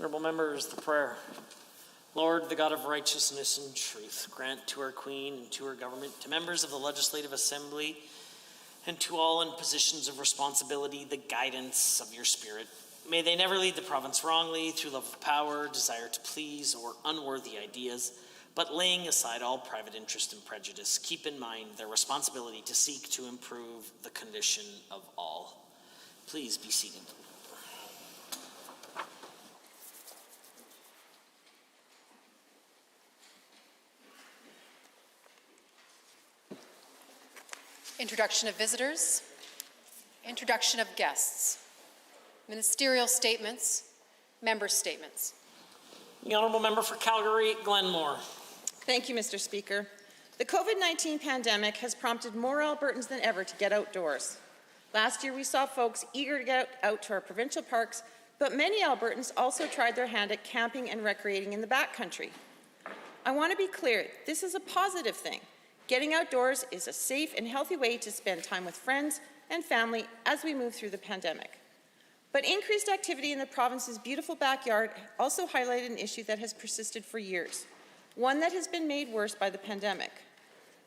Honourable members, the prayer. Lord, the God of righteousness and truth, grant to our Queen and to her government, to members of the Legislative Assembly, and to all in positions of responsibility, the guidance of your Spirit. May they never lead the province wrongly through love of power, desire to please, or unworthy ideas, but laying aside all private interest and prejudice, keep in mind their responsibility to seek to improve the condition of all. Please be seated. Introduction of visitors, introduction of guests, ministerial statements, member statements. The Honourable Member for Calgary, Glenmore. Thank you, Mr. Speaker. The COVID-19 pandemic has prompted more Albertans than ever to get outdoors. Last year, we saw folks eager to get out to our provincial parks, but many Albertans also tried their hand at camping and recreating in the backcountry. I want to be clear, this is a positive thing. Getting outdoors is a safe and healthy way to spend time with friends and family as we move through the pandemic. But increased activity in the province's beautiful backyard also highlighted an issue that has persisted for years, one that has been made worse by the pandemic.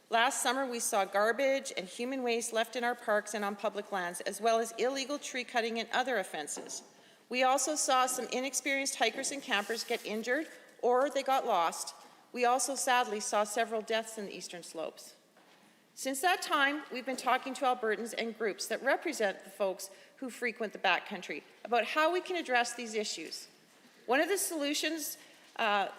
Last summer, we saw garbage and human waste left in our parks and on public lands, as well as illegal tree cutting and other offenses. We also saw some inexperienced hikers and campers get injured or they got lost. We also sadly saw several deaths in the eastern slopes. Since that time, we've been talking to Albertans and groups that represent the folks who frequent the backcountry about how we can address these issues. One of the solutions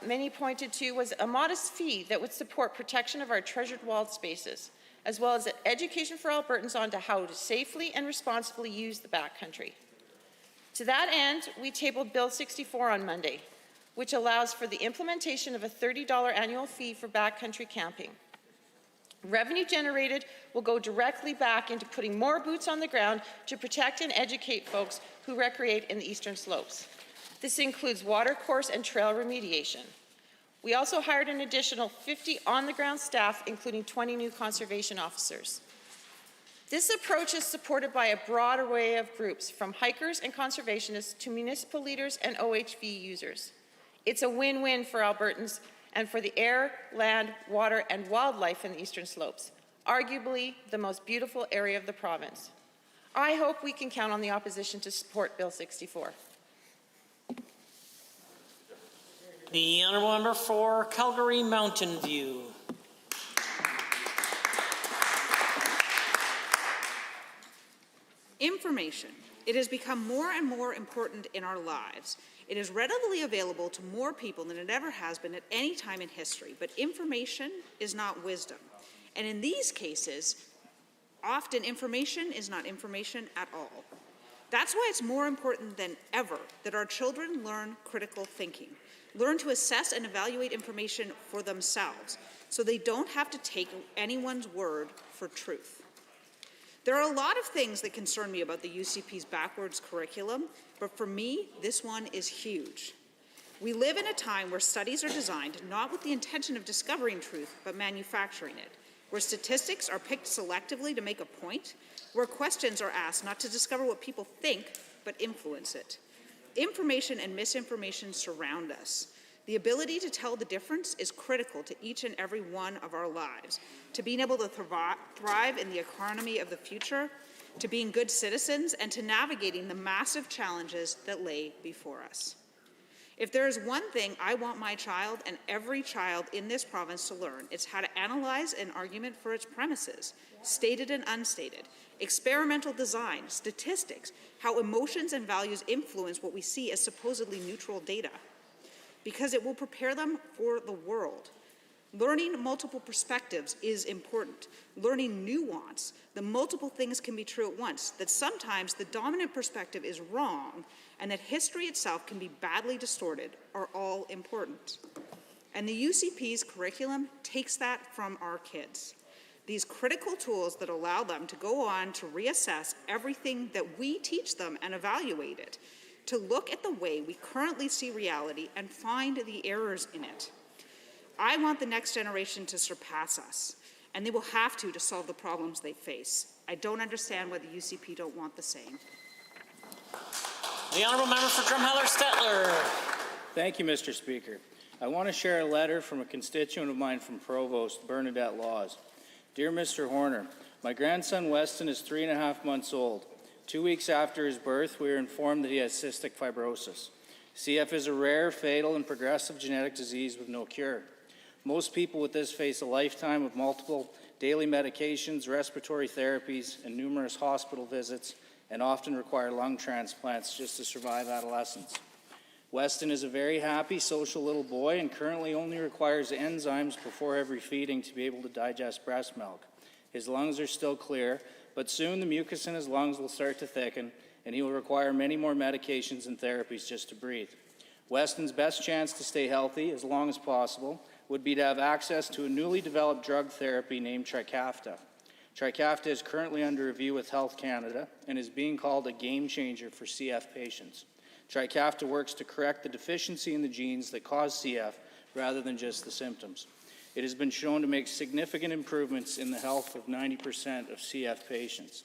many pointed to was a modest fee that would support protection of our treasured wild spaces, as well as education for Albertans on to how to safely and responsibly use the backcountry. To that end, we tabled Bill 64 on Monday, which allows for the implementation of a $30 annual fee for backcountry camping. Revenue generated will go directly back into putting more boots on the ground to protect and educate folks who recreate in the eastern slopes. This includes watercourse and trail remediation. We also hired an additional 50 on-the-ground staff, including 20 new conservation officers. This approach is supported by a broad array of groups, from hikers and conservationists to municipal leaders and OHV users. It's a win-win for Albertans and for the air, land, water, and wildlife in the eastern slopes, arguably the most beautiful area of the province. I hope we can count on the opposition to support Bill 64. The Honourable Member for Calgary Mountain View. Information. It has become more and more important in our lives. It is readily available to more people than it ever has been at any time in history, but information is not wisdom. And in these cases, often information is not information at all. That's why it's more important than ever that our children learn critical thinking, learn to assess and evaluate information for themselves, so they don't have to take anyone's word for truth. There are a lot of things that concern me about the UCP's backwards curriculum, but for me, this one is huge. We live in a time where studies are designed not with the intention of discovering truth, but manufacturing it, where statistics are picked selectively to make a point, where questions are asked not to discover what people think, but influence it. Information and misinformation surround us. The ability to tell the difference is critical to each and every one of our lives, to being able to thrive in the economy of the future, to being good citizens, and to navigating the massive challenges that lay before us. If there is one thing I want my child and every child in this province to learn, it's how to analyze an argument for its premises, stated and unstated, experimental design, statistics, how emotions and values influence what we see as supposedly neutral data, because it will prepare them for the world. Learning multiple perspectives is important. Learning nuance, that multiple things can be true at once, that sometimes the dominant perspective is wrong, and that history itself can be badly distorted, are all important. And the UCP's curriculum takes that from our kids. These critical tools that allow them to go on to reassess everything that we teach them and evaluate it, to look at the way we currently see reality and find the errors in it. I want the next generation to surpass us, and they will have to solve the problems they face. I don't understand why the UCP don't want the same. The Honourable Member for Drumheller Stettler. Thank you, Mr. Speaker. I want to share a letter from a constituent of mine from Provost, Bernadette Laws. Dear Mr. Horner, my grandson Weston is 3.5 months old. 2 weeks after his birth, we were informed that he has cystic fibrosis. CF is a rare, fatal, and progressive genetic disease with no cure. Most people with this face a lifetime of multiple daily medications, respiratory therapies, and numerous hospital visits, and often require lung transplants just to survive adolescence. Weston is a very happy, social little boy and currently only requires enzymes before every feeding to be able to digest breast milk. His lungs are still clear, but soon the mucus in his lungs will start to thicken and he will require many more medications and therapies just to breathe. Weston's best chance to stay healthy as long as possible would be to have access to a newly developed drug therapy named Trikafta. Trikafta is currently under review with Health Canada and is being called a game changer for CF patients. Trikafta works to correct the deficiency in the genes that cause CF rather than just the symptoms. It has been shown to make significant improvements in the health of 90% of CF patients.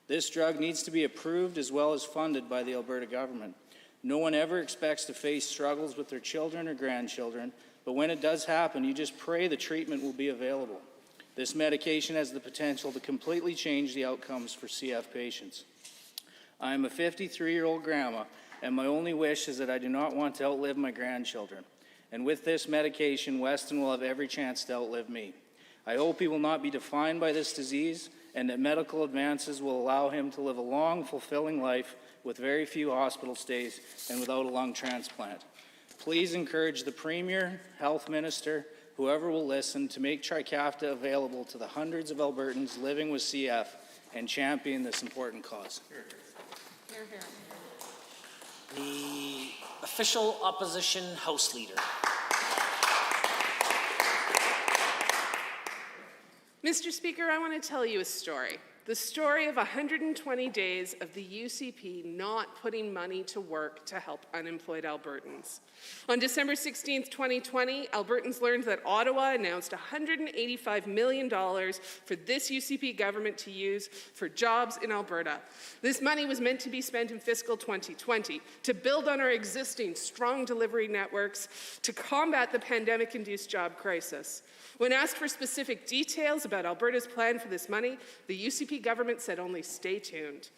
This drug needs to be approved as well as funded by the Alberta government. No one ever expects to face struggles with their children or grandchildren, but when it does happen, you just pray the treatment will be available. This medication has the potential to completely change the outcomes for CF patients. I am a 53-year-old grandma, and my only wish is that I do not want to outlive my grandchildren. And with this medication, Weston will have every chance to outlive me. I hope he will not be defined by this disease and that medical advances will allow him to live a long, fulfilling life with very few hospital stays and without a lung transplant. Please encourage the Premier, Health Minister, whoever will listen, to make Trikafta available to the hundreds of Albertans living with CF and champion this important cause. Hear, hear. The official opposition House Leader. Mr. Speaker, I want to tell you a story. The story of 120 days of the UCP not putting money to work to help unemployed Albertans. On December 16, 2020, Albertans learned that Ottawa announced $185 million for this UCP government to use for jobs in Alberta. This money was meant to be spent in fiscal 2020 to build on our existing strong delivery networks to combat the pandemic-induced job crisis. When asked for specific details about Alberta's plan for this money, the UCP government said only stay tuned.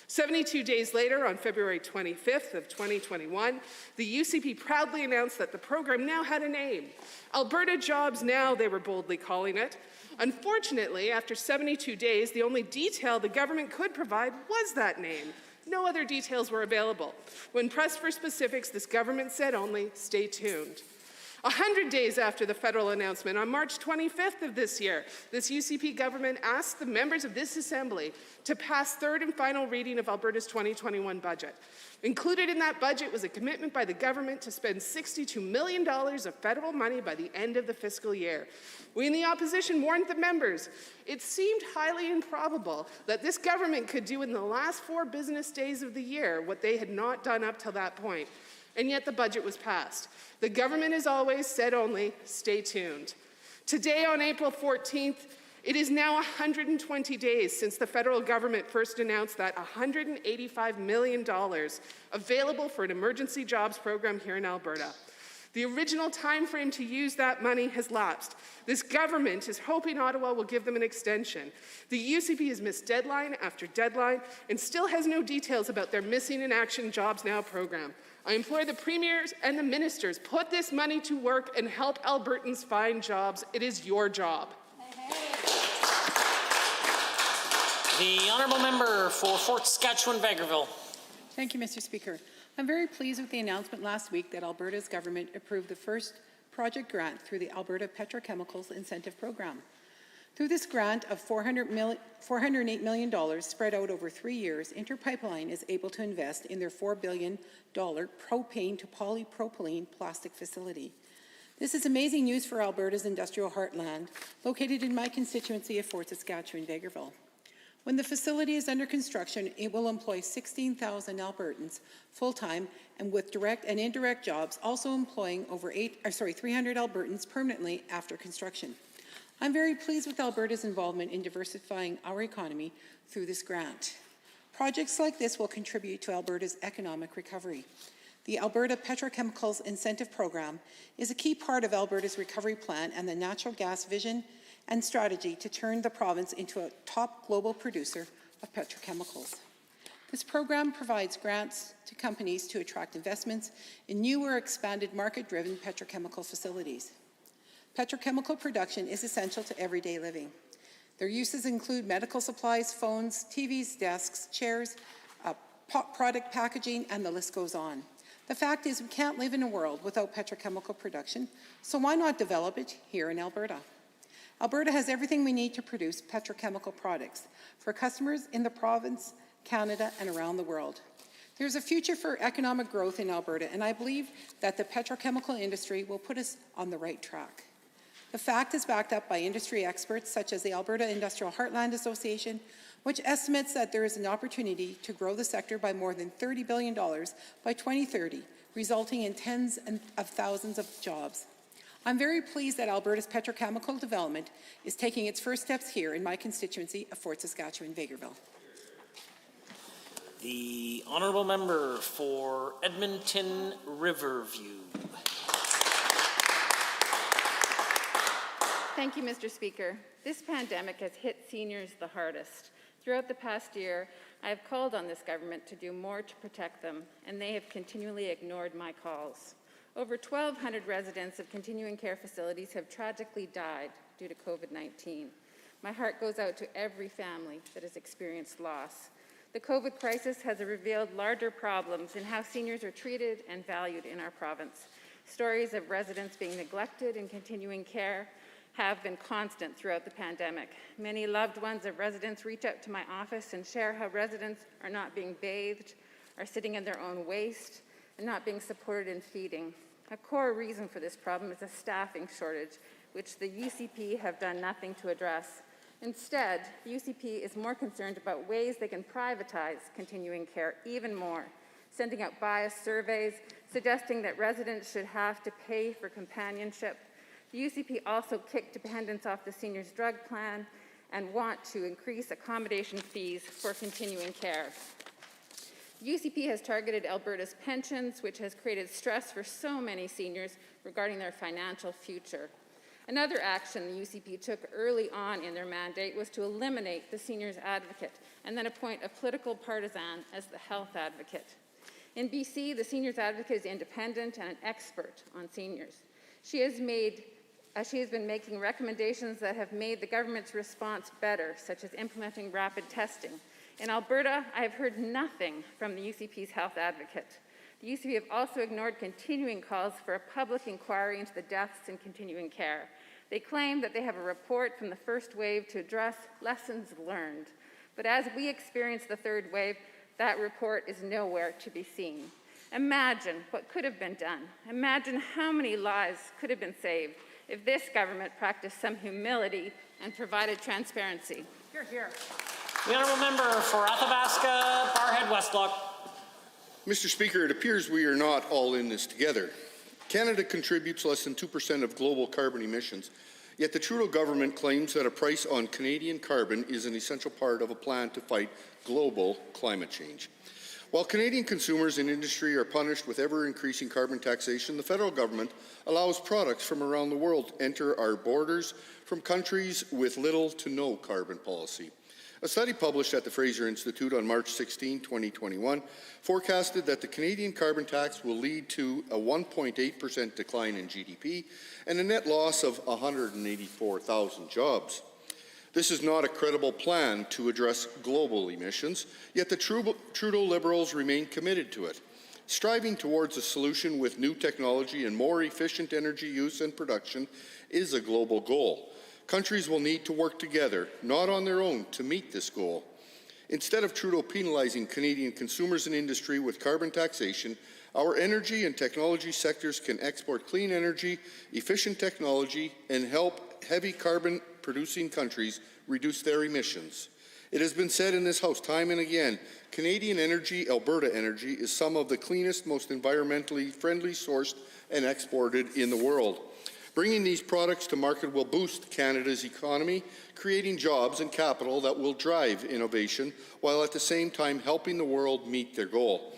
72 days later, on February 25th of 2021, the UCP proudly announced that the program now had a name. Alberta Jobs Now, they were boldly calling it. Unfortunately, after 72 days, the only detail the government could provide was that name. No other details were available. When pressed for specifics, this government said only stay tuned. 100 days after the federal announcement, on March 25th of this year, this UCP government asked the members of this Assembly to pass third and final reading of Alberta's 2021 budget. Included in that budget was a commitment by the government to spend $62 million of federal money by the end of the fiscal year. We in the opposition warned the members it seemed highly improbable that this government could do in the last 4 business days of the year what they had not done up till that point. And yet the budget was passed. The government, as always, said only, stay tuned. Today, on April 14th, it is now 120 days since the federal government first announced that $185 million available for an emergency jobs program here in Alberta. The original time frame to use that money has lapsed. This government is hoping Ottawa will give them an extension. The UCP has missed deadline after deadline and still has no details about their Missing in Action Jobs Now program. I implore the premiers and the ministers, put this money to work and help Albertans find jobs. It is your job. The honourable member for Fort Saskatchewan-Vegreville. Thank you, Mr. Speaker. I'm very pleased with the announcement last week that Alberta's government approved the first project grant through the Alberta Petrochemicals Incentive Program. Through this grant of $408 million spread out over 3 years, Interpipeline is able to invest in their $4 billion propane to polypropylene plastic facility. This is amazing news for Alberta's industrial heartland, located in my constituency of Fort Saskatchewan-Vegreville. When the facility is under construction, it will employ 16,000 Albertans full-time and with direct and indirect jobs, also employing over 300 Albertans permanently after construction. I'm very pleased with Alberta's involvement in diversifying our economy through this grant. Projects like this will contribute to Alberta's economic recovery. The Alberta Petrochemicals Incentive Program is a key part of Alberta's recovery plan and the natural gas vision and strategy to turn the province into a top global producer of petrochemicals. This program provides grants to companies to attract investments in new or expanded market-driven petrochemical facilities. Petrochemical production is essential to everyday living. Their uses include medical supplies, phones, TVs, desks, chairs, product packaging, and the list goes on. The fact is we can't live in a world without petrochemical production, so why not develop it here in Alberta? Alberta has everything we need to produce petrochemical products for customers in the province, Canada, and around the world. There's a future for economic growth in Alberta, and I believe that the petrochemical industry will put us on the right track. The fact is backed up by industry experts such as the Alberta Industrial Heartland Association, which estimates that there is an opportunity to grow the sector by more than $30 billion by 2030, resulting in tens of thousands of jobs. I'm very pleased that Alberta's petrochemical development is taking its first steps here in my constituency of Fort Saskatchewan-Vegreville. The honourable member for Edmonton Riverview. Thank you, Mr. Speaker. This pandemic has hit seniors the hardest. Throughout the past year, I have called on this government to do more to protect them, and they have continually ignored my calls. Over 1,200 residents of continuing care facilities have tragically died due to COVID-19. My heart goes out to every family that has experienced loss. The COVID crisis has revealed larger problems in how seniors are treated and valued in our province. Stories of residents being neglected in continuing care have been constant throughout the pandemic. Many loved ones of residents reach out to my office and share how residents are not being bathed, are sitting in their own waste, and not being supported in feeding. A core reason for this problem is a staffing shortage, which the UCP have done nothing to address. Instead, the UCP is more concerned about ways they can privatize continuing care even more, sending out biased surveys, suggesting that residents should have to pay for companionship. The UCP also kicked dependents off the seniors' drug plan and want to increase accommodation fees for continuing care. The UCP has targeted Alberta's pensions, which has created stress for so many seniors regarding their financial future. Another action the UCP took early on in their mandate was to eliminate the seniors advocate and then appoint a political partisan as the health advocate. In BC, the seniors advocate is independent and an expert on seniors. She has been making recommendations that have made the government's response better, such as implementing rapid testing. In Alberta, I have heard nothing from the UCP's health advocate. The UCP have also ignored continuing calls for a public inquiry into the deaths in continuing care. They claim that they have a report from the first wave to address lessons learned. But as we experience the third wave, that report is nowhere to be seen. Imagine what could have been done. Imagine how many lives could have been saved if this government practiced some humility and provided transparency. You're here. The honourable member for Athabasca, Barhead Westlock. Mr. Speaker, it appears we are not all in this together. Canada contributes less than 2% of global carbon emissions, yet the Trudeau government claims that a price on Canadian carbon is an essential part of a plan to fight global climate change. While Canadian consumers and industry are punished with ever-increasing carbon taxation, the federal government allows products from around the world to enter our borders from countries with little to no carbon policy. A study published at the Fraser Institute on March 16, 2021, forecasted that the Canadian carbon tax will lead to a 1.8% decline in GDP and a net loss of 184,000 jobs. This is not a credible plan to address global emissions, yet the Trudeau Liberals remain committed to it. Striving towards a solution with new technology and more efficient energy use and production is a global goal. Countries will need to work together, not on their own, to meet this goal. Instead of Trudeau penalizing Canadian consumers and industry with carbon taxation, our energy and technology sectors can export clean energy, efficient technology, and help heavy carbon-producing countries reduce their emissions. It has been said in this House time and again, Canadian energy, Alberta energy, is some of the cleanest, most environmentally friendly sourced and exported in the world. Bringing these products to market will boost Canada's economy, creating jobs and capital that will drive innovation, while at the same time helping the world meet their goal.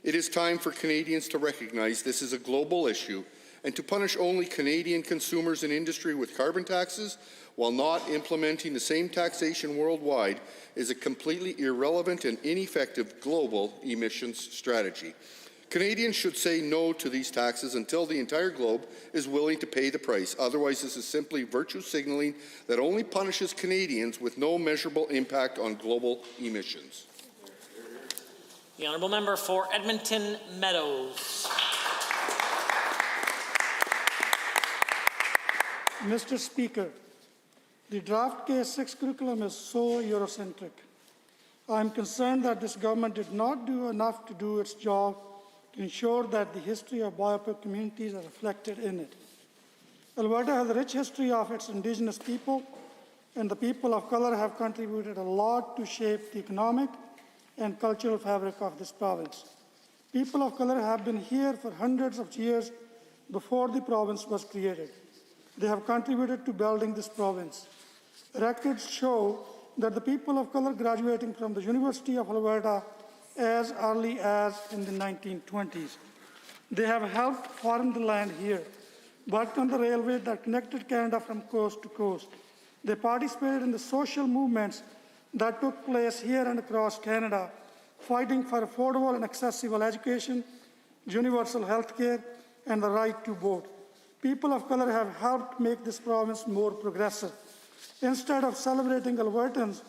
It is time for Canadians to recognize this is a global issue and to punish only Canadian consumers and industry with carbon taxes while not implementing the same taxation worldwide is a completely irrelevant and ineffective global emissions strategy. Canadians should say no to these taxes until the entire globe is willing to pay the price. Otherwise, this is simply virtue signaling that only punishes Canadians with no measurable impact on global emissions. The honourable member for Edmonton Meadows. Mr. Speaker, the draft K6 curriculum is so Eurocentric. I am concerned that this government did not do enough to do its job to ensure that the history of biopic communities are reflected in it. Alberta has a rich history of its Indigenous people, and the people of color have contributed a lot to shape the economic and cultural fabric of this province. People of color have been here for hundreds of years before the province was created. They have contributed to building this province. Records show that the people of color graduating from the University of Alberta as early as in the 1920s. They have helped farm the land here, worked on the railway that connected Canada from coast to coast. They participated in the social movements that took place here and across Canada, fighting for affordable and accessible education, universal health care, and the right to vote. People of color have helped make this province more progressive. Instead of celebrating Albertans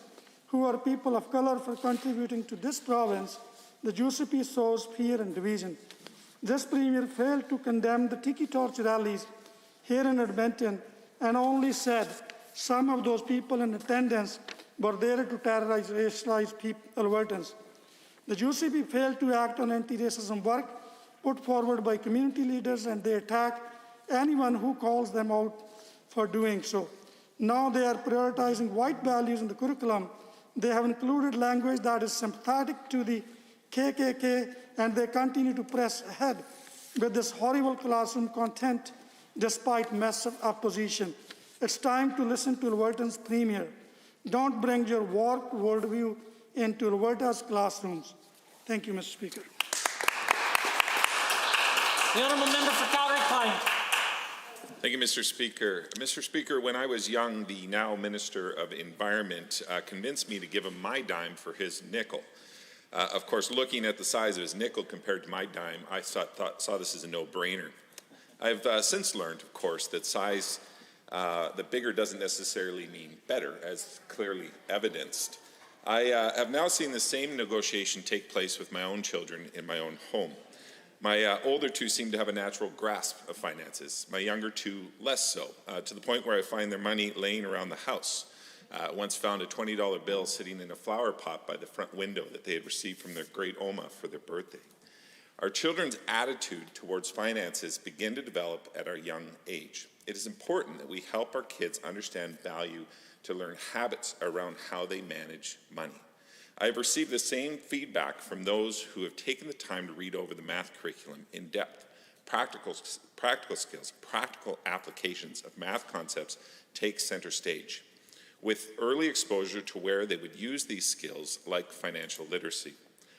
who are people of color for contributing to this province, the UCP sows fear and division. This Premier failed to condemn the tiki torch rallies here in Edmonton and only said some of those people in attendance were there to terrorize racialized Albertans. The UCP failed to act on anti-racism work put forward by community leaders, and they attack anyone who calls them out for doing so. Now they are prioritizing white values in the curriculum. They have included language that is sympathetic to the KKK, and they continue to press ahead with this horrible classroom content despite massive opposition. It's time to listen to Alberta's Premier. Don't bring your warped worldview into Alberta's classrooms. Thank you, Mr. Speaker. The honourable member for Calgary-Pine. Thank you, Mr. Speaker. Mr. Speaker, when I was young, the now Minister of Environment convinced me to give him my dime for his nickel. Of course, looking at the size of his nickel compared to my dime, I saw this as a no-brainer. I've since learned, of course, that size, the bigger doesn't necessarily mean better, as clearly evidenced. I have now seen the same negotiation take place with my own children in my own home. My older two seem to have a natural grasp of finances. My younger two, less so, to the point where I find their money laying around the house. Once found a $20 bill sitting in a flower pot by the front window that they had received from their great Oma for their birthday. Our children's attitude towards finances begin to develop at our young age. It is important that we help our kids understand value to learn habits around how they manage money. I have received the same feedback from those who have taken the time to read over the math curriculum in depth. Practical skills, practical applications of math concepts take center stage, with early exposure to where they would use these skills, like financial literacy.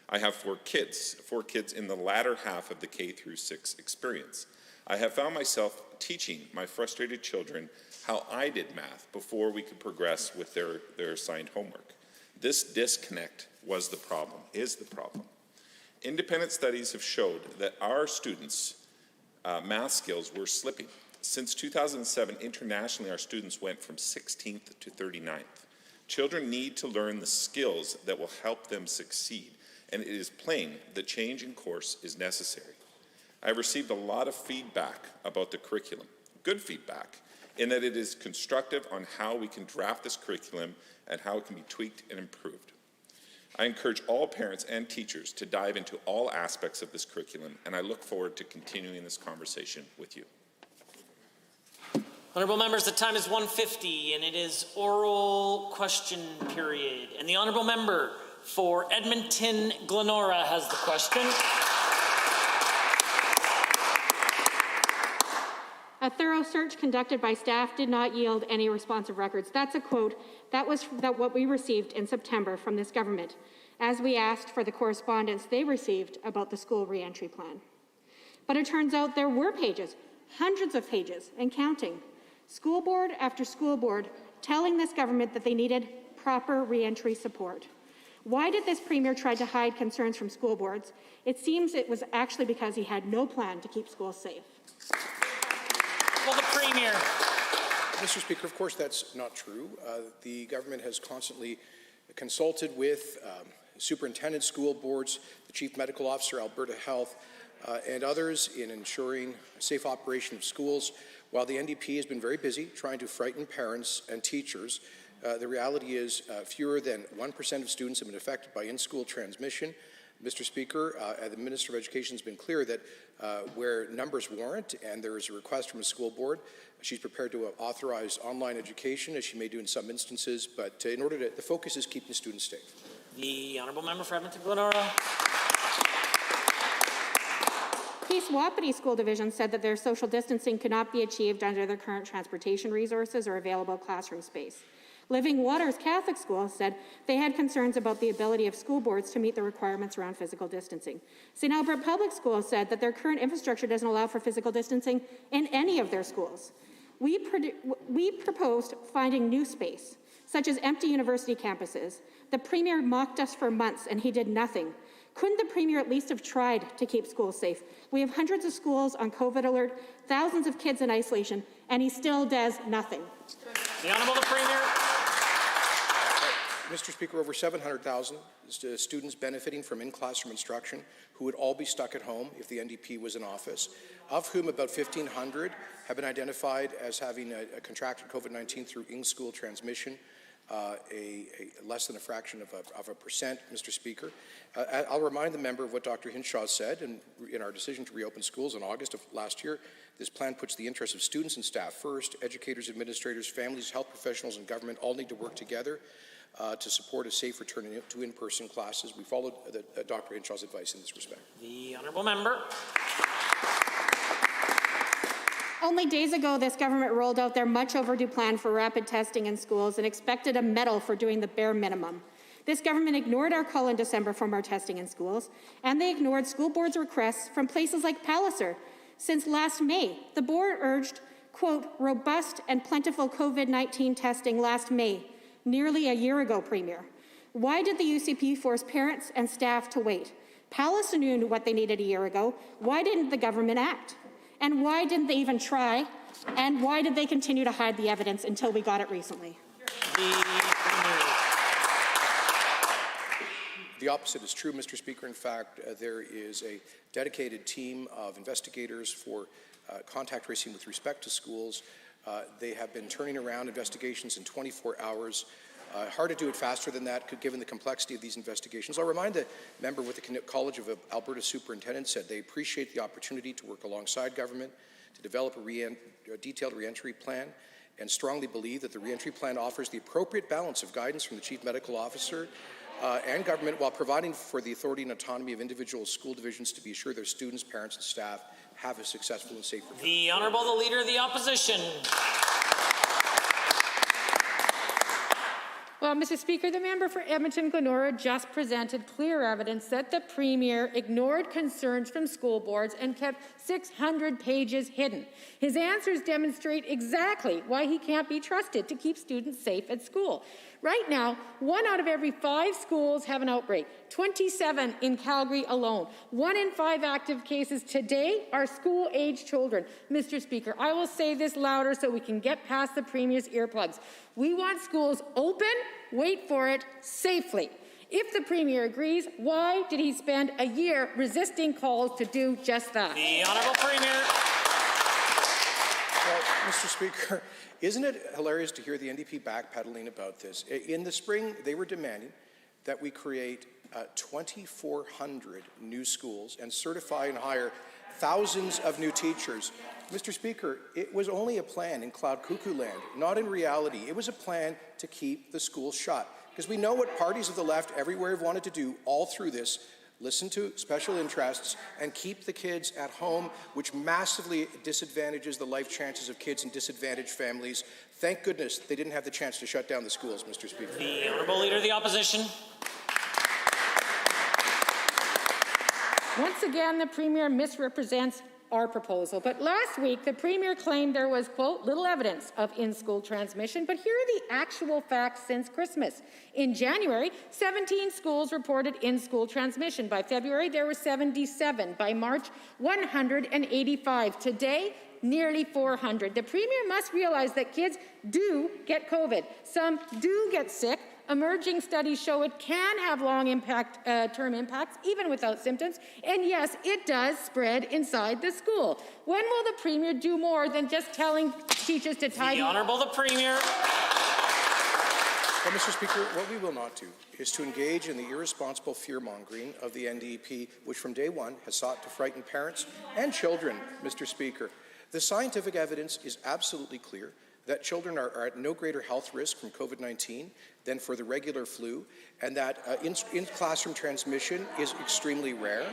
I have four kids in the latter half of the K-6 experience. I have found myself teaching my frustrated children how I did math before we could progress with their assigned homework. This disconnect is the problem. Independent studies have showed that our students' math skills were slipping. Since 2007, internationally, our students went from 16th to 39th. Children need to learn the skills that will help them succeed, and it is plain that change in course is necessary. I have received a lot of feedback about the curriculum, good feedback, in that it is constructive on how we can draft this curriculum and how it can be tweaked and improved. I encourage all parents and teachers to dive into all aspects of this curriculum, and I look forward to continuing this conversation with you. Honourable members, the time is 1:50 and it is oral question period. And the honourable member for Edmonton Glenora has the question. A thorough search conducted by staff did not yield any responsive records. That's a quote. That was what we received in September from this government, as we asked for the correspondence they received about the school reentry plan. But it turns out there were pages, hundreds of pages, and counting. School board after school board telling this government that they needed proper reentry support. Why did this premier try to hide concerns from school boards? It seems it was actually because he had no plan to keep schools safe. Well, the premier. Mr. Speaker, of course that's not true. The government has constantly consulted with superintendent school boards, the chief medical officer, Alberta Health, and others in ensuring safe operation of schools. While the NDP has been very busy trying to frighten parents and teachers, the reality is fewer than 1% of students have been affected by in-school transmission. Mr. Speaker, the Minister of Education has been clear that where numbers warrant and there is a request from a school board, she's prepared to authorize online education, as she may do in some instances, but in order to, the focus is keeping students safe. The honourable member for Edmonton-Glenora. Peace Wapiti School Division said that their social distancing could not be achieved under their current transportation resources or available classroom space. Living Waters Catholic School said they had concerns about the ability of school boards to meet the requirements around physical distancing. St. Albert Public Schools said that their current infrastructure doesn't allow for physical distancing in any of their schools. We proposed finding new space, such as empty university campuses. The Premier mocked us for months and he did nothing. Couldn't the Premier at least have tried to keep schools safe? We have hundreds of schools on COVID alert, thousands of kids in isolation, and he still does nothing. The Honourable the Premier. Mr. Speaker, over 700,000 students benefiting from in-classroom instruction who would all be stuck at home if the NDP was in office, of whom about 1,500 have been identified as having contracted COVID-19 through in-school transmission, less than a fraction of a percent, Mr. Speaker. I'll remind the member of what Dr. Hinshaw said in our decision to reopen schools in August of last year. This plan puts the interests of students and staff first. Educators, administrators, families, health professionals, and government all need to work together to support a safe return to in-person classes. We followed Dr. Hinshaw's advice in this respect. The honourable member. Only days ago, this government rolled out their much overdue plan for rapid testing in schools and expected a medal for doing the bare minimum. This government ignored our call in December for more testing in schools, and they ignored school boards' requests from places like Palliser. Since last May, the board urged, quote, robust and plentiful COVID-19 testing last May, nearly a year ago, Premier. Why did the UCP force parents and staff to wait? Palliser knew what they needed a year ago. Why didn't the government act? And why didn't they even try? And why did they continue to hide the evidence until we got it recently? The opposite is true, Mr. Speaker. In fact, there is a dedicated team of investigators for contact tracing with respect to schools. They have been turning around investigations in 24 hours. Hard to do it faster than that, given the complexity of these investigations. I'll remind the member what the College of Alberta Superintendents said. They appreciate the opportunity to work alongside government to develop a detailed reentry plan and strongly believe that the reentry plan offers the appropriate balance of guidance from the Chief Medical Officer and government while providing for the authority and autonomy of individual school divisions to be assured their students, parents, and staff have a successful and safe return. The Honourable the Leader of the Opposition. Well, Mr. Speaker, the member for Edmonton-Glenora just presented clear evidence that the Premier ignored concerns from school boards and kept 600 pages hidden. His answers demonstrate exactly why he can't be trusted to keep students safe at school. Right now, 1 out of every 5 schools have an outbreak, 27 in Calgary alone. 1 in 5 active cases today are school-age children. Mr. Speaker, I will say this louder so we can get past the Premier's earplugs. We want schools open, wait for it, safely. If the Premier agrees, why did he spend a year resisting calls to do just that? The Honourable Premier. Well, Mr. Speaker, isn't it hilarious to hear the NDP backpedaling about this? In the spring, they were demanding that we create 2,400 new schools and certify and hire thousands of new teachers. Mr. Speaker, it was only a plan in cloud cuckoo land, not in reality. It was a plan to keep the schools shut. Because we know what parties of the left everywhere have wanted to do all through this, listen to special interests, and keep the kids at home, which massively disadvantages the life chances of kids in disadvantaged families. Thank goodness they didn't have the chance to shut down the schools, Mr. Speaker. The Honourable Leader of the Opposition. Once again, the Premier misrepresents our proposal. But last week, the Premier claimed there was, quote, little evidence of in-school transmission, but here are the actual facts since Christmas. In January, 17 schools reported in-school transmission. By February, there were 77. By March, 185. Today, nearly 400. The Premier must realize that kids do get COVID. Some do get sick. Emerging studies show it can have long-term impacts, even without symptoms. And yes, it does spread inside the school. When will the Premier do more than just telling teachers to tidy? The Honourable the Premier. Well, Mr. Speaker, what we will not do is to engage in the irresponsible fear-mongering of the NDP, which from day one has sought to frighten parents and children, Mr. Speaker. The scientific evidence is absolutely clear that children are at no greater health risk from COVID-19 than for the regular flu, and that in-classroom transmission is extremely rare.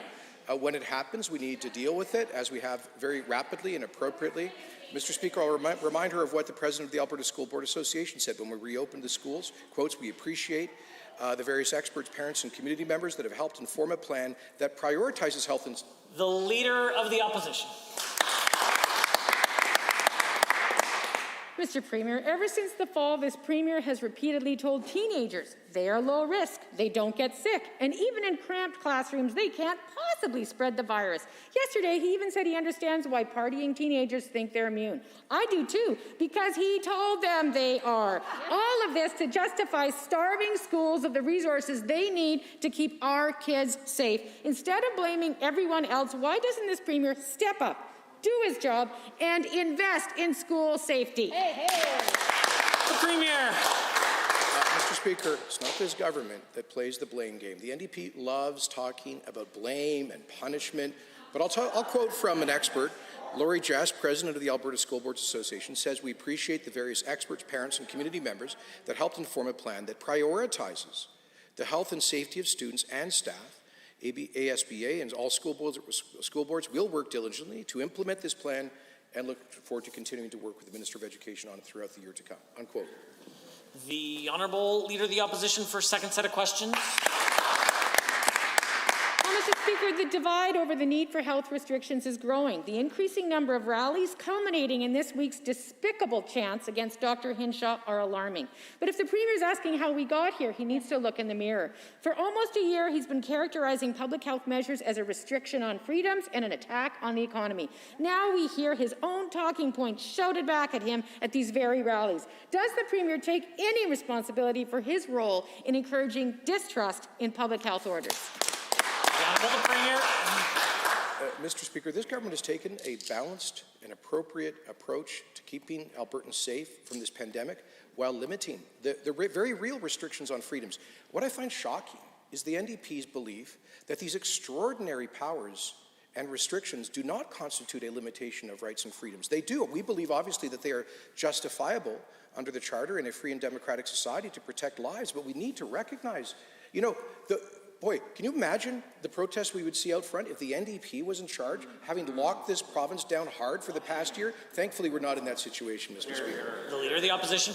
When it happens, we need to deal with it, as we have very rapidly and appropriately. Mr. Speaker, I'll remind her of what the President of the Alberta School Board Association said when we reopened the schools. Quotes, we appreciate the various experts, parents, and community members that have helped inform a plan that prioritizes health and... The Leader of the Opposition. Mr. Premier, ever since the fall, this Premier has repeatedly told teenagers they are low risk, they don't get sick, and even in cramped classrooms, they can't possibly spread the virus. Yesterday, he even said he understands why partying teenagers think they're immune. I do too, because he told them they are. All of this to justify starving schools of the resources they need to keep our kids safe. Instead of blaming everyone else, why doesn't this Premier step up, do his job, and invest in school safety? Hey, hey. The Premier. Mr. Speaker, it's not this government that plays the blame game. The NDP loves talking about blame and punishment, but I'll quote from an expert. Laurie Jess, President of the Alberta School Boards Association, says we appreciate the various experts, parents, and community members that helped inform a plan that prioritizes the health and safety of students and staff. ASBA and all school boards will work diligently to implement this plan and look forward to continuing to work with the Minister of Education on it throughout the year to come. Unquote. The Honourable Leader of the Opposition for a second set of questions. Mr. Speaker, the divide over the need for health restrictions is growing. The increasing number of rallies culminating in this week's despicable chants against Dr. Hinshaw are alarming. But if the Premier is asking how we got here, he needs to look in the mirror. For almost a year, he's been characterizing public health measures as a restriction on freedoms and an attack on the economy. Now we hear his own talking points shouted back at him at these very rallies. Does the Premier take any responsibility for his role in encouraging distrust in public health orders? Mr. Speaker, this government has taken a balanced and appropriate approach to keeping Albertans safe from this pandemic while limiting the very real restrictions on freedoms. What I find shocking is the NDP's belief that these extraordinary powers and restrictions do not constitute a limitation of rights and freedoms. They do. We believe, obviously, that they are justifiable under the Charter in a free and democratic society to protect lives, but we need to recognize, boy, can you imagine the protests we would see out front if the NDP was in charge, having locked this province down hard for the past year? Thankfully, we're not in that situation, Mr. Speaker. The Leader of the Opposition.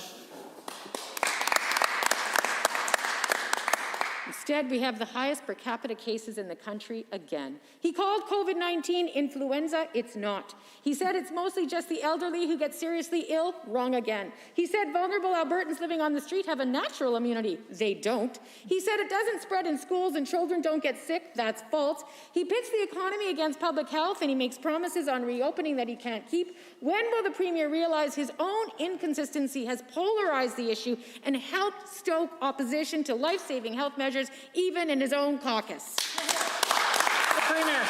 Instead, we have the highest per capita cases in the country again. He called COVID-19 influenza. It's not. He said it's mostly just the elderly who get seriously ill. Wrong again. He said vulnerable Albertans living on the street have a natural immunity. They don't. He said it doesn't spread in schools and children don't get sick. That's false. He pits the economy against public health and he makes promises on reopening that he can't keep. When will the Premier realize his own inconsistency has polarized the issue and helped stoke opposition to life-saving health measures even in his own caucus? The Premier.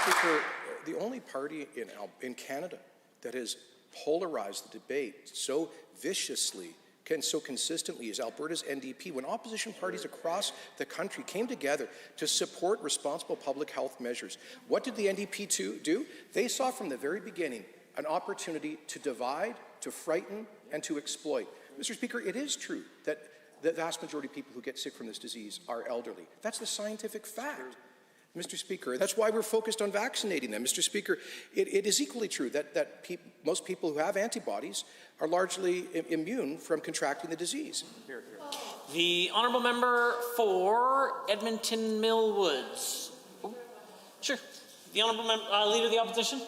Speaker, the only party in Canada that has polarized the debate so viciously and so consistently is Alberta's NDP. When opposition parties across the country came together to support responsible public health measures, what did the NDP do? They saw from the very beginning an opportunity to divide, to frighten, and to exploit. Mr. Speaker, it is true that the vast majority of people who get sick from this disease are elderly. That's the scientific fact. Mr. Speaker, that's why we're focused on vaccinating them. Mr. Speaker, it is equally true that most people who have antibodies are largely immune from contracting the disease. Here, here. The honourable member for Edmonton Millwoods. Oh, sure. The honourable leader of the opposition.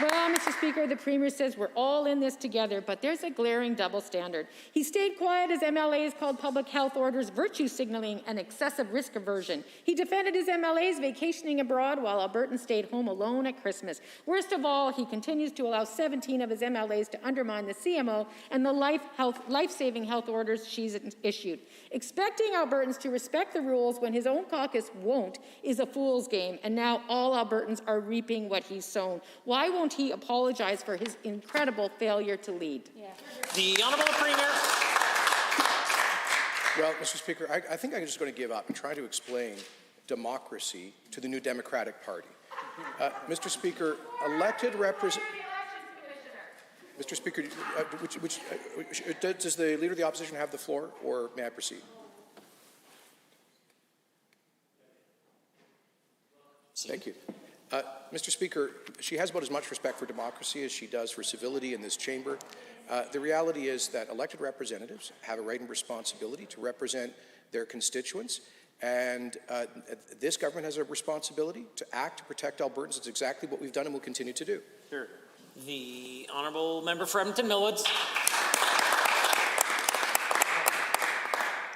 Well, Mr. Speaker, the Premier says we're all in this together, but there's a glaring double standard. He stayed quiet as MLAs called public health orders virtue signaling and excessive risk aversion. He defended his MLAs vacationing abroad while Albertans stayed home alone at Christmas. Worst of all, he continues to allow 17 of his MLAs to undermine the CMO and the life-saving health orders she's issued. Expecting Albertans to respect the rules when his own caucus won't is a fool's game, and now all Albertans are reaping what he's sown. Why won't he apologize for his incredible failure to lead? Yeah. The Honourable Premier. Well, Mr. Speaker, I think I'm just going to give up and try to explain democracy to the New Democratic Party. Mr. Speaker, elected representatives. Mr. Speaker, does the Leader of the Opposition have the floor, or may I proceed? Thank you. Mr. Speaker, she has about as much respect for democracy as she does for civility in this chamber. The reality is that elected representatives have a right and responsibility to represent their constituents, and this government has a responsibility to act to protect Albertans. It's exactly what we've done and will continue to do. Sure. The honourable member for Edmonton Millwoods.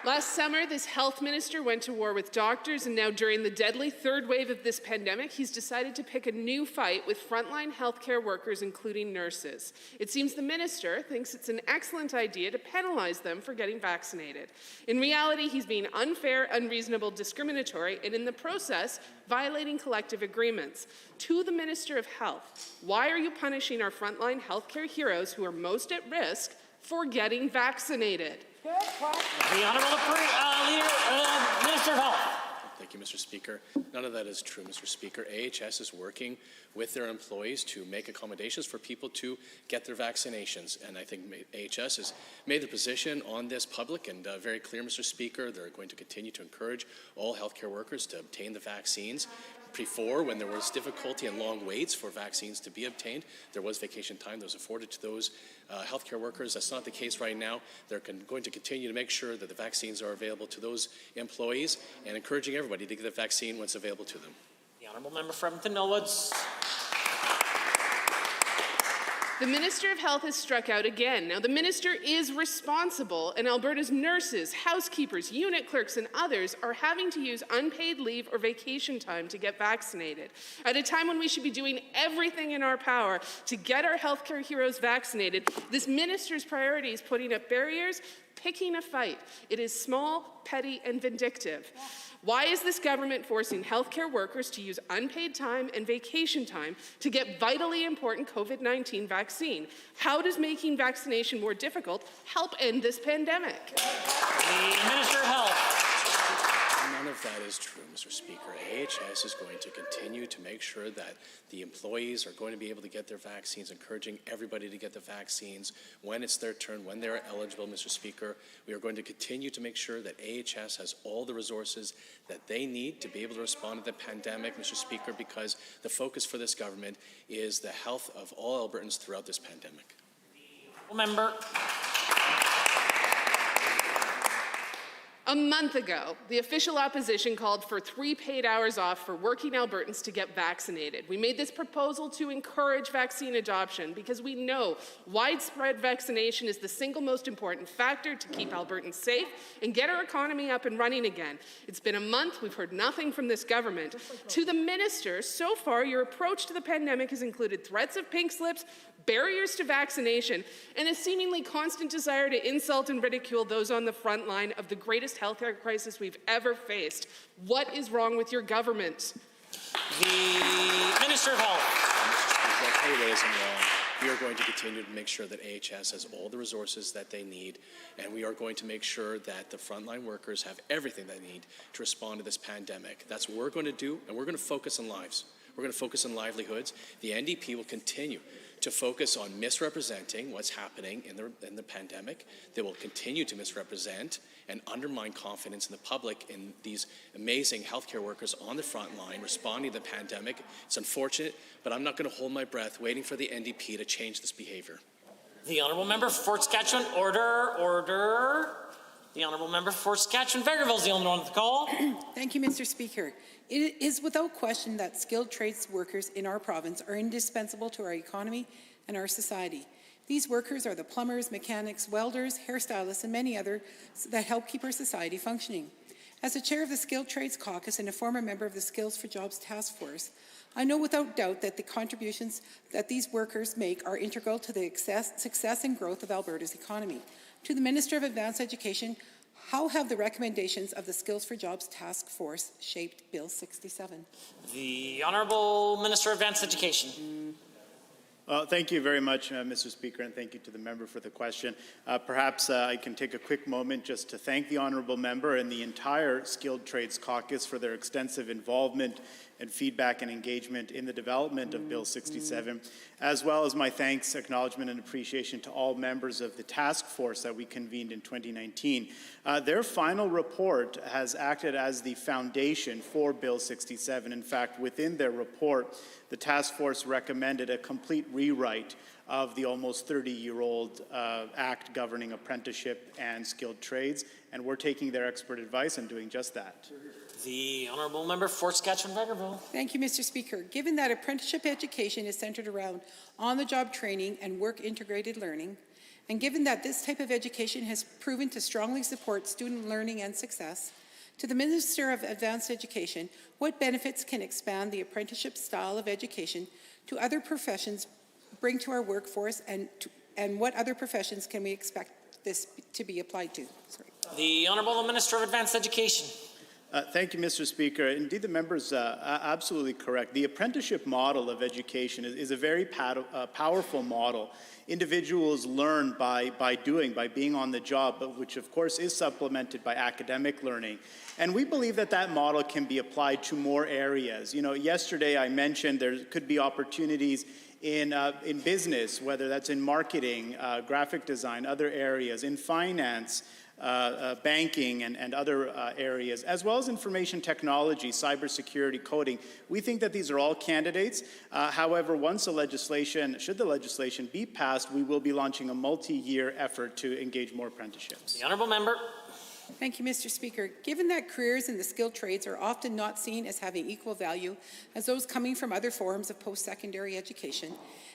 Last summer, this health minister went to war with doctors, and now during the deadly third wave of this pandemic, he's decided to pick a new fight with frontline healthcare workers, including nurses. It seems the minister thinks it's an excellent idea to penalize them for getting vaccinated. In reality, he's being unfair, unreasonable, discriminatory, and in the process, violating collective agreements. To the Minister of Health, why are you punishing our frontline healthcare heroes who are most at risk for getting vaccinated? The Honourable Minister of Health. Thank you, Mr. Speaker. None of that is true, Mr. Speaker. AHS is working with their employees to make accommodations for people to get their vaccinations. And I think AHS has made the position on this public and very clear, Mr. Speaker. They're going to continue to encourage all healthcare workers to obtain the vaccines. Before, when there was difficulty and long waits for vaccines to be obtained, there was vacation time that was afforded to those healthcare workers. That's not the case right now. They're going to continue to make sure that the vaccines are available to those employees and encouraging everybody to get the vaccine when it's available to them. The honourable member for Edmonton Millwoods. The Minister of Health has struck out again. Now, the minister is responsible, and Alberta's nurses, housekeepers, unit clerks, and others are having to use unpaid leave or vacation time to get vaccinated. At a time when we should be doing everything in our power to get our healthcare heroes vaccinated, this minister's priority is putting up barriers, picking a fight. It is small, petty, and vindictive. Yeah. Why is this government forcing healthcare workers to use unpaid time and vacation time to get vitally important COVID-19 vaccine? How does making vaccination more difficult help end this pandemic? The Minister of Health. None of that is true, Mr. Speaker. AHS is going to continue to make sure that the employees are going to be able to get their vaccines, encouraging everybody to get the vaccines when it's their turn, when they're eligible, Mr. Speaker. We are going to continue to make sure that AHS has all the resources that they need to be able to respond to the pandemic, Mr. Speaker, because the focus for this government is the health of all Albertans throughout this pandemic. Member. A month ago, the official opposition called for 3 paid hours off for working Albertans to get vaccinated. We made this proposal to encourage vaccine adoption because we know widespread vaccination is the single most important factor to keep Albertans safe and get our economy up and running again. It's been a month, we've heard nothing from this government. To the minister, so far your approach to the pandemic has included threats of pink slips, barriers to vaccination, and a seemingly constant desire to insult and ridicule those on the front line of the greatest healthcare crisis we've ever faced. What is wrong with your government? The Minister of Health. We are going to continue to make sure that AHS has all the resources that they need, and we are going to make sure that the frontline workers have everything they need to respond to this pandemic. That's what we're going to do, and we're going to focus on lives. We're going to focus on livelihoods. The NDP will continue to focus on misrepresenting what's happening in the pandemic. They will continue to misrepresent and undermine confidence in the public in these amazing healthcare workers on the front line responding to the pandemic. It's unfortunate, but I'm not going to hold my breath waiting for the NDP to change this behavior. The Honourable Member for Fort Saskatchewan, order. The Honourable Member for Fort Saskatchewan-Vegreville is the only one with the call. Thank you, Mr. Speaker. It is without question that skilled trades workers in our province are indispensable to our economy and our society. These workers are the plumbers, mechanics, welders, hairstylists, and many others that help keep our society functioning. As the chair of the Skilled Trades Caucus and a former member of the Skills for Jobs Task Force, I know without doubt that the contributions that these workers make are integral to the success and growth of Alberta's economy. To the Minister of Advanced Education, how have the recommendations of the Skills for Jobs Task Force shaped Bill 67? The Honourable Minister of Advanced Education. Thank you very much, Mr. Speaker, and thank you to the member for the question. Perhaps I can take a quick moment just to thank the honourable member and the entire Skilled Trades Caucus for their extensive involvement and feedback and engagement in the development of Bill 67, as well as my thanks, acknowledgement, and appreciation to all members of the task force that we convened in 2019. Their final report has acted as the foundation for Bill 67. In fact, within their report, the task force recommended a complete rewrite of the almost 30-year-old act governing apprenticeship and skilled trades, and we're taking their expert advice and doing just that. The Honourable Member for Saskatchewan-Vegreville. Thank you, Mr. Speaker. Given that apprenticeship education is centred around on-the-job training and work-integrated learning, and given that this type of education has proven to strongly support student learning and success, to the Minister of Advanced Education, what benefits can expand the apprenticeship style of education to other professions bring to our workforce, and what other professions can we expect this to be applied to? Sorry. The Honourable Minister of Advanced Education. Thank you, Mr. Speaker. Indeed, the member's absolutely correct. The apprenticeship model of education is a very powerful model. Individuals learn by being on the job, but which of course is supplemented by academic learning. And we believe that that model can be applied to more areas. You know, yesterday I mentioned there could be opportunities in business, whether that's in marketing, graphic design, other areas, in finance, banking and other areas, as well as information technology, cybersecurity, coding. We think that these are all candidates. However, once the legislation, should the legislation be passed, we will be launching a multi-year effort to engage more apprenticeships. The Honourable Member. Thank you, Mr. Speaker. Given that careers in the skilled trades are often not seen as having equal value as those coming from other forms of post-secondary education,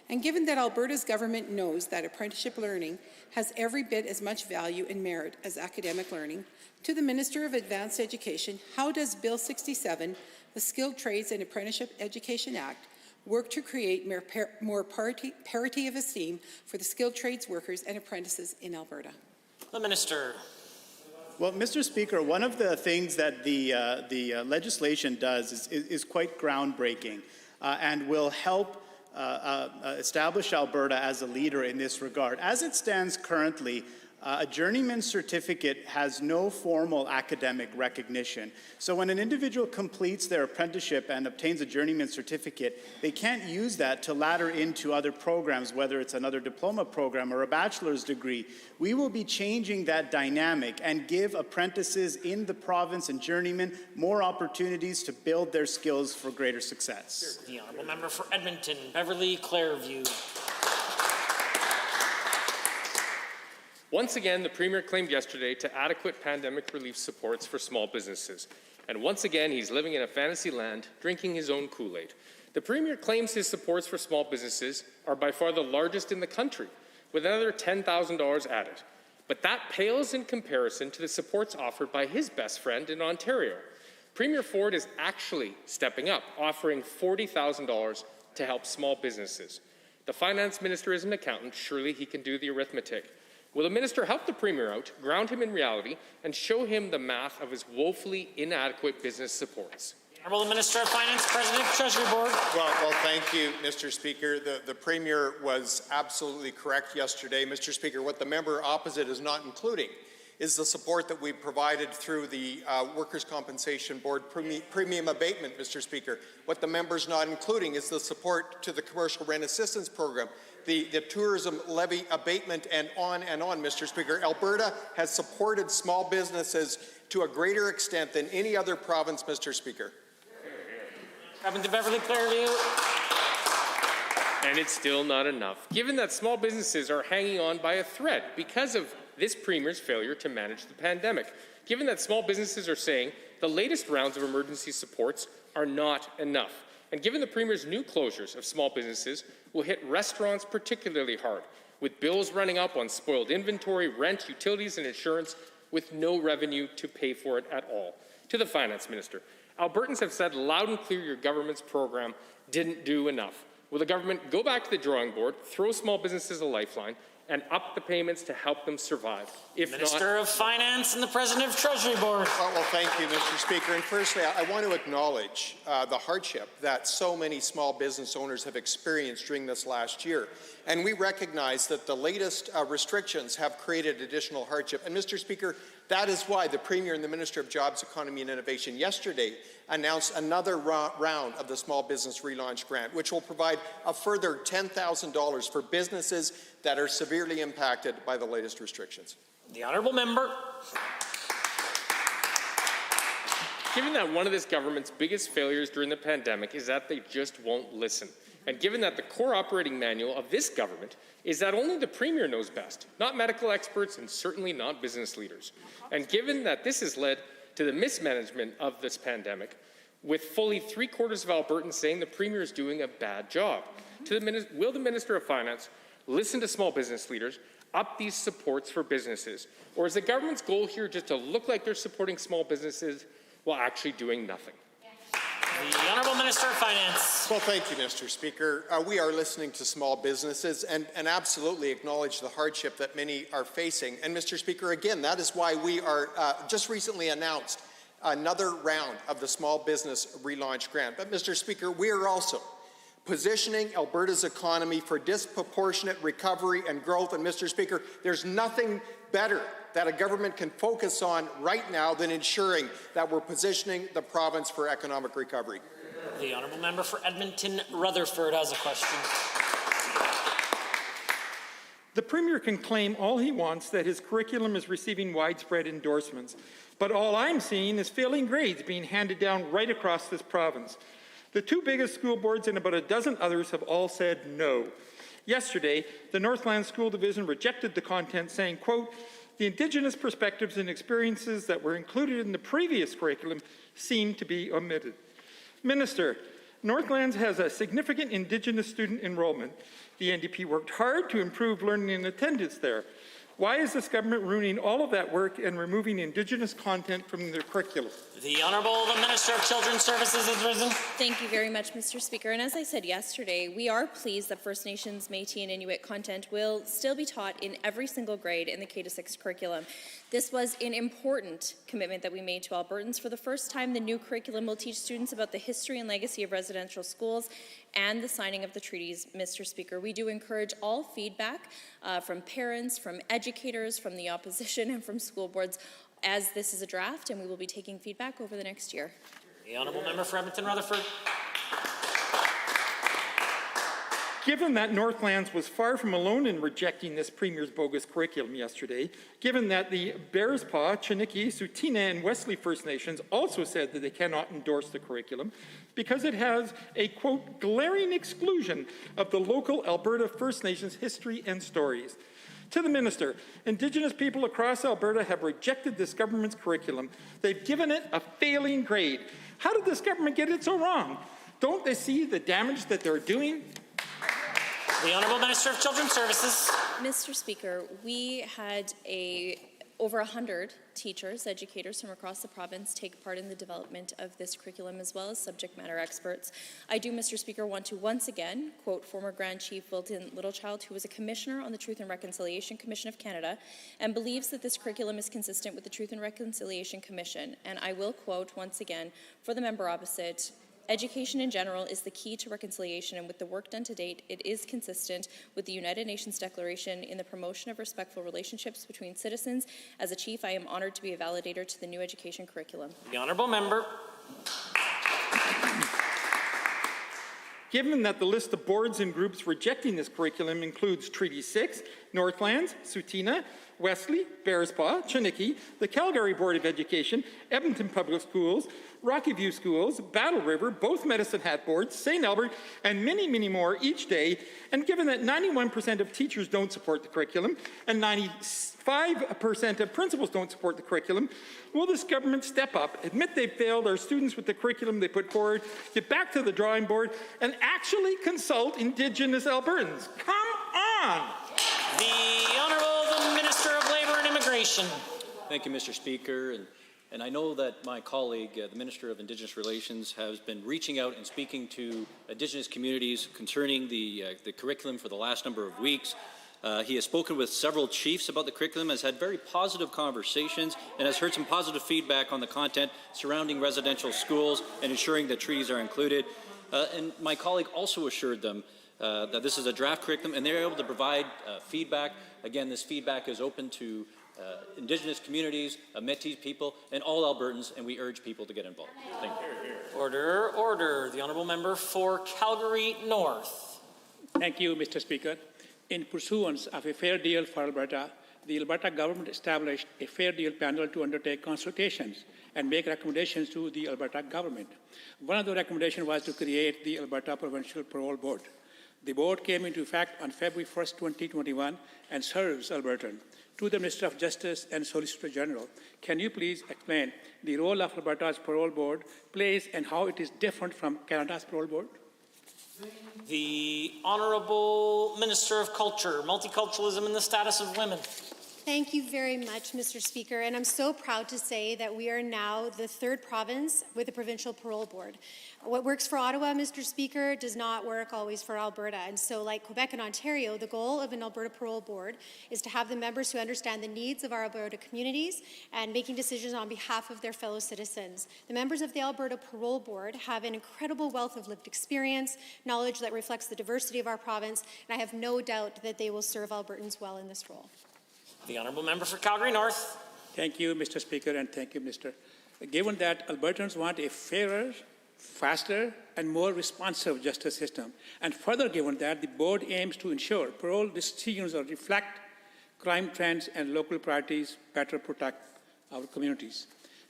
and given that Alberta's government knows that apprenticeship learning has every bit as much value and merit as academic learning, to the Minister of Advanced Education, how does Bill 67, the Skilled Trades and Apprenticeship Education Act, work to create more parity of esteem for the skilled trades workers and apprentices in Alberta? The Minister. Well, Mr. Speaker, one of the things that the legislation does is quite groundbreaking and will help establish Alberta as a leader in this regard. As it stands currently, a journeyman certificate has no formal academic recognition. So when an individual completes their apprenticeship and obtains a journeyman certificate, they can't use that to ladder into other programs, whether it's another diploma program or a bachelor's degree. We will be changing that dynamic and give apprentices in the province and journeymen more opportunities to build their skills for greater success. The Honourable Member for Edmonton, Beverly Clairview. Once again, the Premier claimed yesterday to adequate pandemic relief supports for small businesses. And once again, he's living in a fantasy land, drinking his own Kool-Aid. The Premier claims his supports for small businesses are by far the largest in the country, with another $10,000 added. But that pales in comparison to the supports offered by his best friend in Ontario. Premier Ford is actually stepping up, offering $40,000 to help small businesses. The Finance Minister is an accountant. Surely he can do the arithmetic. Will the Minister help the Premier out, ground him in reality, and show him the math of his woefully inadequate business supports? Honourable Minister of Finance, President of Treasury Board. Well, thank you, Mr. Speaker. The Premier was absolutely correct yesterday. Mr. Speaker, what the member opposite is not including is the support that we provided through the Workers' Compensation Board premium abatement, Mr. Speaker. What the member's not including is the support to the Commercial Rent Assistance Program. the tourism levy abatement, and on, Mr. Speaker. Alberta has supported small businesses to a greater extent than any other province, Mr. Speaker. Coming to Beverly Clearview. And it's still not enough, given that small businesses are hanging on by a thread because of this Premier's failure to manage the pandemic. Given that small businesses are saying the latest rounds of emergency supports are not enough. And given the Premier's new closures of small businesses will hit restaurants particularly hard, with bills running up on spoiled inventory, rent, utilities, and insurance, with no revenue to pay for it at all. To the Finance Minister, Albertans have said loud and clear your government's program didn't do enough. Will the government go back to the drawing board, throw small businesses a lifeline, and up the payments to help them survive? If Minister of Finance and the President of Treasury Board. Well, thank you, Mr. Speaker. And firstly, I want to acknowledge the hardship that so many small business owners have experienced during this last year. And we recognize that the latest restrictions have created additional hardship. And Mr. Speaker, that is why the Premier and the Minister of Jobs, Economy and Innovation yesterday announced another round of the Small Business Relaunch Grant, which will provide a further $10,000 for businesses that are severely impacted by the latest restrictions. The honourable member. Given that one of this government's biggest failures during the pandemic is that they just won't listen, and given that the core operating manual of this government is that only the Premier knows best, not medical experts and certainly not business leaders, and given that this has led to the mismanagement of this pandemic, with fully 3/4 of Albertans saying the Premier is doing a bad job, will the Minister of Finance listen to small business leaders, up these supports for businesses, or is the government's goal here just to look like they're supporting small businesses while actually doing nothing? The Honourable Minister of Finance. Well, thank you, Mr. Speaker. We are listening to small businesses and absolutely acknowledge the hardship that many are facing. And Mr. Speaker, again, that is why we are just recently announced another round of the Small Business Relaunch Grant. But Mr. Speaker, we are also positioning Alberta's economy for disproportionate recovery and growth. And Mr. Speaker, there's nothing better that a government can focus on right now than ensuring that we're positioning the province for economic recovery. The honourable member for Edmonton Rutherford has a question. The Premier can claim all he wants that his curriculum is receiving widespread endorsements, but all I'm seeing is failing grades being handed down right across this province. The two biggest school boards and about a dozen others have all said no. Yesterday, the Northland School Division rejected the content, saying, quote, "The Indigenous perspectives and experiences that were included in the previous curriculum seem to be omitted." Minister, Northlands has a significant Indigenous student enrollment. The NDP worked hard to improve learning and attendance there. Why is this government ruining all of that work and removing Indigenous content from their curriculum? The Honourable the Minister of Children's Services has risen. Thank you very much, Mr. Speaker. And as I said yesterday, we are pleased that First Nations, Métis and Inuit content will still be taught in every single grade in the K-6 curriculum. This was an important commitment that we made to Albertans. For the first time, the new curriculum will teach students about the history and legacy of residential schools and the signing of the treaties, Mr. Speaker. We do encourage all feedback from parents, from educators, from the opposition, and from school boards, as this is a draft, and we will be taking feedback over the next year. The honourable member for Edmonton Rutherford. Given that Northlands was far from alone in rejecting this Premier's bogus curriculum yesterday, given that the Bearspaw, Chiniki, Tsuut'ina, and Wesley First Nations also said that they cannot endorse the curriculum because it has a, quote, glaring exclusion of the local Alberta First Nations history and stories. To the Minister, Indigenous people across Alberta have rejected this government's curriculum. They've given it a failing grade. How did this government get it so wrong? Don't they see the damage that they're doing? The Honourable Minister of Children's Services. Mr. Speaker, we had over 100 teachers, educators from across the province take part in the development of this curriculum, as well as subject matter experts. I do, Mr. Speaker, want to once again quote former Grand Chief Wilton Littlechild, who was a commissioner on the Truth and Reconciliation Commission of Canada, and believes that this curriculum is consistent with the Truth and Reconciliation Commission. And I will quote once again for the member opposite, "Education in general is the key to reconciliation, and with the work done to date, it is consistent with the United Nations Declaration in the promotion of respectful relationships between citizens. As a chief, I am honored to be a validator to the new education curriculum." The honourable member. given that the list of boards and groups rejecting this curriculum includes Treaty 6, Northlands, Tsutina, Wesley, Bearspaw, Chiniki, the Calgary Board of Education, Edmonton Public Schools, Rocky View Schools, Battle River, both Medicine Hat boards, St. Albert, and many, many more each day, and given that 91% of teachers don't support the curriculum and 95% of principals don't support the curriculum, will this government step up, admit they've failed our students with the curriculum they put forward, get back to the drawing board, and actually consult Indigenous Albertans? Come on! The Honourable Minister of Labour and Immigration. Thank you, Mr. Speaker. And I know that my colleague, the Minister of Indigenous Relations, has been reaching out and speaking to Indigenous communities concerning the curriculum for the last number of weeks. He has spoken with several chiefs about the curriculum, has had very positive conversations, and has heard some positive feedback on the content surrounding residential schools and ensuring that treaties are included. And my colleague also assured them that this is a draft curriculum, and they're able to provide feedback. Again, this feedback is open to Indigenous communities, Métis people, and all Albertans, and we urge people to get involved. Thank you. Order, order. The Honourable Member for Calgary North. Thank you, Mr. Speaker. In pursuance of a fair deal for Alberta, the Alberta government established a fair deal panel to undertake consultations and make recommendations to the Alberta government. One of the recommendations was to create the Alberta Provincial Parole Board. The board came into effect on February 1st, 2021 and serves Albertans. To the Minister of Justice and Solicitor General, can you please explain the role of Alberta's Parole Board plays and how it is different from Canada's Parole Board? The Honourable Minister of Culture, Multiculturalism and the Status of Women. Thank you very much, Mr. Speaker, and I'm so proud to say that we are now the third province with a provincial parole board. What works for Ottawa, Mr. Speaker, does not work always for Alberta, and so like Quebec and Ontario, the goal of an Alberta parole board is to have the members who understand the needs of our Alberta communities and making decisions on behalf of their fellow citizens. The members of the Alberta Parole Board have an incredible wealth of lived experience, knowledge that reflects the diversity of our province, and I have no doubt that they will serve Albertans well in this role. The Honourable Member for Calgary North. Thank you, Mr. Speaker, and thank you, Minister. Given that Albertans want a fairer, faster, and more responsive justice system, and further given that the board aims to ensure parole decisions reflect crime trends and local priorities better protect our communities.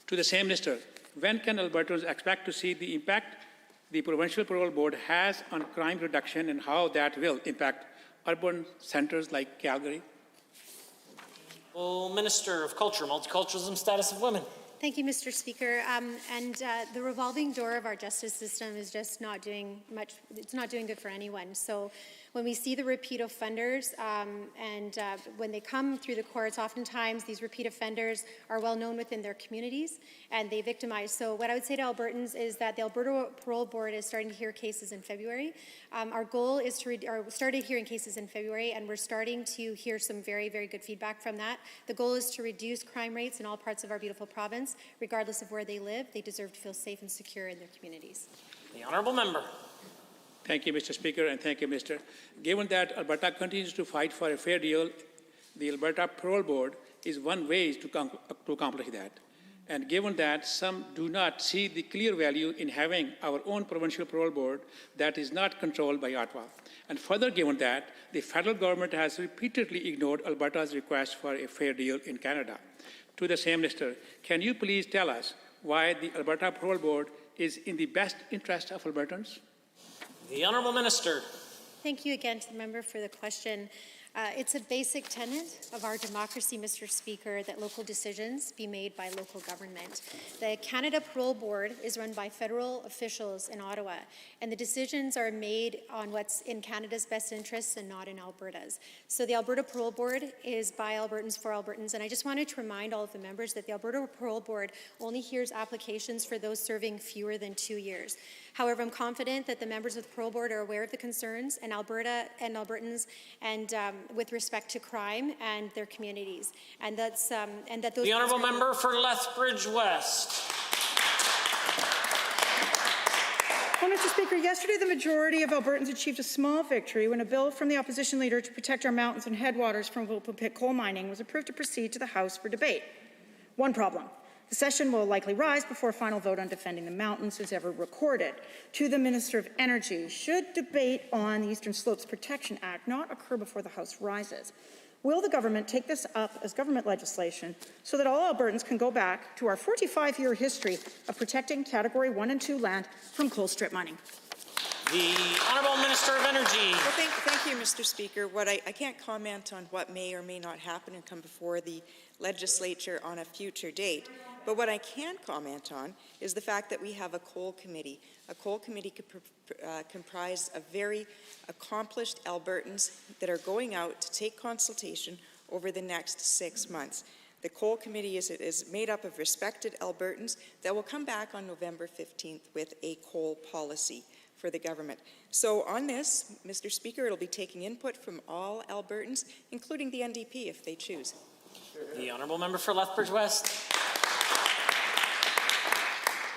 To the same Minister, when can Albertans expect to see the impact the Provincial Parole Board has on crime reduction and how that will impact urban centres like Calgary? Minister of Culture, Multiculturalism, Status of Women. Thank you, Mr. Speaker. The revolving door of our justice system is just not doing much. It's not doing good for anyone. So when we see the repeat offenders when they come through the courts, oftentimes these repeat offenders are well known within their communities and they victimize. So what I would say to Albertans is that the Alberta Parole Board is starting to hear cases in February. Our goal is to started hearing cases in February, and we're starting to hear some very, very good feedback from that. The goal is to reduce crime rates in all parts of our beautiful province, regardless of where they live. They deserve to feel safe and secure in their communities. The Honourable Member. Thank you, Mr. Speaker, and thank you, Minister. Given that Alberta continues to fight for a fair deal, the Alberta Parole Board is one way to accomplish that. And given that some do not see the clear value in having our own provincial parole board that is not controlled by Ottawa, and further given that the federal government has repeatedly ignored Alberta's request for a fair deal in Canada. To the same Minister, can you please tell us why the Alberta Parole Board is in the best interest of Albertans? The Honourable Minister. Thank you again to the member for the question. It's a basic tenet of our democracy, Mr. Speaker, that local decisions be made by local government. The Canada Parole Board is run by federal officials in Ottawa, and the decisions are made on what's in Canada's best interests and not in Alberta's. So the Alberta Parole Board is by Albertans for Albertans, and I just wanted to remind all of the members that the Alberta Parole Board only hears applications for those serving fewer than 2 years. However, I'm confident that the members of the Parole Board are aware of the concerns in Alberta and Albertans and with respect to crime and their communities. And that those— The Honourable Member for Lethbridge West. Well, Mr. Speaker, yesterday the majority of Albertans achieved a small victory when a bill from the opposition leader to protect our mountains and headwaters from open pit coal mining was approved to proceed to the House for debate. One problem. The The session will likely rise before a final vote on defending the mountains is ever recorded. To the Minister of Energy, should debate on the Eastern Slopes Protection Act not occur before the House rises, will the government take this up as government legislation so that all Albertans can go back to our 45-year history of protecting Category 1 and 2 land from coal strip mining? The Honourable Minister of Energy. Well, thank you, Mr. Speaker. I can't comment on what may or may not happen and come before the legislature on a future date. But what I can comment on is the fact that we have a coal committee. A coal committee comprised of very accomplished Albertans that are going out to take consultation over the next 6 months. The coal committee is made up of respected Albertans that will come back on November 15th with a coal policy for the government. So on this, Mr. Speaker, it'll be taking input from all Albertans, including the NDP if they choose. The Honourable Member for Lethbridge West.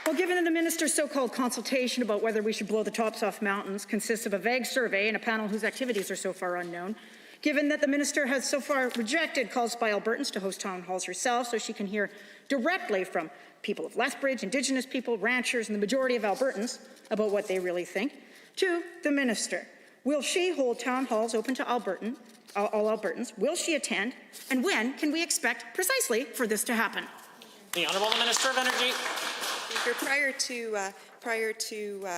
Well, given that the minister's so-called consultation about whether we should blow the tops off mountains consists of a vague survey and a panel whose activities are so far unknown, given that the minister has so far rejected calls by Albertans to host town halls herself so she can hear directly from people of Lethbridge, Indigenous people, ranchers, and the majority of Albertans about what they really think, to the minister, will she hold town halls open to all Albertans? Will she attend? And when can we expect precisely for this to happen? The Honourable Minister of Energy. Speaker, prior to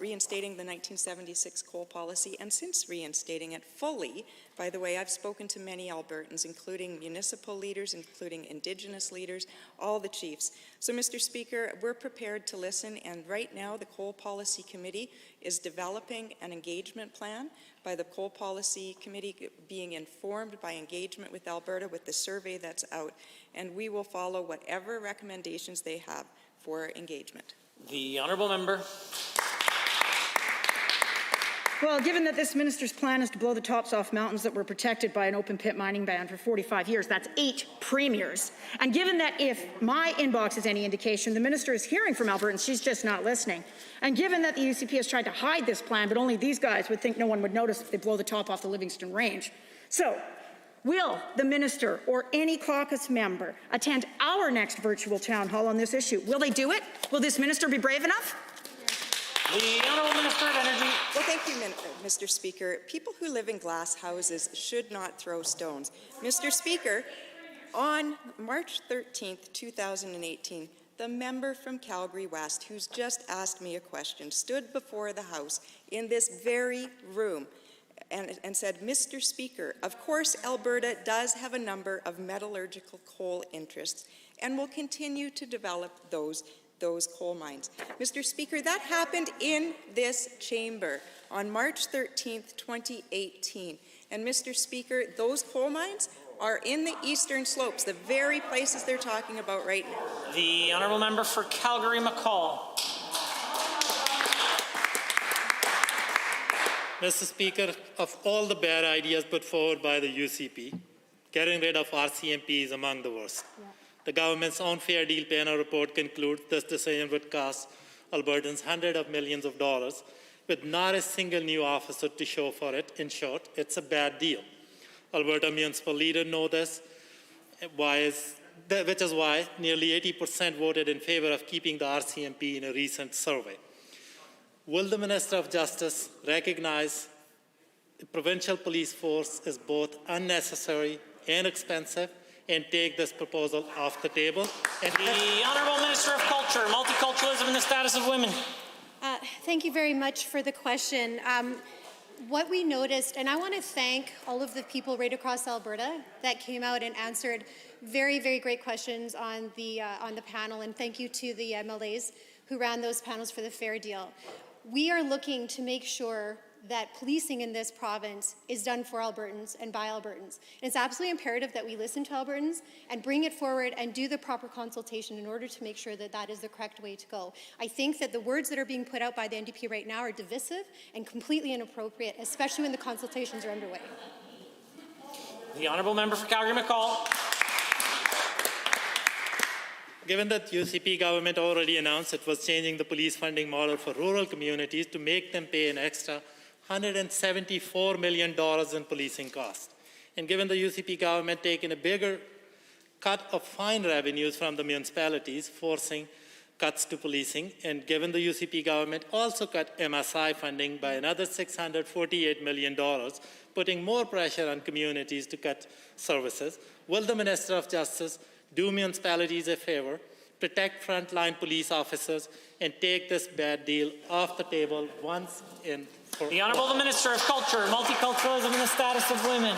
reinstating the 1976 coal policy, and since reinstating it fully, by the way, I've spoken to many Albertans, including municipal leaders, including Indigenous leaders, all the chiefs. So, Mr. Speaker, we're prepared to listen, and right now the Coal Policy Committee is developing an engagement plan by the Coal Policy Committee being informed by engagement with Alberta with the survey that's out, and we will follow whatever recommendations they have for engagement. The Honourable Member. Well, given that this minister's plan is to blow the tops off mountains that were protected by an open pit mining ban for 45 years, that's 8 premiers. And given that if my inbox is any indication, the minister is hearing from Albertans, she's just not listening. And given that the UCP has tried to hide this plan, but only these guys would think no one would notice if they blow the top off the Livingston Range. So, will the minister or any caucus member attend our next virtual town hall on this issue? Will they do it? Will this minister be brave enough? The Honourable Minister of Energy. Well, thank you, Mr. Speaker. People who live in glass houses should not throw stones. Mr. Speaker, on March 13th, 2018, the member from Calgary West, who's just asked me a question, stood before the House in this very room and said, Mr. Speaker, of course Alberta does have a number of metallurgical coal interests and will continue to develop those coal mines. Mr. Speaker, that happened in this chamber on March 13th, 2018. And Mr. Speaker, those coal mines are in the Eastern Slopes, the very places they're talking about right now. The Honourable Member for Calgary-McCall. Mr. Speaker, of all the bad ideas put forward by the UCP, getting rid of RCMP is among the worst. Yeah. The government's own Fair Deal panel report concludes this decision would cost Albertans hundreds of millions of dollars with not a single new officer to show for it. In short, it's a bad deal. Alberta municipal leaders know this, which is why nearly 80% voted in favor of keeping the RCMP in a recent survey. Will the Minister of Justice recognize the provincial police force is both unnecessary and expensive and take this proposal off the table? And the Honourable Minister of Culture, Multiculturalism and the Status of Women. Thank you very much for the question. What we noticed, and I want to thank all of the people right across Alberta that came out and answered very, very great questions on the panel, and thank you to the MLAs who ran those panels for the Fair Deal. We are looking to make sure that policing in this province is done for Albertans and by Albertans. And it's absolutely imperative that we listen to Albertans and bring it forward and do the proper consultation in order to make sure that that is the correct way to go. I think that the words that are being put out by the NDP right now are divisive and completely inappropriate, especially when the consultations are underway. The Honourable Member for Calgary-McCall. Given that UCP government already announced it was changing the police funding model for rural communities to make them pay an extra $174 million in policing costs, and given the UCP government taking a bigger cut of fine revenues from the municipalities, forcing cuts to policing, and given the UCP government also cut MSI funding by another $648 million, putting more pressure on communities to cut services, will the Minister of Justice do municipalities a favor, protect frontline police officers, and take this bad deal off the table once and for all? The Honourable Minister of Culture, Multiculturalism and the Status of Women.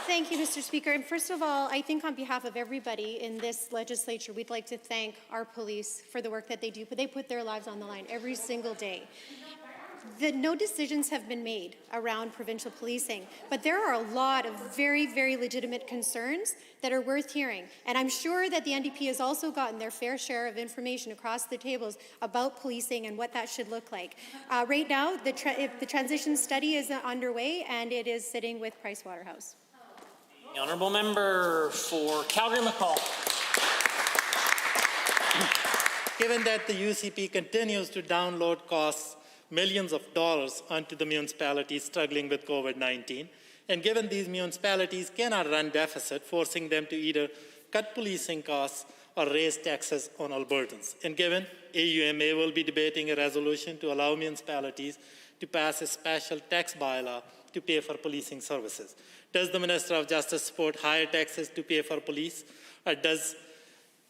Thank you, Mr. Speaker. And first of all, I think on behalf of everybody in this legislature, we'd like to thank our police for the work that they do. But they put their lives on the line every single day. No decisions have been made around provincial policing, but there are a lot of very, very legitimate concerns that are worth hearing. And I'm sure that the NDP has also gotten their fair share of information across the tables about policing and what that should look like. Right now, the transition study is underway, and it is sitting with Pricewaterhouse. The Honourable Member for Calgary-McCall. Given that the UCP continues to download costs millions of dollars onto the municipalities struggling with COVID-19, and given these municipalities cannot run deficit, forcing them to either cut policing costs or raise taxes on Albertans, and given AUMA will be debating a resolution to allow municipalities to pass a special tax bylaw to pay for policing services, does the Minister of Justice support higher taxes to pay for police, or does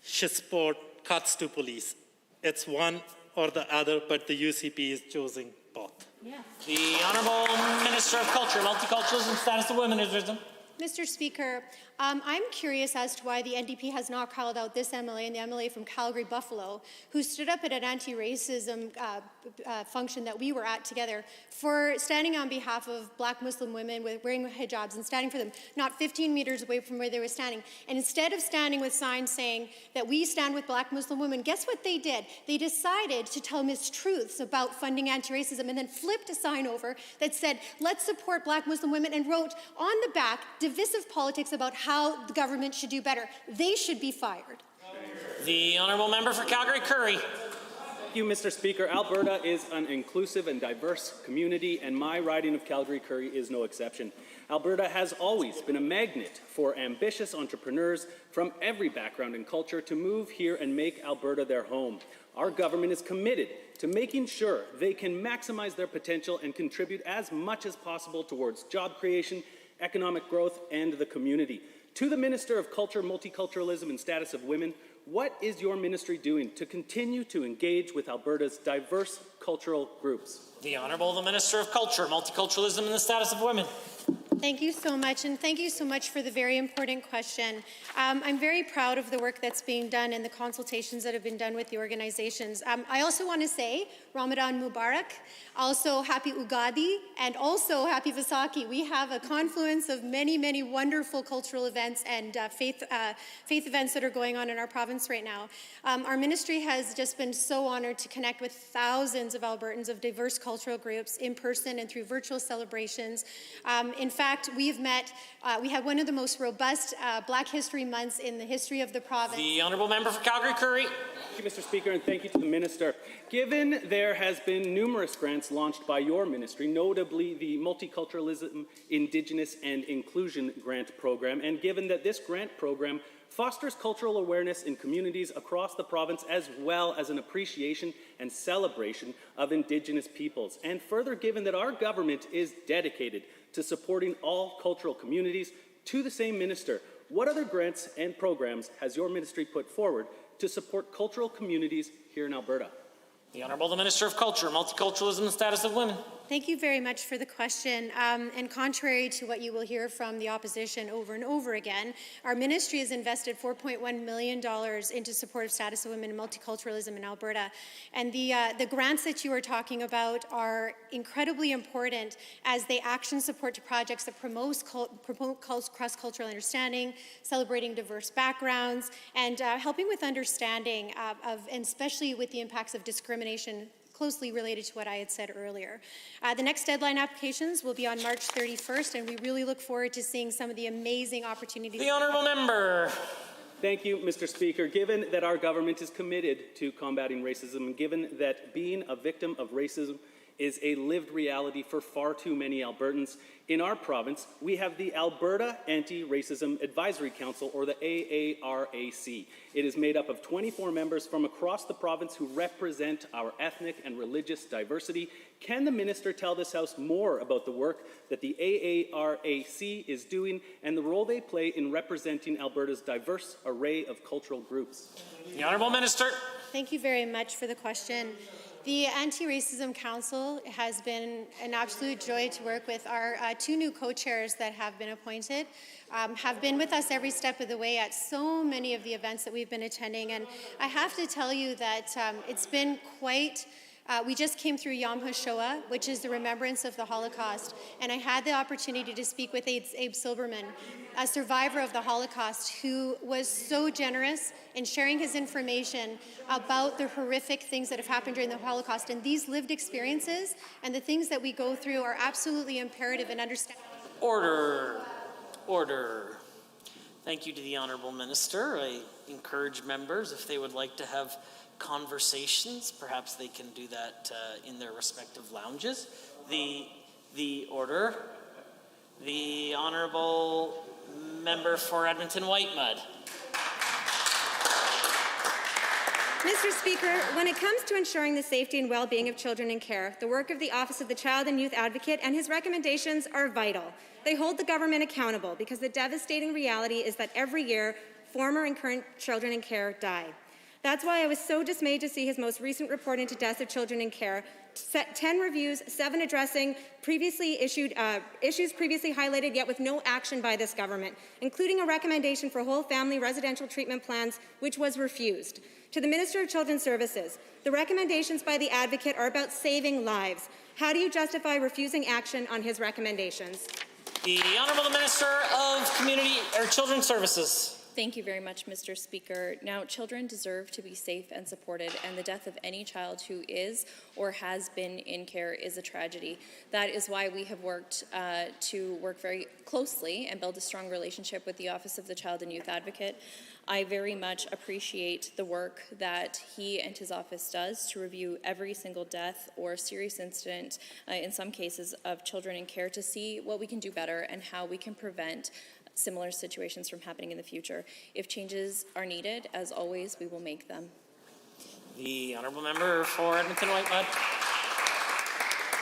she support cuts to police? It's one or the other, but the UCP is choosing both. Yeah. The Honourable Minister of Culture, Multiculturalism and Status of Women has risen. Mr. Speaker, I'm curious as to why the NDP has not called out this MLA and the MLA from Calgary-Buffalo, who stood up at an anti-racism function that we were at together for standing on behalf of Black Muslim women with wearing hijabs and standing for them, not 15 meters away from where they were standing. And instead of standing with signs saying that we stand with Black Muslim women, guess what they did? They decided to tell mistruths about funding anti-racism and then flipped a sign over that said, let's support Black Muslim women, and wrote on the back divisive politics about how the government should do better. They should be fired. The Honourable Member for Calgary-Curry. Thank you, Mr. Speaker. Alberta is an inclusive and diverse community, and my riding of Calgary-Curry is no exception. Alberta has always been a magnet for ambitious entrepreneurs from every background and culture to move here and make Alberta their home. Our government is committed to making sure they can maximize their potential and contribute as much as possible towards job creation, economic growth, and the community. To the Minister of Culture, Multiculturalism and Status of Women, what is your ministry doing to continue to engage with Alberta's diverse cultural groups? The Honourable the Minister of Culture, Multiculturalism and the Status of Women. Thank you so much, and thank you so much for the very important question. I'm very proud of the work that's being done and the consultations that have been done with the organizations. I also want to say Ramadan Mubarak, also Happy Ugadi, and also Happy Vaisakhi. We have a confluence of many, many wonderful cultural events and faith events that are going on in our province right now. Our ministry has just been so honored to connect with thousands of Albertans of diverse cultural groups in person and through virtual celebrations. In fact, we had one of the most robust Black History Months in the history of the province. The Honourable Member for Calgary-Curry. Thank you, Mr. Speaker, and thank you to the Minister. Given there has been numerous grants launched by your ministry, notably the Multiculturalism, Indigenous and Inclusion Grant Program, and given that this grant program fosters cultural awareness in communities across the province, as well as an appreciation and celebration of Indigenous peoples, and further given that our government is dedicated to supporting all cultural communities, to the same minister, what other grants and programs has your ministry put forward to support cultural communities here in Alberta? The Honourable the Minister of Culture, Multiculturalism and the Status of Women. Thank you very much for the question. And contrary to what you will hear from the opposition over and over again, our ministry has invested $4.1 million into support of status of women and multiculturalism in Alberta. And the grants that you are talking about are incredibly important as they action support to projects that promote cross-cultural understanding, celebrating diverse backgrounds, and helping with understanding and especially with the impacts of discrimination closely related to what I had said earlier. The next deadline applications will be on March 31st, and we really look forward to seeing some of the amazing opportunities. The Honourable Member. Thank you, Mr. Speaker. Given that our government is committed to combating racism, and given that being a victim of racism is a lived reality for far too many Albertans. In our province, we have the Alberta Anti-Racism Advisory Council, or the AARAC. It is made up of 24 members from across the province who represent our ethnic and religious diversity. Can the minister tell this House more about the work that the AARAC is doing and the role they play in representing Alberta's diverse array of cultural groups? The Honourable Minister. Thank you very much for the question. The Anti-Racism Council has been an absolute joy to work with. Our two new co-chairs that have been appointed have been with us every step of the way at so many of the events that we've been attending. And I have to tell you that it's been quite... we just came through Yom HaShoah, which is the remembrance of the Holocaust, and I had the opportunity to speak with Abe Silberman, a survivor of the Holocaust, who was so generous in sharing his information about the horrific things that have happened during the Holocaust. And these lived experiences and the things that we go through are absolutely imperative in understanding. Order. Order. Thank you to the Honourable Minister. I encourage members, if they would like to have conversations, perhaps they can do that in their respective lounges. The order. The Honourable Member for Edmonton Whitemud. Mr. Speaker, when it comes to ensuring the safety and well-being of children in care, the work of the Office of the Child and Youth Advocate and his recommendations are vital. They hold the government accountable because the devastating reality is that every year, former and current children in care die. That's why I was so dismayed to see his most recent report into deaths of children in care, 10 reviews, 7 addressing previously issued issues previously highlighted yet with no action by this government, including a recommendation for whole family residential treatment plans, which was refused. To the Minister of Children's Services, the recommendations by the Advocate are about saving lives. How do you justify refusing action on his recommendations? The Honourable Minister of Children's Services. Thank you very much, Mr. Speaker. Now, children deserve to be safe and supported, and the death of any child who is or has been in care is a tragedy. That is why we have worked to work very closely and build a strong relationship with the Office of the Child and Youth Advocate. I very much appreciate the work that he and his office does to review every single death or serious incident, in some cases, of children in care to see what we can do better and how we can prevent similar situations from happening in the future. If changes are needed, as always, we will make them. The Honourable Member for Edmonton Whitemud.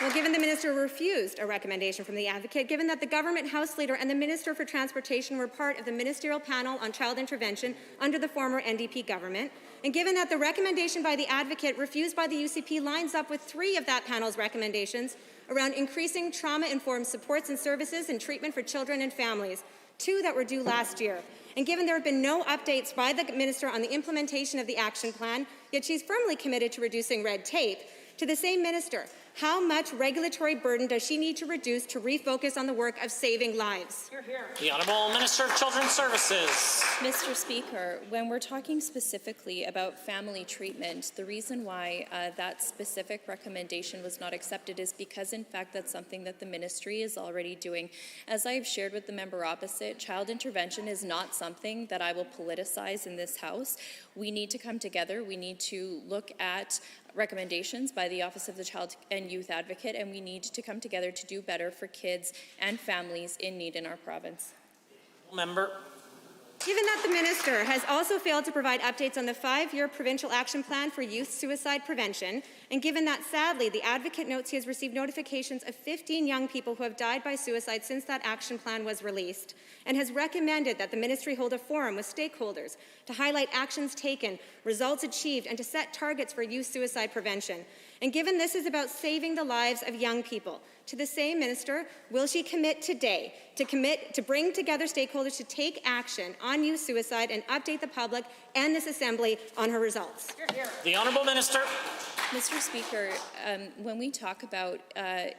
Well, given the Minister refused a recommendation from the Advocate, given that the Government House Leader and the Minister for Transportation were part of the Ministerial Panel on Child Intervention under the former NDP government, and given that the recommendation by the Advocate refused by the UCP lines up with 3 of that panel's recommendations around increasing trauma-informed supports and services and treatment for children and families, 2 that were due last year. And given there have been no updates by the Minister on the implementation of the action plan, yet she's firmly committed to reducing red tape, to the same Minister, how much regulatory burden does she need to reduce to refocus on the work of saving lives? The Honourable Minister of Children's Services. Mr. Speaker, when we're talking specifically about family treatment, the reason why that specific recommendation was not accepted is because, in fact, that's something that the ministry is already doing. As I've shared with the member opposite, child intervention is not something that I will politicize in this House. We need to come together. We need to look at recommendations by the Office of the Child and Youth Advocate, and we need to come together to do better for kids and families in need in our province. Member. Given that the Minister has also failed to provide updates on the 5-year Provincial Action Plan for Youth Suicide Prevention, and given that, sadly, the Advocate notes he has received notifications of 15 young people who have died by suicide since that action plan was released, and has recommended that the Ministry hold a forum with stakeholders to highlight actions taken, results achieved, and to set targets for youth suicide prevention. And given this is about saving the lives of young people, to the same Minister, will she commit today to bring together stakeholders to take action on youth suicide and update the public and this Assembly on her results? The Honourable Minister. Mr. Speaker, when we talk about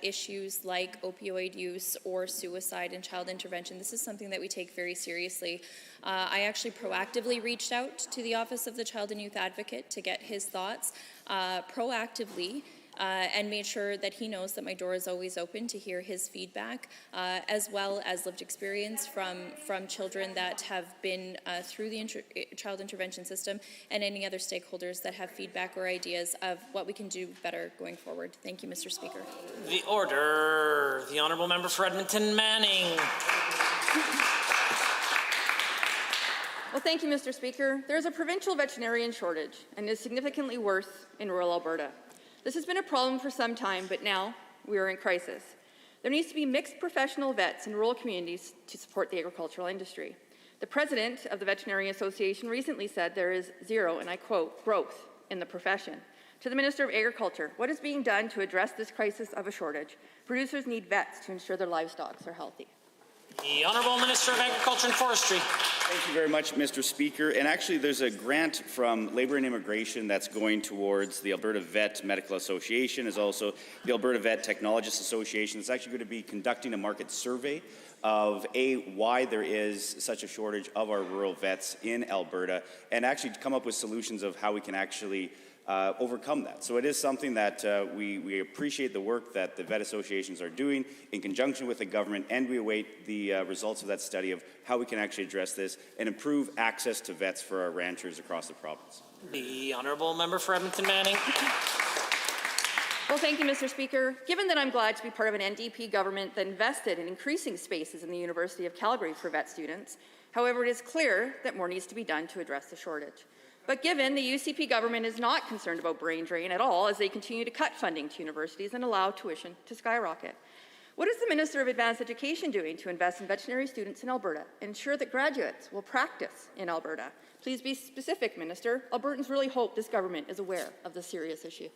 issues like opioid use or suicide and child intervention, this is something that we take very seriously. I actually proactively reached out to the Office of the Child and Youth Advocate to get his thoughts. Proactively, and made sure that he knows that my door is always open to hear his feedback, as well as lived experience from children that have been through the child intervention system, and any other stakeholders that have feedback or ideas of what we can do better going forward. Thank you, Mr. Speaker. The order. The honourable member for Edmonton Manning. Well, thank you, Mr. Speaker. There is a provincial veterinarian shortage, and it is significantly worse in rural Alberta. This has been a problem for some time, but now we are in crisis. There needs to be mixed professional vets in rural communities to support the agricultural industry. The president of the Veterinary Association recently said there is zero, and I quote, growth in the profession. To the Minister of Agriculture, what is being done to address this crisis of a shortage? Producers need vets to ensure their livestock are healthy. The Honourable Minister of Agriculture and Forestry. Thank you very much, Mr. Speaker. And actually, there's a grant from Labour and Immigration that's going towards the Alberta Vet Medical Association, as also the Alberta Vet Technologists Association. It's actually going to be conducting a market survey of why there is such a shortage of our rural vets in Alberta, and actually to come up with solutions of how we can actually overcome that. So it is something that we appreciate the work that the vet associations are doing in conjunction with the government, and we await the results of that study of how we can actually address this and improve access to vets for our ranchers across the province. The honourable member for Edmonton Manning. Well, thank you, Mr. Speaker. Given that I'm glad to be part of an NDP government that invested in increasing spaces in the University of Calgary for vet students, however, it is clear that more needs to be done to address the shortage. But given the UCP government is not concerned about brain drain at all as they continue to cut funding to universities and allow tuition to skyrocket, what is the Minister of Advanced Education doing to invest in veterinary students in Alberta and ensure that graduates will practice in Alberta? Please be specific, Minister. Albertans really hope this government is aware of this serious issue.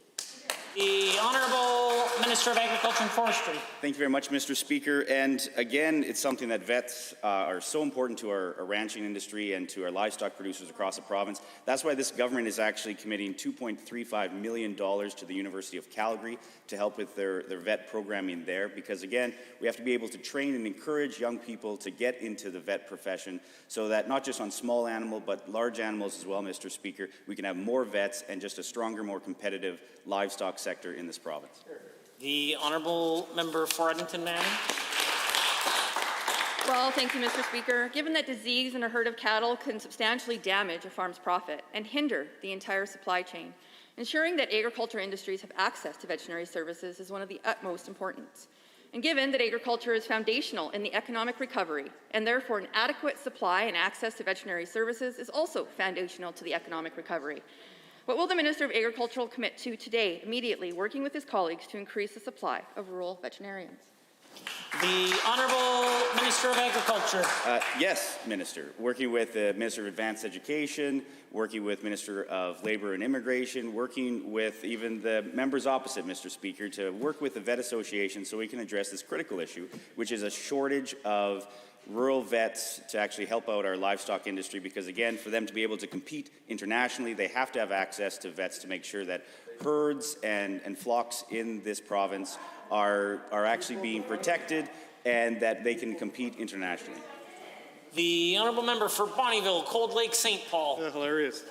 The Honourable Minister of Agriculture and Forestry. Thank you very much, Mr. Speaker. And again, it's something that vets are so important to our ranching industry and to our livestock producers across the province. That's why this government is actually committing $2.35 million to the University of Calgary to help with their vet programming there. Because again, we have to be able to train and encourage young people to get into the vet profession so that not just on small animal, but large animals as well, Mr. Speaker, we can have more vets and just a stronger, more competitive livestock sector in this province. The honourable member for Edmonton Manning. Well, thank you, Mr. Speaker. Given that disease in a herd of cattle can substantially damage a farm's profit and hinder the entire supply chain, ensuring that agriculture industries have access to veterinary services is one of the utmost importance. And given that agriculture is foundational in the economic recovery, and therefore an adequate supply and access to veterinary services is also foundational to the economic recovery, what will the Minister of Agriculture commit to today, immediately, working with his colleagues to increase the supply of rural veterinarians? The Honourable Minister of Agriculture. Yes, Minister. Working with the Minister of Advanced Education, working with Minister of Labour and Immigration, working with even the members opposite, Mr. Speaker, to work with the vet association so we can address this critical issue, which is a shortage of rural vets to actually help out our livestock industry, because again, for them to be able to compete internationally, they have to have access to vets to make sure that herds and flocks in this province are actually being protected and that they can compete internationally. The honourable member for Bonnyville, Cold Lake, St. Paul. Hilarious.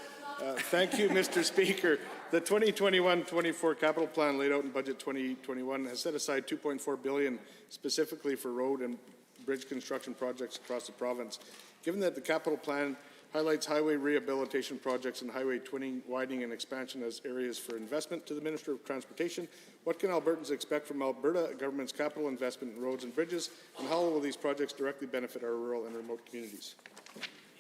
Thank you, Mr. Speaker. The 2021-24 capital plan laid out in Budget 2021 has set aside $2.4 billion specifically for road and bridge construction projects across the province. Given that the capital plan highlights highway rehabilitation projects and highway twinning, widening and expansion as areas for investment to the Minister of Transportation, what can Albertans expect from Alberta government's capital investment in roads and bridges, and how will these projects directly benefit our rural and remote communities?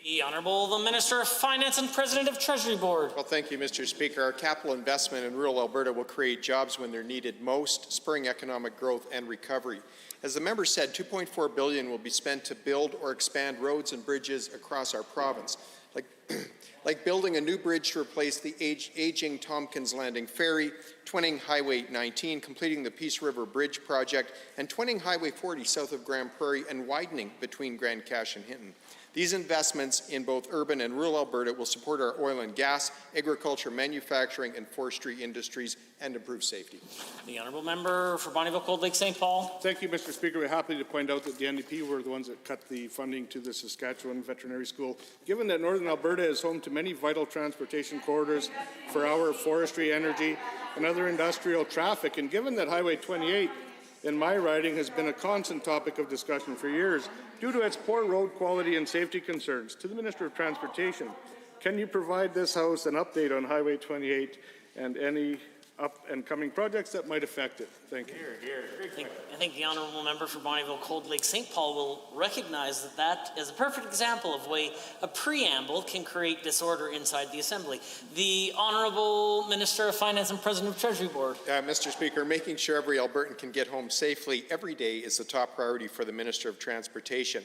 The Honourable the Minister of Finance and President of Treasury Board. Well, thank you, Mr. Speaker. Our capital investment in rural Alberta will create jobs when they're needed most, spurring economic growth and recovery. As the member said, $2.4 billion will be spent to build or expand roads and bridges across our province, like building a new bridge to replace the aging Tompkins Landing Ferry, twinning Highway 19, completing the Peace River Bridge project, and twinning Highway 40 south of Grand Prairie and widening between Grand Cache and Hinton. These investments in both urban and rural Alberta will support our oil and gas, agriculture, manufacturing, and forestry industries and improve safety. The honourable member for Bonnyville Cold Lake St. Paul. Thank you, Mr. Speaker. We're happy to point out that the NDP were the ones that cut the funding to the Saskatchewan Veterinary School. Given that Northern Alberta is home to many vital transportation corridors for our forestry, energy, and other industrial traffic, and given that Highway 28 in my riding has been a constant topic of discussion for years due to its poor road quality and safety concerns, to the Minister of Transportation, can you provide this House an update on Highway 28 and any up and coming projects that might affect it? Thank you. I think the honourable member for Bonnyville Cold Lake St. Paul will recognize that that is a perfect example of way a preamble can create disorder inside the Assembly. The honourable Minister of Finance and President of Treasury Board. Mr. Speaker, making sure every Albertan can get home safely every day is the top priority for the Minister of Transportation.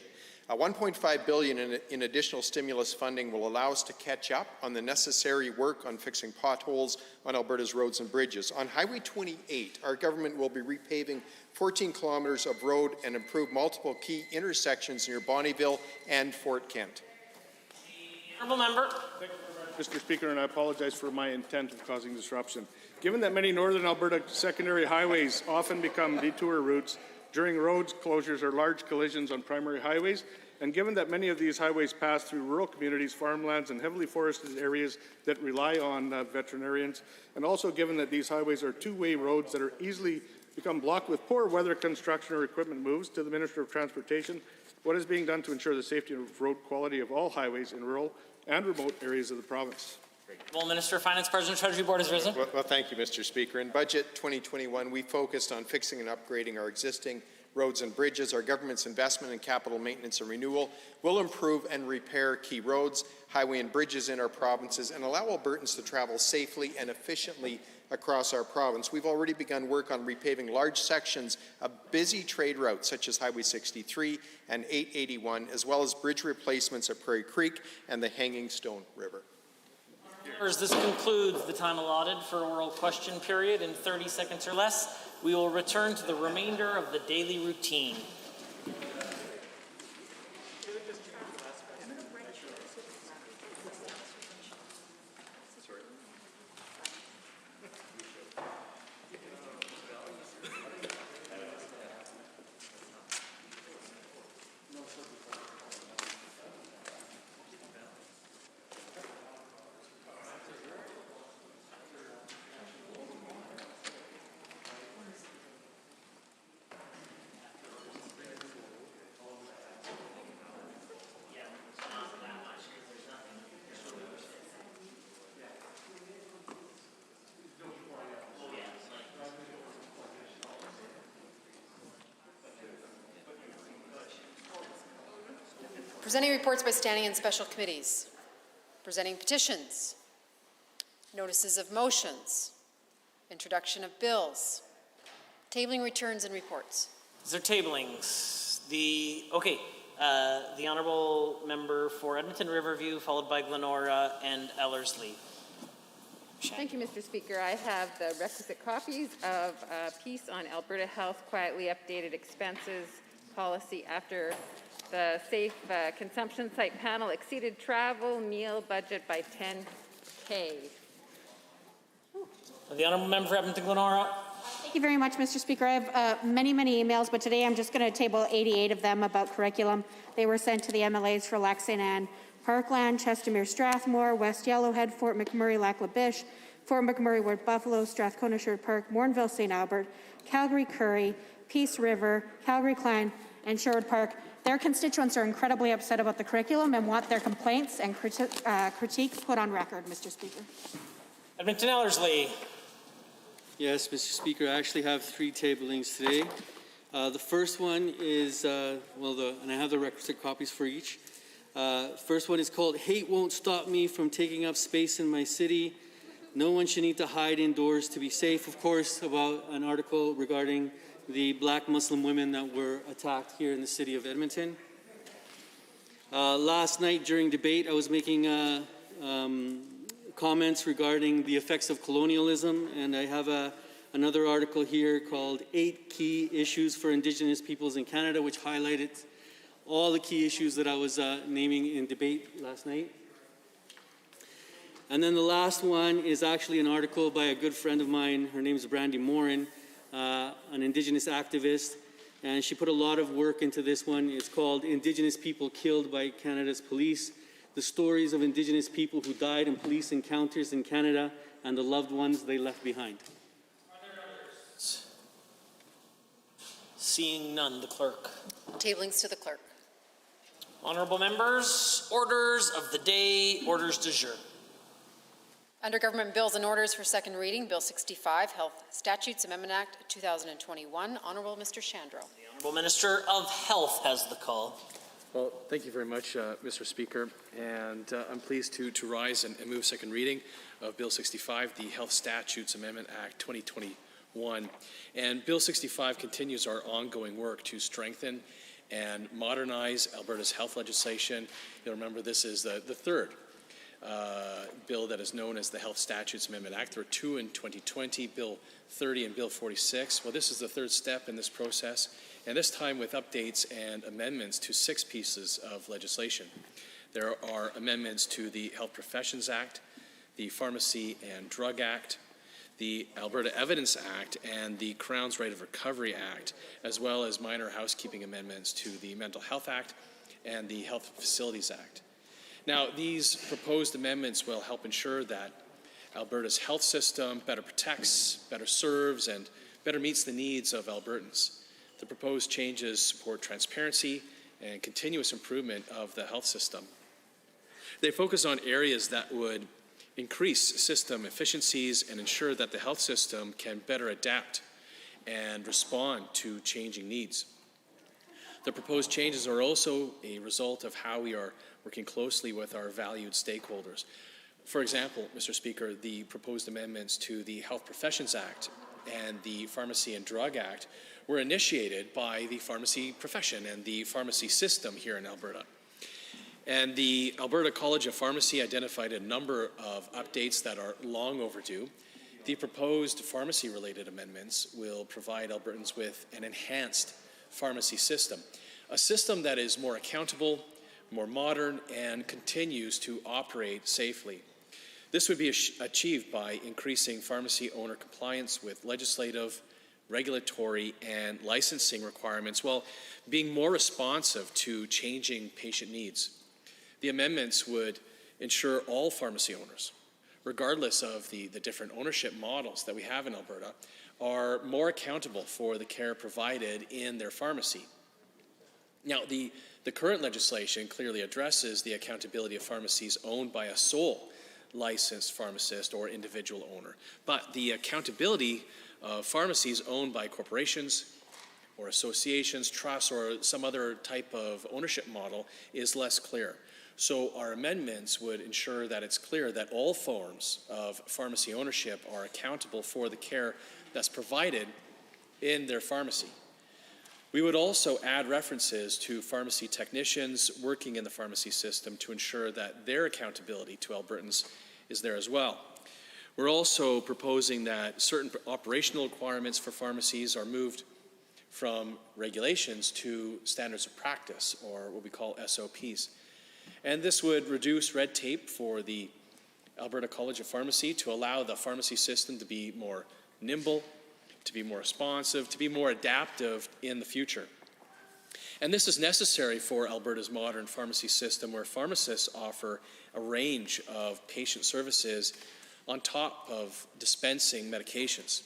$1.5 billion in additional stimulus funding will allow us to catch up on the necessary work on fixing potholes on Alberta's roads and bridges. On Highway 28, our government will be repaving 14 kilometres of road and improve multiple key intersections near Bonnyville and Fort Kent. Honourable member. Mr. Speaker, and I apologize for my intent of causing disruption. Given that many Northern Alberta secondary highways often become detour routes during roads closures or large collisions on primary highways, and given that many of these highways pass through rural communities, farmlands, and heavily forested areas that rely on veterinarians, and also given that these highways are two-way roads that are easily become blocked with poor weather construction or equipment moves, to the Minister of Transportation, what is being done to ensure the safety and road quality of all highways in rural and remote areas of the province? Well, Minister of Finance, President of Treasury Board has risen. Well, thank you, Mr. Speaker. In Budget 2021, we focused on fixing and upgrading our existing roads and bridges. Our government's investment in capital maintenance and renewal will improve and repair key roads, highway and bridges in our provinces and allow Albertans to travel safely and efficiently across our province. We've already begun work on repaving large sections of busy trade routes such as Highway 63 and 881, as well as bridge replacements at Prairie Creek and the Hanging Stone River. This concludes the time allotted for oral question period. In 30 seconds or less, we will return to the remainder of the daily routine. Presenting reports by standing and special committees. Presenting petitions. Notices of motions. Introduction of bills. Tabling returns and reports. Is there tablings? The honourable member for Edmonton Riverview, followed by Glenora and Ellerslie. Thank you, Mr. Speaker. I have the requisite copies of a piece on Alberta Health quietly updated expenses policy after the Safe Consumption Site panel exceeded travel meal budget by $10K. The honourable member for Edmonton Glenora. Thank you very much, Mr. Speaker. I have many emails, but today I'm just going to table 88 of them about curriculum. They were sent to the MLAs for Lac St. Anne, Parkland, Chestermere, Strathmore, West Yellowhead, Fort McMurray, Lac La Biche, Fort McMurray, Ward Buffalo, Strathcona, Sherwood Park, Morinville, St. Albert, Calgary, Currie, Peace River, Calgary, Klein, and Sherwood Park. Their constituents are incredibly upset about the curriculum and want their complaints and critiques put on record, Mr. Speaker. Edmonton Ellerslie. Yes, Mr. Speaker, I actually have 3 tablings today. The first one is, and I have the requisite copies for each. First one is called Hate Won't Stop Me from Taking Up Space in My City. No one should need to hide indoors to be safe. Of course, about an article regarding the Black Muslim women that were attacked here in the city of Edmonton. Last night during debate, I was making comments regarding the effects of colonialism, and I have another article here called 8 Key Issues for Indigenous Peoples in Canada, which highlighted all the key issues that I was naming in debate last night. And then the last one is actually an article by a good friend of mine. Her name is Brandy Morin, an Indigenous activist. And she put a lot of work into this one. It's called Indigenous People Killed by Canada's Police: The Stories of Indigenous People Who Died in Police Encounters in Canada and the Loved Ones They Left Behind. Seeing none, the clerk. Tablings to the clerk. Honorable members, orders of the day, orders du jour. Under Government Bills and Orders for second reading, Bill 65, Health Statutes Amendment Act 2021. Honorable Mr. Shandro. The Honorable Minister of Health has the call. Well, thank you very much, Mr. Speaker, and I'm pleased to rise and move second reading of Bill 65, the Health Statutes Amendment Act 2021. And Bill 65 continues our ongoing work to strengthen and modernize Alberta's health legislation. You'll remember this is the third bill that is known as the Health Statutes Amendment Act. There were two in 2020, Bill 30 and Bill 46. Well, this is the third step in this process, and this time with updates and amendments to 6 pieces of legislation. There are amendments to the Health Professions Act, the Pharmacy and Drug Act, the Alberta Evidence Act, and the Crown's Right of Recovery Act, as well as minor housekeeping amendments to the Mental Health Act and the Health Facilities Act. Now, these proposed amendments will help ensure that Alberta's health system better protects, better serves, and better meets the needs of Albertans. The proposed changes support transparency and continuous improvement of the health system. They focus on areas that would increase system efficiencies and ensure that the health system can better adapt and respond to changing needs. The proposed changes are also a result of how we are working closely with our valued stakeholders. For example, Mr. Speaker, the proposed amendments to the Health Professions Act and the Pharmacy and Drug Act were initiated by the pharmacy profession and the pharmacy system here in Alberta. And the Alberta College of Pharmacy identified a number of updates that are long overdue. The proposed pharmacy-related amendments will provide Albertans with an enhanced pharmacy system, a system that is more accountable, more modern, and continues to operate safely. This would be achieved by increasing pharmacy owner compliance with legislative, regulatory, and licensing requirements while being more responsive to changing patient needs. The amendments would ensure all pharmacy owners, regardless of the different ownership models that we have in Alberta, are more accountable for the care provided in their pharmacy. Now, the current legislation clearly addresses the accountability of pharmacies owned by a sole licensed pharmacist or individual owner. But the accountability of pharmacies owned by corporations or associations, trusts, or some other type of ownership model is less clear. So our amendments would ensure that it's clear that all forms of pharmacy ownership are accountable for the care that's provided in their pharmacy. We would also add references to pharmacy technicians working in the pharmacy system to ensure that their accountability to Albertans is there as well. We're also proposing that certain operational requirements for pharmacies are moved from regulations to standards of practice, or what we call SOPs. And this would reduce red tape for the Alberta College of Pharmacy to allow the pharmacy system to be more nimble, to be more responsive, to be more adaptive in the future. And this is necessary for Alberta's modern pharmacy system, where pharmacists offer a range of patient services on top of dispensing medications.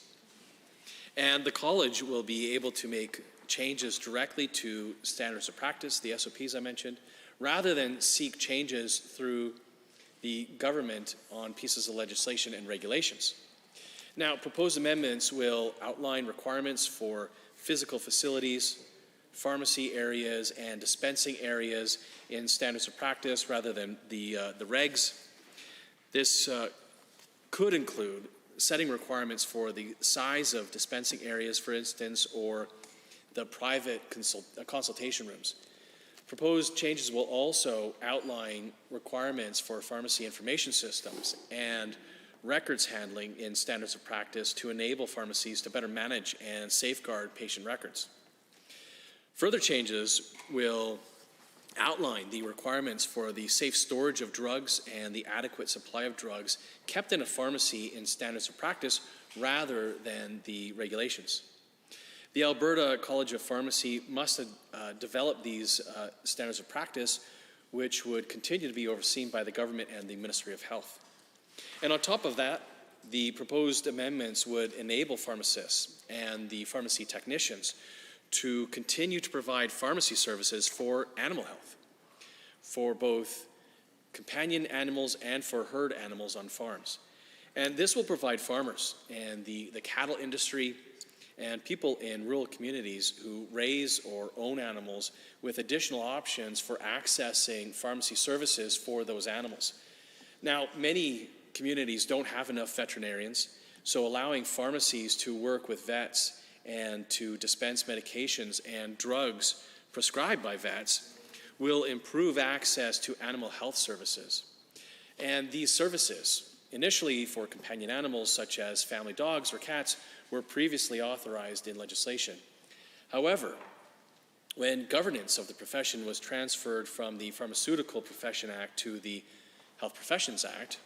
And the college will be able to make changes directly to standards of practice, the SOPs I mentioned, rather than seek changes through the government on pieces of legislation and regulations. Now, proposed amendments will outline requirements for physical facilities, pharmacy areas, and dispensing areas in standards of practice rather than the regs. This could include setting requirements for the size of dispensing areas, for instance, or the private consultation rooms. Proposed changes will also outline requirements for pharmacy information systems and records handling in standards of practice to enable pharmacies to better manage and safeguard patient records. Further changes will outline the requirements for the safe storage of drugs and the adequate supply of drugs kept in a pharmacy in standards of practice rather than the regulations. The Alberta College of Pharmacy must develop these standards of practice, which would continue to be overseen by the government and the Ministry of Health. And on top of that, the proposed amendments would enable pharmacists and the pharmacy technicians to continue to provide pharmacy services for animal health, for both companion animals and for herd animals on farms. And this will provide farmers and the cattle industry and people in rural communities who raise or own animals with additional options for accessing pharmacy services for those animals. Now, many communities don't have enough veterinarians, so allowing pharmacies to work with vets and to dispense medications and drugs prescribed by vets will improve access to animal health services. And these services, initially for companion animals such as family dogs or cats, were previously authorized in legislation. However, when governance of the profession was transferred from the Pharmaceutical Profession Act to the Health Professions Act,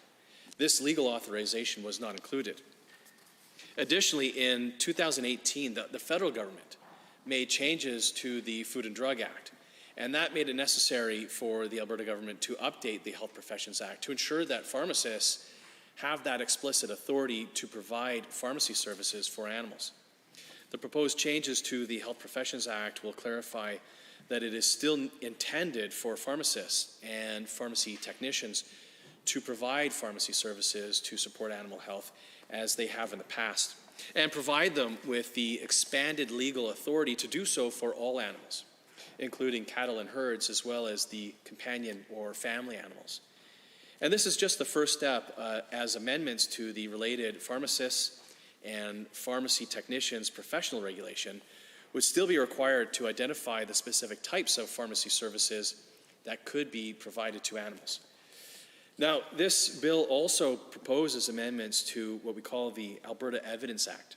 this legal authorization was not included. Additionally, in 2018, the federal government made changes to the Food and Drug Act, and that made it necessary for the Alberta government to update the Health Professions Act to ensure that pharmacists have that explicit authority to provide pharmacy services for animals. The proposed changes to the Health Professions Act will clarify that it is still intended for pharmacists and pharmacy technicians to provide pharmacy services to support animal health as they have in the past, and provide them with the expanded legal authority to do so for all animals, including cattle and herds, as well as the companion or family animals. And this is just the first step, as amendments to the related pharmacists and pharmacy technicians professional regulation would still be required to identify the specific types of pharmacy services that could be provided to animals. Now, this bill also proposes amendments to what we call the Alberta Evidence Act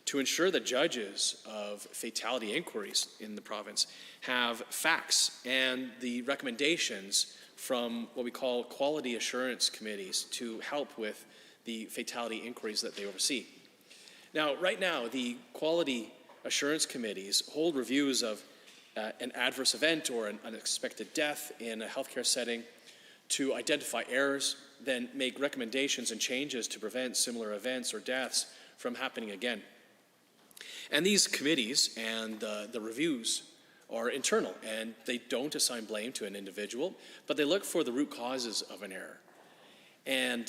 to ensure that judges of fatality inquiries in the province have facts and the recommendations from what we call quality assurance committees to help with the fatality inquiries that they oversee. Now, right now, the quality assurance committees hold reviews of an adverse event or an unexpected death in a healthcare setting to identify errors, then make recommendations and changes to prevent similar events or deaths from happening again. And these committees and the reviews are internal, and they don't assign blame to an individual, but they look for the root causes of an error, and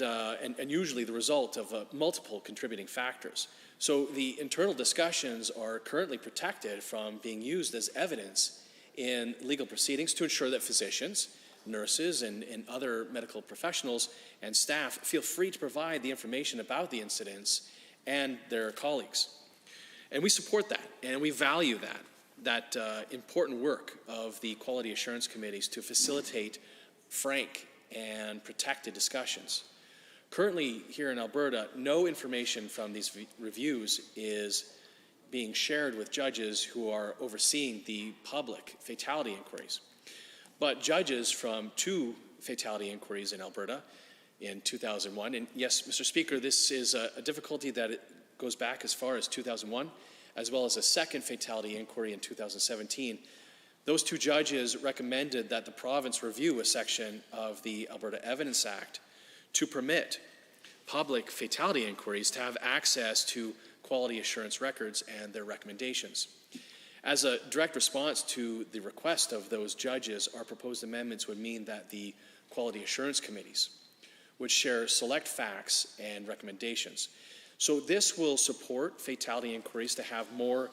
usually the result of multiple contributing factors. So the internal discussions are currently protected from being used as evidence in legal proceedings to ensure that physicians, nurses, and other medical professionals and staff feel free to provide the information about the incidents and their colleagues. And we support that, and we value that important work of the quality assurance committees to facilitate frank and protected discussions. Currently, here in Alberta, no information from these reviews is being shared with judges who are overseeing the public fatality inquiries. But judges from 2 fatality inquiries in Alberta in 2001, and yes, Mr. Speaker, this is a difficulty that it goes back as far as 2001, as well as a second fatality inquiry in 2017. Those 2 judges recommended that the province review a section of the Alberta Evidence Act to permit public fatality inquiries to have access to quality assurance records and their recommendations. As a direct response to the request of those judges, our proposed amendments would mean that the quality assurance committees would share select facts and recommendations. So this will support fatality inquiries to have more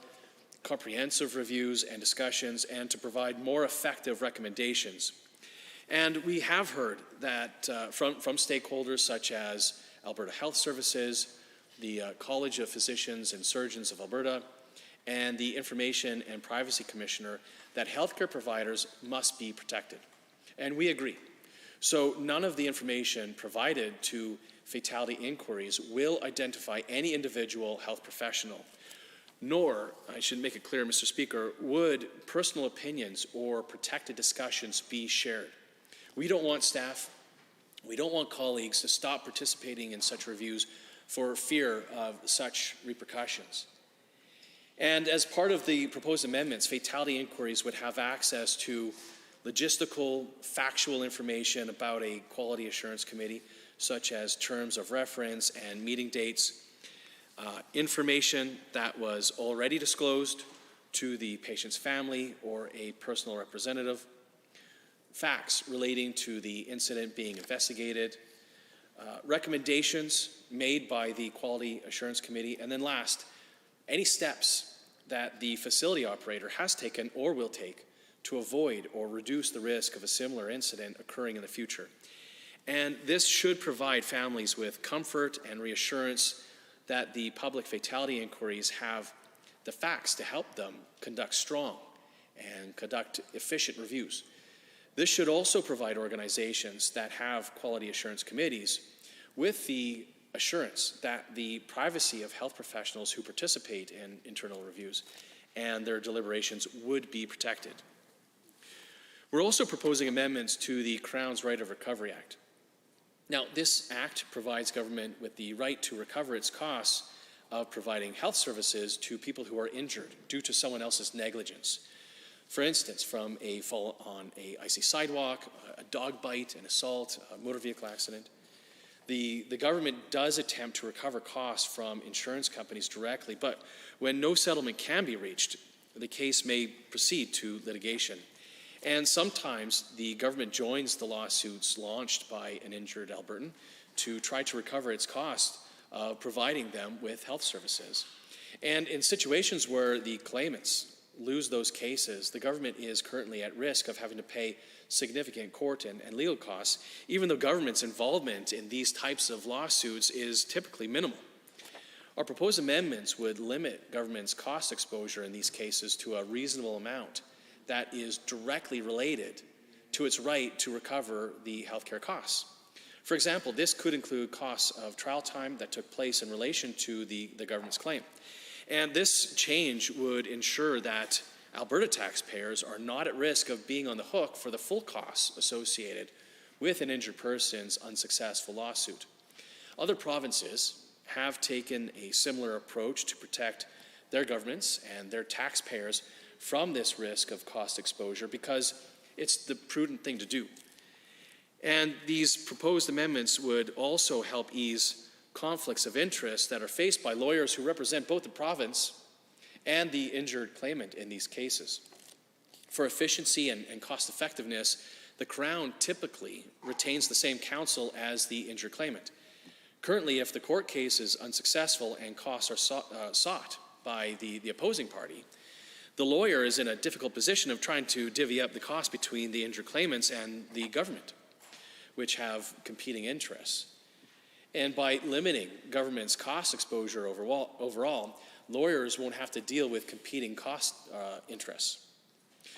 comprehensive reviews and discussions and to provide more effective recommendations. And we have heard that from stakeholders such as Alberta Health Services, the College of Physicians and Surgeons of Alberta, and the Information and Privacy Commissioner that healthcare providers must be protected. And we agree. So none of the information provided to fatality inquiries will identify any individual health professional, Nor, I should make it clear, Mr. Speaker, would personal opinions or protected discussions be shared. We don't want staff, we don't want colleagues to stop participating in such reviews for fear of such repercussions. And as part of the proposed amendments, fatality inquiries would have access to logistical, factual information about a quality assurance committee, such as terms of reference and meeting dates, information that was already disclosed to the patient's family or a personal representative, facts relating to the incident being investigated, recommendations made by the Quality Assurance Committee, and then last, any steps that the facility operator has taken or will take to avoid or reduce the risk of a similar incident occurring in the future. And this should provide families with comfort and reassurance that the public fatality inquiries have the facts to help them conduct strong and conduct efficient reviews. This should also provide organizations that have quality assurance committees with the assurance that the privacy of health professionals who participate in internal reviews and their deliberations would be protected. We're also proposing amendments to the Crown's Right of Recovery Act. Now, this act provides government with the right to recover its costs of providing health services to people who are injured due to someone else's negligence. For instance, from a fall on an icy sidewalk, a dog bite, an assault, a motor vehicle accident. The government does attempt to recover costs from insurance companies directly, but when no settlement can be reached, the case may proceed to litigation. And sometimes the government joins the lawsuits launched by an injured Albertan to try to recover its cost of providing them with health services. And in situations where the claimants lose those cases, the government is currently at risk of having to pay significant court and legal costs, even though government's involvement in these types of lawsuits is typically minimal. Our proposed amendments would limit government's cost exposure in these cases to a reasonable amount that is directly related to its right to recover the healthcare costs. For example, this could include costs of trial time that took place in relation to the government's claim. And this change would ensure that Alberta taxpayers are not at risk of being on the hook for the full costs associated with an injured person's unsuccessful lawsuit. Other provinces have taken a similar approach to protect their governments and their taxpayers from this risk of cost exposure because it's the prudent thing to do. And these proposed amendments would also help ease conflicts of interest that are faced by lawyers who represent both the province and the injured claimant in these cases. For efficiency and cost effectiveness, the Crown typically retains the same counsel as the injured claimant. Currently, if the court case is unsuccessful and costs are sought by the opposing party, the lawyer is in a difficult position of trying to divvy up the cost between the injured claimants and the government, which have competing interests. And by limiting government's cost exposure overall, lawyers won't have to deal with competing cost interests.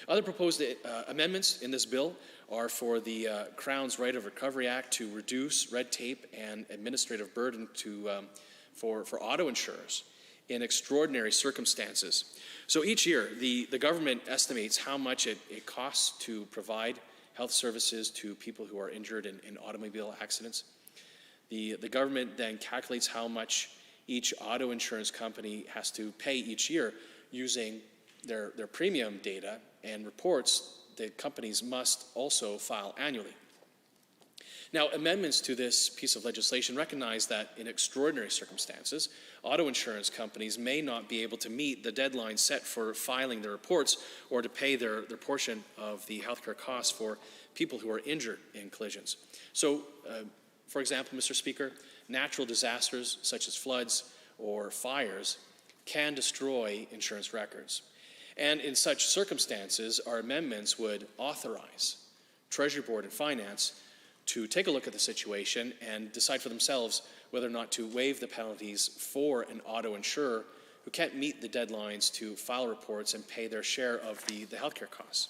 Other proposed amendments in this bill are for the Crown's Right of Recovery Act to reduce red tape and administrative burden for auto insurers in extraordinary circumstances. So each year, the government estimates how much it costs to provide health services to people who are injured in automobile accidents. The government then calculates how much each auto insurance company has to pay each year using their premium data and reports that companies must also file annually. Now, amendments to this piece of legislation recognize that in extraordinary circumstances, auto insurance companies may not be able to meet the deadline set for filing their reports or to pay their portion of the healthcare costs for people who are injured in collisions. So, for example, Mr. Speaker, natural disasters such as floods or fires can destroy insurance records. And in such circumstances, our amendments would authorize Treasury Board and Finance to take a look at the situation and decide for themselves whether or not to waive the penalties for an auto insurer who can't meet the deadlines to file reports and pay their share of the healthcare costs.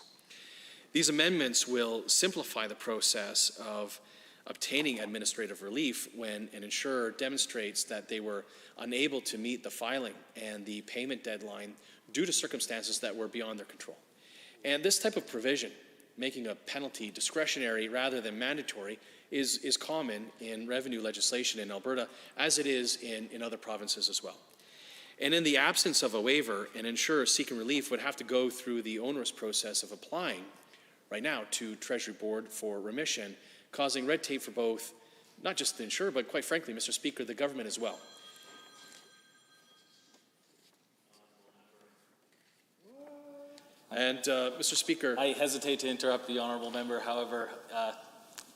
These amendments will simplify the process of obtaining administrative relief when an insurer demonstrates that they were unable to meet the filing and the payment deadline due to circumstances that were beyond their control. And this type of provision, making a penalty discretionary rather than mandatory, is common in revenue legislation in Alberta, as it is in other provinces as well. And in the absence of a waiver, an insurer seeking relief would have to go through the onerous process of applying right now to Treasury Board for remission, causing red tape for both, not just the insurer, but quite frankly, Mr. Speaker, the government as well. And Mr. Speaker, I hesitate to interrupt the honourable member. However,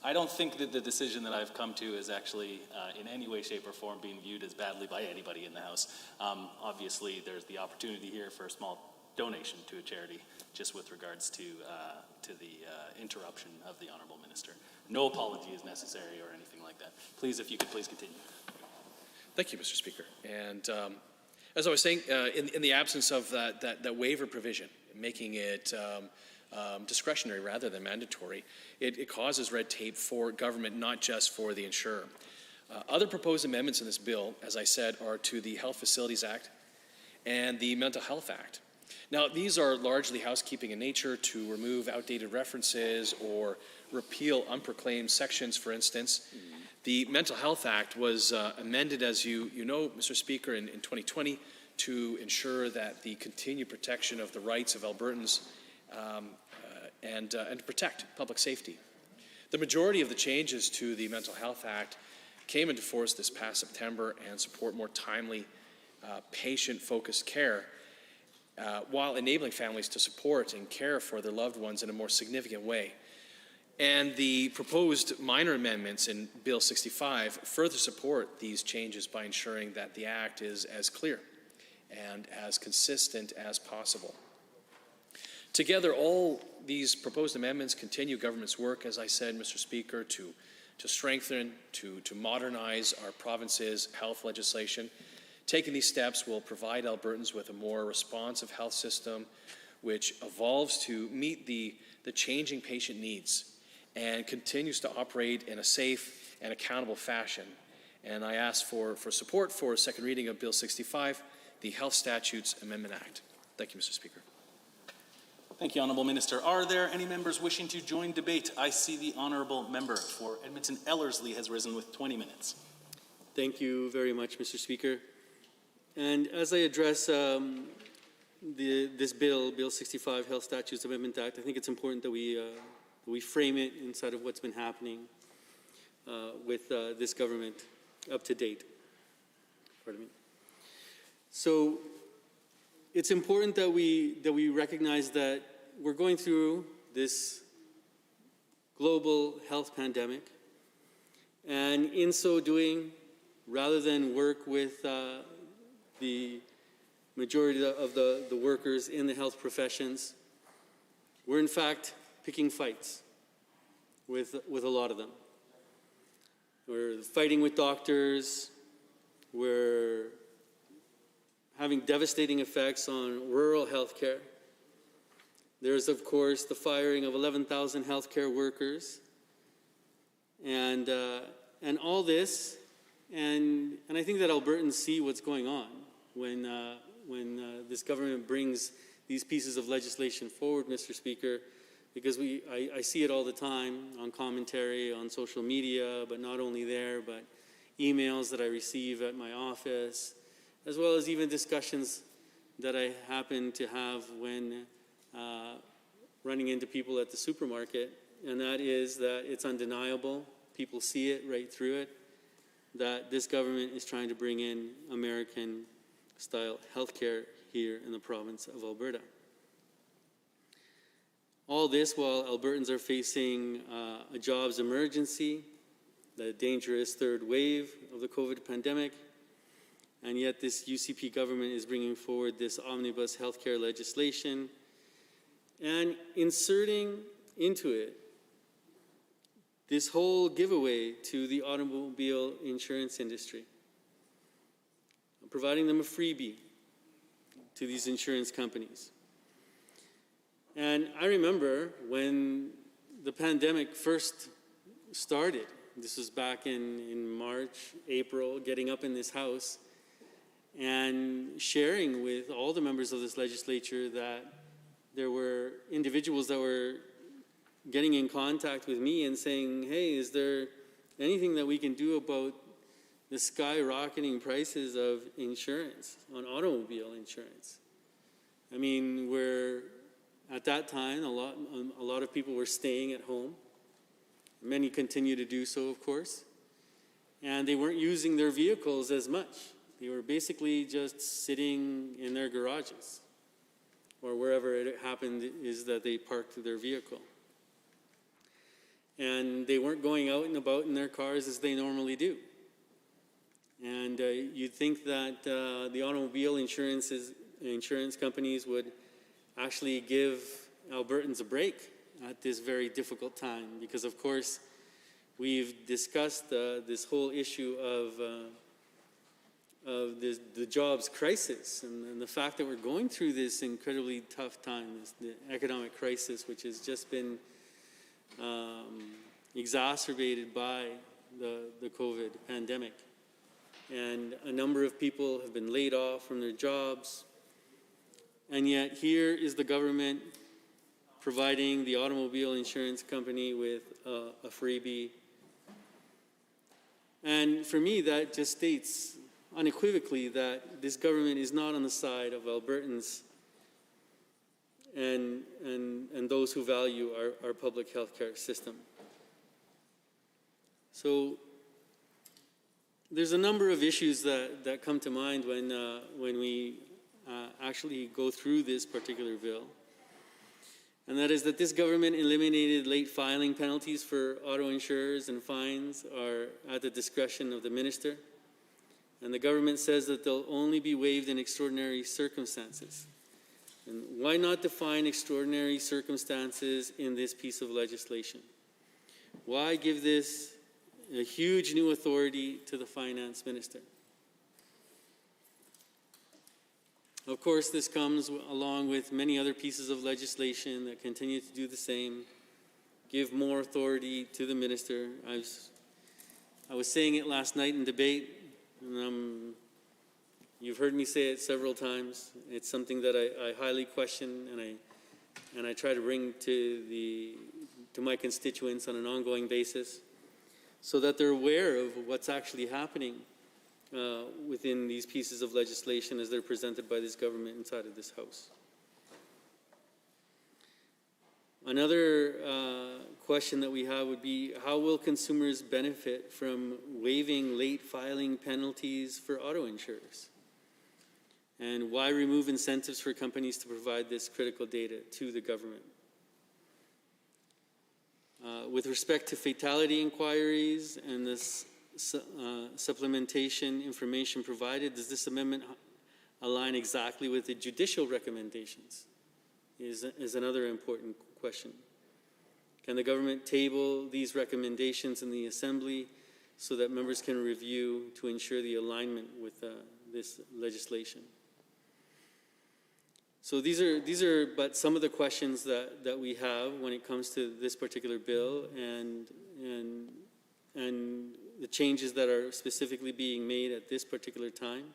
I don't think that the decision that I've come to is actually in any way, shape, or form being viewed as badly by anybody in the House. Obviously, there's the opportunity here for a small donation to a charity, just with regards to the interruption of the honourable minister. No apology is necessary or anything like that. Please, if you could please continue. Thank you, Mr. Speaker. And as I was saying, in the absence of that waiver provision, making it discretionary rather than mandatory, it causes red tape for government, not just for the insurer. Other proposed amendments in this bill, as I said, are to the Health Facilities Act and the Mental Health Act. Now, these are largely housekeeping in nature to remove outdated references or repeal unproclaimed sections, for instance. The Mental Health Act was amended, as you know, Mr. Speaker, in 2020 to ensure that the continued protection of the rights of Albertans and to protect public safety. The majority of the changes to the Mental Health Act came into force this past September and support more timely, patient-focused care while enabling families to support and care for their loved ones in a more significant way. And the proposed minor amendments in Bill 65 further support these changes by ensuring that the Act is as clear and as consistent as possible. Together, all these proposed amendments continue government's work, as I said, Mr. Speaker, to strengthen, to modernize our province's health legislation. Taking these steps will provide Albertans with a more responsive health system which evolves to meet the changing patient needs and continues to operate in a safe and accountable fashion. And I ask for support for a second reading of Bill 65, the Health Statutes Amendment Act. Thank you, Mr. Speaker. Thank you, Honourable Minister. Are there any members wishing to join debate? I see the Honourable Member for Edmonton Ellerslie has risen with 20 minutes. Thank you very much, Mr. Speaker. And as I address this bill, Bill 65, Health Statutes Amendment Act, I think it's important that we frame it inside of what's been happening with this government up to date. Pardon me. So it's important that we recognize that we're going through this global health pandemic, and in so doing, rather than work with the majority of the workers in the health professions, we're in fact picking fights with a lot of them. We're fighting with doctors, we're having devastating effects on rural health care. There's, of course, the firing of 11,000 healthcare workers, and all this, and I think that Albertans see what's going on when this government brings these pieces of legislation forward, Mr. Speaker, because I see it all the time on commentary, on social media, but not only there, but emails that I receive at my office, as well as even discussions that I happen to have when running into people at the supermarket, and that is that it's undeniable, people see it right through it, that this government is trying to bring in American-style healthcare here in the province of Alberta. All this while Albertans are facing a jobs emergency, the dangerous third wave of the COVID pandemic, and yet this UCP government is bringing forward this omnibus healthcare legislation and inserting into it this whole giveaway to the automobile insurance industry, providing them a freebie to these insurance companies. And I remember when the pandemic first started This was back in March, April, getting up in this house and sharing with all the members of this legislature that there were individuals that were getting in contact with me and saying, hey, is there anything that we can do about the skyrocketing prices of insurance, on automobile insurance? I mean, at that time, a lot of people were staying at home. Many continue to do so, of course. And they weren't using their vehicles as much. They were basically just sitting in their garages or wherever it happened is that they parked their vehicle. And they weren't going out and about in their cars as they normally do. And you'd think that the automobile insurance companies would actually give Albertans a break at this very difficult time, because of course we've discussed this whole issue of the jobs crisis and the fact that we're going through this incredibly tough time, the economic crisis, which has just been exacerbated by the COVID pandemic. And a number of people have been laid off from their jobs. And yet here is the government providing the automobile insurance company with a freebie. And for me, that just states unequivocally that this government is not on the side of Albertans and those who value our public health care system. So there's a number of issues that come to mind when we actually go through this particular bill. And that is that this government eliminated late filing penalties for auto insurers, and fines are at the discretion of the minister. And the government says that they'll only be waived in extraordinary circumstances. And why not define extraordinary circumstances in this piece of legislation? Why give this a huge new authority to the finance minister? Of course, this comes along with many other pieces of legislation that continue to do the same, give more authority to the minister. I was saying it last night in debate, and you've heard me say it several times. It's something that I highly question, and I try to bring to my constituents on an ongoing basis, so that they're aware of what's actually happening within these pieces of legislation as they're presented by this government inside of this House. Another question that we have would be, how will consumers benefit from waiving late filing penalties for auto insurers? And why remove incentives for companies to provide this critical data to the government? With respect to fatality inquiries and this supplementation information provided, does this amendment align exactly with the judicial recommendations? Is another important question. Can the government table these recommendations in the Assembly so that members can review to ensure the alignment with this legislation? So these are but some of the questions that we have when it comes to this particular bill and the changes that are specifically being made at this particular time.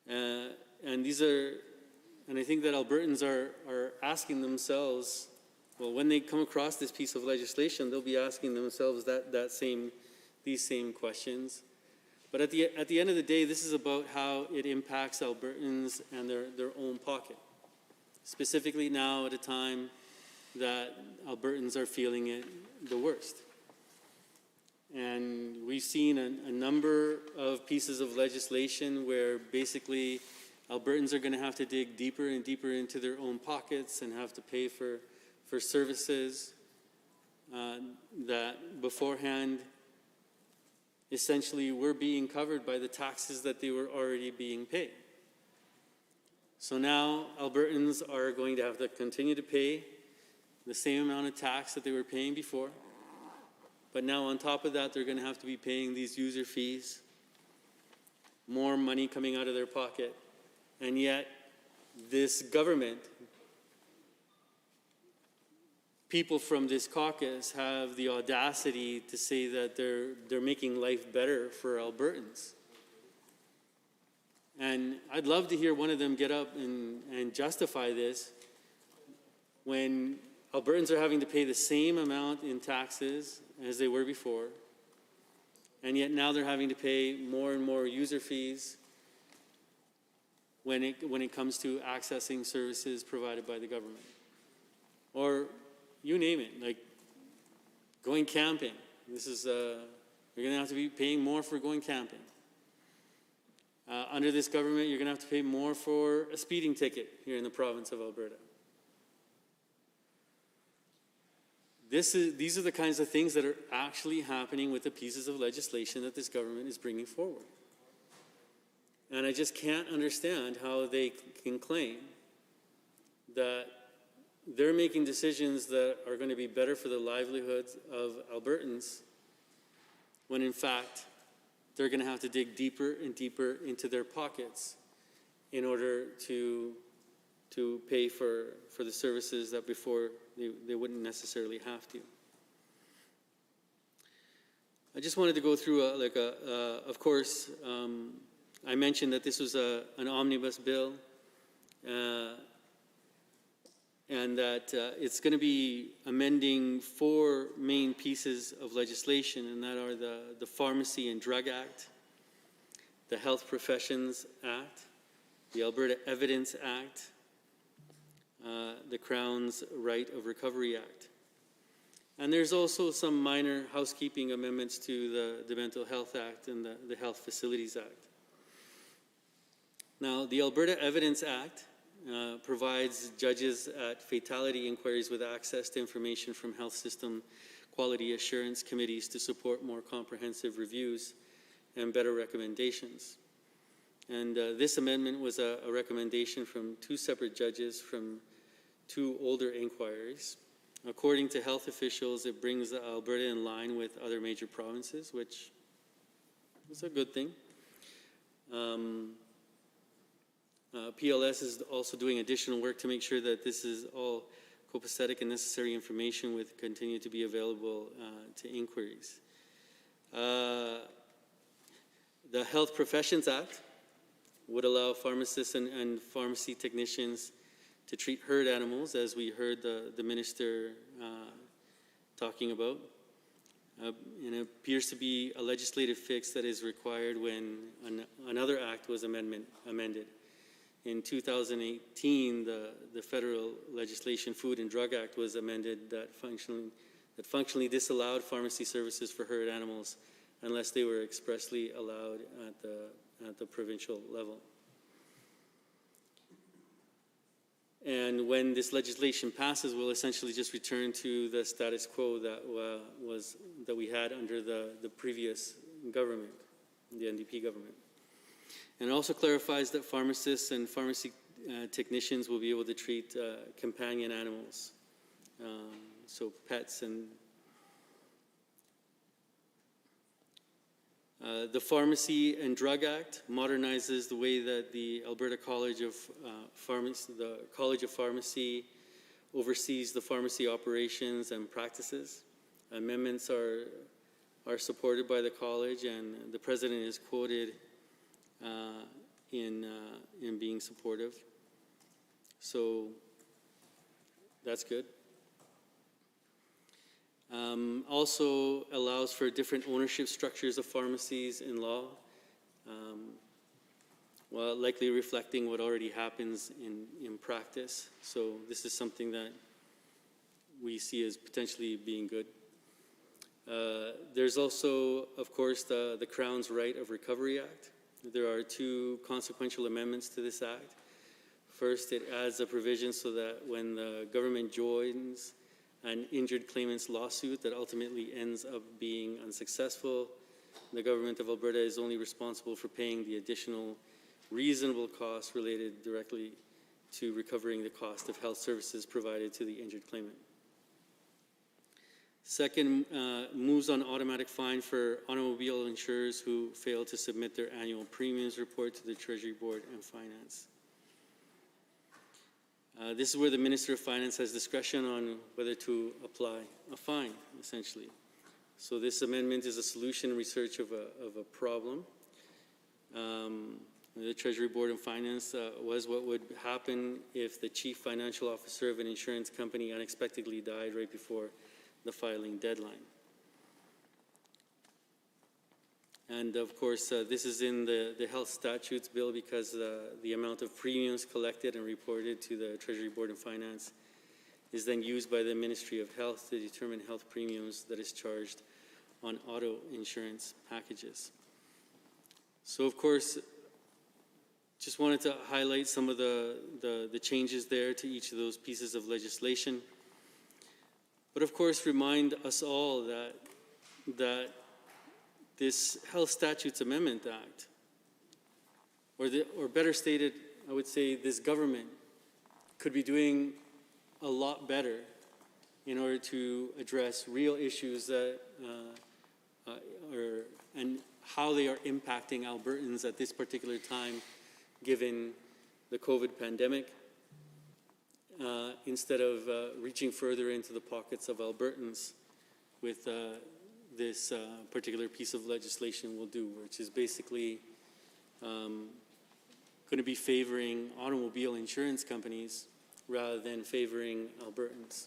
And I think that Albertans are asking themselves, well, when they come across this piece of legislation, they'll be asking themselves these same questions. But at the end of the day, this is about how it impacts Albertans and their own pocket. Specifically now at a time that Albertans are feeling it the worst. And we've seen a number of pieces of legislation where basically Albertans are going to have to dig deeper and deeper into their own pockets and have to pay for services that beforehand essentially were being covered by the taxes that they were already being paid. So now Albertans are going to have to continue to pay the same amount of tax that they were paying before. But now on top of that, they're going to have to be paying these user fees, more money coming out of their pocket. And yet, this government people from this caucus have the audacity to say that they're making life better for Albertans. And I'd love to hear one of them get up and justify this when Albertans are having to pay the same amount in taxes as they were before, and yet now they're having to pay more and more user fees when it comes to accessing services provided by the government. Or you name it, like going camping. This is, you're going to have to be paying more for going camping. Under this government, you're going to have to pay more for a speeding ticket here in the province of Alberta. These are the kinds of things that are actually happening with the pieces of legislation that this government is bringing forward. And I just can't understand how they can claim that they're making decisions that are going to be better for the livelihoods of Albertans when in fact they're going to have to dig deeper and deeper into their pockets in order to pay for the services that before they wouldn't necessarily have to. I just wanted to go through, of course, I mentioned that this was an omnibus bill, and that it's going to be amending 4 main pieces of legislation, and that are the Pharmacy and Drug Act, the Health Professions Act, the Alberta Evidence Act, the Crown's Right of Recovery Act. And there's also some minor housekeeping amendments to the Mental Health Act and the Health Facilities Act. Now, the Alberta Evidence Act provides judges at fatality inquiries with access to information from health system quality assurance committees to support more comprehensive reviews and better recommendations. And this amendment was a recommendation from 2 separate judges from 2 older inquiries. According to health officials, it brings Alberta in line with other major provinces, which is a good thing. PLS is also doing additional work to make sure that this is all copacetic and necessary information would continue to be available to inquiries. The Health Professions Act would allow pharmacists and pharmacy technicians to treat herd animals, as we heard the minister talking about. And it appears to be a legislative fix that is required when another act was amended. In 2018, the federal legislation, Food and Drug Act, was amended that functionally disallowed pharmacy services for herd animals unless they were expressly allowed at the provincial level. And when this legislation passes, we'll essentially just return to the status quo that we had under the previous government, the NDP government. And it also clarifies that pharmacists and pharmacy technicians will be able to treat companion animals, so pets. And the Pharmacy and Drug Act modernizes the way that the Alberta College of Pharmacy oversees the pharmacy operations and practices. Amendments are supported by the college, and the president is quoted in being supportive. So that's good. Also allows for different ownership structures of pharmacies in law, while likely reflecting what already happens in practice. So this is something that we see as potentially being good. There's also, of course, the Crown's Right of Recovery Act. There are 2 consequential amendments to this act. First, it adds a provision so that when the government joins an injured claimant's lawsuit that ultimately ends up being unsuccessful, the government of Alberta is only responsible for paying the additional reasonable costs related directly to recovering the cost of health services provided to the injured claimant. Second, moves on automatic fine for automobile insurers who fail to submit their annual premiums report to the Treasury Board and Finance. This is where the Minister of Finance has discretion on whether to apply a fine, essentially. So this amendment is a solution research of a problem. The Treasury Board of Finance was what would happen if the chief financial officer of an insurance company unexpectedly died right before the filing deadline. And of course, this is in the health statutes bill because the amount of premiums collected and reported to the Treasury Board of Finance is then used by the Ministry of Health to determine health premiums that is charged on auto insurance packages. So of course, just wanted to highlight some of the changes there to each of those pieces of legislation. But of course, remind us all that this Health Statutes Amendment Act, or better stated, I would say this government could be doing a lot better in order to address real issues that and how they are impacting Albertans at this particular time, given the COVID pandemic, instead of reaching further into the pockets of Albertans with this particular piece of legislation will do, which is basically going to be favoring automobile insurance companies rather than favoring Albertans.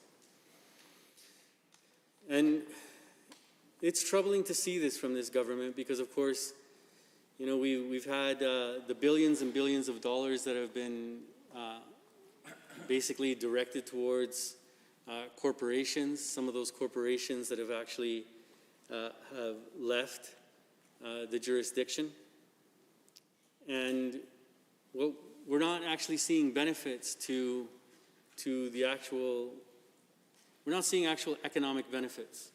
And it's troubling to see this from this government because, of course, you know, we've had the billions and billions of dollars that have been basically directed towards corporations, some of those corporations that have actually have left the jurisdiction. And well, we're not actually seeing benefits to the actual, we're not seeing actual economic benefits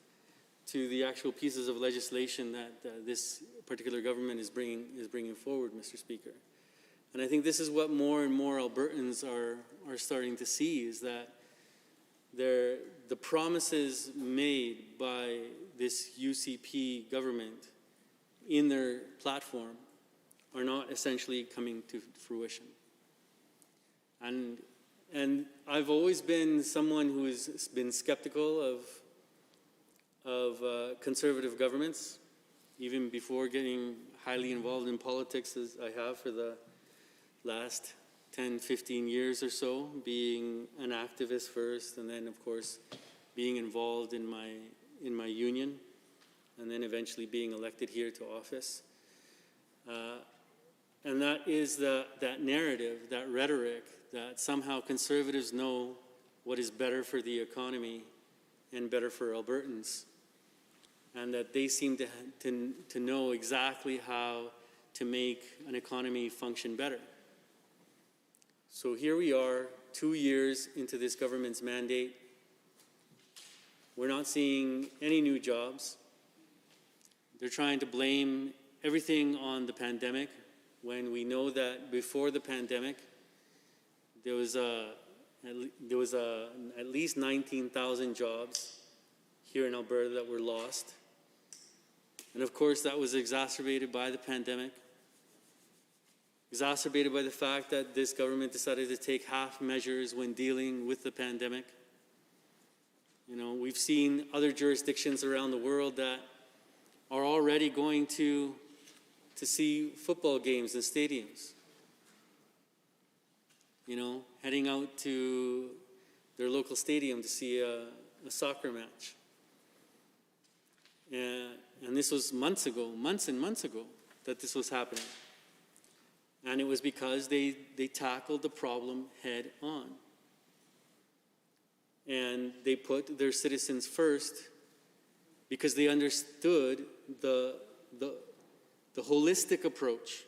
to the actual pieces of legislation that this particular government is bringing forward, Mr. Speaker. And I think this is what more and more Albertans are starting to see, is that the promises made by this UCP government in their platform are not essentially coming to fruition. And I've always been someone who has been skeptical of conservative governments, even before getting highly involved in politics as I have for the last 10, 15 years or so, being an activist first, and then of course being involved in my union, and then eventually being elected here to office. And that is that narrative, that rhetoric, that somehow conservatives know what is better for the economy and better for Albertans, and that they seem to know exactly how to make an economy function better. So here we are, 2 years into this government's mandate. We're not seeing any new jobs. They're trying to blame everything on the pandemic, when we know that before the pandemic, there was at least 19,000 jobs here in Alberta that were lost. And of course, that was exacerbated by the pandemic, exacerbated by the fact that this government decided to take half measures when dealing with the pandemic. You know, we've seen other jurisdictions around the world that are already going to see football games in stadiums. You know, heading out to their local stadium to see a soccer match. And this was months and months ago that this was happening. And it was because they tackled the problem head on. And they put their citizens first because they understood the holistic approach.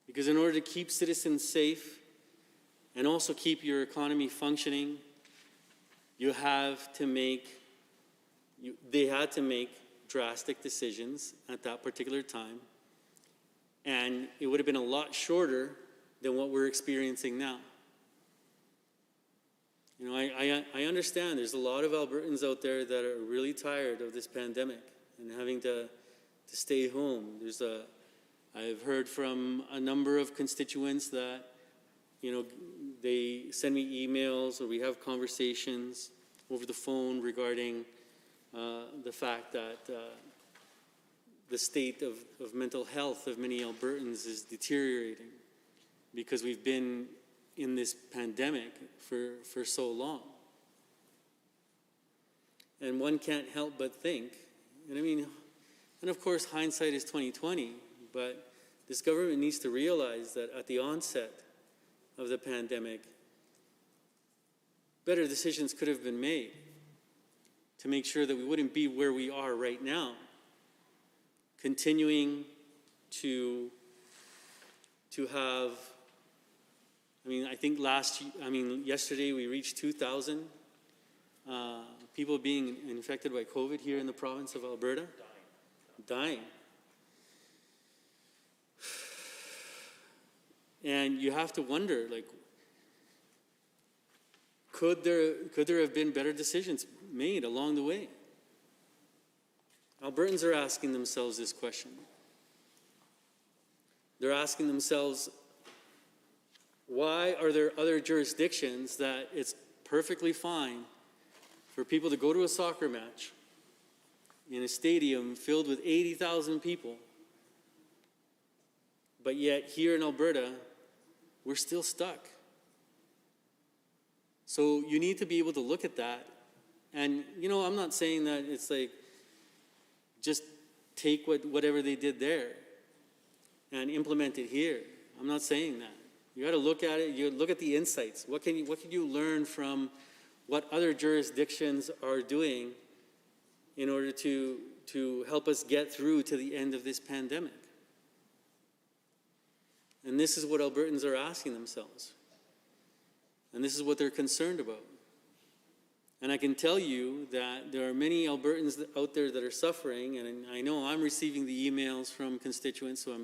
Because in order to keep citizens safe and also keep your economy functioning, they had to make drastic decisions at that particular time. And it would have been a lot shorter than what we're experiencing now. You know, I understand there's a lot of Albertans out there that are really tired of this pandemic and having to stay home. I've heard from a number of constituents that they send me emails or we have conversations over the phone regarding the fact that the state of mental health of many Albertans is deteriorating because we've been in this pandemic for so long. And one can't help but think, and of course hindsight is 20/20, but this government needs to realize that at the onset of the pandemic, better decisions could have been made to make sure that we wouldn't be where we are right now, continuing to have, I think yesterday we reached 2,000 people being infected by COVID here in the province of Alberta. Dying. And you have to wonder, could there have been better decisions made along the way? Albertans are asking themselves this question. They're asking themselves, why are there other jurisdictions that it's perfectly fine for people to go to a soccer match in a stadium filled with 80,000 people, but yet here in Alberta, we're still stuck? So you need to be able to look at that. And, I'm not saying that it's just take whatever they did there and implement it here. I'm not saying that. You got to look at it. You look at the insights. What can you learn from what other jurisdictions are doing in order to help us get through to the end of this pandemic? And this is what Albertans are asking themselves. And this is what they're concerned about. And I can tell you that there are many Albertans out there that are suffering, and I know I'm receiving the emails from constituents, so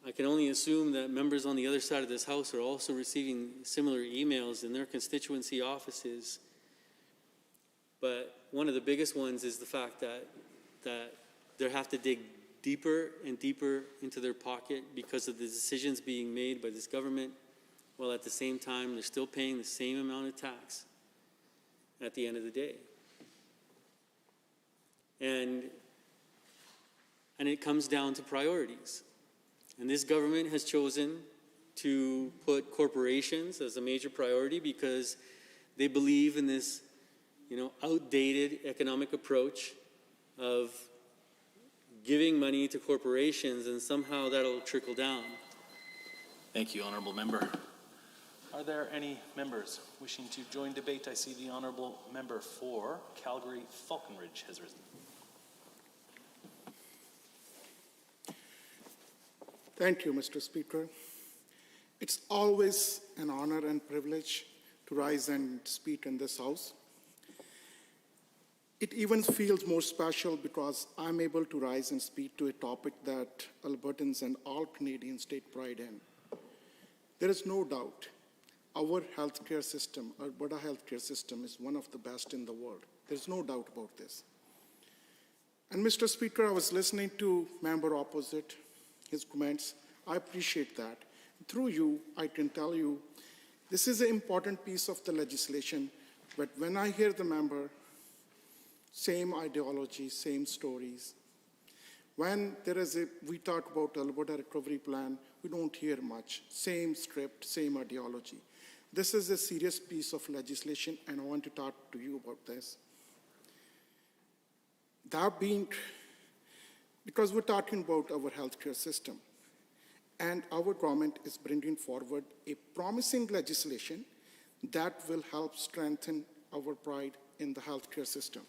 I can only assume that members on the other side of this House are also receiving similar emails in their constituency offices. But one of the biggest ones is the fact that they have to dig deeper and deeper into their pocket because of the decisions being made by this government, while at the same time they're still paying the same amount of tax at the end of the day. And it comes down to priorities. And this government has chosen to put corporations as a major priority because they believe in this, outdated economic approach of giving money to corporations and somehow that'll trickle down. Thank you, Honourable Member. Are there any members wishing to join debate? I see the Honourable Member for Calgary-Falconridge has risen. Thank you, Mr. Speaker. It's always an honor and privilege to rise and speak in this House. It even feels more special because I'm able to rise and speak to a topic that Albertans and all Canadians take pride in. There is no doubt our healthcare system, Alberta healthcare system, is one of the best in the world. There's no doubt about this. And Mr. Speaker, I was listening to member opposite, his comments. I appreciate that. Through you, I can tell you, this is an important piece of the legislation, but when I hear the member, same ideology, same stories. When we talk about Alberta Recovery Plan, we don't hear much. Same script, same ideology. This is a serious piece of legislation, and I want to talk to you about this. That being, because we're talking about our healthcare system, and our government is bringing forward a promising legislation that will help strengthen our pride in the healthcare system.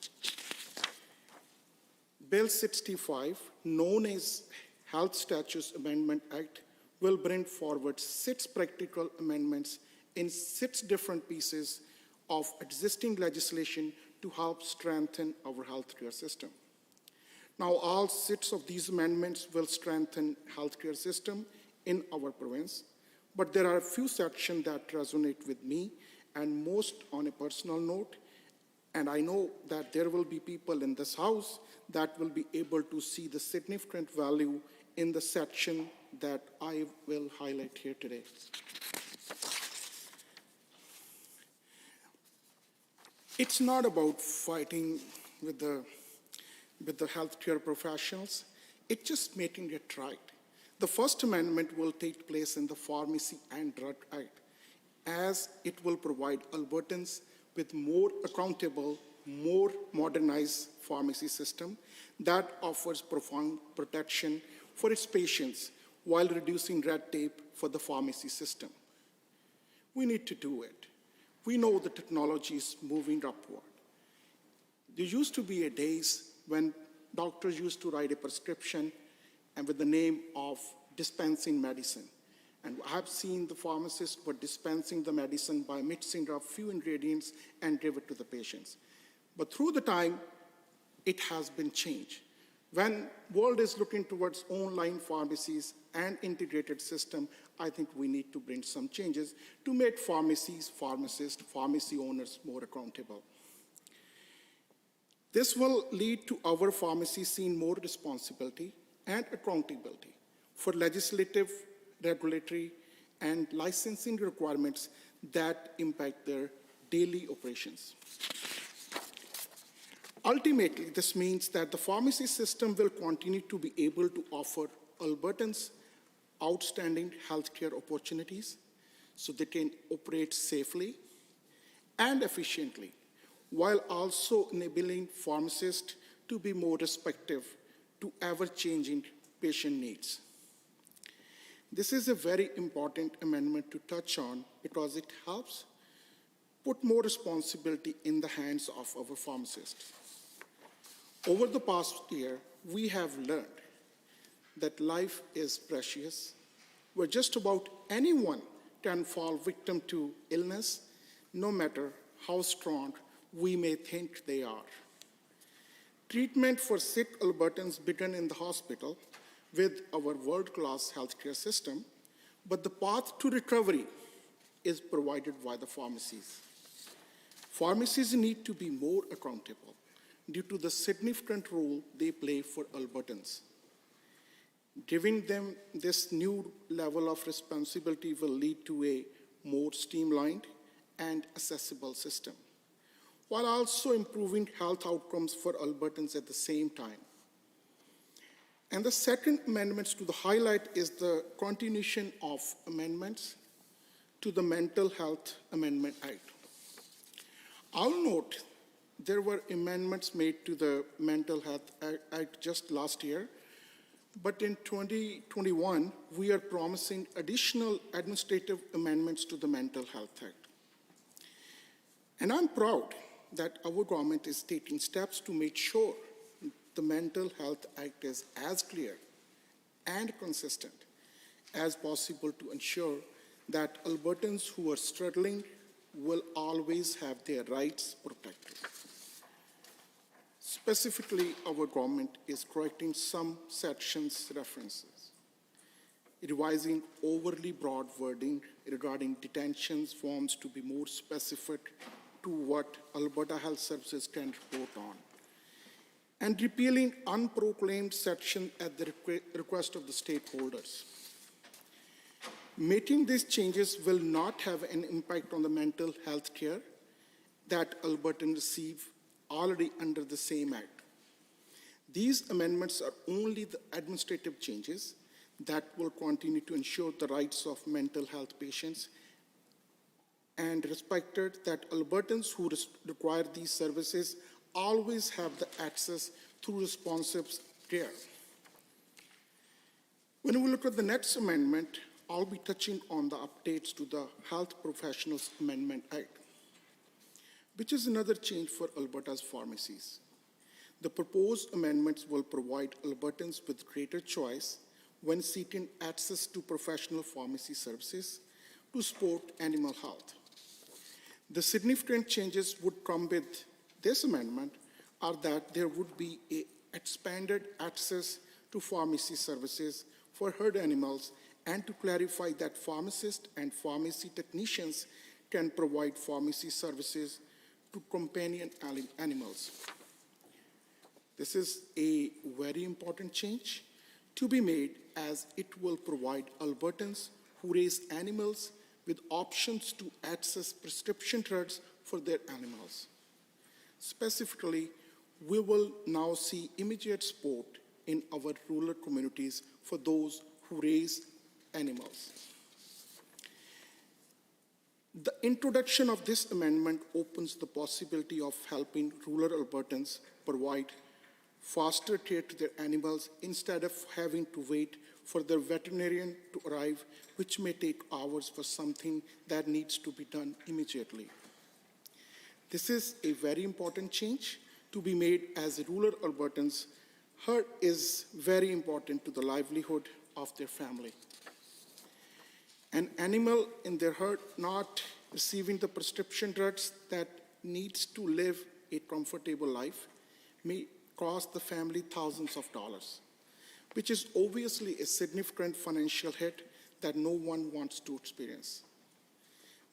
Bill 65, known as Health Statutes Amendment Act, will bring forward 6 practical amendments in 6 different pieces of existing legislation to help strengthen our healthcare system. Now, all 6 of these amendments will strengthen healthcare system in our province, but there are a few sections that resonate with me, and most on a personal note, and I know that there will be people in this House that will be able to see the significant value in the section that I will highlight here today. It's not about fighting with the healthcare professionals. It's just making it right. The First Amendment will take place in the Pharmacy and Drug Act, as it will provide Albertans with more accountable, more modernized pharmacy system that offers profound protection for its patients while reducing red tape for the pharmacy system. We need to do it. We know the technology is moving upward. There used to be days when doctors used to write a prescription and with the name of dispensing medicine. And I've seen the pharmacists were dispensing the medicine by mixing up few ingredients and give it to the patients. But through the time, it has been changed. When world is looking towards online pharmacies and integrated system, I think we need to bring some changes to make pharmacies, pharmacists, pharmacy owners more accountable. This will lead to our pharmacies seeing more responsibility and accountability for legislative, regulatory, and licensing requirements that impact their daily operations. Ultimately, this means that the pharmacy system will continue to be able to offer Albertans outstanding healthcare opportunities so they can operate safely and efficiently, while also enabling pharmacists to be more responsive to ever-changing patient needs. This is a very important amendment to touch on because it helps put more responsibility in the hands of our pharmacists. Over the past year, we have learned that life is precious, where just about anyone can fall victim to illness, no matter how strong we may think they are. Treatment for sick Albertans began in the hospital with our world-class healthcare system, but the path to recovery is provided by the pharmacies. Pharmacies need to be more accountable due to the significant role they play for Albertans. Giving them this new level of responsibility will lead to a more streamlined and accessible system, while also improving health outcomes for Albertans at the same time. And the second amendments to the highlight is the continuation of amendments to the Mental Health Amendment Act. I'll note there were amendments made to the Mental Health Act just last year, but in 2021, we are promising additional administrative amendments to the Mental Health Act. And I'm proud that our government is taking steps to make sure the Mental Health Act is as clear and consistent as possible to ensure that Albertans who are struggling will always have their rights protected. Specifically, our government is correcting some sections references, revising overly broad wording regarding detentions forms to be more specific to what Alberta Health Services can report on, and repealing unproclaimed section at the request of the stakeholders. Making these changes will not have an impact on the mental health care that Albertans receive already under the same act. These amendments are only the administrative changes that will continue to ensure the rights of mental health patients and respected that Albertans who require these services always have the access through responsive care. When we look at the next amendment, I'll be touching on the updates to the Health Professionals Amendment Act, which is another change for Alberta's pharmacies. The proposed amendments will provide Albertans with greater choice when seeking access to professional pharmacy services to support animal health. The significant changes would come with this amendment are that there would be an expanded access to pharmacy services for herd animals and to clarify that pharmacists and pharmacy technicians can provide pharmacy services to companion animals. This is a very important change to be made as it will provide Albertans who raise animals with options to access prescription drugs for their animals. Specifically, we will now see immediate support in our rural communities for those who raise animals. The introduction of this amendment opens the possibility of helping rural Albertans provide faster care to their animals instead of having to wait for their veterinarian to arrive, which may take hours for something that needs to be done immediately. This is a very important change to be made as rural Albertans. Herd is very important to the livelihood of their family. An animal in their herd not receiving the prescription drugs that needs to live a comfortable life may cost the family thousands of dollars, which is obviously a significant financial hit that no one wants to experience.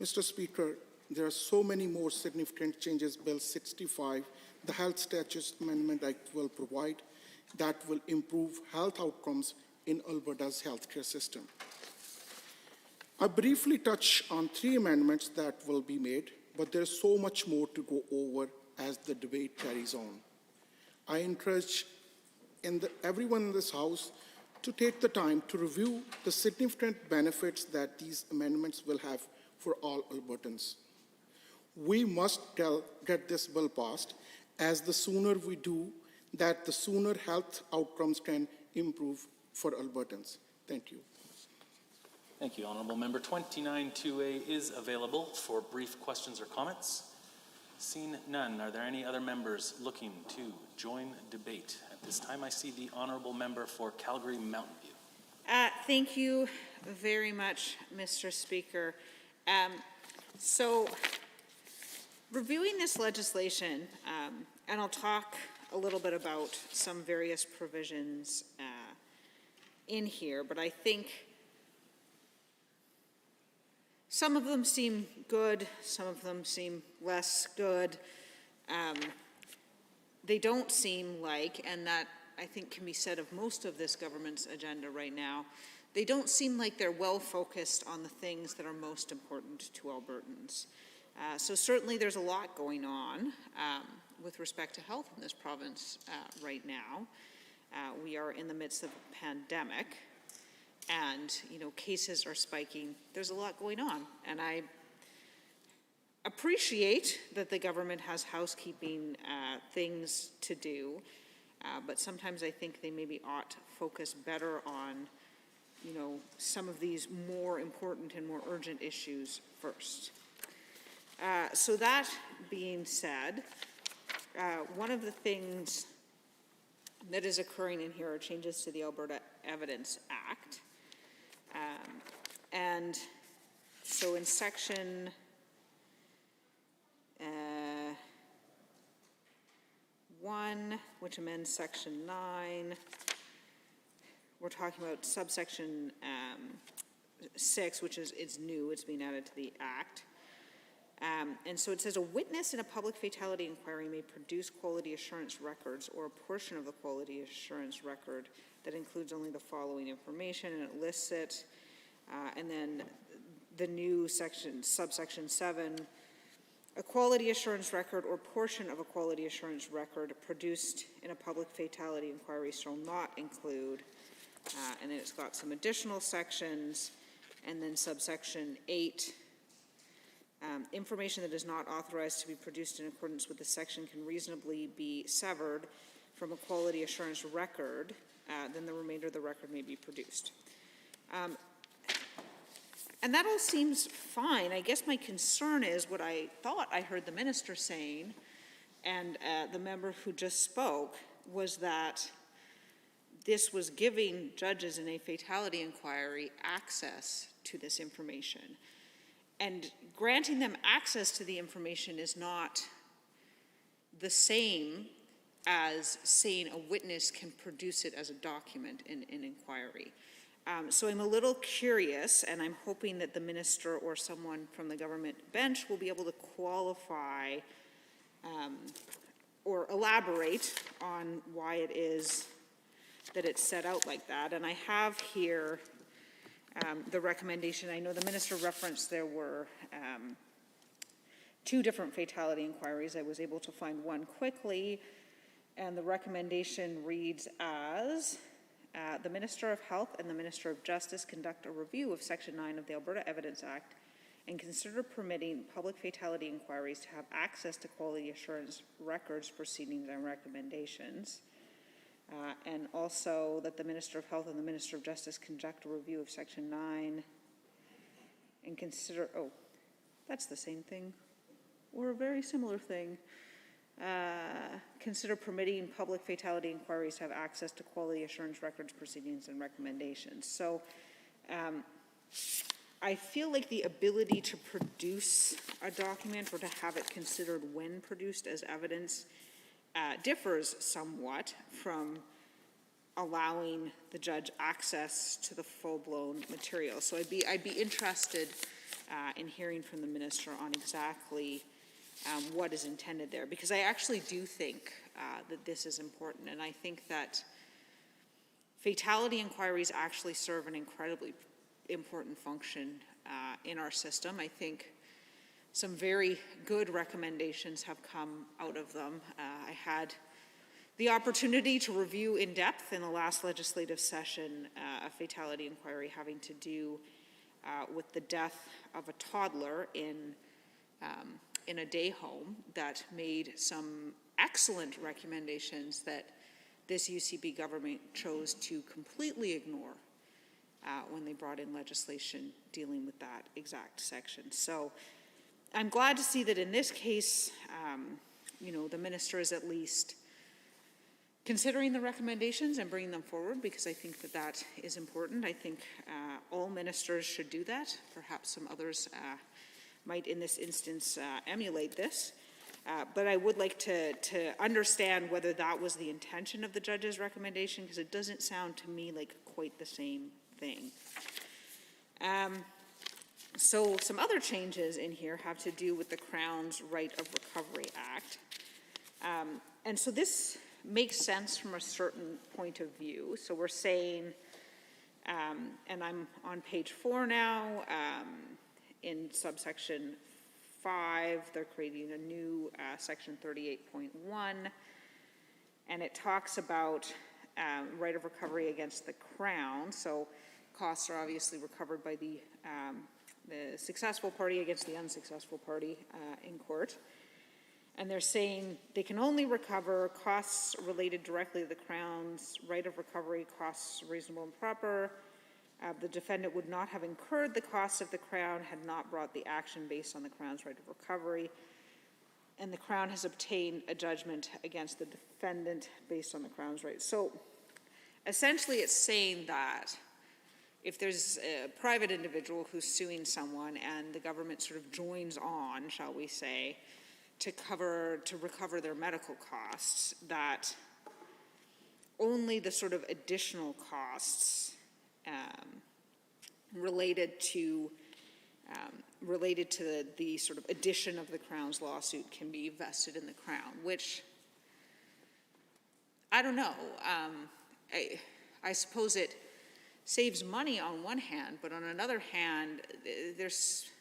Mr. Speaker, there are so many more significant changes Bill 65, the Health Statutes Amendment Act, will provide that will improve health outcomes in Alberta's healthcare system. I briefly touch on 3 amendments that will be made, but there's so much more to go over as the debate carries on. I encourage everyone in this House to take the time to review the significant benefits that these amendments will have for all Albertans. We must get this bill passed, as the sooner we do that, the sooner health outcomes can improve for Albertans. Thank you. Thank you, Honourable Member. 29-2A is available for brief questions or comments. Seeing none, are there any other members looking to join debate? At this time, I see the Honourable Member for Calgary Mountain View. Thank you very much, Mr. Speaker. So, reviewing this legislation, and I'll talk a little bit about some various provisions in here, but I think some of them seem good, some of them seem less good. They don't seem like, and that I think can be said of most of this government's agenda right now, they don't seem like they're well focused on the things that are most important to Albertans. So certainly there's a lot going on with respect to health in this province right now. We are in the midst of a pandemic, and cases are spiking. There's a lot going on, and I appreciate that the government has housekeeping things to do, but sometimes I think they maybe ought to focus better on some of these more important and more urgent issues first. So that being said, one of the things that is occurring in here are changes to the Alberta Evidence Act. And so in section 1, which amends section 9, we're talking about subsection 6, which is new, it's being added to the Act. And so it says a witness in a public fatality inquiry may produce quality assurance records or a portion of the quality assurance record that includes only the following information, and it lists it. And then the new section, subsection 7, a quality assurance record or portion of a quality assurance record produced in a public fatality inquiry shall not include, and then it's got some additional sections, and then subsection 8, information that is not authorized to be produced in accordance with the section can reasonably be severed from a quality assurance record, then the remainder of the record may be produced. And that all seems fine. I guess my concern is what I thought I heard the minister saying, and the member who just spoke, was that this was giving judges in a fatality inquiry access to this information. And granting them access to the information is not the same as saying a witness can produce it as a document in an inquiry. So I'm a little curious, and I'm hoping that the minister or someone from the government bench will be able to qualify or elaborate on why it is that it's set out like that. And I have here the recommendation. I know the minister referenced there were two different fatality inquiries. I was able to find one quickly, and the recommendation reads as, the Minister of Health and the Minister of Justice conduct a review of Section 9 of the Alberta Evidence Act and consider permitting public fatality inquiries to have access to quality assurance records, proceedings, and recommendations. And also that the Minister of Health and the Minister of Justice conduct a review of Section 9 and consider, oh, that's the same thing, or a very similar thing. Consider permitting public fatality inquiries to have access to quality assurance records, proceedings, and recommendations. So I feel like the ability to produce a document or to have it considered when produced as evidence differs somewhat from allowing the judge access to the full-blown material. So I'd be interested in hearing from the minister on exactly what is intended there, because I actually do think that this is important, and I think that fatality inquiries actually serve an incredibly important function in our system. I think some very good recommendations have come out of them. I had the opportunity to review in depth in the last legislative session a fatality inquiry having to do with the death of a toddler in a day home that made some excellent recommendations that this UCP government chose to completely ignore when they brought in legislation dealing with that exact section. So I'm glad to see that in this case, the minister is at least considering the recommendations and bringing them forward, because I think that that is important. I think all ministers should do that. Perhaps some others might in this instance emulate this. But I would like to understand whether that was the intention of the judge's recommendation, because it doesn't sound to me like quite the same thing. So some other changes in here have to do with the Crown's Right of Recovery Act. And so this makes sense from a certain point of view. So we're saying, and I'm on page 4 now, in subsection 5, they're creating a new section 38.1, and it talks about right of recovery against the Crown. So costs are obviously recovered by the successful party against the unsuccessful party in court. And they're saying they can only recover costs related directly to the Crown's right of recovery, costs reasonable and proper. The defendant would not have incurred the costs if the Crown had not brought the action based on the Crown's right of recovery. And the Crown has obtained a judgment against the defendant based on the Crown's right. So essentially it's saying that if there's a private individual who's suing someone and the government sort of joins on, shall we say, to recover their medical costs, that only the sort of additional costs related to the sort of addition of the Crown's lawsuit can be vested in the Crown, which I don't know. I suppose it saves money on one hand, but on another hand, this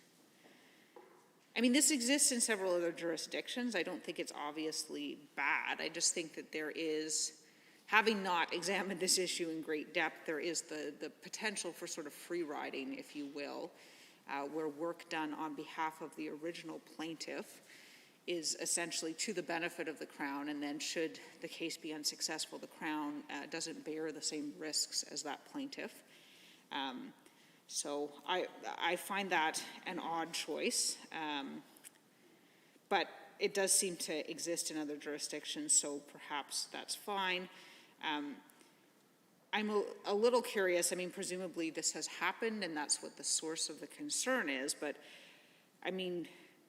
exists in several other jurisdictions. I don't think it's obviously bad. I just think that there is, having not examined this issue in great depth, there is the potential for sort of free riding, if you will, where work done on behalf of the original plaintiff is essentially to the benefit of the Crown, and then should the case be unsuccessful, the Crown doesn't bear the same risks as that plaintiff. So I find that an odd choice, but it does seem to exist in other jurisdictions, so perhaps that's fine. I'm a little curious. Presumably this has happened, and that's what the source of the concern is, but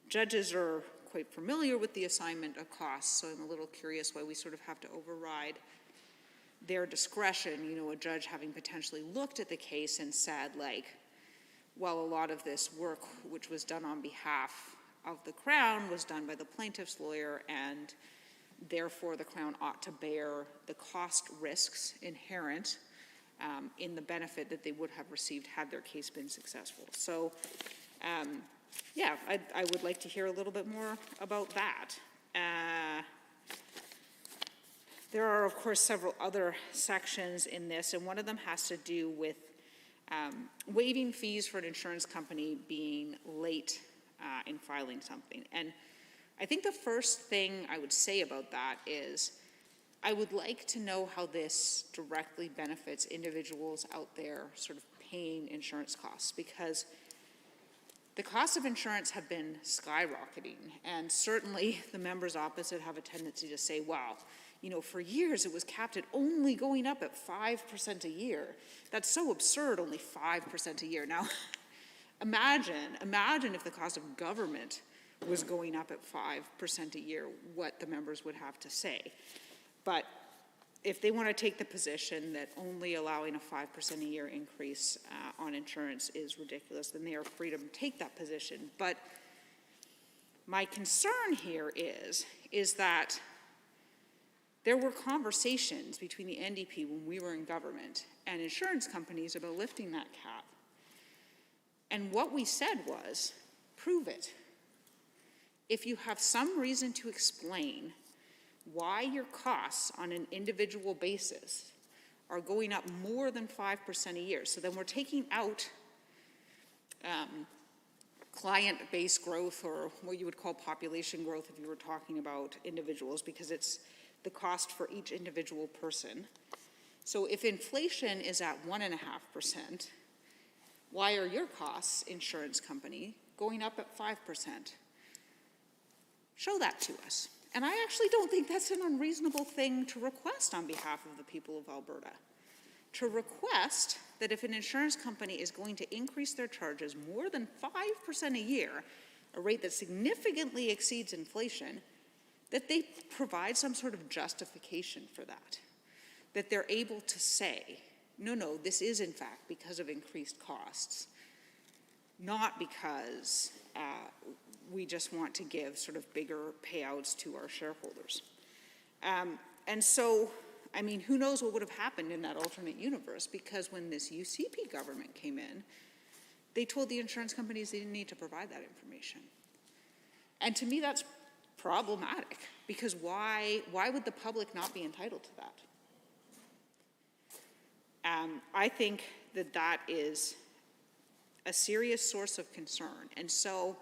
judges are quite familiar with the assignment of costs, so I'm a little curious why we sort of have to override their discretion, a judge having potentially looked at the case and said, well, a lot of this work which was done on behalf of the Crown was done by the plaintiff's lawyer, and therefore the Crown ought to bear the cost risks inherent in the benefit that they would have received had their case been successful. So yeah, I would like to hear a little bit more about that. There are, of course, several other sections in this, and one of them has to do with waiving fees for an insurance company being late in filing something. And I think the first thing I would say about that is I would like to know how this directly benefits individuals out there sort of paying insurance costs, because the costs of insurance have been skyrocketing, and certainly the members opposite have a tendency to say, wow, you know, for years it was capped at only going up at 5% a year. That's so absurd, only 5% a year. Now, imagine if the cost of government was going up at 5% a year, what the members would have to say. But if they want to take the position that only allowing a 5% a year increase on insurance is ridiculous, then they are free to take that position. But my concern here is that there were conversations between the NDP when we were in government and insurance companies about lifting that cap. And what we said was, prove it. If you have some reason to explain why your costs on an individual basis are going up more than 5% a year, so then we're taking out client-based growth, or what you would call population growth if you were talking about individuals, because it's the cost for each individual person. So if inflation is at 1.5%, why are your costs, insurance company, going up at 5%? Show that to us. And I actually don't think that's an unreasonable thing to request on behalf of the people of Alberta. To request that if an insurance company is going to increase their charges more than 5% a year, a rate that significantly exceeds inflation, that they provide some sort of justification for that. That they're able to say, no, this is in fact because of increased costs, not because we just want to give sort of bigger payouts to our shareholders. And so, I mean, who knows what would have happened in that alternate universe, because when this UCP government came in, they told the insurance companies they didn't need to provide that information. And to me, that's problematic, because why would the public not be entitled to that? I think that is a serious source of concern. And so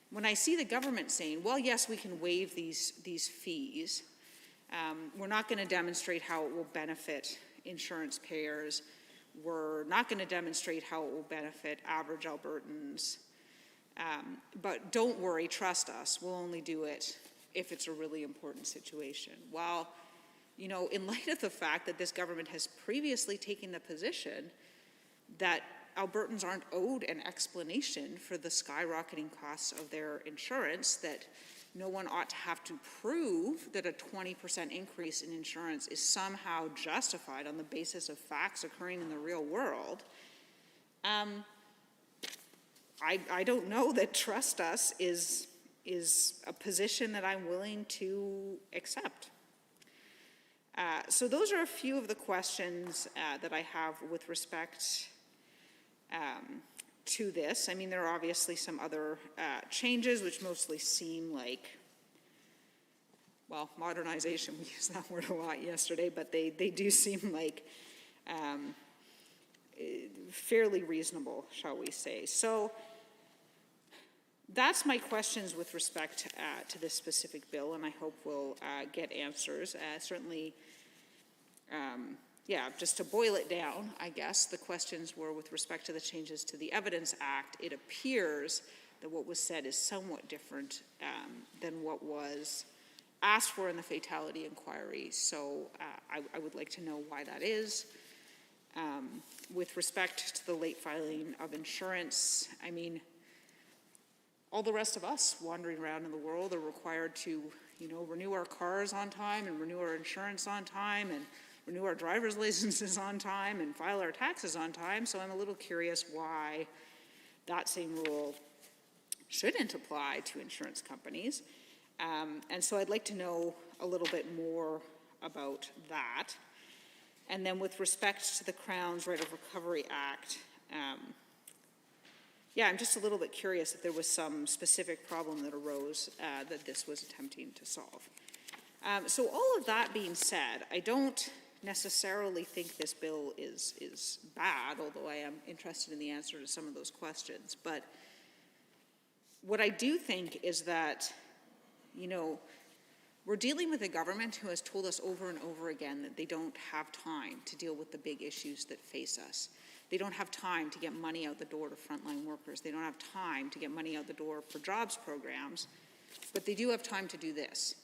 when I see the government saying, well, yes, we can waive these fees, we're not going to demonstrate how it will benefit insurance payers, we're not going to demonstrate how it will benefit average Albertans, but don't worry, trust us, we'll only do it if it's a really important situation. Well, you know, in light of the fact that this government has previously taken the position that Albertans aren't owed an explanation for the skyrocketing costs of their insurance, that no one ought to have to prove that a 20% increase in insurance is somehow justified on the basis of facts occurring in the real world, I don't know that trust us is a position that I'm willing to accept. So those are a few of the questions that I have with respect to this. I mean, there are obviously some other changes which mostly seem like, well, modernization, we used that word a lot yesterday, but they do seem like fairly reasonable, shall we say. So that's my questions with respect to this specific bill, and I hope we'll get answers. Certainly, just to boil it down, I guess, the questions were with respect to the changes to the Evidence Act. It appears that what was said is somewhat different than what was asked for in the fatality inquiry, so I would like to know why that is. With respect to the late filing of insurance, I mean, all the rest of us wandering around in the world are required to, renew our cars on time and renew our insurance on time and renew our driver's licenses on time and file our taxes on time. So I'm a little curious why that same rule shouldn't apply to insurance companies. And so I'd like to know a little bit more about that. And then with respect to the Crown's Right of Recovery Act, yeah, I'm just a little bit curious if there was some specific problem that arose that this was attempting to solve. So all of that being said, I don't necessarily think this bill is bad, although I am interested in the answer to some of those questions. But what I do think is that, you know, we're dealing with a government who has told us over and over again that they don't have time to deal with the big issues that face us. They don't have time to get money out the door to frontline workers. They don't have time to get money out the door for jobs programs, but they do have time to do this.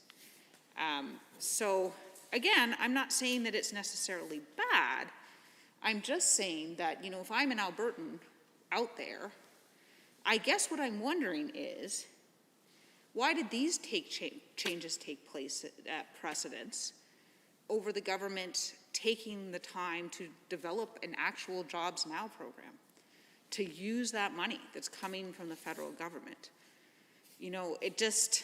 So again, I'm not saying that it's necessarily bad. I'm just saying that, you know, if I'm an Albertan out there, I guess what I'm wondering is, why did these changes take place at precedence over the government taking the time to develop an actual Jobs Now program, to use that money that's coming from the federal government? You know, it just,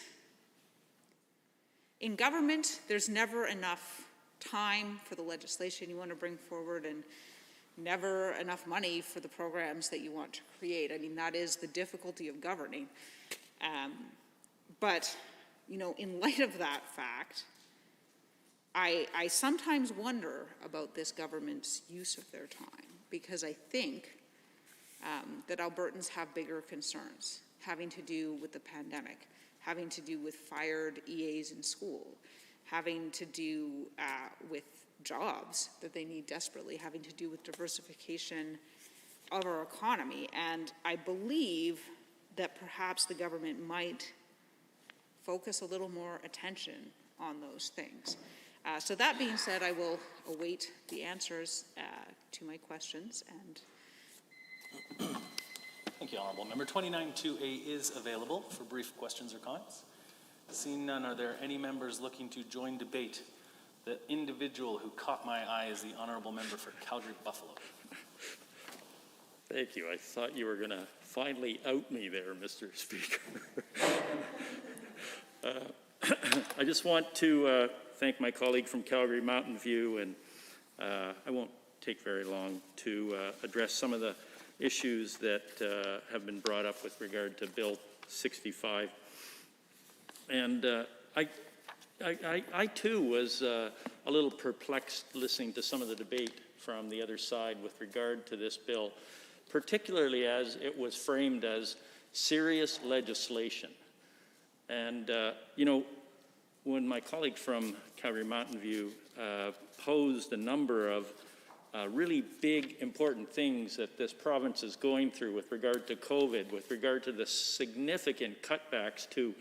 in government, there's never enough time for the legislation you want to bring forward and never enough money for the programs that you want to create. I mean, that is the difficulty of governing. But, you know, in light of that fact, I sometimes wonder about this government's use of their time, because I think that Albertans have bigger concerns having to do with the pandemic, having to do with fired EAs in school, having to do with jobs that they need desperately, having to do with diversification of our economy. And I believe that perhaps the government might focus a little more attention on those things. So that being said, I will await the answers to my questions. And Thank you, Honourable Member. 29-2A is available for brief questions or comments. Seeing none, are there any members looking to join debate? The individual who caught my eye is the Honourable Member for Calgary-Buffalo. Thank you. I thought you were going to finally out me there, Mr. Speaker. I just want to thank my colleague from Calgary Mountain View, and I won't take very long to address some of the issues that have been brought up with regard to Bill 65. And I too was a little perplexed listening to some of the debate from the other side with regard to this bill, particularly as it was framed as serious legislation. And, you know, when my colleague from Calgary Mountain View posed a number of really big, important things that this province is going through with regard to COVID, with regard to the significant cutbacks to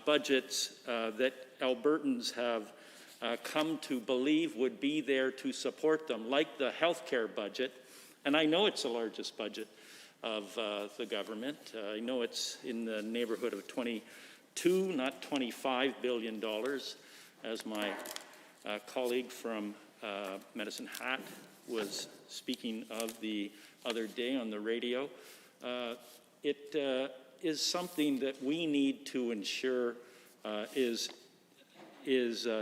budgets that Albertans have come to believe would be there to support them, like the healthcare budget. And I know it's the largest budget of the government. I know it's in the neighborhood of $22, not $25 billion, as my colleague from Medicine Hat was speaking of the other day on the radio. It is something that we need to ensure is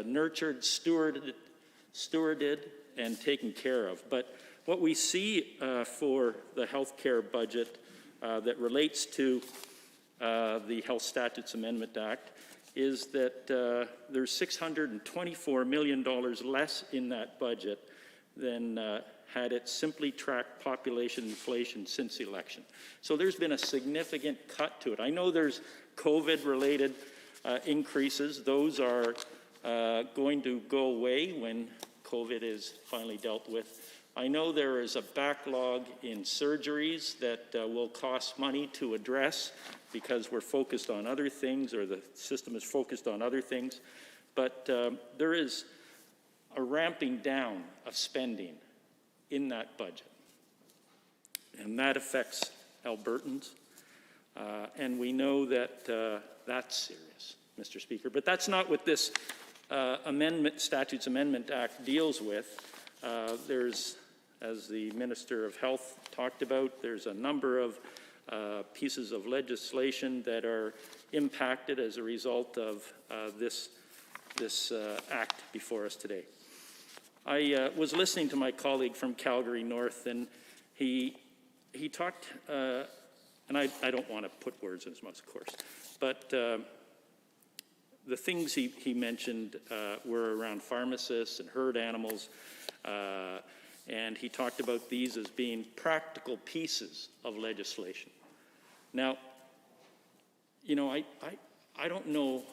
nurtured, stewarded, and taken care of. But what we see for the healthcare budget that relates to the Health Statutes Amendment Act is that there's $624 million less in that budget than had it simply tracked population inflation since the election. So there's been a significant cut to it. I know there's COVID-related increases. Those are going to go away when COVID is finally dealt with. I know there is a backlog in surgeries that will cost money to address because we're focused on other things, or the system is focused on other things. But there is a ramping down of spending in that budget. And that affects Albertans. And we know that that's serious, Mr. Speaker. But that's not what this Statutes Amendment Act deals with. There's, as the Minister of Health talked about, there's a number of pieces of legislation that are impacted as a result of this act before us today. I was listening to my colleague from Calgary North, and he talked and I don't want to put words in his mouth, of course, but the things he mentioned were around pharmacists and herd animals, and he talked about these as being practical pieces of legislation. Now, you know, I don't know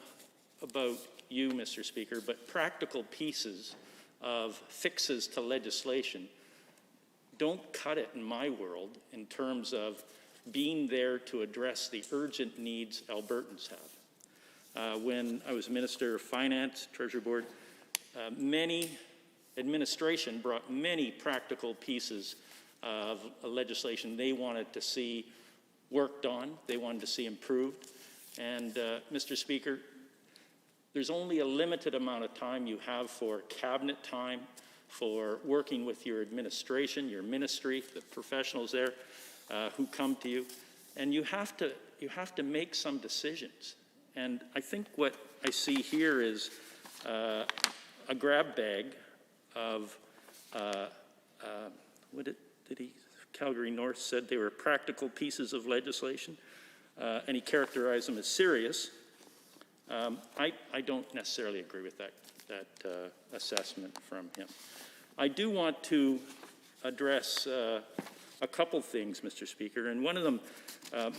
about you, Mr. Speaker, but practical pieces of fixes to legislation don't cut it in my world in terms of being there to address the urgent needs Albertans have. When I was Minister of Finance, Treasury Board, administration brought many practical pieces of legislation they wanted to see worked on, they wanted to see improved. And Mr. Speaker, there's only a limited amount of time you have for cabinet time, for working with your administration, your ministry, the professionals there who come to you, and you have to make some decisions. And I think what I see here is a grab bag of Calgary North said they were practical pieces of legislation, and he characterized them as serious. I don't necessarily agree with that assessment from him. I do want to address a couple things, Mr. Speaker, and one of them,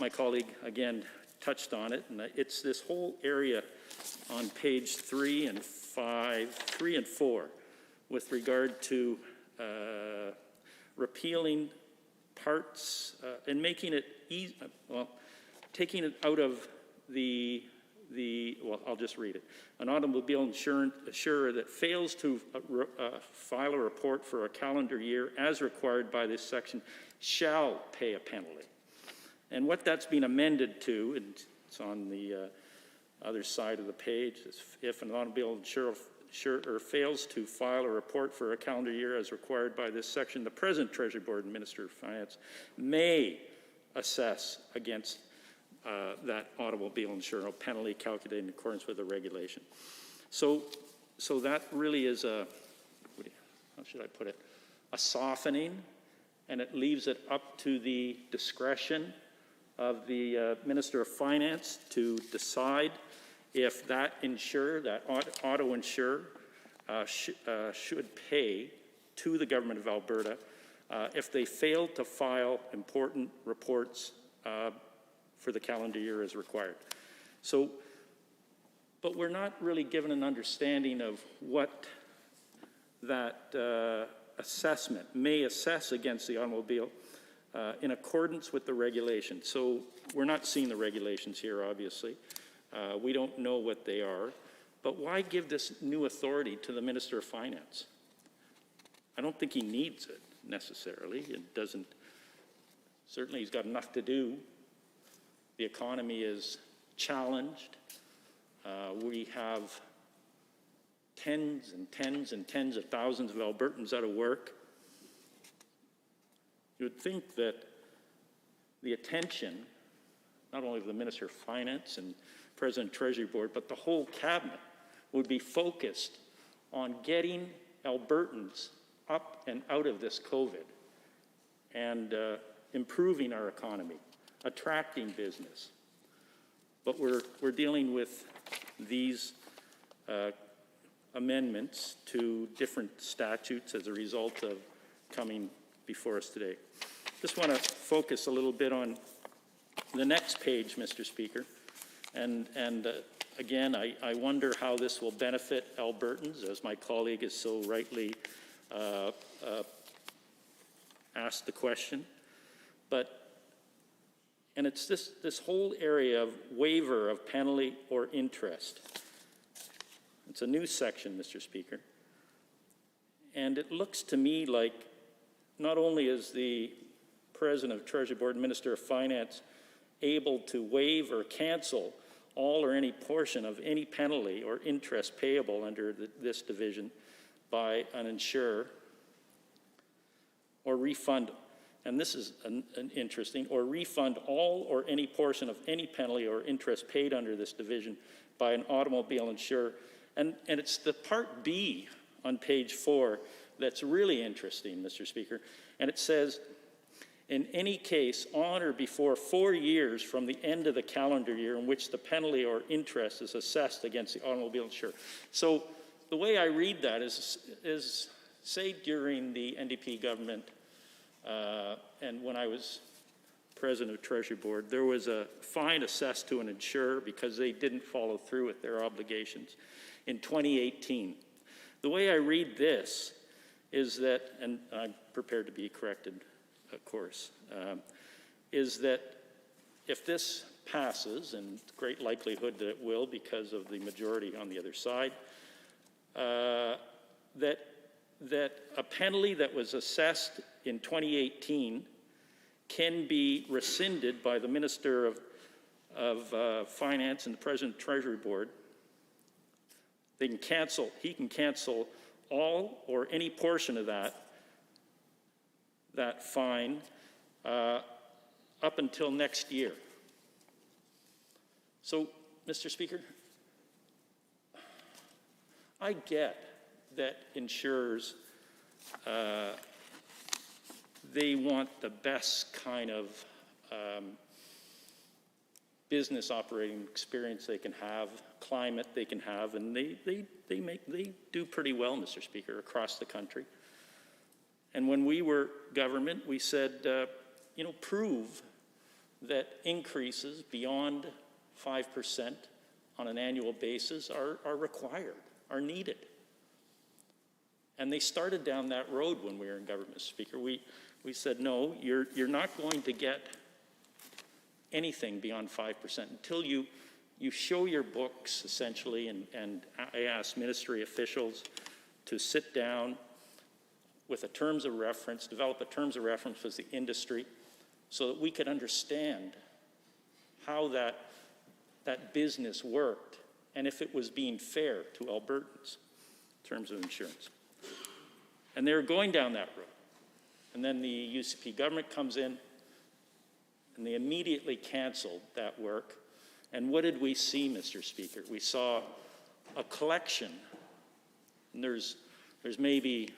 my colleague again touched on it, and it's this whole area on page 3 and 4 with regard to repealing parts and making it easy, taking it out of well, I'll just read it. An automobile insurer that fails to file a report for a calendar year as required by this section shall pay a penalty. And what that's been amended to, and it's on the other side of the page, is if an automobile insurer fails to file a report for a calendar year as required by this section, the present Treasury Board and Minister of Finance may assess against that automobile insurer penalty calculated in accordance with the regulation. So that really is how should I put it, a softening, and it leaves it up to the discretion of the Minister of Finance to decide if that insurer, that auto insurer, should pay to the Government of Alberta if they fail to file important reports for the calendar year as required. So, but we're not really given an understanding of what that assessment may assess against the automobile in accordance with the regulation. So we're not seeing the regulations here, obviously. We don't know what they are, but why give this new authority to the Minister of Finance? I don't think he needs it necessarily. It doesn't, certainly he's got enough to do. The economy is challenged. We have tens and tens and tens of thousands of Albertans out of work. You would think that the attention, not only of the Minister of Finance and President Treasury Board, but the whole cabinet would be focused on getting Albertans up and out of this COVID and improving our economy, attracting business. But we're dealing with these amendments to different statutes as a result of coming before us today. Just want to focus a little bit on the next page, Mr. Speaker. And again, I wonder how this will benefit Albertans, as my colleague has so rightly asked the question. And it's this whole area of waiver of penalty or interest. It's a new section, Mr. Speaker. And it looks to me like not only is the President of Treasury Board and Minister of Finance able to waive or cancel all or any portion of any penalty or interest payable under this division by an insurer, or refund, and this is an interesting, or refund all or any portion of any penalty or interest paid under this division by an automobile insurer. And it's the part B on page 4 that's really interesting, Mr. Speaker. And it says, in any case on or before 4 years from the end of the calendar year in which the penalty or interest is assessed against the automobile insurer. So the way I read that is say during the NDP government, and when I was president of Treasury Board, there was a fine assessed to an insurer because they didn't follow through with their obligations in 2018. The way I read this is that, and I'm prepared to be corrected, of course, is that if this passes, and great likelihood that it will because of the majority on the other side, that a penalty that was assessed in 2018 can be rescinded by the Minister of Finance and the President of the Treasury Board. He can cancel all or any portion of that fine up until next year. So, Mr. Speaker, I get that insurers, they want the best kind of business operating experience they can have, climate they can have, and they do pretty well, Mr. Speaker, across the country. And when we were government, we said, prove that increases beyond 5% on an annual basis are required, are needed. And they started down that road when we were in government, Mr. Speaker. We said, no, you're not going to get anything beyond 5% until you show your books, essentially, and I asked ministry officials to sit down with a terms of reference, develop a terms of reference with the industry so that we could understand how that business worked and if it was being fair to Albertans in terms of insurance. And they were going down that road. And then the UCP government comes in and they immediately canceled that work. And what did we see, Mr. Speaker? We saw a collection, and there's maybe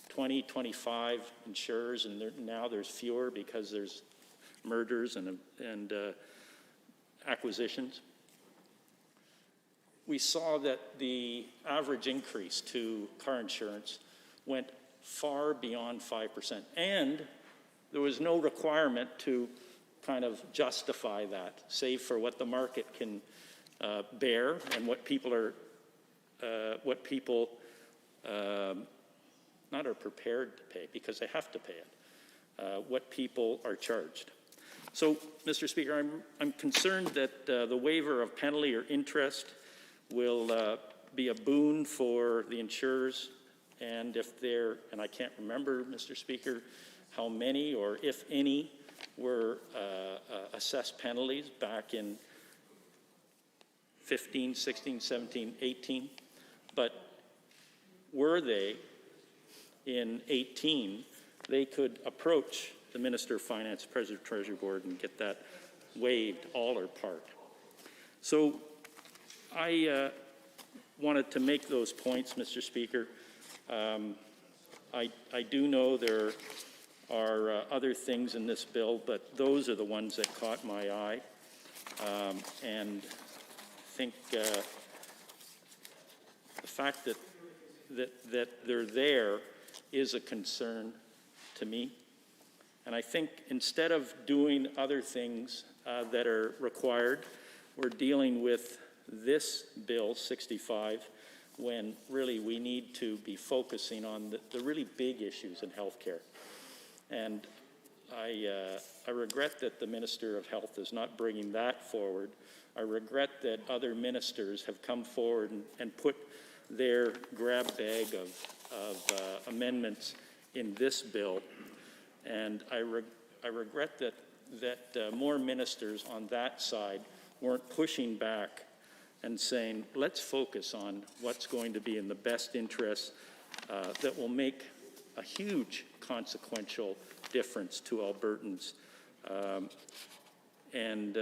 20, 25 insurers, and now there's fewer because there's mergers and acquisitions. We saw that the average increase to car insurance went far beyond 5%, and there was no requirement to kind of justify that, save for what the market can bear and what people are not are prepared to pay, because they have to pay it, what people are charged. So, Mr. Speaker, I'm concerned that the waiver of penalty or interest will be a boon for the insurers, and and I can't remember, Mr. Speaker, how many or if any were assessed penalties back in 15, 16, 17, 18, but were they in 18, they could approach the Minister of Finance, President of the Treasury Board, and get that waived, all or part. So I wanted to make those points, Mr. Speaker. I do know there are other things in this bill, but those are the ones that caught my eye. And I think the fact that they're there is a concern to me. And I think instead of doing other things that are required, we're dealing with this Bill 65 when really we need to be focusing on the really big issues in healthcare. And I regret that the Minister of Health is not bringing that forward. I regret that other ministers have come forward and put their grab bag of amendments in this bill. And I regret that more ministers on that side weren't pushing back and saying, let's focus on what's going to be in the best interest that will make a huge consequential difference to Albertans. And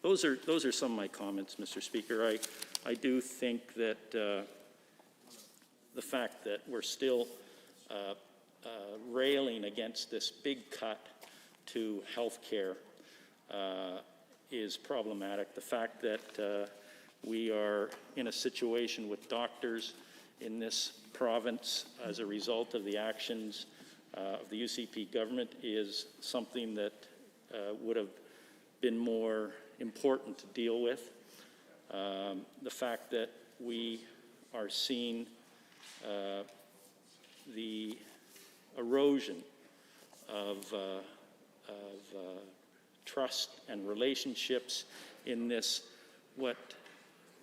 those are some of my comments, Mr. Speaker. I do think that the fact that we're still railing against this big cut to health care is problematic. The fact that we are in a situation with doctors in this province as a result of the actions of the UCP government is something that would have been more important to deal with. The fact that we are seeing the erosion of trust and relationships in this, what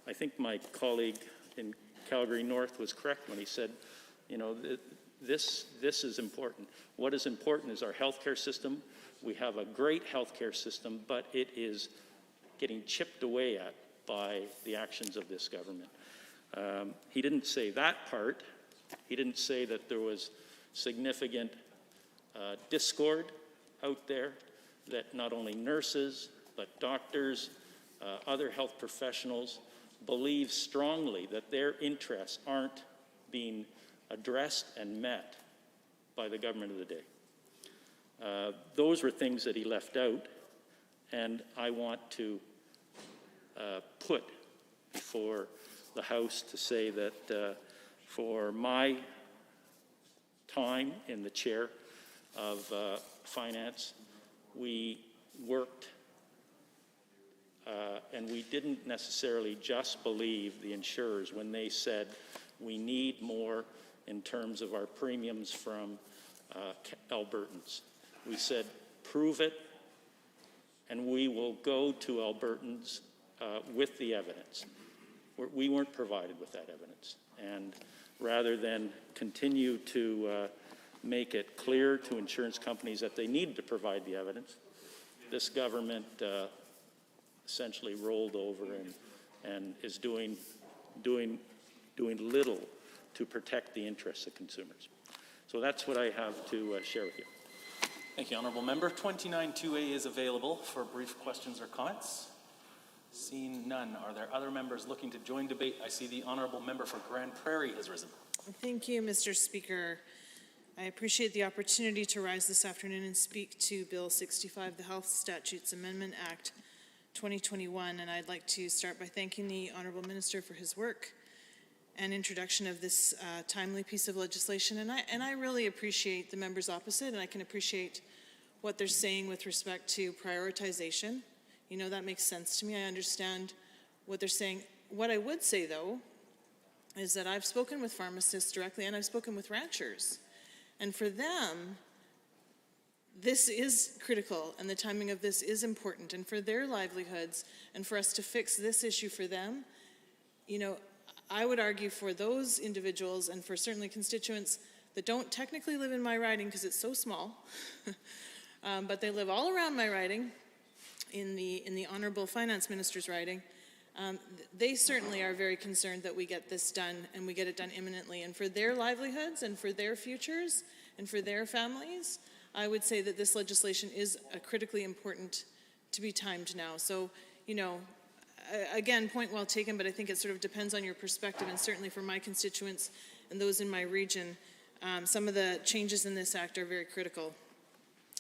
I think my colleague in Calgary North was correct when he said, you know, this is important. What is important is our healthcare system. We have a great healthcare system, but it is getting chipped away at by the actions of this government. He didn't say that part. He didn't say that there was significant discord out there, that not only nurses, but doctors, other health professionals believe strongly that their interests aren't being addressed and met by the government of the day. Those were things that he left out, and I want to put before the House to say that for my time in the chair of finance, we worked and we didn't necessarily just believe the insurers when they said we need more in terms of our premiums from Albertans. We said, prove it, and we will go to Albertans with the evidence. We weren't provided with that evidence. And rather than continue to make it clear to insurance companies that they needed to provide the evidence, this government essentially rolled over and is doing little to protect the interests of consumers. So that's what I have to share with you. Thank you, Honourable Member. 29-2A is available for brief questions or comments. Seeing none, are there other members looking to join debate? I see the Honourable Member for Grand Prairie has risen. Thank you, Mr. Speaker. I appreciate the opportunity to rise this afternoon and speak to Bill 65, the Health Statutes Amendment Act 2021, and I'd like to start by thanking the Honourable Minister for his work and introduction of this timely piece of legislation. And I really appreciate the members opposite, and I can appreciate what they're saying with respect to prioritization. You know, that makes sense to me. I understand what they're saying. What I would say, though, is that I've spoken with pharmacists directly, and I've spoken with ranchers. And for them, this is critical, and the timing of this is important. And for their livelihoods, and for us to fix this issue for them, you know, I would argue for those individuals and for certainly constituents that don't technically live in my riding because it's so small, but they live all around my riding in the Honourable Finance Minister's riding. They certainly are very concerned that we get this done and we get it done imminently. And for their livelihoods and for their futures and for their families, I would say that this legislation is critically important to be timed now. So, you know, again, point well taken, but I think it sort of depends on your perspective, and certainly for my constituents and those in my region, some of the changes in this act are very critical.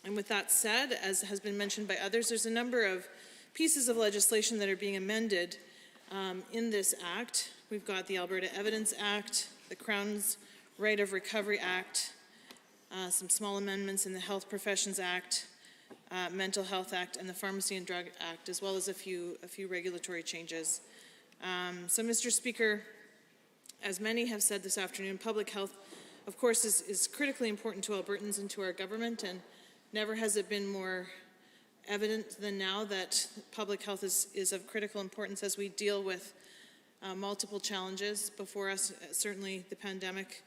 And with that said, as has been mentioned by others, there's a number of pieces of legislation that are being amended in this act. We've got the Alberta Evidence Act, the Crown's Right of Recovery Act, some small amendments in the Health Professions Act, Mental Health Act, and the Pharmacy and Drug Act, as well as a few regulatory changes. So, Mr. Speaker, as many have said this afternoon, public health, of course, is critically important to Albertans and to our government, and never has it been more evident than now that public health is of critical importance as we deal with multiple challenges before us, certainly the pandemic.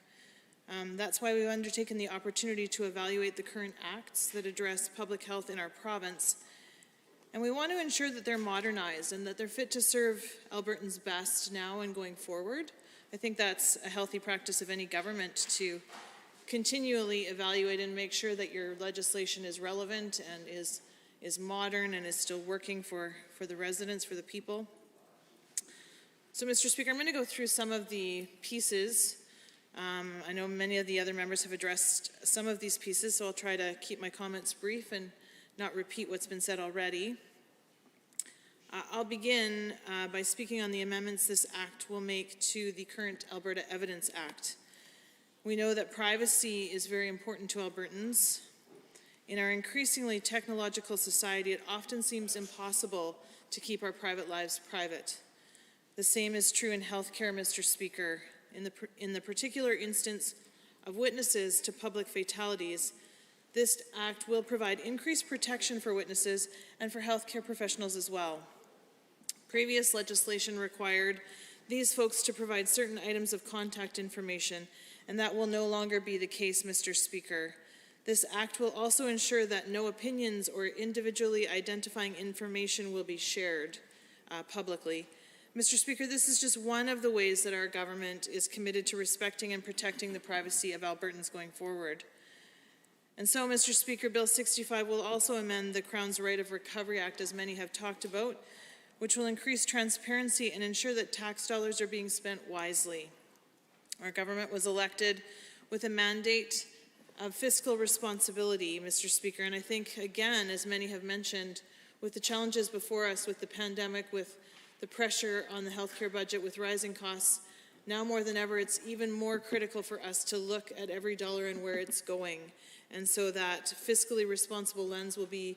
That's why we've undertaken the opportunity to evaluate the current acts that address public health in our province. And we want to ensure that they're modernized and that they're fit to serve Albertans best now and going forward. I think that's a healthy practice of any government, to continually evaluate and make sure that your legislation is relevant and is modern and is still working for the residents, for the people. So, Mr. Speaker, I'm going to go through some of the pieces I know many of the other members have addressed some of these pieces, so I'll try to keep my comments brief and not repeat what's been said already. I'll begin by speaking on the amendments this Act will make to the current Alberta Evidence Act. We know that privacy is very important to Albertans. In our increasingly technological society, it often seems impossible to keep our private lives private. The same is true in healthcare, Mr. Speaker. In the particular instance of witnesses to public fatalities, this Act will provide increased protection for witnesses and for healthcare professionals as well. Previous legislation required these folks to provide certain items of contact information, and that will no longer be the case, Mr. Speaker. This Act will also ensure that no opinions or individually identifying information will be shared publicly. Mr. Speaker, this is just one of the ways that our government is committed to respecting and protecting the privacy of Albertans going forward. And so, Mr. Speaker, Bill 65 will also amend the Crown's Right of Recovery Act, as many have talked about, which will increase transparency and ensure that tax dollars are being spent wisely. Our government was elected with a mandate of fiscal responsibility, Mr. Speaker, and I think, again, as many have mentioned, with the challenges before us, with the pandemic, with the pressure on the healthcare budget, with rising costs, now more than ever, it's even more critical for us to look at every dollar and where it's going. And so that fiscally responsible lens will be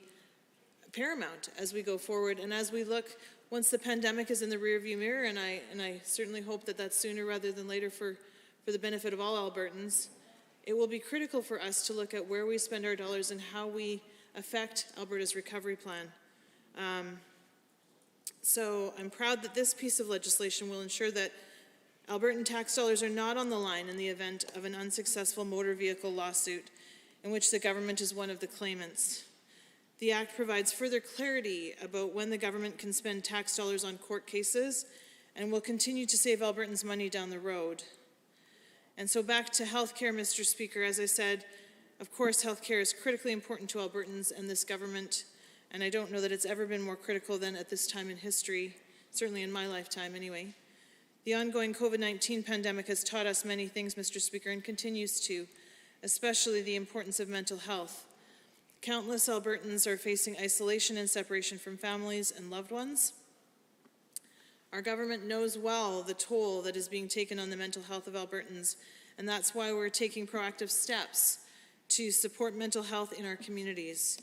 paramount as we go forward. And as we look, once the pandemic is in the rearview mirror, and I certainly hope that that's sooner rather than later for the benefit of all Albertans, it will be critical for us to look at where we spend our dollars and how we affect Alberta's recovery plan. So I'm proud that this piece of legislation will ensure that Albertan tax dollars are not on the line in the event of an unsuccessful motor vehicle lawsuit in which the government is one of the claimants. The Act provides further clarity about when the government can spend tax dollars on court cases and will continue to save Albertans money down the road. And so back to healthcare, Mr. Speaker. As I said, of course, healthcare is critically important to Albertans and this government, and I don't know that it's ever been more critical than at this time in history, certainly in my lifetime anyway. The ongoing COVID-19 pandemic has taught us many things, Mr. Speaker, and continues to, especially the importance of mental health. Countless Albertans are facing isolation and separation from families and loved ones. Our government knows well the toll that is being taken on the mental health of Albertans, and that's why we're taking proactive steps to support mental health in our communities.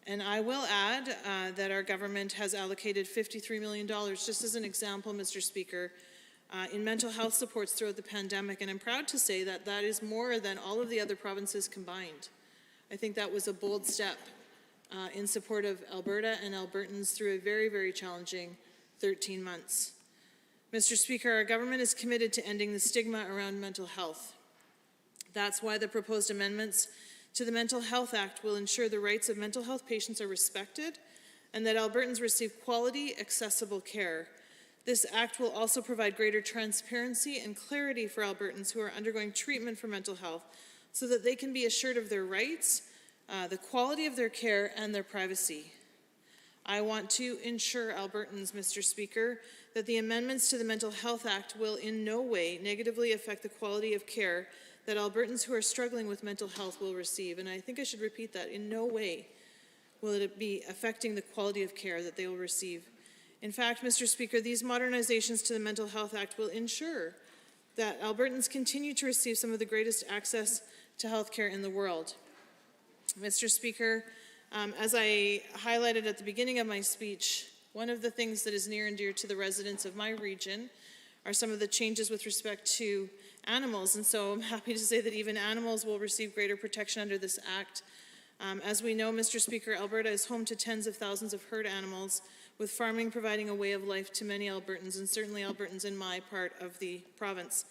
And I will add that our government has allocated $53 million, just as an example, Mr. Speaker, in mental health supports throughout the pandemic, and I'm proud to say that that is more than all of the other provinces combined. I think that was a bold step in support of Alberta and Albertans through a very, very challenging 13 months. Mr. Speaker, our government is committed to ending the stigma around mental health. That's why the proposed amendments to the Mental Health Act will ensure the rights of mental health patients are respected and that Albertans receive quality, accessible care. This Act will also provide greater transparency and clarity for Albertans who are undergoing treatment for mental health so that they can be assured of their rights, the quality of their care, and their privacy. I want to ensure Albertans, Mr. Speaker, that the amendments to the Mental Health Act will in no way negatively affect the quality of care that Albertans who are struggling with mental health will receive. And I think I should repeat that. In no way will it be affecting the quality of care that they will receive. In fact, Mr. Speaker, these modernizations to the Mental Health Act will ensure that Albertans continue to receive some of the greatest access to health care in the world. Mr. Speaker, as I highlighted at the beginning of my speech, one of the things that is near and dear to the residents of my region are some of the changes with respect to animals, and so I'm happy to say that even animals will receive greater protection under this Act. As we know, Mr. Speaker, Alberta is home to tens of thousands of herd animals, with farming providing a way of life to many Albertans, and certainly Albertans in my part of the province.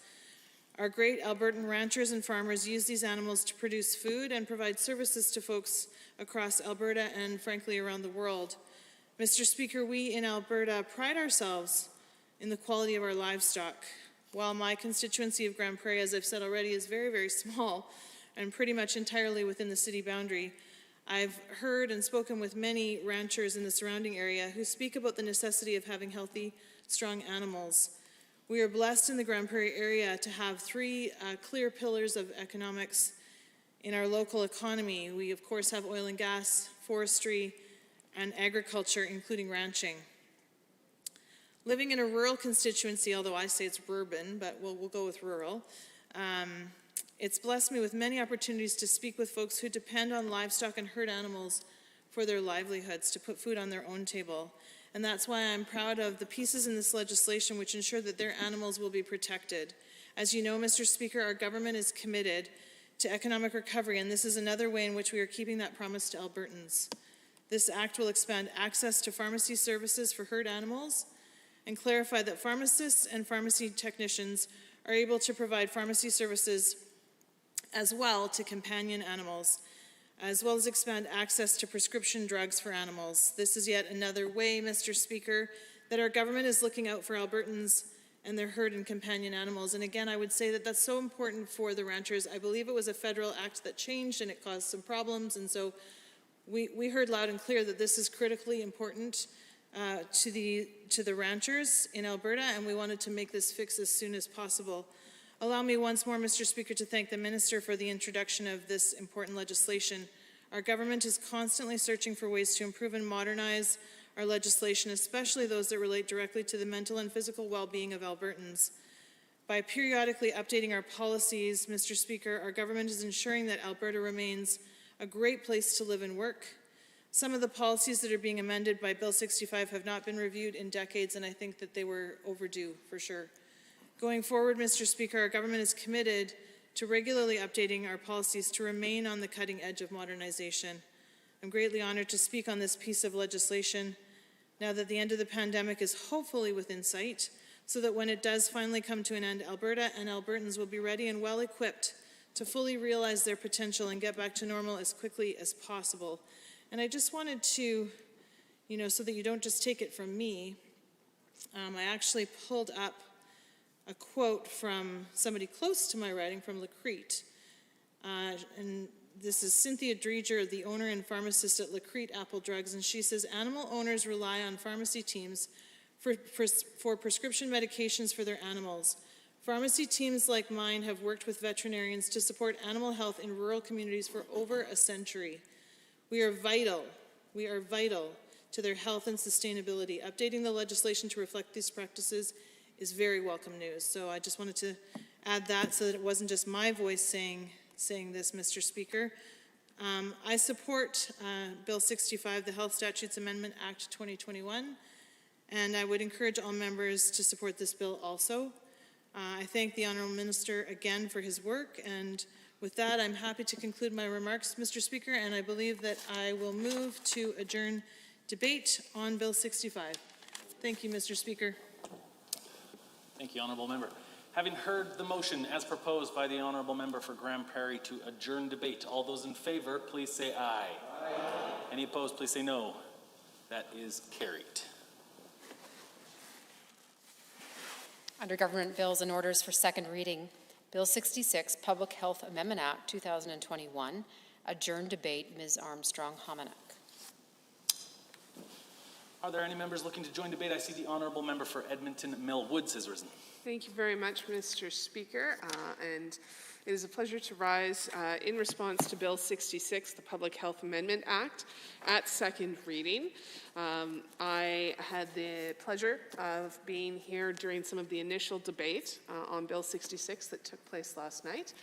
Our great Albertan ranchers and farmers use these animals to produce food and provide services to folks across Alberta and, frankly, around the world. Mr. Speaker, we in Alberta pride ourselves in the quality of our livestock. While my constituency of Grand Prairie, as I've said already, is very, very small and pretty much entirely within the city boundary, I've heard and spoken with many ranchers in the surrounding area who speak about the necessity of having healthy, strong animals. We are blessed in the Grand Prairie area to have three clear pillars of economics in our local economy. We, of course, have oil and gas, forestry, and agriculture, including ranching. Living in a rural constituency, although I say it's urban, but we'll go with rural, it's blessed me with many opportunities to speak with folks who depend on livestock and herd animals for their livelihoods, to put food on their own table. And that's why I'm proud of the pieces in this legislation which ensure that their animals will be protected. As you know, Mr. Speaker, our government is committed to economic recovery, and this is another way in which we are keeping that promise to Albertans. This act will expand access to pharmacy services for herd animals and clarify that pharmacists and pharmacy technicians are able to provide pharmacy services as well to companion animals, as well as expand access to prescription drugs for animals. This is yet another way, Mr. Speaker, that our government is looking out for Albertans and their herd and companion animals. And again, I would say that that's so important for the ranchers. I believe it was a federal act that changed and it caused some problems, and so we heard loud and clear that this is critically important to the ranchers in Alberta, and we wanted to make this fix as soon as possible. Allow me once more, Mr. Speaker, to thank the Minister for the introduction of this important legislation. Our government is constantly searching for ways to improve and modernize our legislation, especially those that relate directly to the mental and physical well-being of Albertans. By periodically updating our policies, Mr. Speaker, our government is ensuring that Alberta remains a great place to live and work. Some of the policies that are being amended by Bill 65 have not been reviewed in decades, and I think that they were overdue for sure. Going forward, Mr. Speaker, our government is committed to regularly updating our policies to remain on the cutting edge of modernization. I'm greatly honored to speak on this piece of legislation now that the end of the pandemic is hopefully within sight, so that when it does finally come to an end, Alberta and Albertans will be ready and well equipped to fully realize their potential and get back to normal as quickly as possible. And I just wanted to, so that you don't just take it from me, I actually pulled up a quote from somebody close to my writing, from Lacrete. And this is Cynthia Dreger, the owner and pharmacist at Lacrete Apple Drugs, and she says, animal owners rely on pharmacy teams for prescription medications for their animals. Pharmacy teams like mine have worked with veterinarians to support animal health in rural communities for over a century. We are vital to their health and sustainability. Updating the legislation to reflect these practices is very welcome news. So I just wanted to add that so that it wasn't just my voice saying this, Mr. Speaker. I support Bill 65, the Health Statutes Amendment Act 2021, and I would encourage all members to support this bill also. I thank the Honourable Minister again for his work, and with that, I'm happy to conclude my remarks, Mr. Speaker, and I believe that I will move to adjourn debate on Bill 65. Thank you, Mr. Speaker. Thank you, Honourable Member. Having heard the motion as proposed by the Honourable Member for Grand Prairie to adjourn debate, all those in favour, please say aye. Aye. Any opposed, please say no. That is carried. Under Government Bills and Orders for second reading, Bill 66, Public Health Amendment Act 2021, adjourn debate. Ms. Armstrong-Hominick. Are there any members looking to join debate? I see the Honourable Member for Edmonton Mill Woods has risen. Thank you very much, Mr. Speaker, and it is a pleasure to rise in response to Bill 66, the Public Health Amendment Act, at second reading. I had the pleasure of being here during some of the initial debate on Bill 66 that took place last night.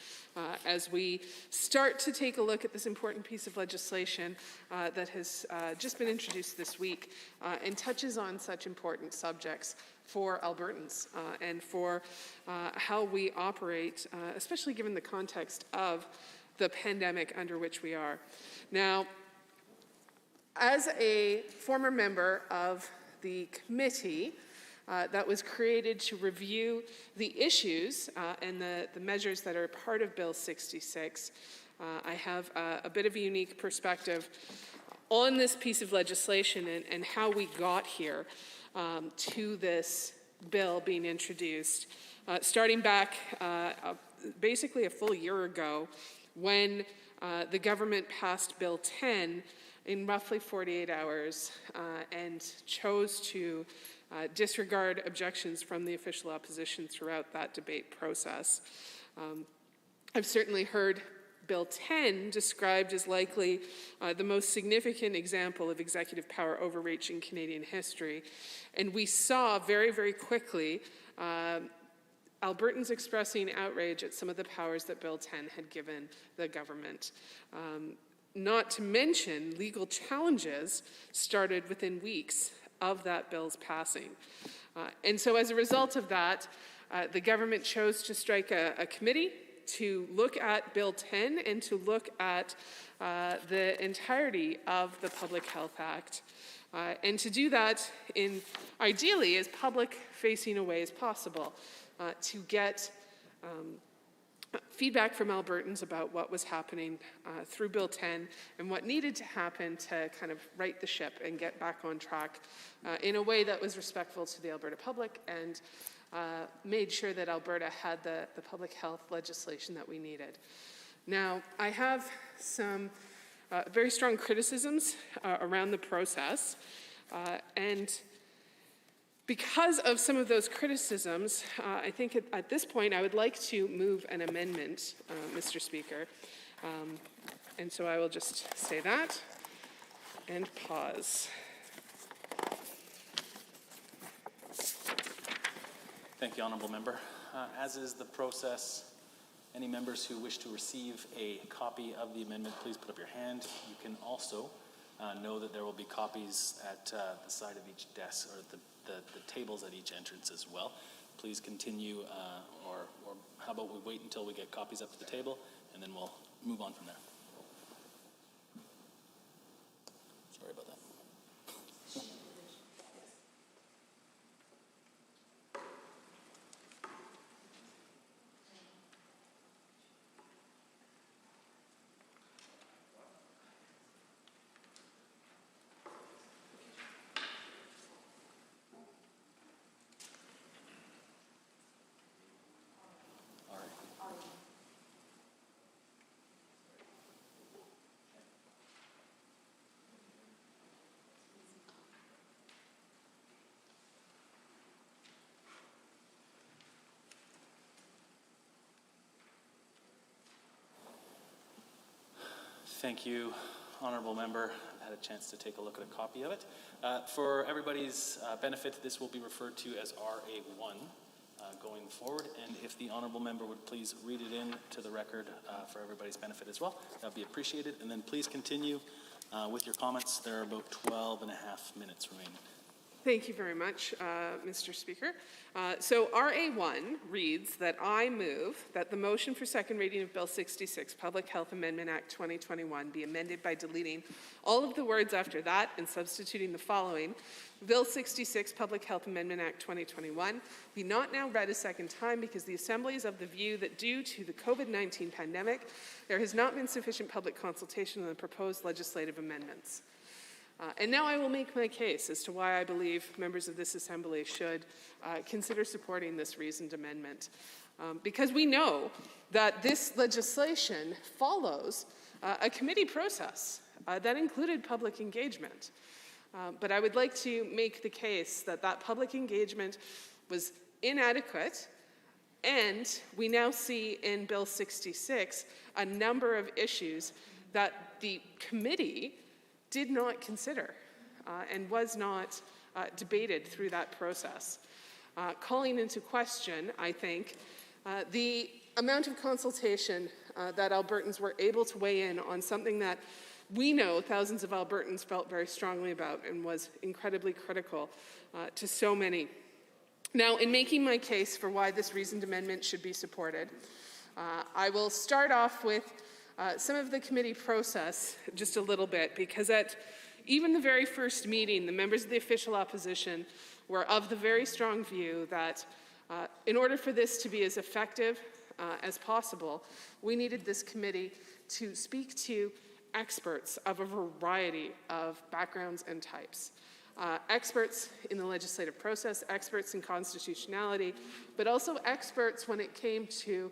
As we start to take a look at this important piece of legislation that has just been introduced this week and touches on such important subjects for Albertans and for how we operate, especially given the context of the pandemic under which we are. Now, as a former member of the committee that was created to review the issues and the measures that are part of Bill 66, I have a bit of a unique perspective on this piece of legislation and how we got here to this bill being introduced, starting back basically a full year ago when the government passed Bill 10 in roughly 48 hours and chose to disregard objections from the official opposition throughout that debate process. I've certainly heard Bill 10 described as likely the most significant example of executive power overreach in Canadian history. And we saw very, very quickly Albertans expressing outrage at some of the powers that Bill 10 had given the government. Not to mention, legal challenges started within weeks of that bill's passing. And so as a result of that, the government chose to strike a committee to look at Bill 10 and to look at the entirety of the Public Health Act. And to do that in, ideally, as public-facing a way as possible, to get feedback from Albertans about what was happening through Bill 10 and what needed to happen to kind of right the ship and get back on track in a way that was respectful to the Alberta public and made sure that Alberta had the public health legislation that we needed. Now, I have some very strong criticisms around the process, and because of some of those criticisms, I think at this point I would like to move an amendment, Mr. Speaker. And so I will just say that and pause. Thank you, Honourable Member. As is the process, any members who wish to receive a copy of the amendment, please put up your hand. You can also know that there will be copies at the side of each desk, or the tables at each entrance as well. Please continue, or how about we wait until we get copies up to the table, and then we'll move on from there. Sorry about that. Thank you, Honourable Member. I've had a chance to take a look at a copy of it. For everybody's benefit, this will be referred to as RA1 going forward, and if the Honourable Member would please read it in to the record for everybody's benefit as well, that would be appreciated. And then please continue with your comments. There are about 12 and a half minutes remaining. Thank you very much, Mr. Speaker. So RA1 reads that I move that the motion for second reading of Bill 66, Public Health Amendment Act 2021, be amended by deleting all of the words after that and substituting the following: Bill 66, Public Health Amendment Act 2021, be not now read a second time because the Assembly is of the view that due to the COVID-19 pandemic, there has not been sufficient public consultation on the proposed legislative amendments. And now I will make my case as to why I believe members of this Assembly should consider supporting this reasoned amendment. Because we know that this legislation follows a committee process that included public engagement. But I would like to make the case that that public engagement was inadequate, and we now see in Bill 66 a number of issues that the committee did not consider and was not debated through that process. Calling into question, I think, the amount of consultation that Albertans were able to weigh in on something that we know thousands of Albertans felt very strongly about and was incredibly critical to so many. Now, in making my case for why this reasoned amendment should be supported, I will start off with some of the committee process just a little bit, because at even the very first meeting, the members of the official opposition were of the very strong view that in order for this to be as effective as possible, we needed this committee to speak to experts of a variety of backgrounds and types. Experts in the legislative process, experts in constitutionality, but also experts when it came to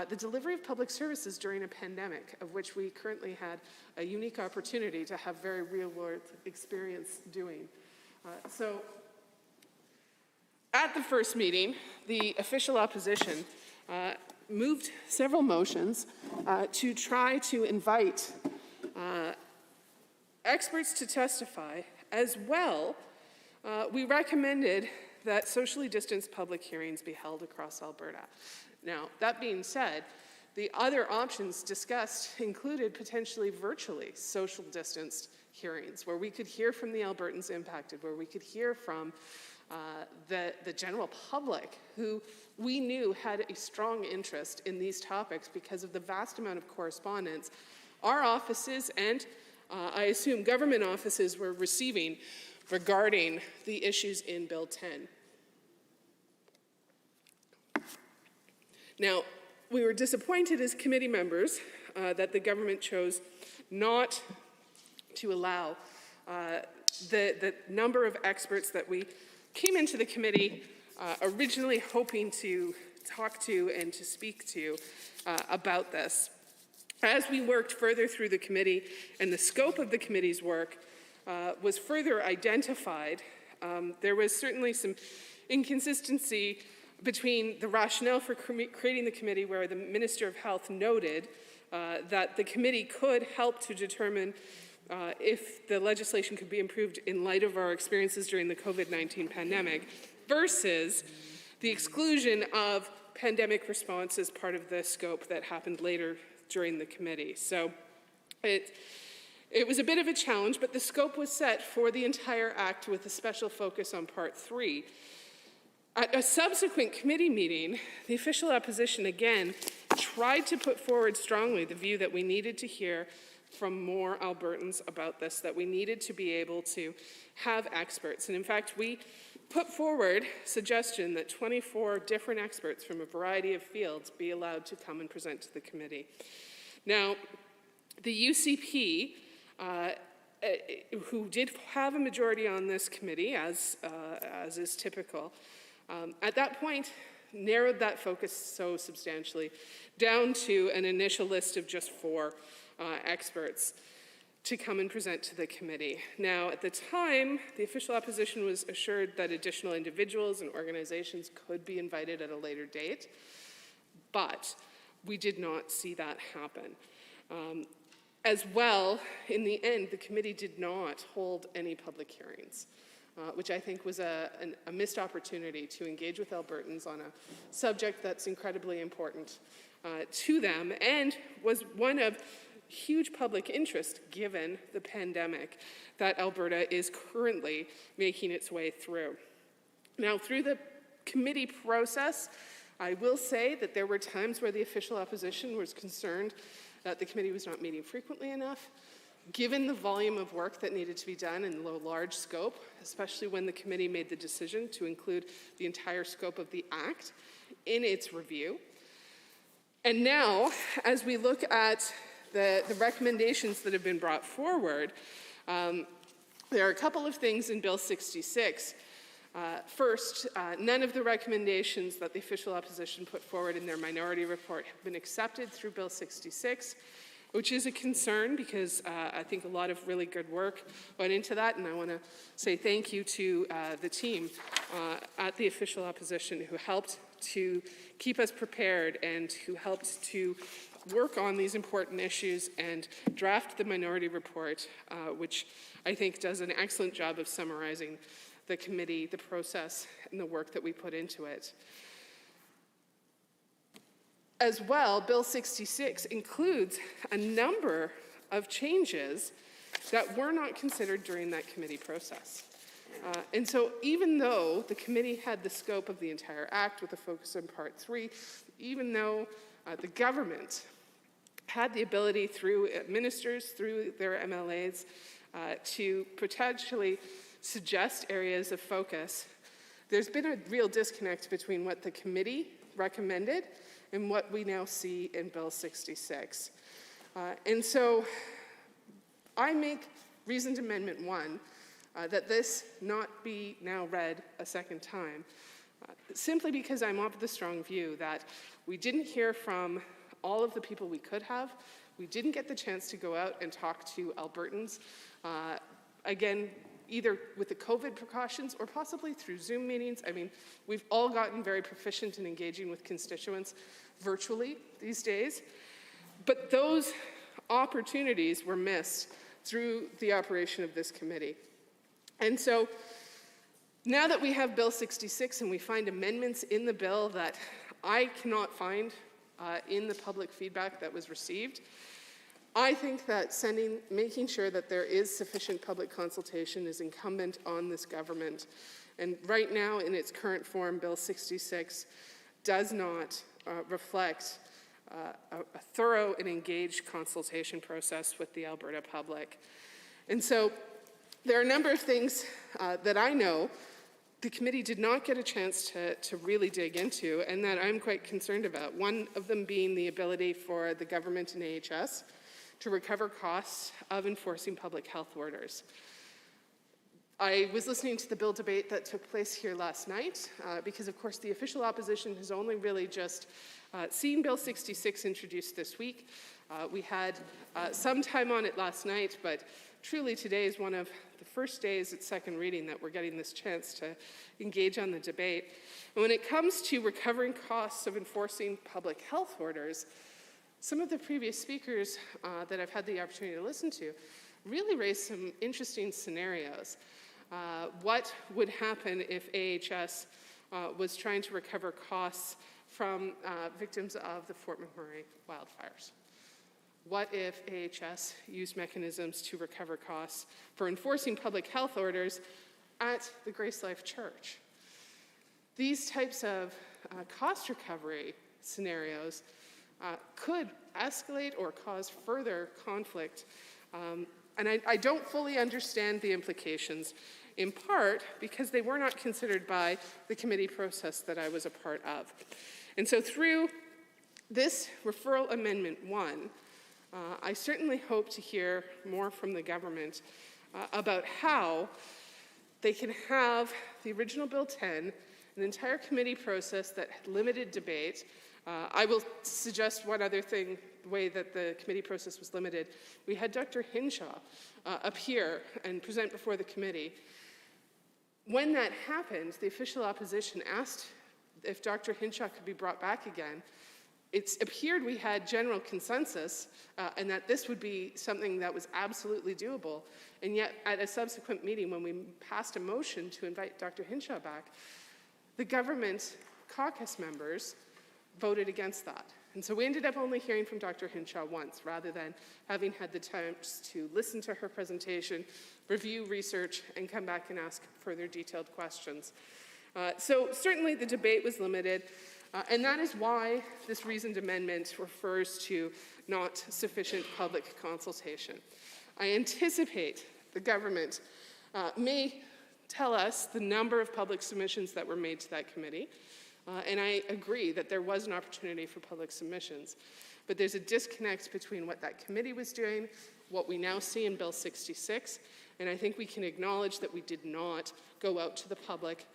the delivery of public services during a pandemic, of which we currently had a unique opportunity to have very real-world experience doing. So At the first meeting, the official opposition moved several motions to try to invite experts to testify. As well, we recommended that socially distanced public hearings be held across Alberta. Now, that being said, the other options discussed included potentially virtually social distanced hearings, where we could hear from the Albertans impacted, where we could hear from the general public, who we knew had a strong interest in these topics because of the vast amount of correspondence our offices and I assume government offices were receiving regarding the issues in Bill 10. Now, we were disappointed as committee members that the government chose not to allow the number of experts that we came into the committee originally hoping to talk to and to speak to about this. As we worked further through the committee and the scope of the committee's work was further identified, there was certainly some inconsistency between the rationale for creating the committee, where the Minister of Health noted that the committee could help to determine if the legislation could be improved in light of our experiences during the COVID-19 pandemic, versus the exclusion of pandemic response as part of the scope that happened later during the committee. So it was a bit of a challenge, but the scope was set for the entire act with a special focus on Part 3. At a subsequent committee meeting, the official opposition again tried to put forward strongly the view that we needed to hear from more Albertans about this, that we needed to be able to have experts. And in fact, we put forward suggestion that 24 different experts from a variety of fields be allowed to come and present to the committee. Now, the UCP, who did have a majority on this committee, as is typical, at that point narrowed that focus so substantially down to an initial list of just 4 experts to come and present to the committee. Now, at the time, the official opposition was assured that additional individuals and organizations could be invited at a later date, but we did not see that happen. As well, in the end, the committee did not hold any public hearings, which I think was a missed opportunity to engage with Albertans on a subject that's incredibly important to them, and was one of huge public interest given the pandemic that Alberta is currently making its way through. Now, through the committee process, I will say that there were times where the official opposition was concerned that the committee was not meeting frequently enough, given the volume of work that needed to be done in the large scope, especially when the committee made the decision to include the entire scope of the Act in its review. And now, as we look at the recommendations that have been brought forward, there are a couple of things in Bill 66. First, none of the recommendations that the official opposition put forward in their minority report have been accepted through Bill 66, which is a concern because I think a lot of really good work went into that, and I want to say thank you to the team at the official opposition who helped to keep us prepared and who helped to work on these important issues and draft the minority report, which I think does an excellent job of summarizing the committee, the process, and the work that we put into it. As well, Bill 66 includes a number of changes that were not considered during that committee process. And so even though the committee had the scope of the entire act with a focus on Part 3, even though the government had the ability through ministers, through their MLAs, to potentially suggest areas of focus, there's been a real disconnect between what the committee recommended and what we now see in Bill 66. And so I make reasoned Amendment 1 that this not be now read a second time, simply because I'm of the strong view that we didn't hear from all of the people we could have. We didn't get the chance to go out and talk to Albertans. Again, either with the COVID precautions or possibly through Zoom meetings. I mean, we've all gotten very proficient in engaging with constituents virtually these days. But those opportunities were missed through the operation of this committee. And so now that we have Bill 66 and we find amendments in the bill that I cannot find in the public feedback that was received, I think that making sure that there is sufficient public consultation is incumbent on this government. And right now, in its current form, Bill 66 does not reflect a thorough and engaged consultation process with the Alberta public. And so there are a number of things that I know the committee did not get a chance to really dig into and that I'm quite concerned about. One of them being the ability for the government and AHS to recover costs of enforcing public health orders. I was listening to the bill debate that took place here last night because, of course, the official opposition has only really just seen Bill 66 introduced this week. We had some time on it last night, but truly today is one of the first days at second reading that we're getting this chance to engage on the debate. And when it comes to recovering costs of enforcing public health orders, some of the previous speakers that I've had the opportunity to listen to really raised some interesting scenarios. What would happen if AHS was trying to recover costs from victims of the Fort McMurray wildfires? What if AHS used mechanisms to recover costs for enforcing public health orders at the Grace Life Church? These types of cost recovery scenarios could escalate or cause further conflict. And I don't fully understand the implications, in part because they were not considered by the committee process that I was a part of. And so through this referral amendment 1, I certainly hope to hear more from the government about how they can have the original Bill 10, an entire committee process that had limited debate. I will suggest one other thing, the way that the committee process was limited. We had Dr. Hinshaw appear and present before the committee. When that happened, the official opposition asked if Dr. Hinshaw could be brought back again. It appeared we had general consensus and that this would be something that was absolutely doable. And yet, at a subsequent meeting, when we passed a motion to invite Dr. Hinshaw back, the government caucus members voted against that. And so we ended up only hearing from Dr. Hinshaw once, rather than having had the chance to listen to her presentation, review research, and come back and ask further detailed questions. So certainly the debate was limited, and that is why this reasoned amendment refers to not sufficient public consultation. I anticipate the government may tell us the number of public submissions that were made to that committee, and I agree that there was an opportunity for public submissions, but there's a disconnect between what that committee was doing, what we now see in Bill 66, and I think we can acknowledge that we did not go out to the public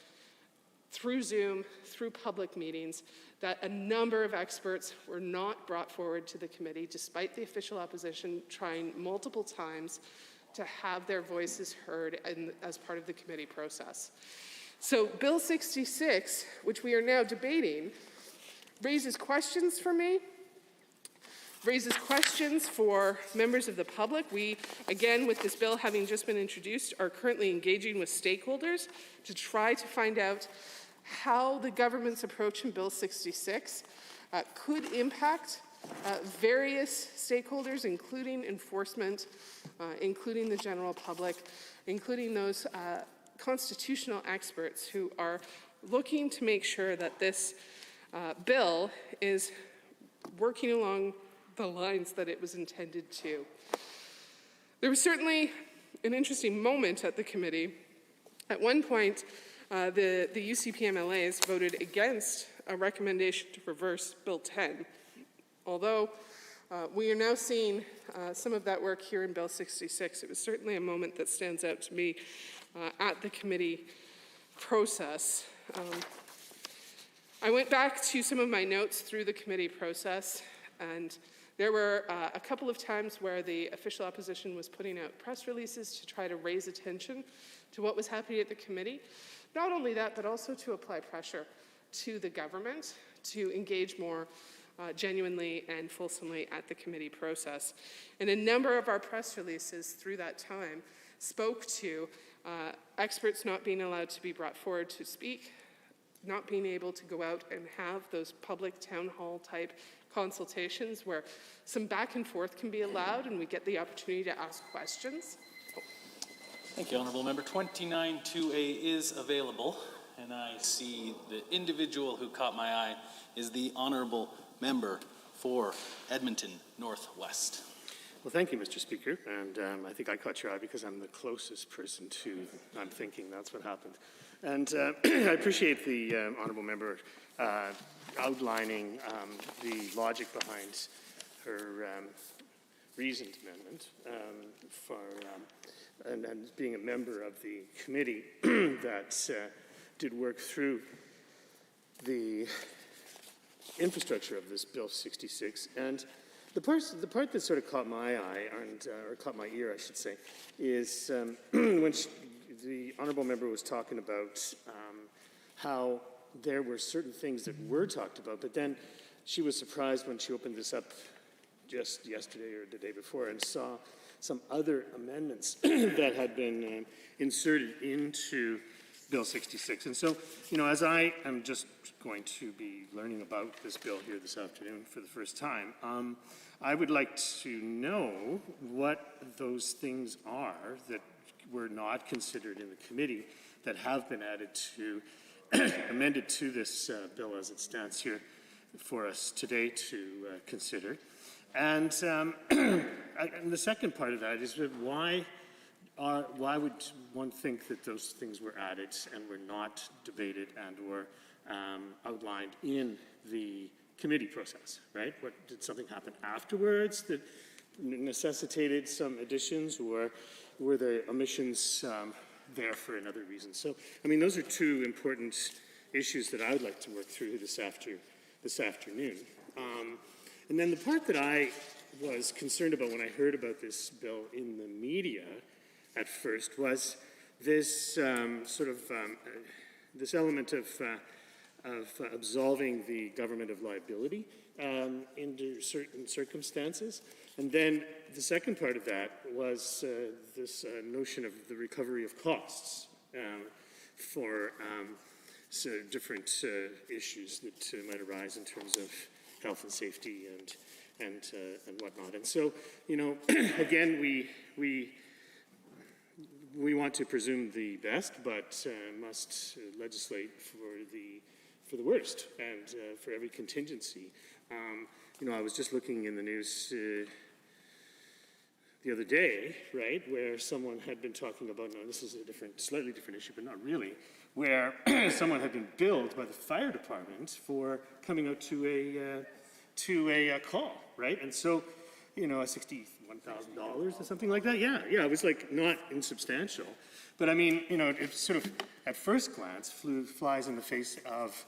through Zoom, through public meetings, that a number of experts were not brought forward to the committee, despite the official opposition trying multiple times to have their voices heard as part of the committee process. So Bill 66, which we are now debating, raises questions for me, raises questions for members of the public. We, again, with this bill having just been introduced, are currently engaging with stakeholders to try to find out how the government's approach in Bill 66 could impact various stakeholders, including enforcement, including the general public, including those constitutional experts who are looking to make sure that this bill is working along the lines that it was intended to. There was certainly an interesting moment at the committee. At one point, the UCP-MLAs voted against a recommendation to reverse Bill 10, although we are now seeing some of that work here in Bill 66. It was certainly a moment that stands out to me at the committee process. I went back to some of my notes through the committee process, and There were a couple of times where the official opposition was putting out press releases to try to raise attention to what was happening at the committee. Not only that, but also to apply pressure to the government to engage more genuinely and fulsomely at the committee process. And a number of our press releases through that time spoke to experts not being allowed to be brought forward to speak, not being able to go out and have those public town hall type consultations where some back and forth can be allowed and we get the opportunity to ask questions. Thank you, Honourable Member. 29-2A is available, and I see the individual who caught my eye is the Honourable Member for Edmonton Northwest. Well, thank you, Mr. Speaker, and I think I caught your eye because I'm the closest person to, I'm thinking that's what happened. And I appreciate the Honourable Member outlining the logic behind her reasoned amendment and being a member of the committee that did work through the infrastructure of this Bill 66. And the part that sort of caught my eye, or caught my ear, I should say, is when the Honourable Member was talking about how there were certain things that were talked about, but then she was surprised when she opened this up just yesterday or the day before and saw some other amendments that had been inserted into Bill 66. And so, as I am just going to be learning about this bill here this afternoon for the first time, I would like to know what those things are that were not considered in the committee that have been added to, amended to this bill as it stands here for us today to consider. And the second part of that is why would one think that those things were added and were not debated and were outlined in the committee process, right? Did something happen afterwards that necessitated some additions, or were the omissions there for another reason? So, those are two important issues that I would like to work through this afternoon. And then the part that I was concerned about when I heard about this bill in the media at first was this this element of absolving the government of liability under certain circumstances. And then the second part of that was this notion of the recovery of costs for different issues that might arise in terms of health and safety and whatnot. And so, again, we want to presume the best, but must legislate for the worst and for every contingency. I was just looking in the news the other day, right, where someone had been talking about, no, this is a slightly different issue, but not really, where someone had been billed by the fire department for coming out to a call, right? And so, $61,000 or something like that. Yeah, it was like not insubstantial. But it sort of, at first glance, flies in the face of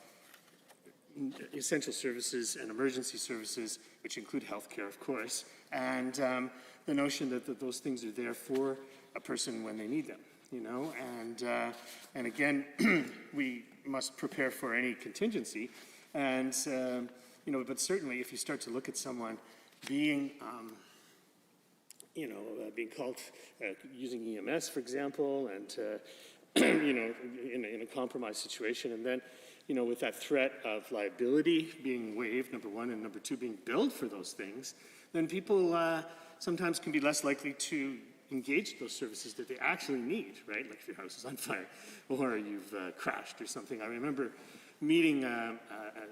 essential services and emergency services, which include healthcare, of course, and the notion that those things are there for a person when they need them, and again, we must prepare for any contingency, and but certainly if you start to look at someone being being called using EMS, for example, and in a compromised situation, and then with that threat of liability being waived, number one, and number two, being billed for those things, then people sometimes can be less likely to engage those services that they actually need, right? Like if your house is on fire or you've crashed or something. I remember meeting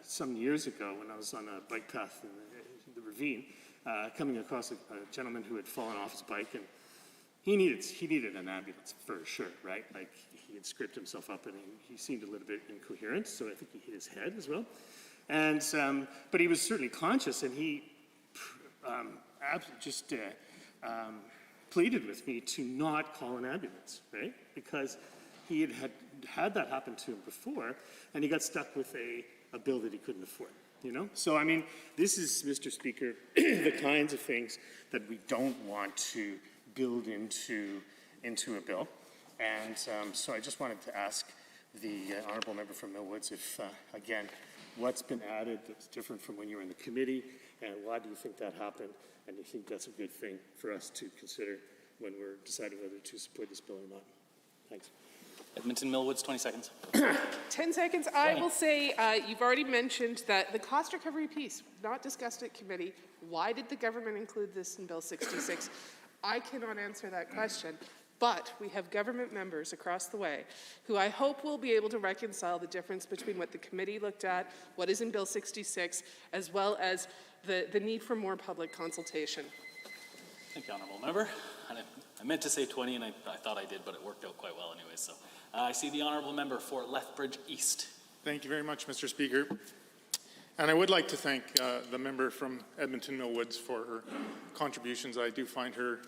some years ago when I was on a bike path in the ravine, coming across a gentleman who had fallen off his bike, and he needed an ambulance for sure, right? Like he had scraped himself up and he seemed a little bit incoherent, so I think he hit his head as well. And but he was certainly conscious, and he just pleaded with me to not call an ambulance, right? Because he had that happen to him before, and he got stuck with a bill that he couldn't afford, you know? So, I mean, this is, Mr. Speaker, the kinds of things that we don't want to build into a bill. And so I just wanted to ask the honourable member from Millwoods if, again, what's been added that's different from when you were in the committee, and why do you think that happened? And do you think that's a good thing for us to consider when we're deciding whether to support this bill or not? Thanks. Edmonton Millwoods, 20 seconds. 10 seconds. I will say, you've already mentioned that the cost recovery piece, not discussed at committee. Why did the government include this in Bill 66? I cannot answer that question. But we have government members across the way who I hope will be able to reconcile the difference between what the committee looked at, what is in Bill 66, as well as the need for more public consultation. Thank you, honourable member. I meant to say 20, and I thought I did, but it worked out quite well anyway. So I see the honourable member for Lethbridge East. Thank you very much, Mr. Speaker. And I would like to thank the member from Edmonton Millwoods for her contributions. I do find her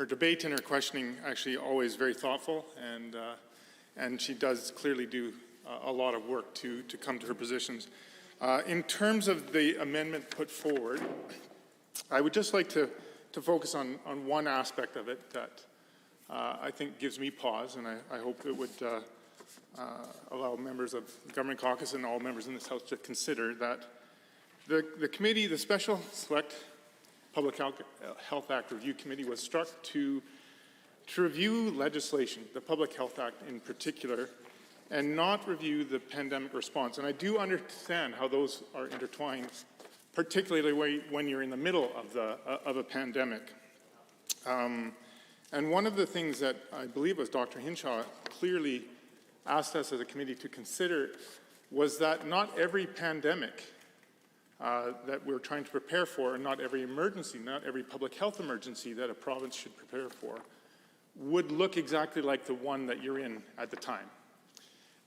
debate and her questioning actually always very thoughtful, and she does clearly do a lot of work to come to her positions. In terms of the amendment put forward, I would just like to focus on one aspect of it that I think gives me pause, and I hope it would allow members of the Government Caucus and all members in this House to consider that the committee, the Special Select Public Health Act Review Committee, was struck to review legislation, the Public Health Act in particular, and not review the pandemic response. And I do understand how those are intertwined, particularly when you're in the middle of a pandemic. And one of the things that I believe was Dr. Hinshaw clearly asked us as a committee to consider was that not every pandemic that we're trying to prepare for, and not every emergency, not every public health emergency that a province should prepare for, would look exactly like the one that you're in at the time.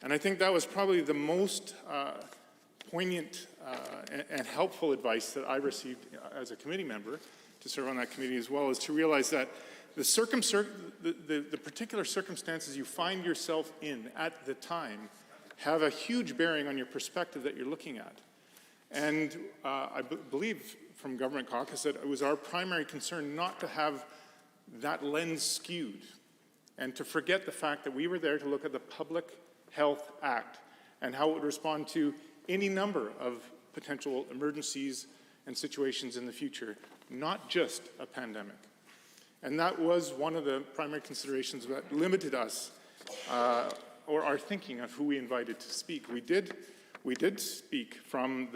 And I think that was probably the most poignant and helpful advice that I received as a committee member to serve on that committee, as well, is to realize that the particular circumstances you find yourself in at the time have a huge bearing on your perspective that you're looking at. And I believe from Government Caucus that it was our primary concern not to have that lens skewed and to forget the fact that we were there to look at the Public Health Act and how it would respond to any number of potential emergencies and situations in the future, not just a pandemic. And that was one of the primary considerations that limited us or our thinking of who we invited to speak. We did speak from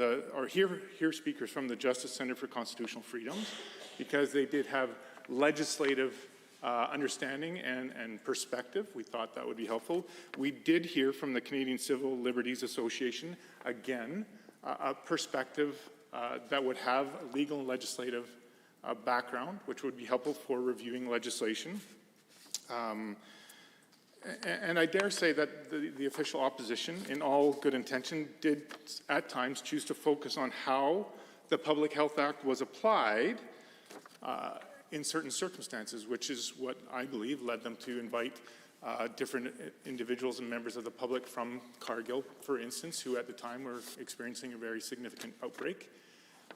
hear speakers from the Justice Center for Constitutional Freedoms, because they did have legislative understanding and perspective. We thought that would be helpful. We did hear from the Canadian Civil Liberties Association, again, a perspective that would have a legal and legislative background, which would be helpful for reviewing legislation. And I dare say that the official opposition, in all good intention, did at times choose to focus on how the Public Health Act was applied in certain circumstances, which is what I believe led them to invite different individuals and members of the public from Cargill, for instance, who at the time were experiencing a very significant outbreak.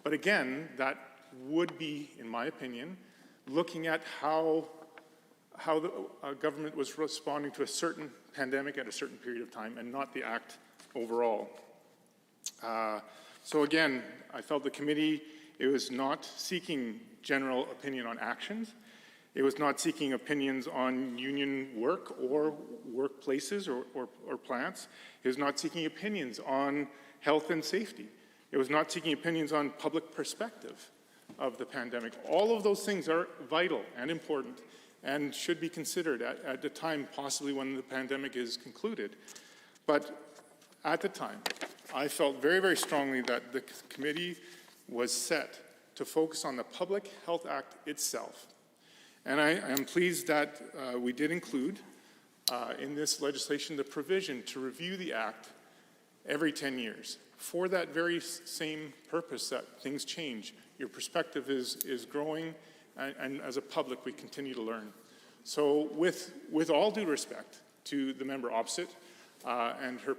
But again, that would be, in my opinion, looking at how the government was responding to a certain pandemic at a certain period of time, and not the act overall. So again, I felt the committee, it was not seeking general opinion on actions. It was not seeking opinions on union work or workplaces or plants. It was not seeking opinions on health and safety. It was not seeking opinions on public perspective of the pandemic. All of those things are vital and important and should be considered at the time, possibly when the pandemic is concluded. But at the time, I felt very, very strongly that the committee was set to focus on the Public Health Act itself. And I am pleased that we did include in this legislation the provision to review the Act every 10 years for that very same purpose, that things change. Your perspective is growing, and as a public, we continue to learn. So with all due respect to the member opposite and her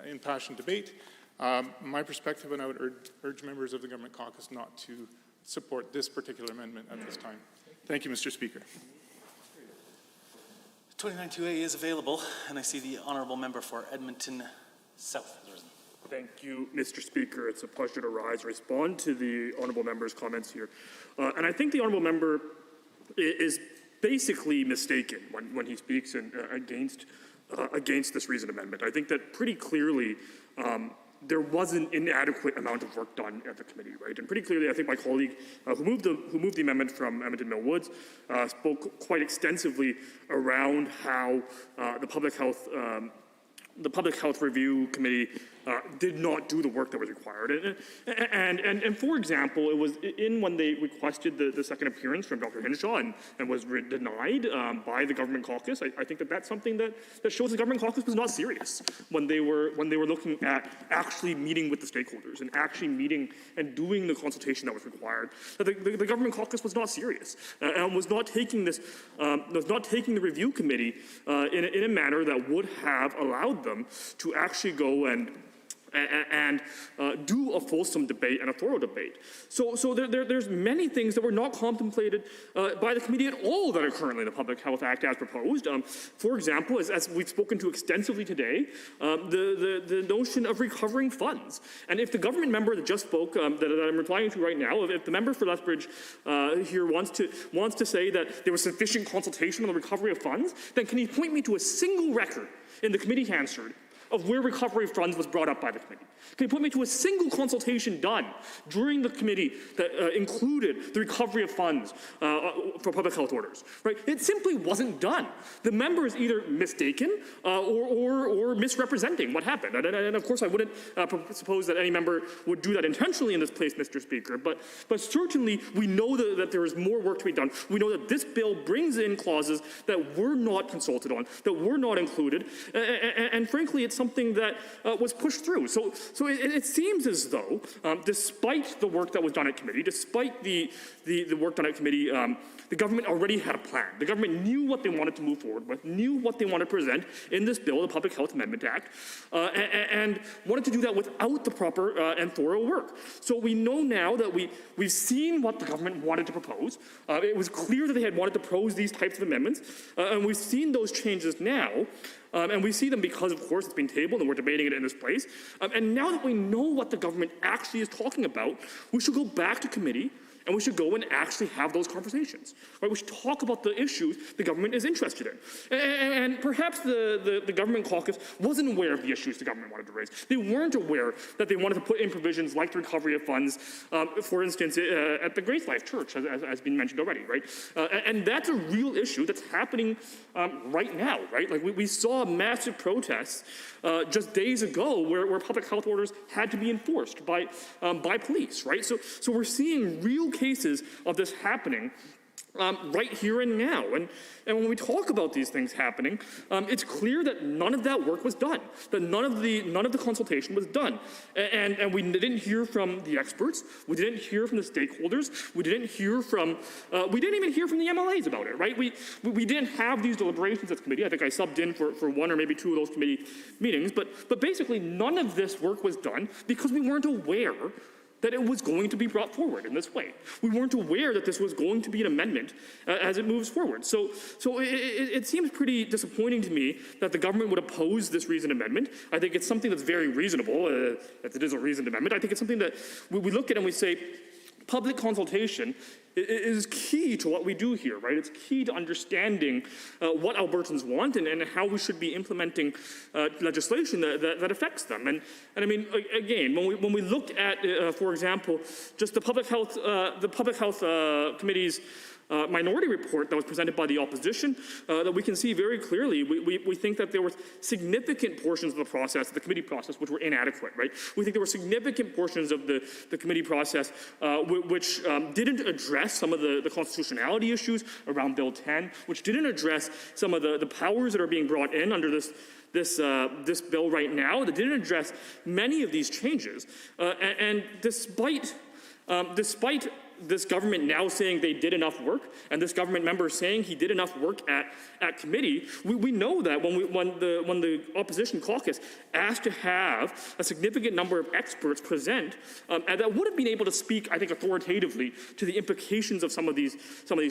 impassioned debate, My perspective, and I would urge members of the Government Caucus not to support this particular amendment at this time. Thank you, Mr. Speaker. 29-2A is available, and I see the honourable member for Edmonton South has risen. Thank you, Mr. Speaker. It's a pleasure to rise and respond to the honourable member's comments here. And I think the honourable member is basically mistaken when he speaks against this reasoned amendment. I think that pretty clearly there was an inadequate amount of work done at the committee, right? And pretty clearly, I think my colleague who moved the amendment from Edmonton Mill Woods spoke quite extensively around how the Public Health Review Committee did not do the work that was required. And for example, it was when they requested the second appearance from Dr. Hinshaw and was denied by the Government Caucus. I think that's something that shows the Government Caucus was not serious when they were looking at actually meeting with the stakeholders and actually meeting and doing the consultation that was required. That the Government Caucus was not serious and was not taking the review committee in a manner that would have allowed them to actually go and do a fulsome debate and a thorough debate. So there's many things that were not contemplated by the committee at all that are currently in the Public Health Act as proposed. For example, as we've spoken to extensively today, the notion of recovering funds. And if the government member that just spoke, that I'm replying to right now, if the member for Lethbridge here wants to say that there was sufficient consultation on the recovery of funds, then can he point me to a single record in the committee Hansard of where recovery of funds was brought up by the committee? Can you point me to a single consultation done during the committee that included the recovery of funds for public health orders? Right? It simply wasn't done. The member is either mistaken or misrepresenting what happened. And of course, I wouldn't suppose that any member would do that intentionally in this place, Mr. Speaker. But certainly, we know that there is more work to be done. We know that this bill brings in clauses that were not consulted on, that were not included, and frankly, it's something that was pushed through. So it seems as though, despite the work that was done at committee, despite the work done at committee, the government already had a plan. The government knew what they wanted to move forward with, knew what they wanted to present in this bill, the Public Health Amendment Act, and wanted to do that without the proper and thorough work. So we know now that we've seen what the government wanted to propose. It was clear that they had wanted to propose these types of amendments, and we've seen those changes now. And we see them because, of course, it's been tabled and we're debating it in this place. And now that we know what the government actually is talking about, we should go back to committee and we should go and actually have those conversations. Right? We should talk about the issues the government is interested in. And perhaps the Government Caucus wasn't aware of the issues the government wanted to raise. They weren't aware that they wanted to put in provisions like the recovery of funds, for instance, at the Grace Life Church, as has been mentioned already, right? And that's a real issue that's happening right now, right? Like we saw massive protests just days ago where public health orders had to be enforced by police, right? So we're seeing real cases of this happening right here and now. And when we talk about these things happening, it's clear that none of that work was done, that none of the consultation was done. And we didn't hear from the experts, we didn't hear from the stakeholders, we didn't even hear from the MLAs about it, right? We didn't have these deliberations at the committee. I think I subbed in for one or maybe two of those committee meetings, but basically none of this work was done because we weren't aware that it was going to be brought forward in this way. We weren't aware that this was going to be an amendment as it moves forward. So it seems pretty disappointing to me that the government would oppose this reasoned amendment. I think it's something that's very reasonable, that it is a reasoned amendment. I think it's something that we look at and we say, public consultation is key to what we do here, right? It's key to understanding what Albertans want and how we should be implementing legislation that affects them. And I mean, again, when we look at, for example, just the Public Health Committee's minority report that was presented by the opposition, that we can see very clearly, we think that there were significant portions of the process, the committee process, which were inadequate, right? We think there were significant portions of the committee process which didn't address some of the constitutionality issues around Bill 10, which didn't address some of the powers that are being brought in under this bill right now, that didn't address many of these changes. And despite this government now saying they did enough work, and this government member saying he did enough work at committee, we know that when the opposition caucus asked to have a significant number of experts present, and that would have been able to speak, I think, authoritatively to the implications of some of these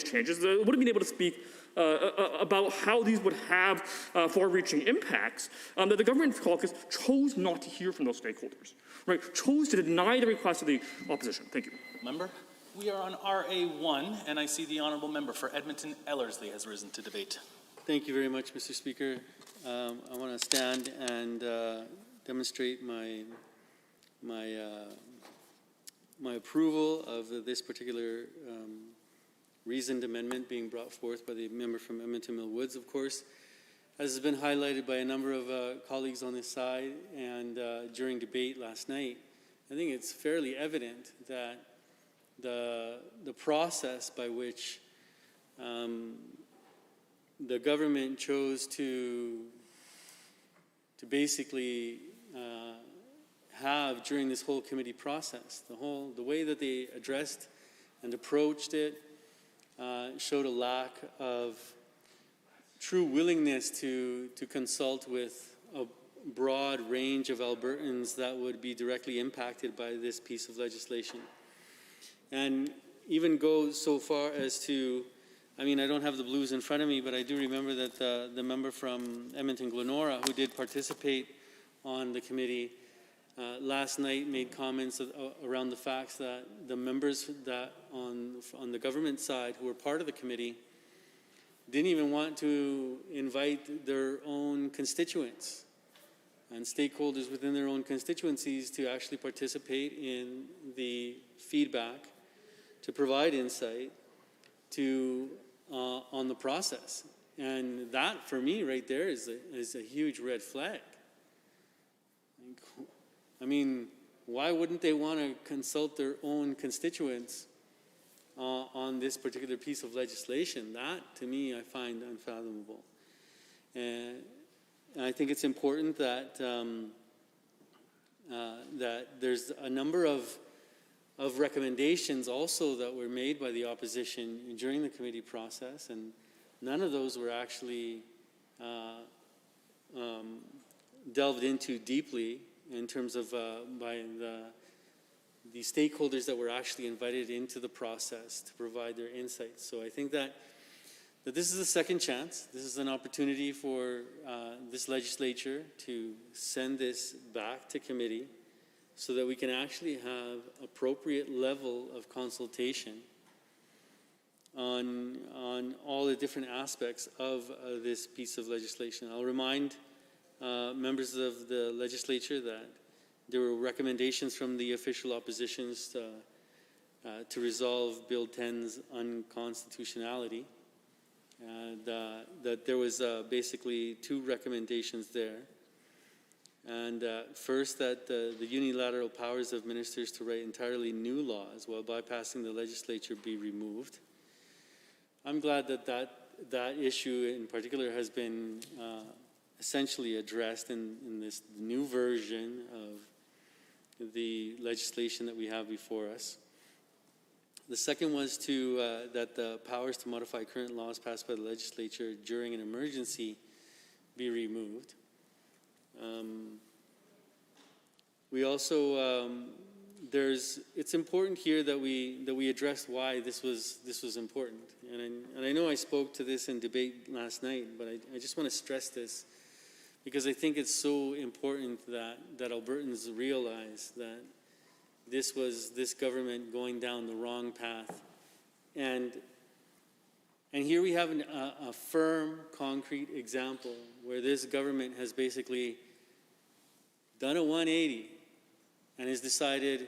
changes, would have been able to speak about how these would have far-reaching impacts, that the government caucus chose not to hear from those stakeholders, right? Chose to deny the request of the opposition. Thank you. Member, we are on RA1, and I see the honourable member for Edmonton Ellerslie has risen to debate. Thank you very much, Mr. Speaker. I want to stand and demonstrate my approval of this particular reasoned amendment being brought forth by the member from Edmonton Mill Woods, of course. As has been highlighted by a number of colleagues on this side and during debate last night, I think it's fairly evident that the process by which the government chose to basically have during this whole committee process, the way that they addressed and approached it, showed a lack of true willingness to consult with a broad range of Albertans that would be directly impacted by this piece of legislation. And even go so far as to, I mean, I don't have the blues in front of me, but I do remember that the member from Edmonton Glenora, who did participate on the committee, last night made comments around the fact that the members that on the government side who were part of the committee didn't even want to invite their own constituents and stakeholders within their own constituencies to actually participate in the feedback, to provide insight on the process. And that, for me, right there is a huge red flag. I mean, why wouldn't they want to consult their own constituents on this particular piece of legislation? That, to me, I find unfathomable. And I think it's important that that there's a number of recommendations also that were made by the opposition during the committee process, and none of those were actually delved into deeply in terms of by the stakeholders that were actually invited into the process to provide their insights. So I think that this is a second chance. This is an opportunity for this legislature to send this back to committee so that we can actually have appropriate level of consultation on all the different aspects of this piece of legislation. I'll remind members of the legislature that there were recommendations from the official oppositions to resolve Bill 10's unconstitutionality, and that there was basically two recommendations there. And first, that the unilateral powers of ministers to write entirely new laws while bypassing the legislature be removed. I'm glad that issue in particular has been essentially addressed in this new version of the legislation that we have before us. The second was that the powers to modify current laws passed by the legislature during an emergency be removed. We also it's important here that we address why this was important, and I know I spoke to this in debate last night, but I just want to stress this because I think it's so important that Albertans realize that this was this government going down the wrong path, and here we have a firm, concrete example where this government has basically done a 180 and has decided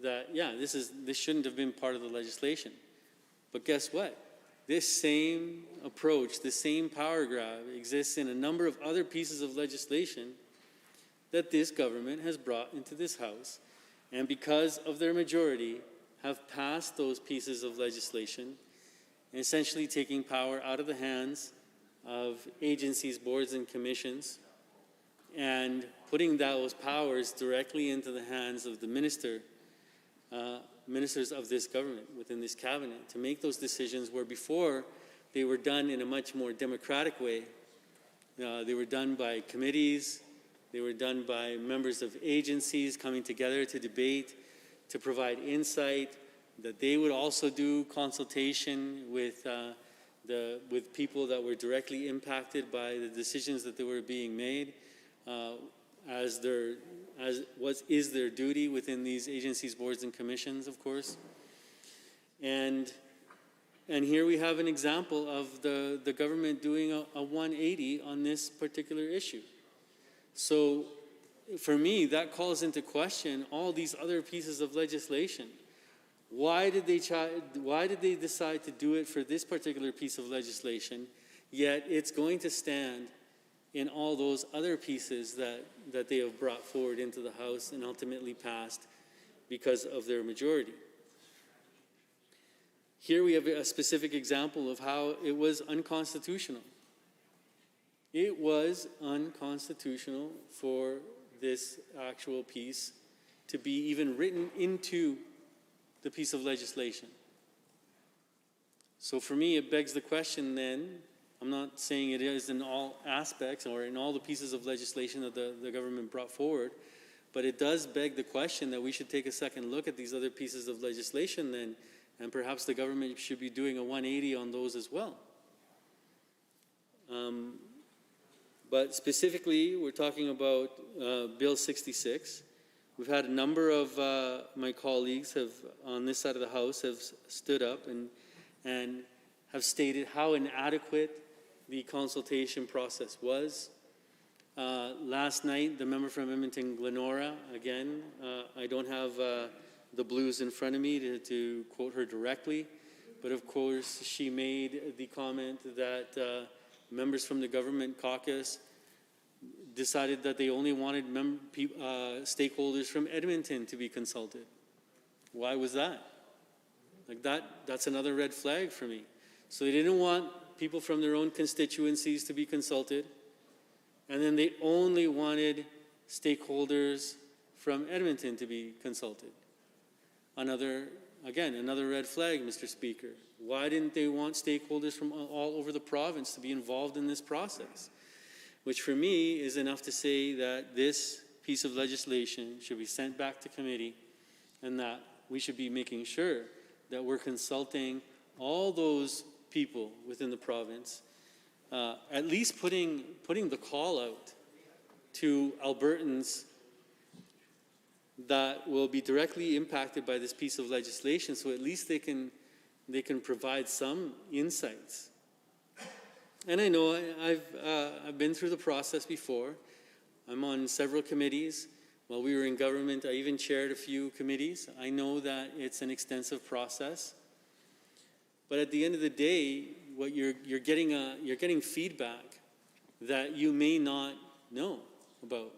that, yeah, this shouldn't have been part of the legislation. But guess what? This same approach, this same power grab exists in a number of other pieces of legislation that this government has brought into this House, and because of their majority, have passed those pieces of legislation, essentially taking power out of the hands of agencies, boards, and commissions, and putting those powers directly into the hands of the Minister ministers of this government, within this cabinet, to make those decisions where before they were done in a much more democratic way. They were done by committees, they were done by members of agencies coming together to debate, to provide insight, that they would also do consultation with people that were directly impacted by the decisions that they were being made, as is their duty within these agencies, boards, and commissions, of course. And here we have an example of the government doing a 180 on this particular issue. So for me, that calls into question all these other pieces of legislation. Why did they decide to do it for this particular piece of legislation, yet it's going to stand in all those other pieces that they have brought forward into the House and ultimately passed because of their majority? Here we have a specific example of how it was unconstitutional. It was unconstitutional for this actual piece to be even written into the piece of legislation. So for me, it begs the question then, I'm not saying it is in all aspects or in all the pieces of legislation that the government brought forward, but it does beg the question that we should take a second look at these other pieces of legislation then, and perhaps the government should be doing a 180 on those as well. But specifically, we're talking about Bill 66. We've had a number of my colleagues on this side of the House have stood up and have stated how inadequate the consultation process was. Last night, the member from Edmonton-Glenora, again, I don't have the blues in front of me to quote her directly, but of course she made the comment that members from the government caucus decided that they only wanted stakeholders from Edmonton to be consulted. Why was that? Like that's another red flag for me. So they didn't want people from their own constituencies to be consulted, and then they only wanted stakeholders from Edmonton to be consulted. Another red flag, Mr. Speaker. Why didn't they want stakeholders from all over the province to be involved in this process? Which for me is enough to say that this piece of legislation should be sent back to committee, and that we should be making sure that we're consulting all those people within the province, at least putting the call out to Albertans that will be directly impacted by this piece of legislation, so at least they can provide some insights. And I know I've been through the process before. I'm on several committees. While we were in government, I even chaired a few committees. I know that it's an extensive process. But at the end of the day, what you're getting feedback that you may not know about.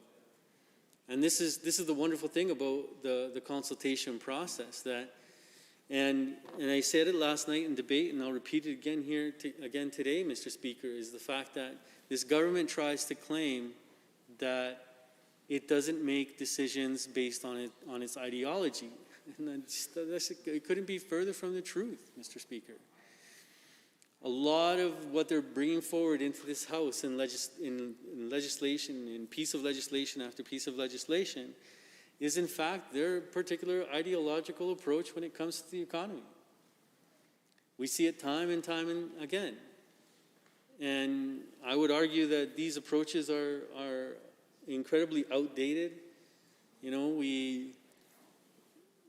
And this is the wonderful thing about the consultation process, and I said it last night in debate, and I'll repeat it again again today, Mr. Speaker, is the fact that this government tries to claim that it doesn't make decisions based on its ideology. And it couldn't be further from the truth, Mr. Speaker. A lot of what they're bringing forward into this House in legislation, in piece of legislation after piece of legislation, is in fact their particular ideological approach when it comes to the economy. We see it time and time again. And I would argue that these approaches are incredibly outdated. You know, we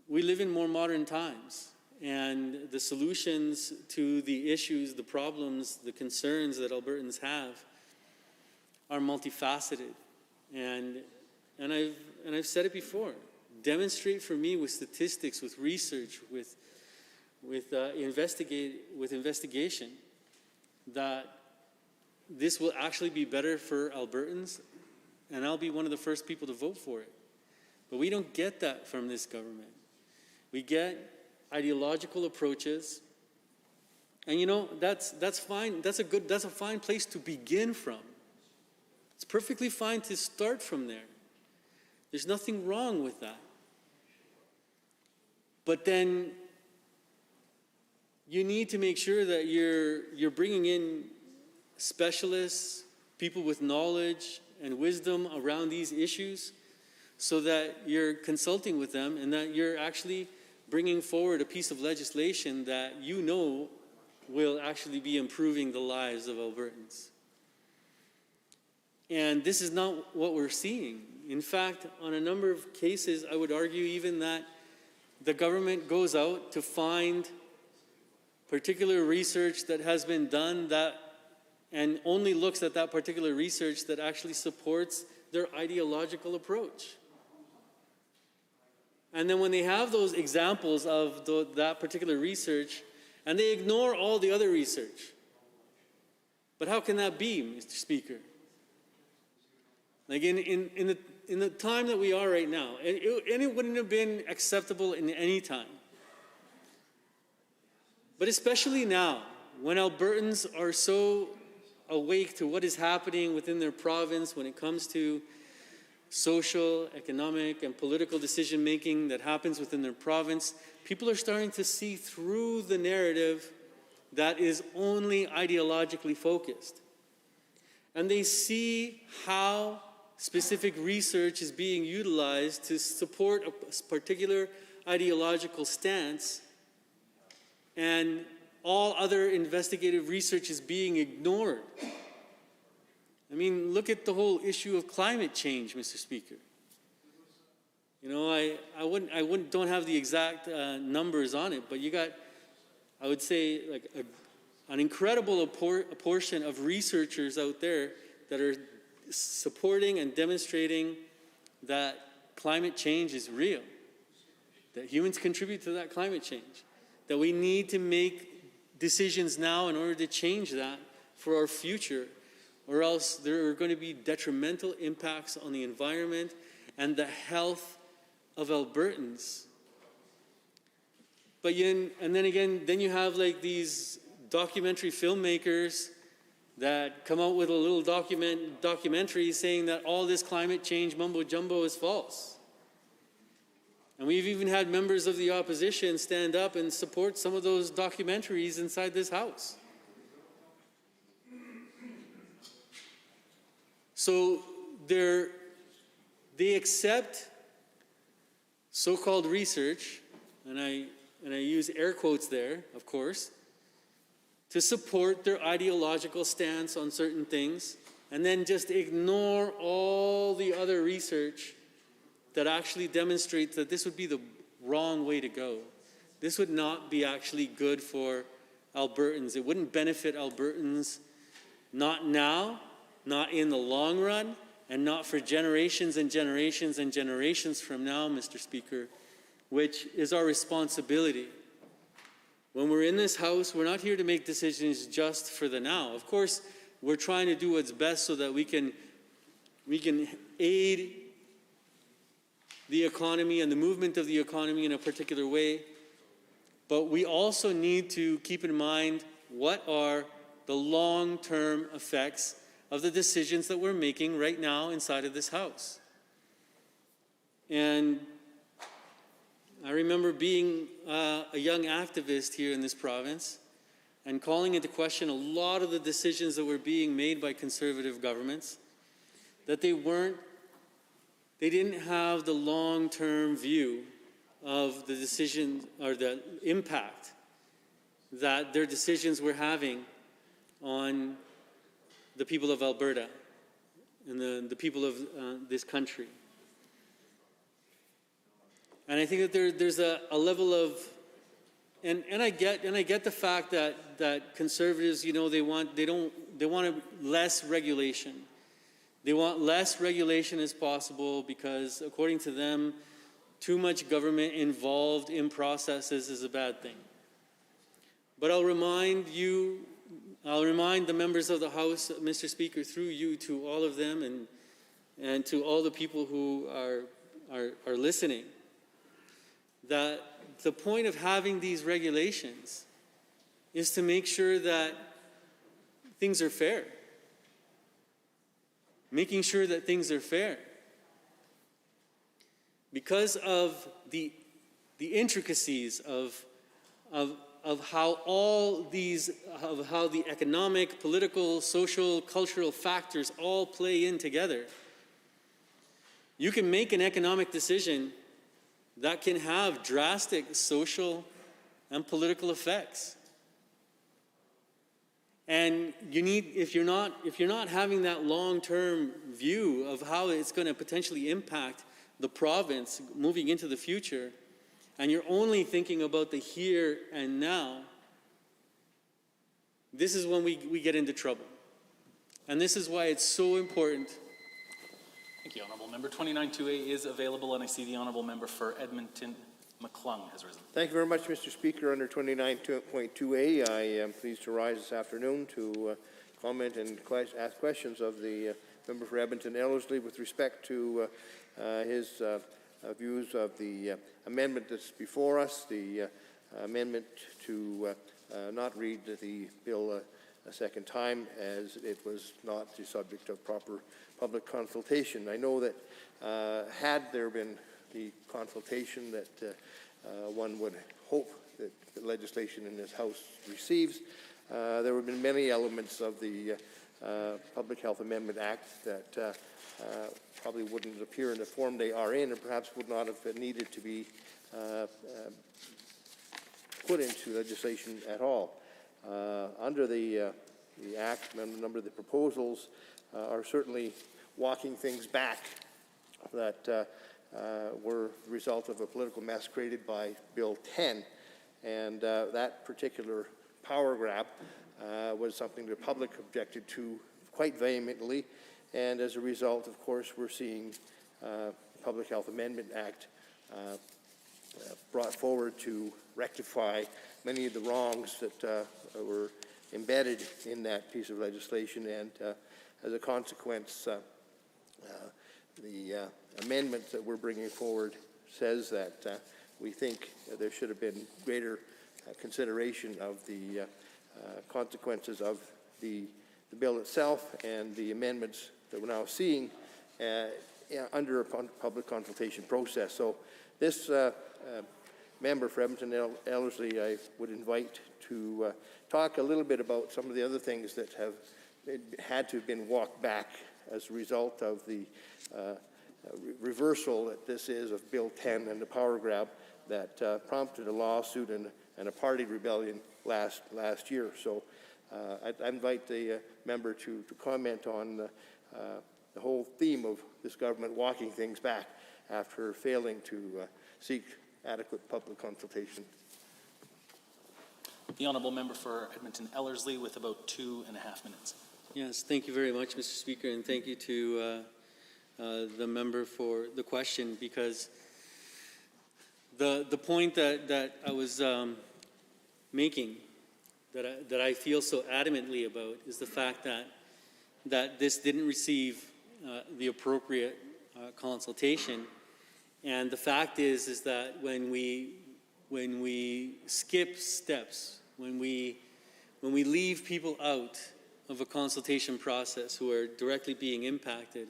live in more modern times, and the solutions to the issues, the problems, the concerns that Albertans have are multifaceted. And I've said it before. Demonstrate for me with statistics, with research, with investigation, that this will actually be better for Albertans, and I'll be one of the first people to vote for it. But we don't get that from this government. We get ideological approaches, and you know that's fine. That's a fine place to begin from. It's perfectly fine to start from there. There's nothing wrong with that. But then you need to make sure that you're bringing in specialists, people with knowledge and wisdom around these issues, so that you're consulting with them and that you're actually bringing forward a piece of legislation that you know will actually be improving the lives of Albertans. And this is not what we're seeing. In fact, on a number of cases, I would argue even that the government goes out to find particular research that has been done that and only looks at that particular research that actually supports their ideological approach. And then when they have those examples of that particular research, and they ignore all the other research. But how can that be, Mr. Speaker? Like in the time that we are right now, and it wouldn't have been acceptable in any time. But especially now, when Albertans are so awake to what is happening within their province when it comes to social, economic, and political decision-making that happens within their province, people are starting to see through the narrative that is only ideologically focused. And they see how specific research is being utilized to support a particular ideological stance, and all other investigative research is being ignored. I mean, look at the whole issue of climate change, Mr. Speaker. You know, I don't have the exact numbers on it, but you got, I would say, like an incredible portion of researchers out there that are supporting and demonstrating that climate change is real, that humans contribute to that climate change, that we need to make decisions now in order to change that for our future, or else there are going to be detrimental impacts on the environment and the health of Albertans. But then you have like these documentary filmmakers that come out with a little documentary saying that all this climate change mumbo jumbo is false. And we've even had members of the opposition stand up and support some of those documentaries inside this House. So they accept so-called research, and I use air quotes there, of course, to support their ideological stance on certain things, and then just ignore all the other research that actually demonstrates that this would be the wrong way to go. This would not be actually good for Albertans. It wouldn't benefit Albertans, not now, not in the long run, and not for generations and generations and generations from now, Mr. Speaker, which is our responsibility. When we're in this House, we're not here to make decisions just for the now. Of course, we're trying to do what's best so that we can aid the economy and the movement of the economy in a particular way. But we also need to keep in mind what are the long-term effects of the decisions that we're making right now inside of this House. And I remember being a young activist here in this province and calling into question a lot of the decisions that were being made by conservative governments, that they didn't have the long-term view of the decision or the impact that their decisions were having on the people of Alberta and the people of this country. And I think that there's a level of, and I get the fact that conservatives, you know, they want less regulation. They want less regulation as possible because, according to them, too much government involved in processes is a bad thing. But I'll remind the members of the House, Mr. Speaker, through you to all of them and to all the people who are listening, that the point of having these regulations is to make sure that things are fair. Making sure that things are fair. Because of the the intricacies of how all these, of how the economic, political, social, cultural factors all play in together. You can make an economic decision that can have drastic social and political effects. And you need, if you're not having that long-term view of how it's going to potentially impact the province moving into the future, and you're only thinking about the here and now, this is when we get into trouble. And this is why it's so important. Thank you, Honourable Member. 29-2A is available, and I see the Honourable Member for Edmonton McClung has risen. Thank you very much, Mr. Speaker. Under 29.2A, I am pleased to rise this afternoon to comment and ask questions of the member for Edmonton Ellerslie with respect to his views of the amendment that's before us, the amendment to not read the bill a second time, as it was not the subject of proper public consultation. I know that had there been the consultation that one would hope that the legislation in this House receives, there would have been many elements of the Public Health Amendment Act that probably wouldn't appear in the form they are in, and perhaps would not have needed to be put into legislation at all. Under the Act, a number of the proposals are certainly walking things back that were the result of a political mess created by Bill 10. And that particular power grab was something the public objected to quite vehemently. And as a result, of course, we're seeing the Public Health Amendment Act brought forward to rectify many of the wrongs that were embedded in that piece of legislation. And as a consequence, the amendment that we're bringing forward says that we think there should have been greater consideration of the consequences of the bill itself and the amendments that we're now seeing under a public consultation process. So this member for Edmonton Ellerslie, I would invite to talk a little bit about some of the other things that have had to have been walked back as a result of the reversal that this is of Bill 10 and the power grab that prompted a lawsuit and a party rebellion last year. So I invite the member to comment on the whole theme of this government walking things back after failing to seek adequate public consultation. The Honourable Member for Edmonton Ellerslie with about 2.5 minutes. Yes, thank you very much, Mr. Speaker, and thank you to the member for the question, because the point that I was making, that I feel so adamantly about, is the fact that this didn't receive the appropriate consultation. And the fact is that when we skip steps, when we leave people out of a consultation process who are directly being impacted,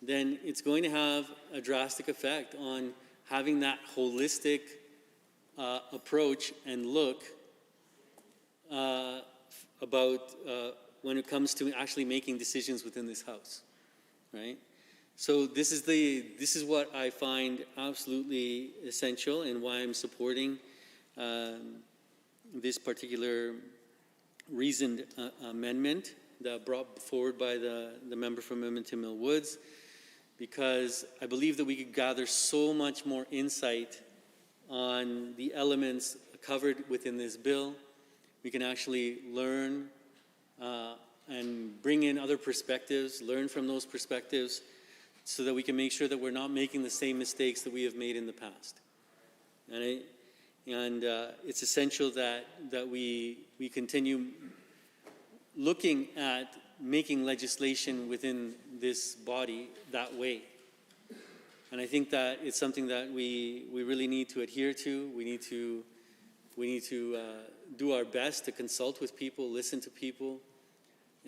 then it's going to have a drastic effect on having that holistic approach and look about when it comes to actually making decisions within this House, right? So this is what I find absolutely essential, and why I'm supporting this particular reasoned amendment that brought forward by the member from Edmonton Mill Woods, because I believe that we could gather so much more insight on the elements covered within this bill. We can actually learn and bring in other perspectives, learn from those perspectives, so that we can make sure that we're not making the same mistakes that we have made in the past. And it's essential that we continue looking at making legislation within this body that way. And I think that it's something that we really need to adhere to. We need to do our best to consult with people, listen to people,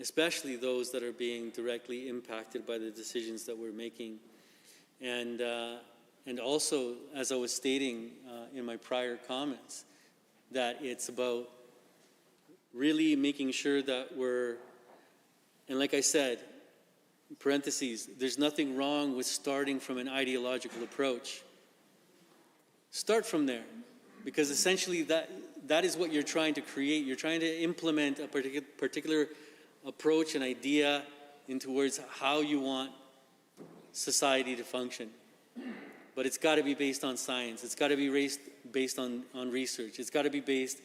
especially those that are being directly impacted by the decisions that we're making. And And also, as I was stating in my prior comments, that it's about really making sure that we're, and like I said, parentheses, there's nothing wrong with starting from an ideological approach. Start from there, because essentially that is what you're trying to create. You're trying to implement a particular approach and idea in towards how you want society to function. But it's got to be based on science. It's got to be based on research. It's got to be based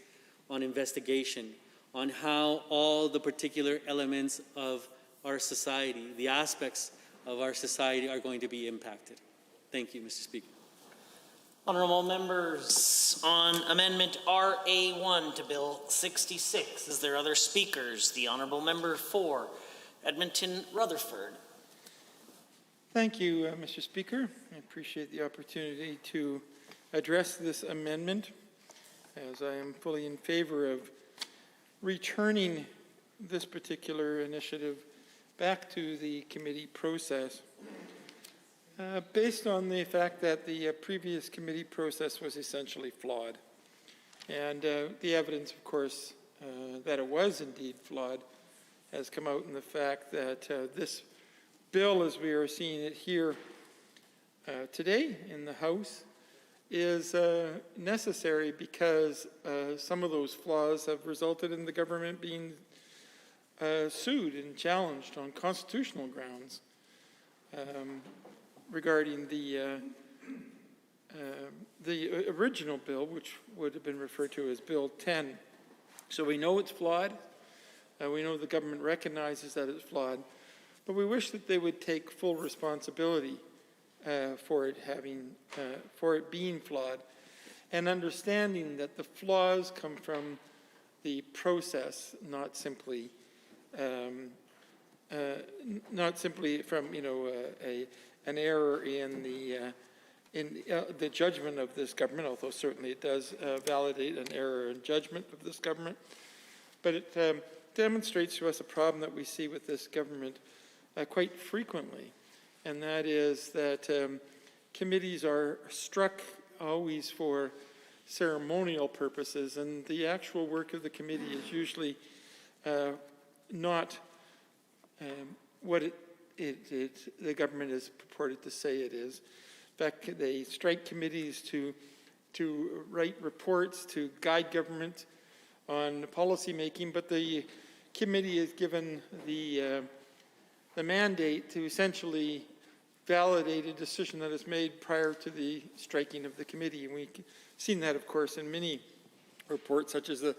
on investigation, on how all the particular elements of our society, the aspects of our society are going to be impacted. Thank you, Mr. Speaker. Honourable members, on Amendment RA1 to Bill 66, is there other speakers? The Honourable Member for Edmonton Rutherford. Thank you, Mr. Speaker. I appreciate the opportunity to address this amendment, as I am fully in favor of returning this particular initiative back to the committee process, based on the fact that the previous committee process was essentially flawed. And the evidence, of course, that it was indeed flawed has come out in the fact that this bill, as we are seeing it here today in the House, is necessary because some of those flaws have resulted in the government being sued and challenged on constitutional grounds regarding the original bill, which would have been referred to as Bill 10. So we know it's flawed. We know the government recognizes that it's flawed. But we wish that they would take full responsibility for it being flawed, and understanding that the flaws come from the process, not simply from an error in the judgment of this government. Although certainly it does validate an error in judgment of this government, but it demonstrates to us a problem that we see with this government quite frequently, and that is that committees are struck always for ceremonial purposes, and the actual work of the committee is usually not what the government is purported to say it is. In fact, they strike committees to write reports, to guide government on policy making, but the committee is given the mandate to essentially validate a decision that is made prior to the striking of the committee. And we've seen that, of course, in many reports, such as the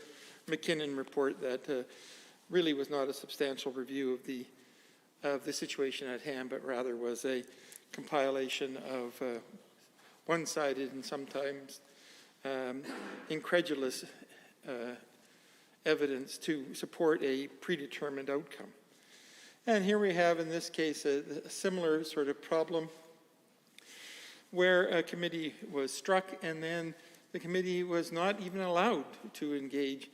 McKinnon report, that really was not a substantial review of the situation at hand, but rather was a compilation of one-sided and sometimes incredulous evidence to support a predetermined outcome. And here we have, in this case, a similar sort of problem where a committee was struck and then the committee was not even allowed to engage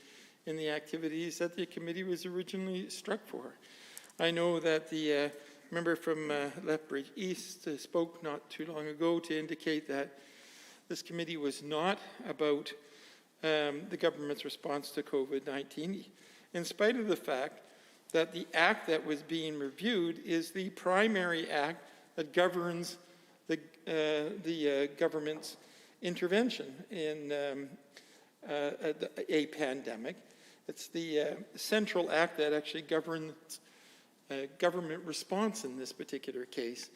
in the activities that the committee was originally struck for. I know that the member from Lethbridge East spoke not too long ago to indicate that this committee was not about the government's response to COVID-19, in spite of the fact that the act that was being reviewed is the primary act that governs the government's intervention in a pandemic. It's the central act that actually governs government response in this particular case.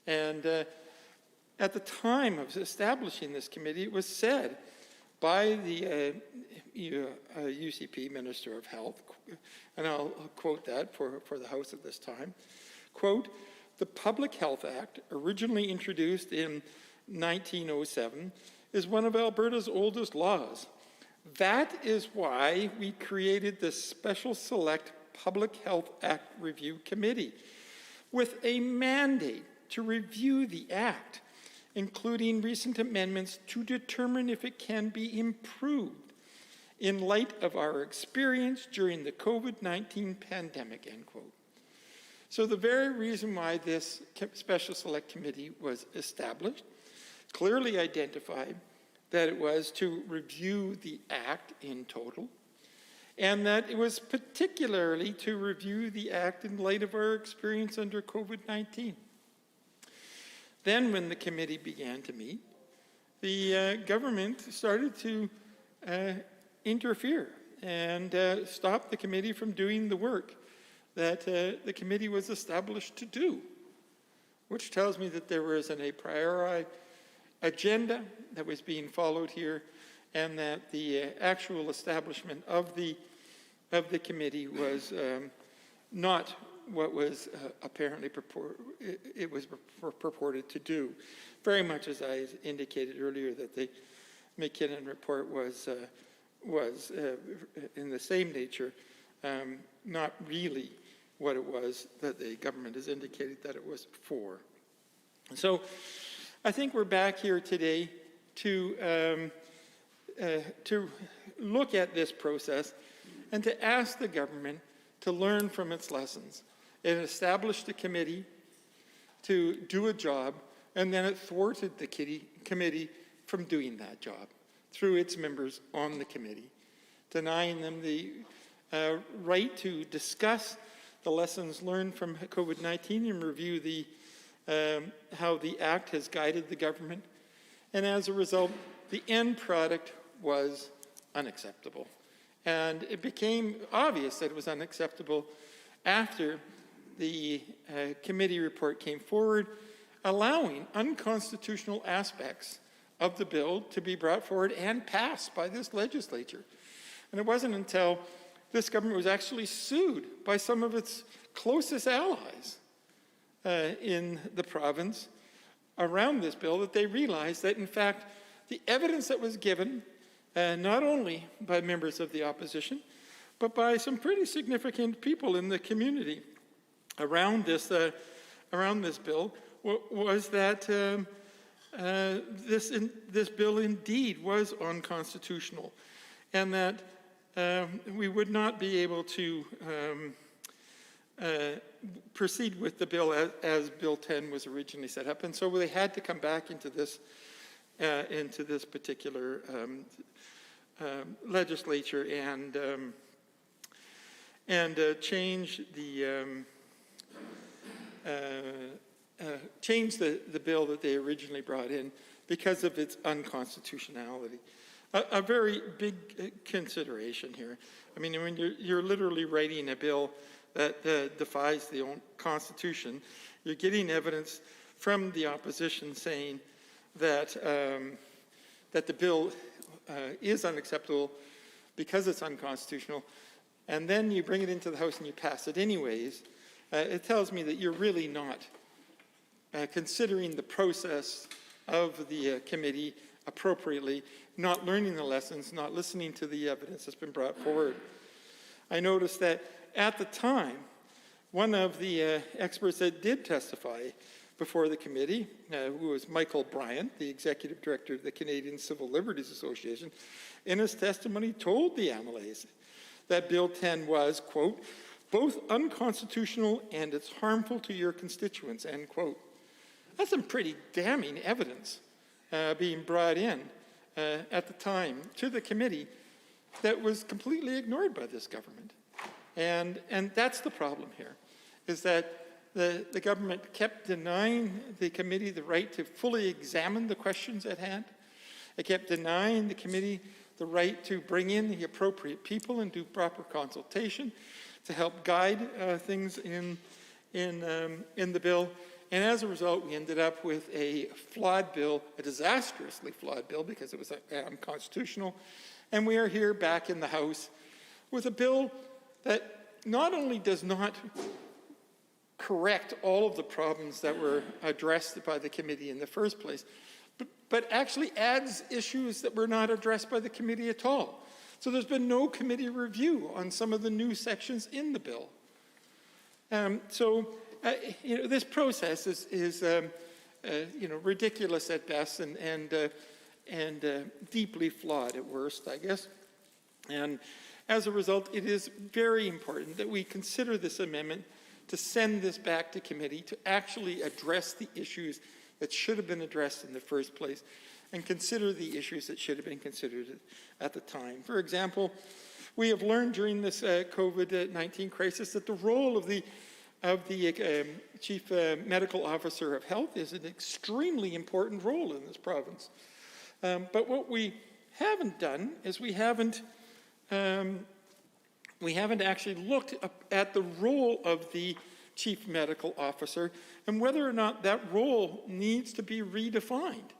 And at the time of establishing this committee, it was said by the UCP Minister of Health, and I'll quote that for the House at this time, quote, "The Public Health Act, originally introduced in 1907, is one of Alberta's oldest laws. That is why we created the Special Select Public Health Act Review Committee with a mandate to review the Act, including recent amendments to determine if it can be improved in light of our experience during the COVID-19 pandemic," end quote. So the very reason why this Special Select Committee was established clearly identified that it was to review the Act in total, and that it was particularly to review the Act in light of our experience under COVID-19. Then when the committee began to meet, the government started to interfere and stop the committee from doing the work that the committee was established to do, which tells me that there was a priori agenda that was being followed here, and that the actual establishment of the committee was not what was apparently purported to do. Very much as I indicated earlier, that the McKinnon report was in the same nature, not really what it was that the government has indicated that it was for. So I think we're back here today to look at this process and to ask the government to learn from its lessons. It established a committee to do a job, and then it thwarted the committee from doing that job through its members on the committee, denying them the right to discuss the lessons learned from COVID-19 and review how the Act has guided the government. And as a result, the end product was unacceptable. And it became obvious that it was unacceptable after the committee report came forward, allowing unconstitutional aspects of the bill to be brought forward and passed by this legislature. And it wasn't until this government was actually sued by some of its closest allies in the province around this bill that they realized that, in fact, the evidence that was given, not only by members of the opposition, but by some pretty significant people in the community around this bill, was that this bill indeed was unconstitutional, and that we would not be able to proceed with the bill as Bill 10 was originally set up. And so they had to come back into this particular legislature and change the bill that they originally brought in because of its unconstitutionality. A very big consideration here. I mean, when you're literally writing a bill that defies the own Constitution, you're getting evidence from the opposition saying that the bill is unacceptable because it's unconstitutional, and then you bring it into the House and you pass it anyways. It tells me that you're really not considering the process of the committee appropriately, not learning the lessons, not listening to the evidence that's been brought forward. I noticed that at the time, one of the experts that did testify before the committee, who was Michael Bryant, the executive director of the Canadian Civil Liberties Association, in his testimony told the MLAs that Bill 10 was, quote, both unconstitutional and it's harmful to your constituents, end quote. That's some pretty damning evidence being brought in at the time to the committee that was completely ignored by this government. And that's the problem here, is that the government kept denying the committee the right to fully examine the questions at hand. It kept denying the committee the right to bring in the appropriate people and do proper consultation to help guide things in the bill. And as a result, we ended up with a flawed bill, a disastrously flawed bill because it was unconstitutional. And we are here back in the House with a bill that not only does not correct all of the problems that were addressed by the committee in the first place, but actually adds issues that were not addressed by the committee at all. So there's been no committee review on some of the new sections in the bill. This process is ridiculous at best and deeply flawed at worst, I guess. And as a result, it is very important that we consider this amendment to send this back to committee to actually address the issues that should have been addressed in the first place and consider the issues that should have been considered at the time. For example, we have learned during this COVID-19 crisis that the role of the Chief Medical Officer of Health is an extremely important role in this province. But what we haven't done is we haven't actually looked at the role of the Chief Medical Officer and whether or not that role needs to be redefined.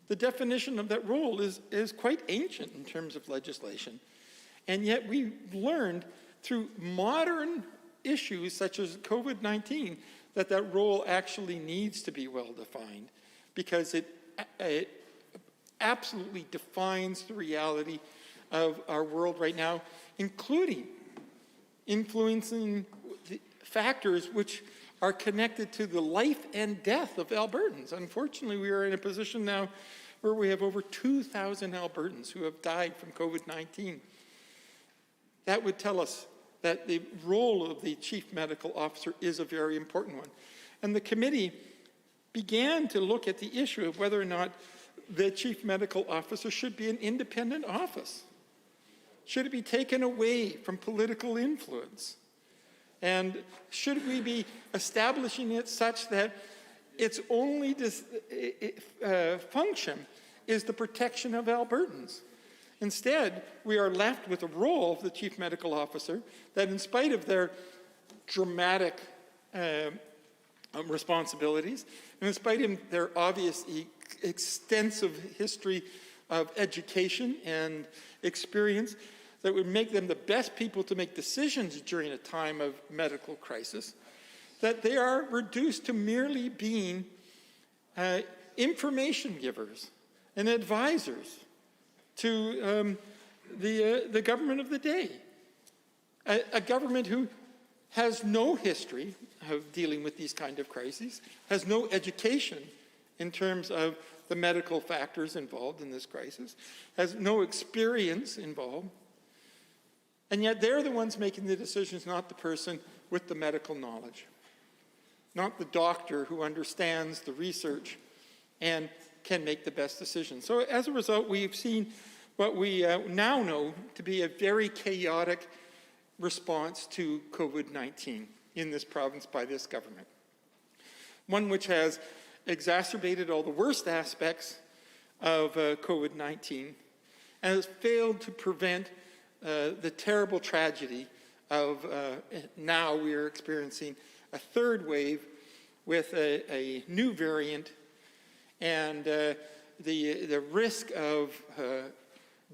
The definition of that role is quite ancient in terms of legislation. And yet we learned through modern issues such as COVID-19 that that role actually needs to be well defined because it absolutely defines the reality of our world right now, including influencing the factors which are connected to the life and death of Albertans. Unfortunately, we are in a position now where we have over 2,000 Albertans who have died from COVID-19. That would tell us that the role of the Chief Medical Officer is a very important one. And the committee began to look at the issue of whether or not the Chief Medical Officer should be an independent office. Should it be taken away from political influence? And should we be establishing it such that its only function is the protection of Albertans? Instead, we are left with a role of the Chief Medical Officer that, in spite of their dramatic responsibilities, and in spite of their obvious extensive history of education and experience, that would make them the best people to make decisions during a time of medical crisis, that they are reduced to merely being information givers and advisors to the government of the day. A government who has no history of dealing with these kind of crises, has no education in terms of the medical factors involved in this crisis, has no experience involved, and yet they're the ones making the decisions, not the person with the medical knowledge, not the doctor who understands the research and can make the best decisions. So as a result, we've seen what we now know to be a very chaotic response to COVID-19 in this province by this government. One which has exacerbated all the worst aspects of COVID-19 and has failed to prevent the terrible tragedy of now we are experiencing a third wave with a new variant and the risk of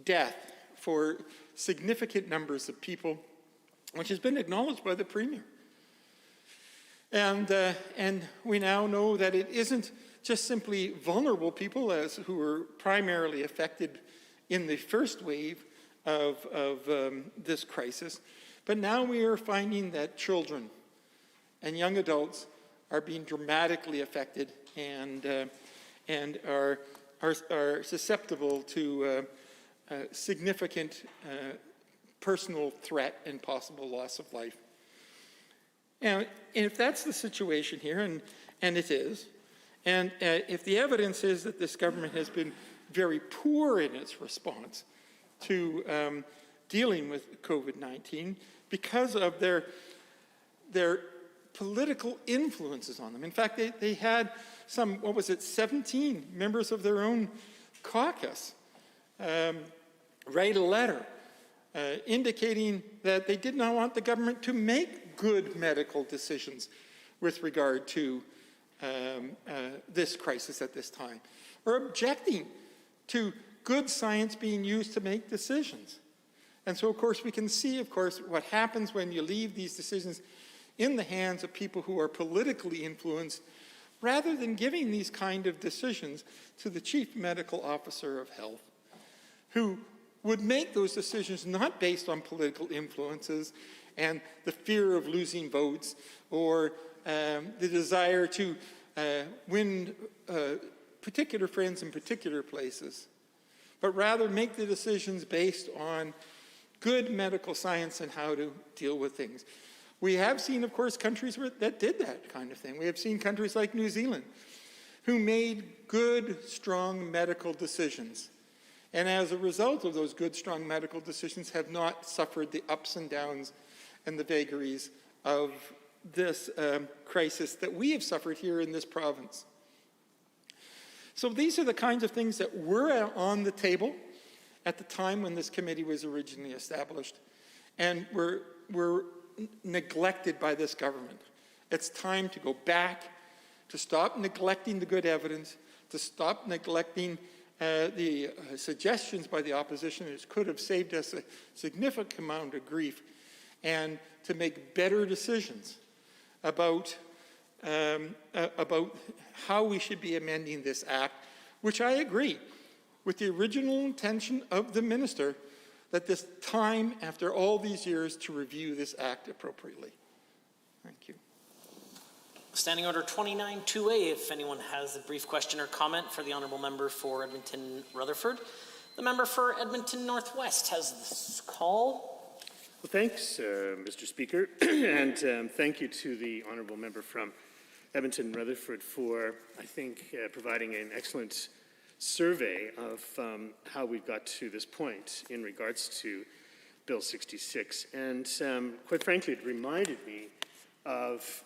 death for significant numbers of people, which has been acknowledged by the Premier. And we now know that it isn't just simply vulnerable people who were primarily affected in the first wave of this crisis, but now we are finding that children and young adults are being dramatically affected and are susceptible to significant personal threat and possible loss of life. Now, if that's the situation here, and it is, and if the evidence is that this government has been very poor in its response to dealing with COVID-19 because of their political influences on them. In fact, they had 17 members of their own caucus write a letter indicating that they did not want the government to make good medical decisions with regard to this crisis at this time, or objecting to good science being used to make decisions. And so, of course, we can see, what happens when you leave these decisions in the hands of people who are politically influenced, rather than giving these kind of decisions to the Chief Medical Officer of Health, who would make those decisions not based on political influences and the fear of losing votes or the desire to win particular friends in particular places, but rather make the decisions based on good medical science and how to deal with things. We have seen, of course, countries that did that kind of thing. We have seen countries like New Zealand, who made good, strong medical decisions. And as a result of those good, strong medical decisions, have not suffered the ups and downs and the vagaries of this crisis that we have suffered here in this province. So these are the kinds of things that were on the table at the time when this committee was originally established, and were neglected by this government. It's time to go back, to stop neglecting the good evidence, to stop neglecting the suggestions by the opposition, which could have saved us a significant amount of grief, and to make better decisions about how we should be amending this act, which I agree with the original intention of the minister, that this time, after all these years, to review this act appropriately. Thank you. Standing Order 29-2A, if anyone has a brief question or comment for the Honourable Member for Edmonton Rutherford. The member for Edmonton Northwest has this call. Well, thanks, Mr. Speaker, and thank you to the Honourable Member from Edmonton Rutherford for, I think, providing an excellent survey of how we've got to this point in regards to Bill 66. And quite frankly, it reminded me of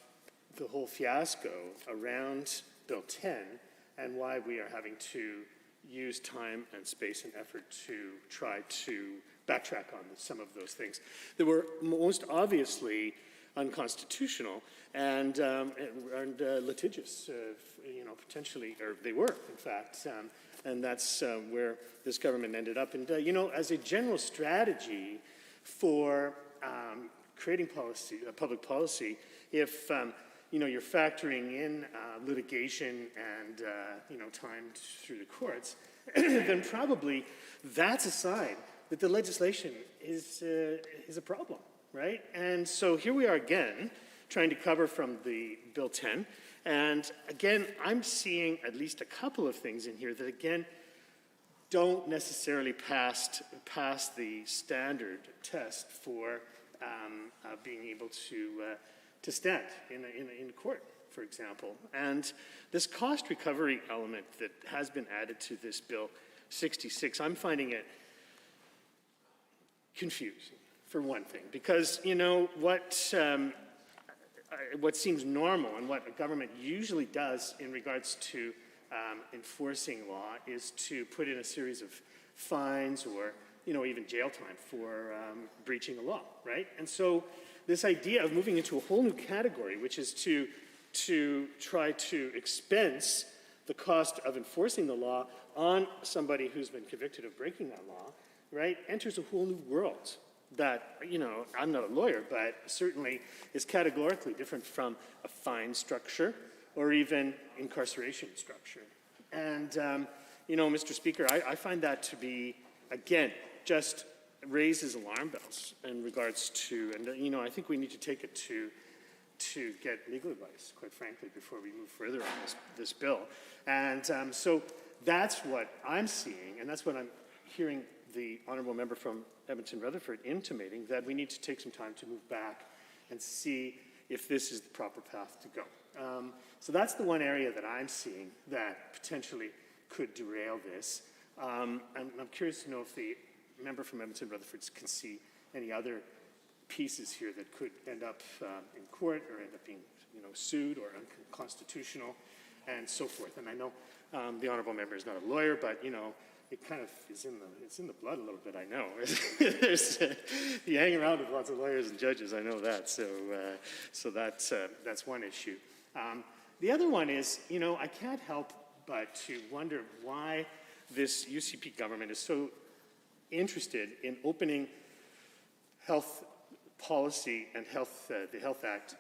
the whole fiasco around Bill 10 and why we are having to use time and space and effort to try to backtrack on some of those things that were most obviously unconstitutional and litigious, potentially, or they were, in fact, and that's where this government ended up. And, as a general strategy for creating policy, public policy, if, you're factoring in litigation and, time through the courts, then probably that's a sign that the legislation is a problem, right? And so here we are again, trying to cover from the Bill 10. And again, I'm seeing at least a couple of things in here that, again, don't necessarily pass the standard test for being able to stand in court, for example. And this cost recovery element that has been added to this Bill 66, I'm finding it confusing, for one thing, because, what seems normal and what a government usually does in regards to enforcing law is to put in a series of fines or, even jail time for breaching a law, right? And so this idea of moving into a whole new category, which is to try to expense the cost of enforcing the law on somebody who's been convicted of breaking that law, right, enters a whole new world that, I'm not a lawyer, but certainly is categorically different from a fine structure or even incarceration structure. And, Mr. Speaker, I find that to be, again, just raises alarm bells in regards to, and, I think we need to take it to get legal advice, quite frankly, before we move further on this bill. And so that's what I'm seeing, and that's what I'm hearing the Honourable Member from Edmonton Rutherford intimating, that we need to take some time to move back and see if this is the proper path to go. So that's the one area that I'm seeing that potentially could derail this. I'm curious to know if the member from Edmonton Rutherford can see any other pieces here that could end up in court or end up being, sued or unconstitutional and so forth. And I know the Honourable Member is not a lawyer, but, it kind of is in the blood a little bit, I know. You hang around with lots of lawyers and judges, I know that. So that's one issue. The other one is, I can't help but to wonder why this UCP government is so interested in opening health policy and the Health Act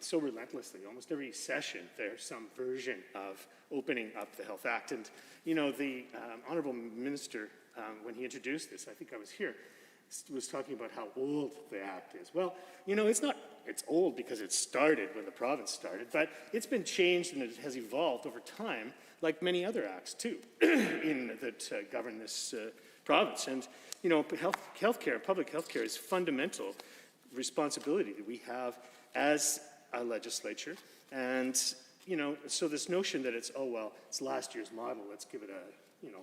so relentlessly. Almost every session there's some version of opening up the Health Act. And, the Honourable Minister, when he introduced this, I think I was here, was talking about how old the Act is. Well, it's old because it started when the province started, but it's been changed and it has evolved over time, like many other acts too, that govern this province. And, healthcare, public healthcare is fundamental responsibility that we have as a legislature. And so this notion that it's, oh, well, it's last year's model, let's give it a,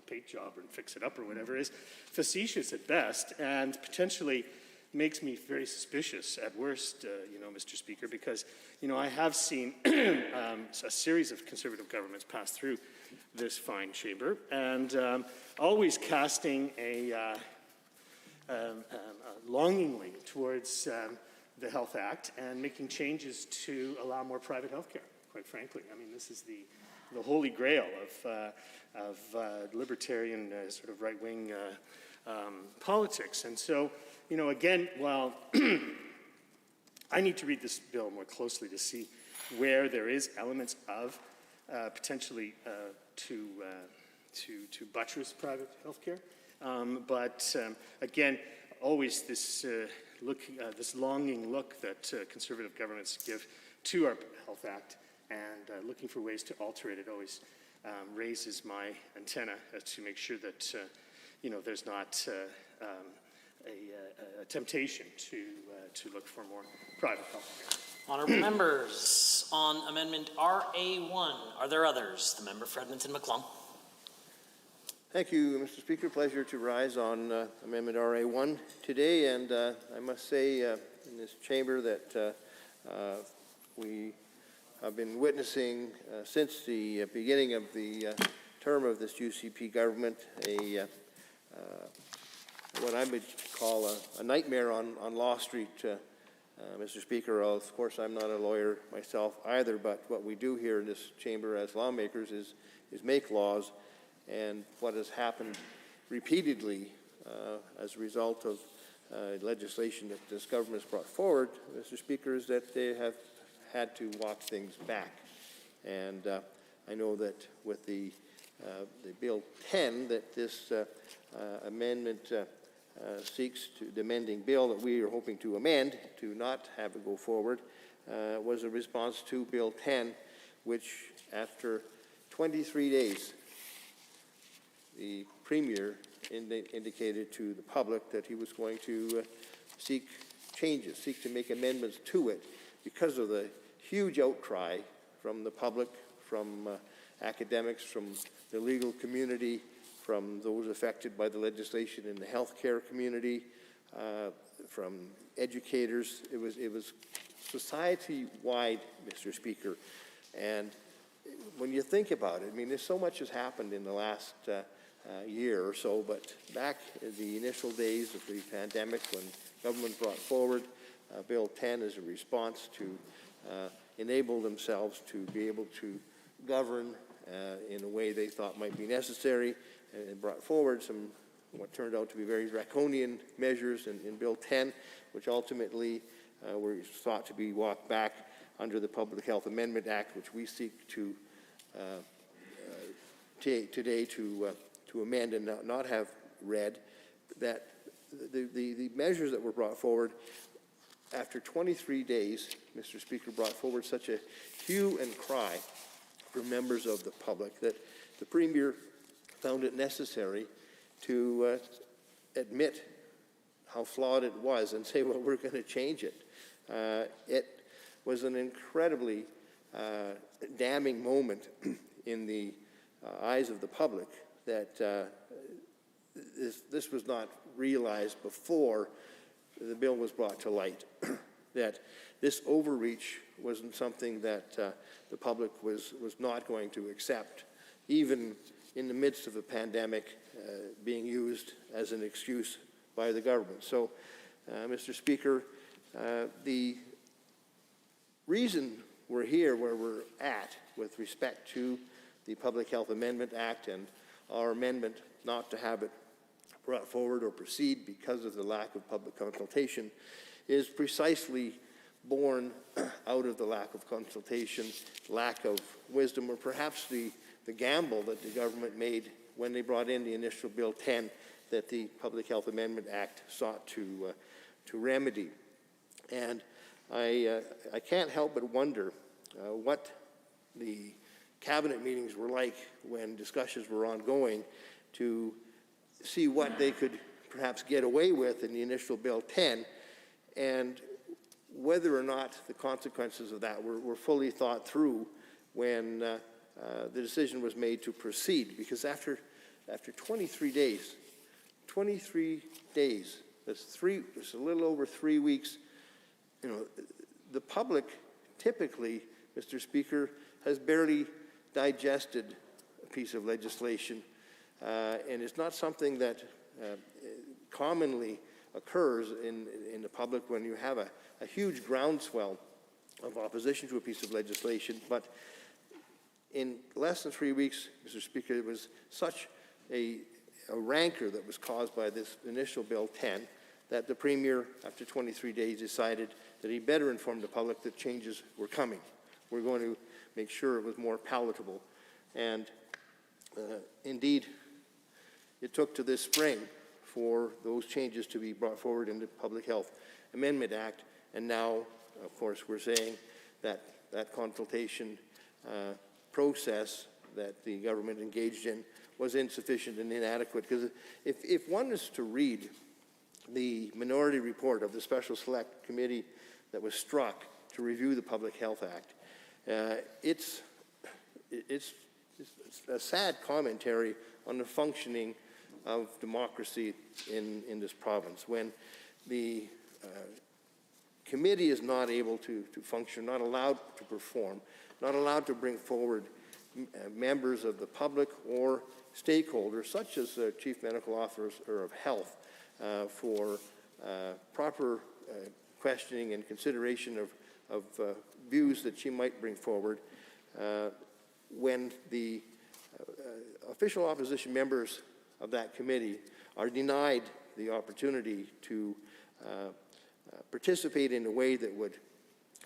paint job and fix it up or whatever is facetious at best and potentially makes me very suspicious at worst, Mr. Speaker, because, I have seen a series of Conservative governments pass through this fine chamber and always casting longingly towards the Health Act and making changes to allow more private health care, quite frankly. I mean, this is the holy grail of libertarian sort of right-wing politics. And so, again, while I need to read this bill more closely to see where there is elements of potentially to buttress private health care. But again, always this this longing look that Conservative governments give to our Health Act and looking for ways to alter it, it always raises my antenna to make sure that there's not a temptation to look for more private health care. Honourable members, on Amendment RA1, are there others? The member for Edmonton McClung. Thank you, Mr. Speaker. Pleasure to rise on Amendment RA1 today, and I must say in this chamber that we have been witnessing since the beginning of the term of this UCP government what I would call a nightmare on Law Street, Mr. Speaker. Of course, I'm not a lawyer myself either, but what we do here in this chamber as lawmakers is make laws. And what has happened repeatedly as a result of legislation that this government has brought forward, Mr. Speaker, is that they have had to walk things back. And I know that with the Bill 10, that this amendment seeks to, the amending bill that we are hoping to amend to not have it go forward, was a response to Bill 10, which after 23 days, the Premier indicated to the public that he was going to seek changes, seek to make amendments to it because of the huge outcry from the public, from academics, from the legal community, from those affected by the legislation in the healthcare community, from educators. It was society-wide, Mr. Speaker. And when you think about it, I mean, there's so much has happened in the last year or so, but back in the initial days of the pandemic when government brought forward Bill 10 as a response to enable themselves to be able to govern in a way they thought might be necessary, and brought forward some what turned out to be very draconian measures in Bill 10, which ultimately were thought to be walked back under the Public Health Amendment Act, which we seek to today to amend and not have read. That the measures that were brought forward after 23 days, Mr. Speaker, brought forward such a hue and cry for members of the public that the Premier found it necessary to admit how flawed it was and say, well, we're going to change it. It was an incredibly damning moment in the eyes of the public that this was not realized before the bill was brought to light, that this overreach wasn't something that the public was not going to accept, even in the midst of a pandemic being used as an excuse by the government. So, Mr. Speaker, the reason we're here where we're at with respect to the Public Health Amendment Act and our amendment not to have it brought forward or proceed because of the lack of public consultation is precisely born out of the lack of consultation, lack of wisdom, or perhaps the gamble that the government made when they brought in the initial Bill 10 that the Public Health Amendment Act sought to remedy. And I can't help but wonder what the cabinet meetings were like when discussions were ongoing to see what they could perhaps get away with in the initial Bill 10, and whether or not the consequences of that were fully thought through when the decision was made to proceed, because after 23 days, that's a little over 3 weeks, you know, the public typically, Mr. Speaker, has barely digested a piece of legislation, and it's not something that commonly occurs in the public when you have a huge groundswell of opposition to a piece of legislation. But in less than 3 weeks, Mr. Speaker, it was such a rancor that was caused by this initial Bill 10 that the Premier, after 23 days, decided that he better inform the public that changes were coming. We're going to make sure it was more palatable. And indeed, it took to this spring for those changes to be brought forward in the Public Health Amendment Act. And now, of course, we're saying that that consultation process that the government engaged in was insufficient and inadequate. Because if one is to read the minority report of the Special Select Committee that was struck to review the Public Health Act, it's a sad commentary on the functioning of democracy in this province. When the committee is not able to function, not allowed to perform, not allowed to bring forward members of the public or stakeholders, such as the Chief Medical Officer of Health, for proper questioning and consideration of views that she might bring forward, when the official opposition members of that committee are denied the opportunity to participate in a way that would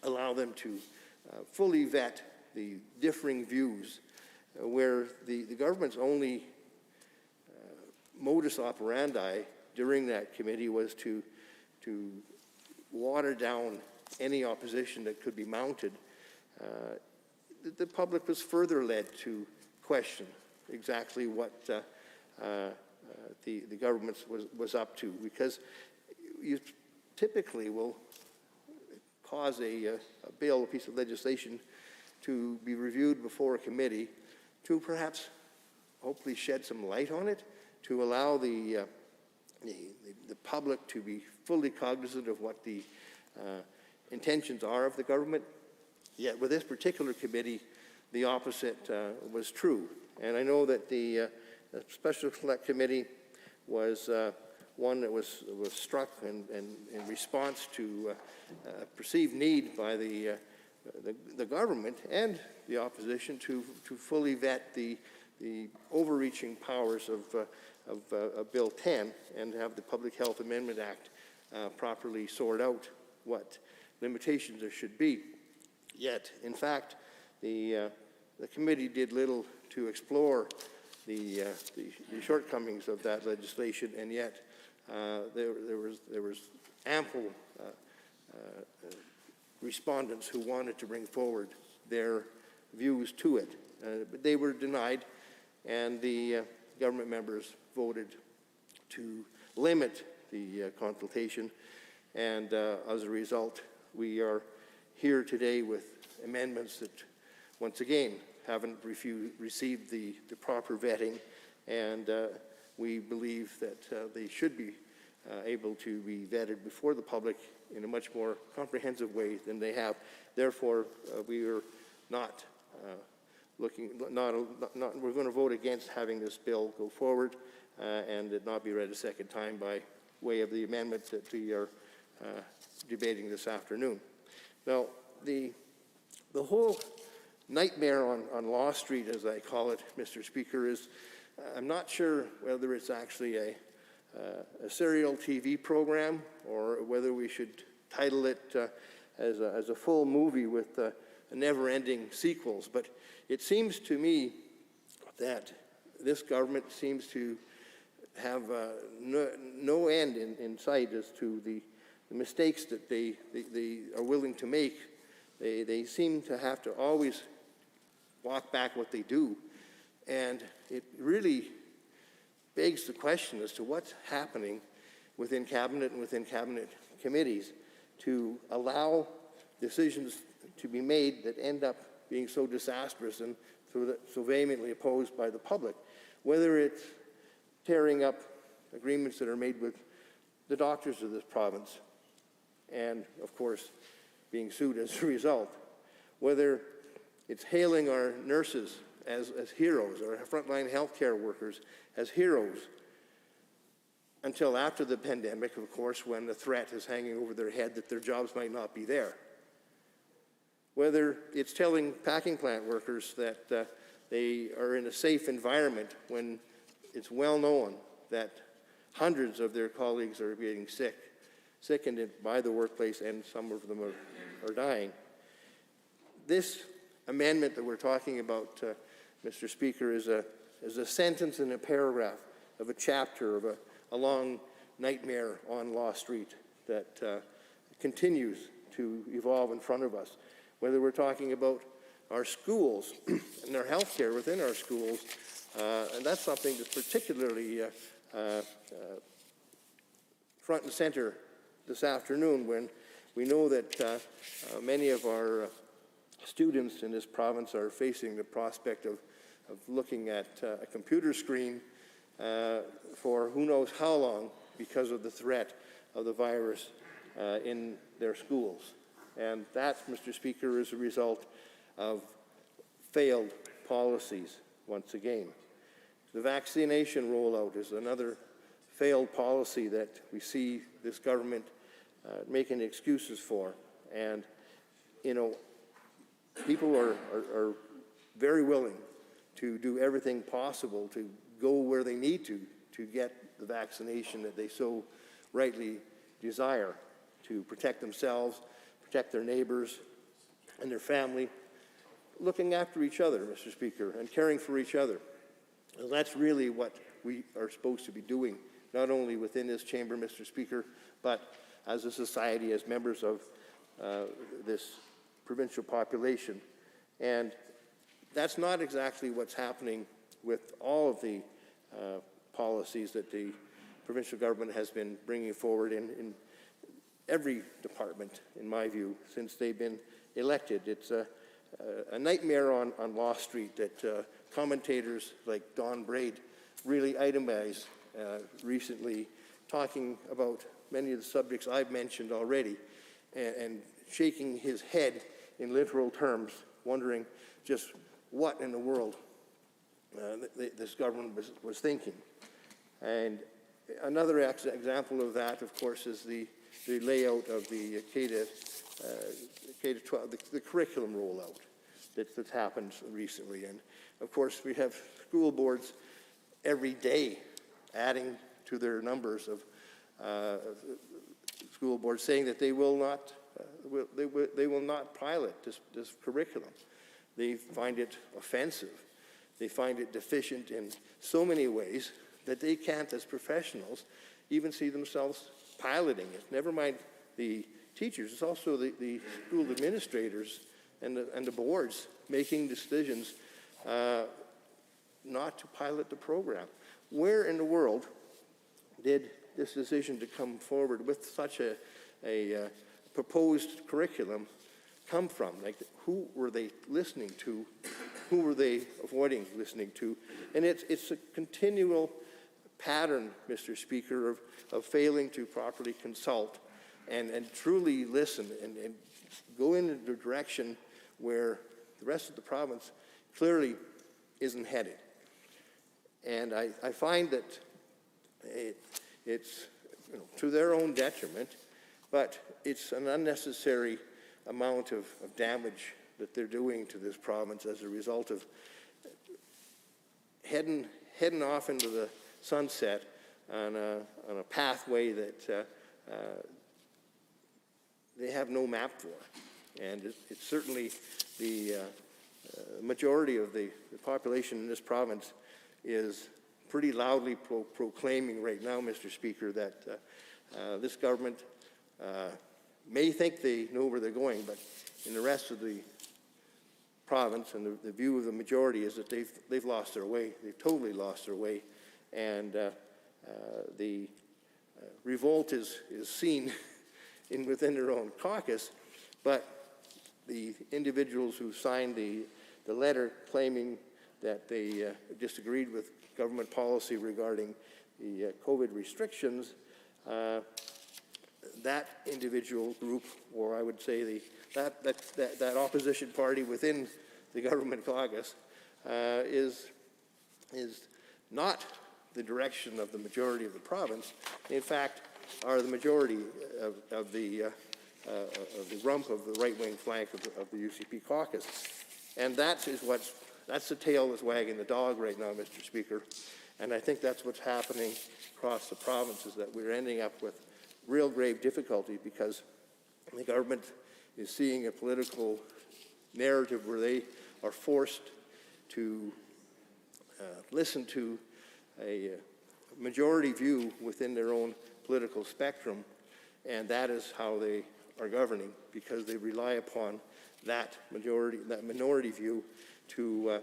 allow them to fully vet the differing views, where the government's only modus operandi during that committee was to water down any opposition that could be mounted, the public was further led to question exactly what the government was up to, because you typically will cause a bill, a piece of legislation, to be reviewed before a committee to perhaps hopefully shed some light on it, to allow the public to be fully cognizant of what the intentions are of the government. Yet with this particular committee, the opposite was true. And I know that the Special Select Committee was one that was struck in response to a perceived need by the government and the opposition to fully vet the overreaching powers of Bill 10 and have the Public Health Amendment Act properly sort out what limitations there should be. Yet, in fact, the committee did little to explore the shortcomings of that legislation, and yet there was ample respondents who wanted to bring forward their views to it. But they were denied, and the government members voted to limit the consultation, and as a result, we are here today with amendments that, once again, haven't received the proper vetting, and we believe that they should be able to be vetted before the public in a much more comprehensive way than they have. Therefore, we are not we're going to vote against having this bill go forward and it not be read a second time by way of the amendment that we are debating this afternoon. Now, the whole nightmare on Law Street, as I call it, Mr. Speaker, is I'm not sure whether it's actually a serial TV program or whether we should title it as a full movie with never-ending sequels. But it seems to me that this government seems to have no end in sight as to the mistakes that they are willing to make. They seem to have to always walk back what they do. And it really begs the question as to what's happening within Cabinet and within Cabinet committees to allow decisions to be made that end up being so disastrous and so vehemently opposed by the public, whether it's tearing up agreements that are made with the doctors of this province and, of course, being sued as a result, whether it's hailing our nurses as heroes, or frontline healthcare workers as heroes, until after the pandemic, of course, when the threat is hanging over their head that their jobs might not be there. Whether it's telling packing plant workers that they are in a safe environment when it's well known that hundreds of their colleagues are getting sickened by the workplace, and some of them are dying. This amendment that we're talking about, Mr. Speaker, is a sentence in a paragraph of a chapter of a long nightmare on Law Street that continues to evolve in front of us. Whether we're talking about our schools and our health care within our schools, and that's something that's particularly front and center this afternoon, when we know that many of our students in this province are facing the prospect of looking at a computer screen for who knows how long because of the threat of the virus in their schools. And that, Mr. Speaker, is a result of failed policies once again. The vaccination rollout is another failed policy that we see this government making excuses for. And, you know, people are very willing to do everything possible to go where they need to get the vaccination that they so rightly desire, to protect themselves, protect their neighbors and their family, looking after each other, Mr. Speaker, and caring for each other. And that's really what we are supposed to be doing, not only within this chamber, Mr. Speaker, but as a society, as members of this provincial population. And that's not exactly what's happening with all of the policies that the provincial government has been bringing forward in every department, in my view, since they've been elected. It's a nightmare on Law Street that commentators like Don Braid really itemized recently, talking about many of the subjects I've mentioned already, and shaking his head in literal terms, wondering just what in the world this government was thinking. And another example of that, of course, is the layout of the K-12, the curriculum rollout that's happened recently. And of course, we have school boards every day adding to their numbers of school boards saying that they will not pilot this curriculum. They find it offensive. They find it deficient in so many ways that they can't, as professionals, even see themselves piloting it. Never mind the teachers, it's also the school administrators and the boards making decisions not to pilot the program. Where in the world did this decision to come forward with such a proposed curriculum come from? Like, who were they listening to? Who were they avoiding listening to? And it's a continual pattern, Mr. Speaker, of failing to properly consult and truly listen and go in the direction where the rest of the province clearly isn't headed. And I find that it's to their own detriment, but it's an unnecessary amount of damage that they're doing to this province as a result of heading off into the sunset on a pathway that they have no map for. And it's certainly the majority of the population in this province is pretty loudly proclaiming right now, Mr. Speaker, that this government may think they know where they're going, but in the rest of the province and the view of the majority is that they've lost their way. They've totally lost their way. And the revolt is seen within their own caucus, but the individuals who signed the letter claiming that they disagreed with government policy regarding the COVID restrictions, that individual group, or I would say that opposition party within the government caucus, is not the direction of the majority of the province. In fact, are the majority of the rump of the right-wing flank of the UCP caucus. And that's the tail that's wagging the dog right now, Mr. Speaker. And I think that's what's happening across the province, is that we're ending up with real grave difficulty because the government is seeing a political narrative where they are forced to listen to a majority view within their own political spectrum, and that is how they are governing, because they rely upon that minority view to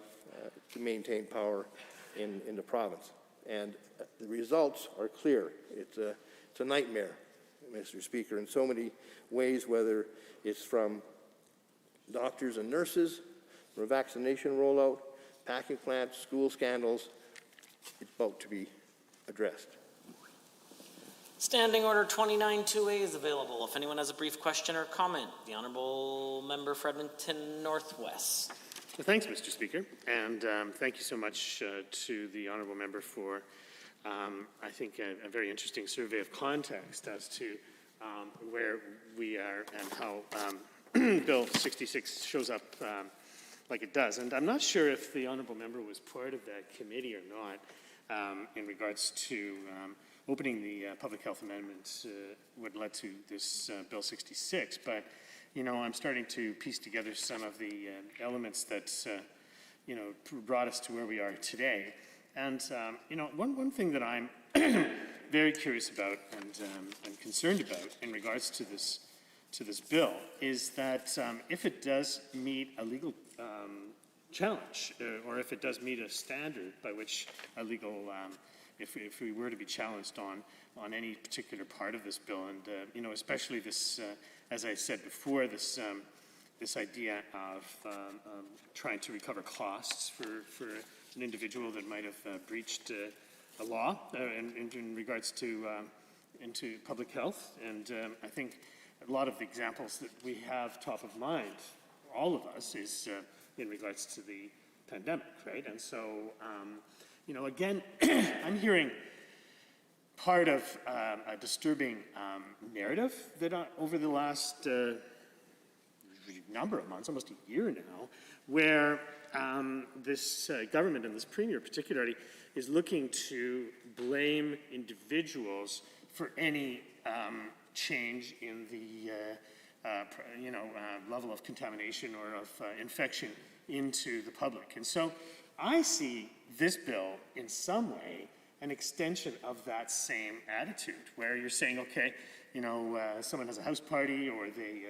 maintain power in the province. And the results are clear. It's a nightmare, Mr. Speaker, in so many ways, whether it's from doctors and nurses, from a vaccination rollout, packing plants, school scandals. It's about to be addressed. Standing Order 29-2A is available. If anyone has a brief question or comment, the Honourable Member for Edmonton Northwest. Well, thanks, Mr. Speaker, and thank you so much to the Honourable Member for, I think, a very interesting survey of context as to where we are and how Bill 66 shows up like it does. And I'm not sure if the Honourable Member was part of that committee or not in regards to opening the public health amendments would lead to this Bill 66, but you know, I'm starting to piece together some of the elements that you know, brought us to where we are today. And you know, one thing that I'm very curious about and concerned about in regards to this bill is that if it does meet a legal challenge, or if it does meet a standard by which a legal if we were to be challenged on any particular part of this bill, and you know, especially this, as I said before, this idea of trying to recover costs for an individual that might have breached a law in regards to into public health, and I think a lot of the examples that we have top of mind, all of us, is in regards to the pandemic, right? And so. You know, again, I'm hearing part of a disturbing narrative that over the last number of months, almost a year now, where this government and this premier particularly is looking to blame individuals for any change in the level of contamination or of infection into the public. And so I see this bill in some way an extension of that same attitude, where you're saying, okay, you know, someone has a house party or they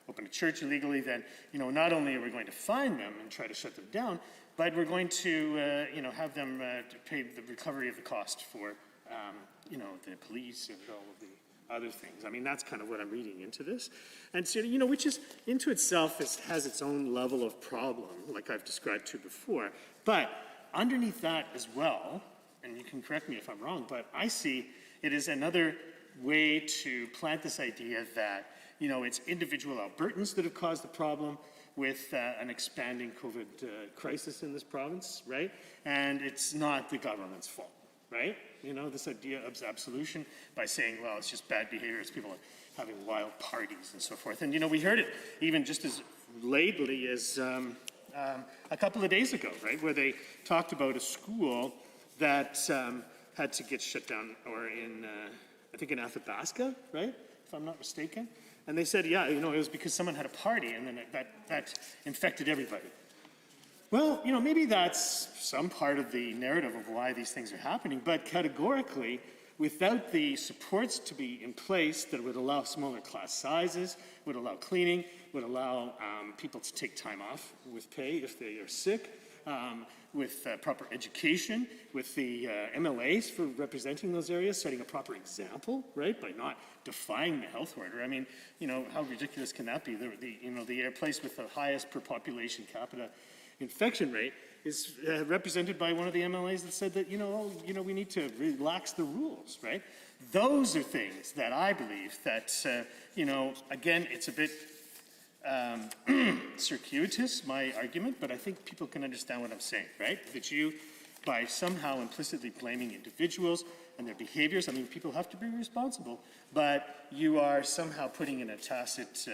open a church illegally, then, you know, not only are we going to fine them and try to shut them down, but we're going to, you know, have them to pay the recovery of the cost for, you know, the police and all of the other things. I mean, that's kind of what I'm reading into this. And so, you know, which is, into itself, has its own level of problem, like I've described to before. But underneath that as well, and you can correct me if I'm wrong, but I see it as another way to plant this idea that, you know, it's individual Albertans that have caused the problem with an expanding COVID crisis in this province, right? And it's not the government's fault, right? You know, this idea of absolution by saying, well, it's just bad behavior, it's people having wild parties and so forth. And, you know, we heard it even just as lately as a couple of days ago, right, where they talked about a school that had to get shut down, or in, I think in Athabasca, right, if I'm not mistaken. And they said, yeah, you know, it was because someone had a party and then that infected everybody. Well, you know, maybe that's some part of the narrative of why these things are happening, but categorically, without the supports to be in place that would allow smaller class sizes, would allow cleaning, would allow people to take time off with pay if they are sick, with proper education, with the MLAs for representing those areas, setting a proper example, right, by not defying the health order. I mean, you know, how ridiculous can that be? The place with the highest per population capita infection rate is represented by one of the MLAs that said that, we need to relax the rules, right? Those are things that I believe that, again, it's a bit circuitous, my argument, but I think people can understand what I'm saying, right? That you, by somehow implicitly blaming individuals and their behaviors, I mean, people have to be responsible, but you are somehow putting in a tacit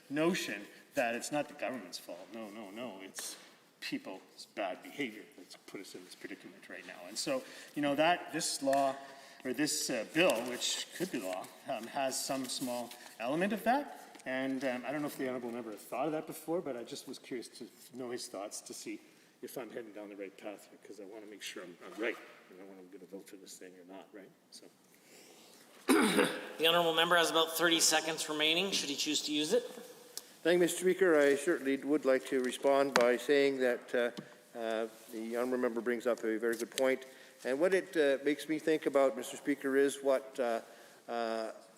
notion that it's not the government's fault. No, it's people's bad behavior that's put us in this predicament right now. And so, that this law, or this bill, which could be law, has some small element of that. And I don't know if the honourable member had thought of that before, but I just was curious to know his thoughts to see if I'm heading down the right path here, because I want to make sure I'm right. I want to get a vote for this thing or not, right? So. The honourable member has about 30 seconds remaining, should he choose to use it. Thank you, Mr. Speaker. I certainly would like to respond by saying that the honourable member brings up a very good point. And what it makes me think about, Mr. Speaker, is what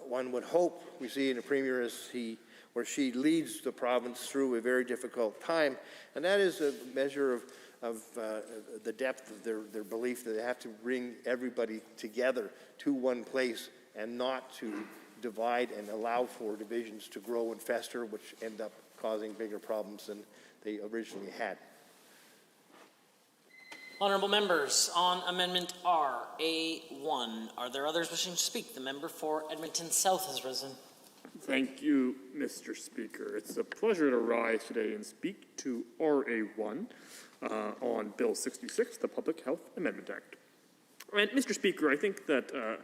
one would hope we see in a premier as he or she leads the province through a very difficult time, and that is a measure of the depth of their belief that they have to bring everybody together to one place and not to divide and allow for divisions to grow and fester, which end up causing bigger problems than they originally had. Honourable members, on Amendment RA1, are there others wishing to speak? The member for Edmonton South has risen. Thank you, Mr. Speaker. It's a pleasure to rise today and speak to RA1 on Bill 66, the Public Health Amendment Act. And Mr. Speaker, I think that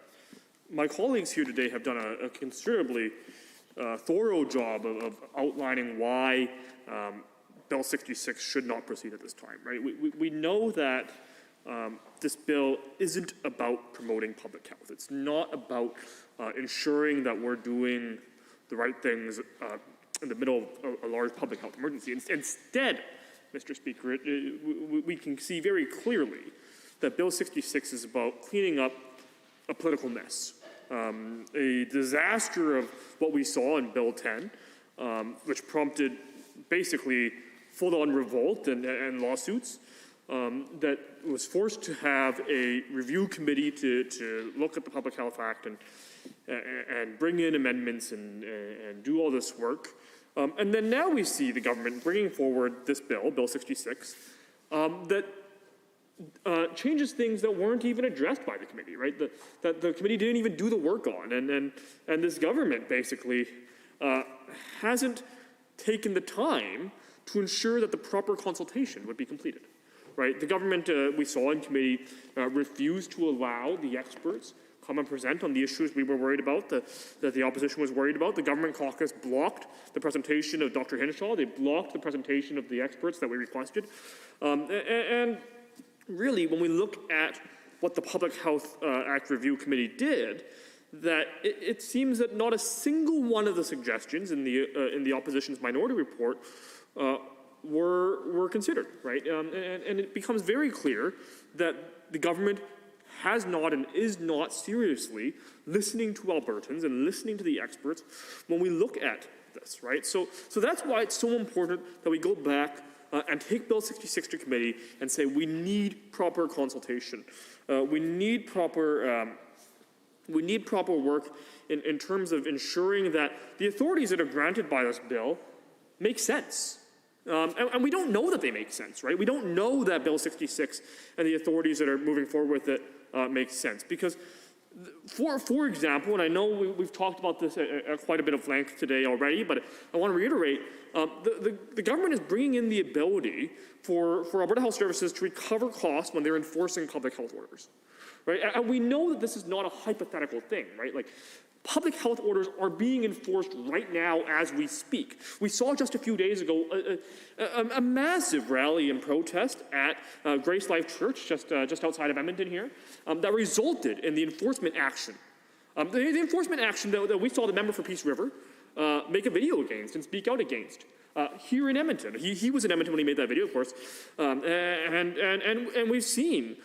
my colleagues here today have done a considerably thorough job of outlining why Bill 66 should not proceed at this time, right? We know that this bill isn't about promoting public health. It's not about ensuring that we're doing the right things in the middle of a large public health emergency. Instead, Mr. Speaker, we can see very clearly that Bill 66 is about cleaning up a political mess, a disaster of what we saw in Bill 10, which prompted basically full-on revolt and lawsuits, that was forced to have a review committee to look at the Public Health Act and bring in amendments and do all this work. And then now we see the government bringing forward this bill, Bill 66, that changes things that weren't even addressed by the committee, right? That the committee didn't even do the work on. And this government basically hasn't taken the time to ensure that the proper consultation would be completed, right? The government, we saw in committee, refused to allow the experts come and present on the issues we were worried about, that the opposition was worried about. The government caucus blocked the presentation of Dr. Hinshaw. They blocked the presentation of the experts that we requested. And really, when we look at what the Public Health Act Review Committee did, that it seems that not a single one of the suggestions in the opposition's minority report were considered, right? And it becomes very clear that the government has not and is not seriously listening to Albertans and listening to the experts when we look at this, right? So that's why it's so important that we go back and take Bill 66 to committee and say we need proper consultation. We need proper work in terms of ensuring that the authorities that are granted by this bill make sense. And we don't know that they make sense, right? We don't know that Bill 66 and the authorities that are moving forward with it make sense. Because, for example, and I know we've talked about this at quite a bit of length today already, but I want to reiterate, the government is bringing in the ability for Alberta Health Services to recover costs when they're enforcing public health orders, right? And we know that this is not a hypothetical thing, right? Like, public health orders are being enforced right now as we speak. We saw just a few days ago a massive rally and protest at Grace Life Church, just outside of Edmonton here, that resulted in the enforcement action. The enforcement action that we saw the member for Peace River make a video against and speak out against. here in Edmonton. He was in Edmonton when he made that video, of course, and we've seen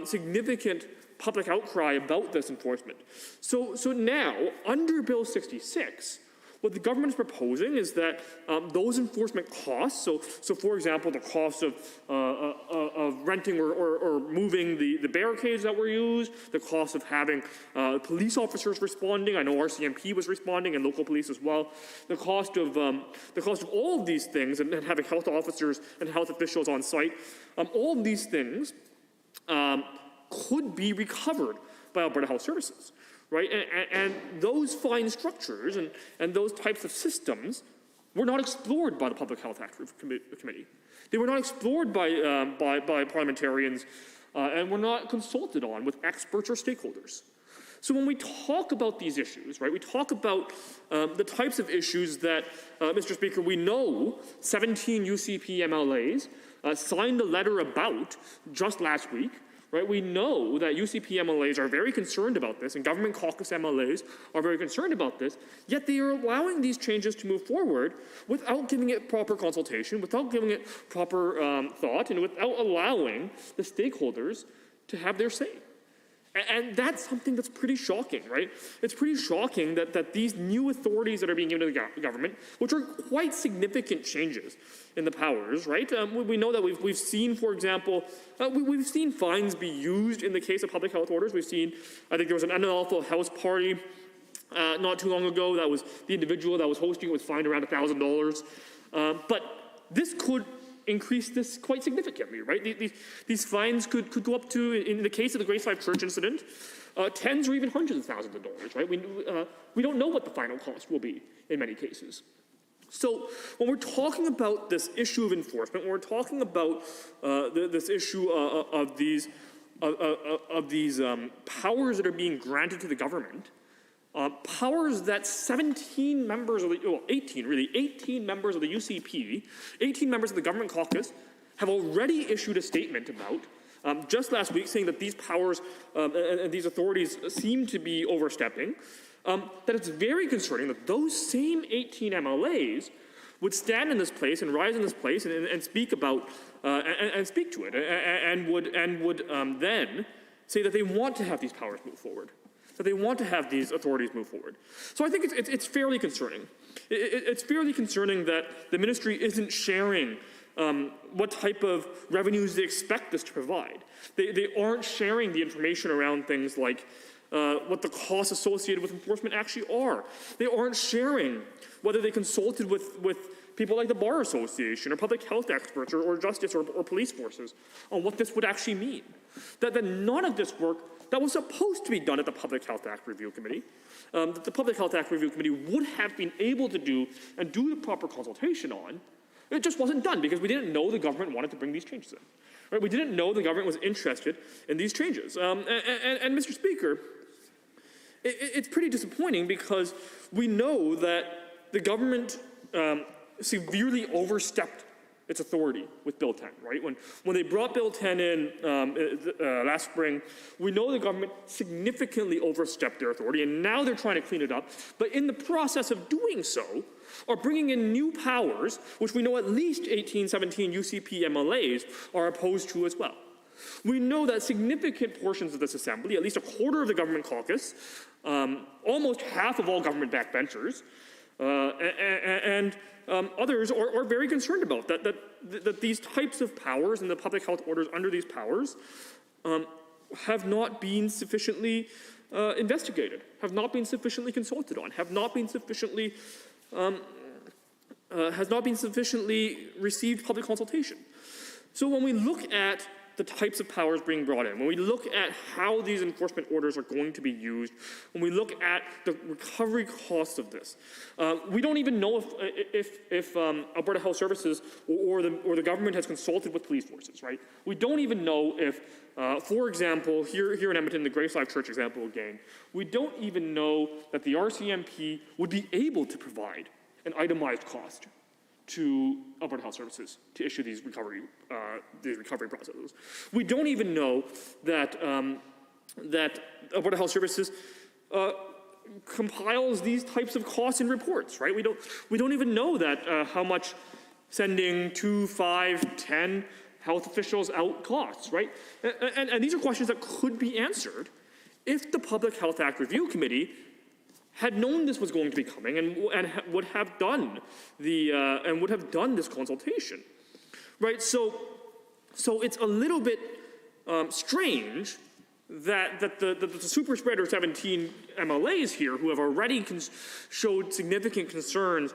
significant public outcry about this enforcement. So now, under Bill 66, what the government is proposing is that those enforcement costs, so for example, the cost of renting or moving the barricades that were used, the cost of having police officers responding, I know RCMP was responding and local police as well, the cost of all of these things and having health officers and health officials on site, all of these things could be recovered by Alberta Health Services. Right, and those fine structures and those types of systems were not explored by the Public Health Act Committee. They were not explored by parliamentarians and were not consulted on with experts or stakeholders. So when we talk about these issues, right, we talk about the types of issues that, Mr. Speaker, we know 17 UCP MLAs signed a letter about just last week. Right, we know that UCP MLAs are very concerned about this, and government caucus MLAs are very concerned about this, yet they are allowing these changes to move forward without giving it proper consultation, without giving it proper thought, and without allowing the stakeholders to have their say. And that's something that's pretty shocking, right? It's pretty shocking that these new authorities that are being given to the government, which are quite significant changes in the powers, right? We know that we've seen, for example, we've seen fines be used in the case of public health orders. We've seen, I think there was an unlawful house party not too long ago that was the individual that was hosting it was fined around $1,000. But this could increase this quite significantly, right? These fines could go up to, in the case of the Grace Life Church incident, tens or even hundreds of thousands of dollars, right? We don't know what the final cost will be in many cases. So when we're talking about this issue of enforcement, when we're talking about this issue of these powers that are being granted to the government, powers that 17 members of the, well, 18 members of the UCP, 18 members of the government caucus have already issued a statement about, just last week, saying that these powers and these authorities seem to be overstepping, that it's very concerning that those same 18 MLAs would stand in this place and rise in this place and speak about, and speak to it, and would then say that they want to have these powers move forward, that they want to have these authorities move forward. So I think it's fairly concerning. It's fairly concerning that the ministry isn't sharing what type of revenues they expect this to provide. They aren't sharing the information around things like what the costs associated with enforcement actually are. They aren't sharing whether they consulted with people like the Bar Association or public health experts or justice or police forces on what this would actually mean. That none of this work that was supposed to be done at the Public Health Act Review Committee, that the Public Health Act Review Committee would have been able to do and do the proper consultation on, it just wasn't done because we didn't know the government wanted to bring these changes in. Right? We didn't know the government was interested in these changes. And Mr. Speaker, it's pretty disappointing because we know that the government severely overstepped its authority with Bill 10, right? When they brought Bill 10 in last spring, we know the government significantly overstepped their authority, and now they're trying to clean it up. But in the process of doing so, are bringing in new powers, which we know at least 17 UCP MLAs are opposed to as well. We know that significant portions of this assembly, at least a quarter of the government caucus, almost half of all government backbenchers, and others are very concerned about that these types of powers and the public health orders under these powers have not been sufficiently investigated, have not been sufficiently consulted on, have not been sufficiently has not been sufficiently received public consultation. So when we look at the types of powers being brought in, when we look at how these enforcement orders are going to be used, when we look at the recovery costs of this, we don't even know if Alberta Health Services or the government has consulted with police forces, right? We don't even know if, for example, here in Edmonton, the Grace Life Church example again, we don't even know that the RCMP would be able to provide an itemized cost to Alberta Health Services to issue these recovery processes. We don't even know that that Alberta Health Services compiles these types of costs in reports, right? We don't even know that how much sending 2, 5, 10 health officials out costs, right? And these are questions that could be answered if the Public Health Act Review Committee had known this was going to be coming and would have done this consultation, right? So it's a little bit strange that the super spreader 17 MLAs here, who have already showed significant concerns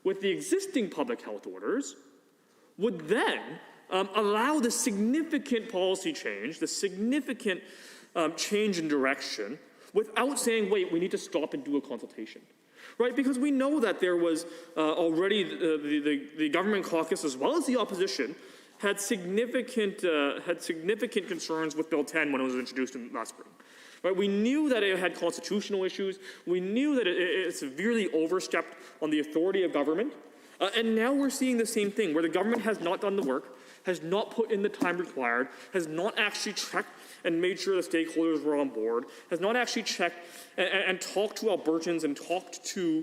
with the existing public health orders, would then allow the significant policy change, the significant change in direction, without saying, wait, we need to stop and do a consultation, right? Because we know that there was already the government caucus, as well as the opposition, had significant concerns with Bill 10 when it was introduced last spring. Right? We knew that it had constitutional issues. We knew that it severely overstepped on the authority of government. And now we're seeing the same thing, where the government has not done the work, has not put in the time required, has not actually checked and made sure the stakeholders were on board, has not actually checked and talked to Albertans and talked to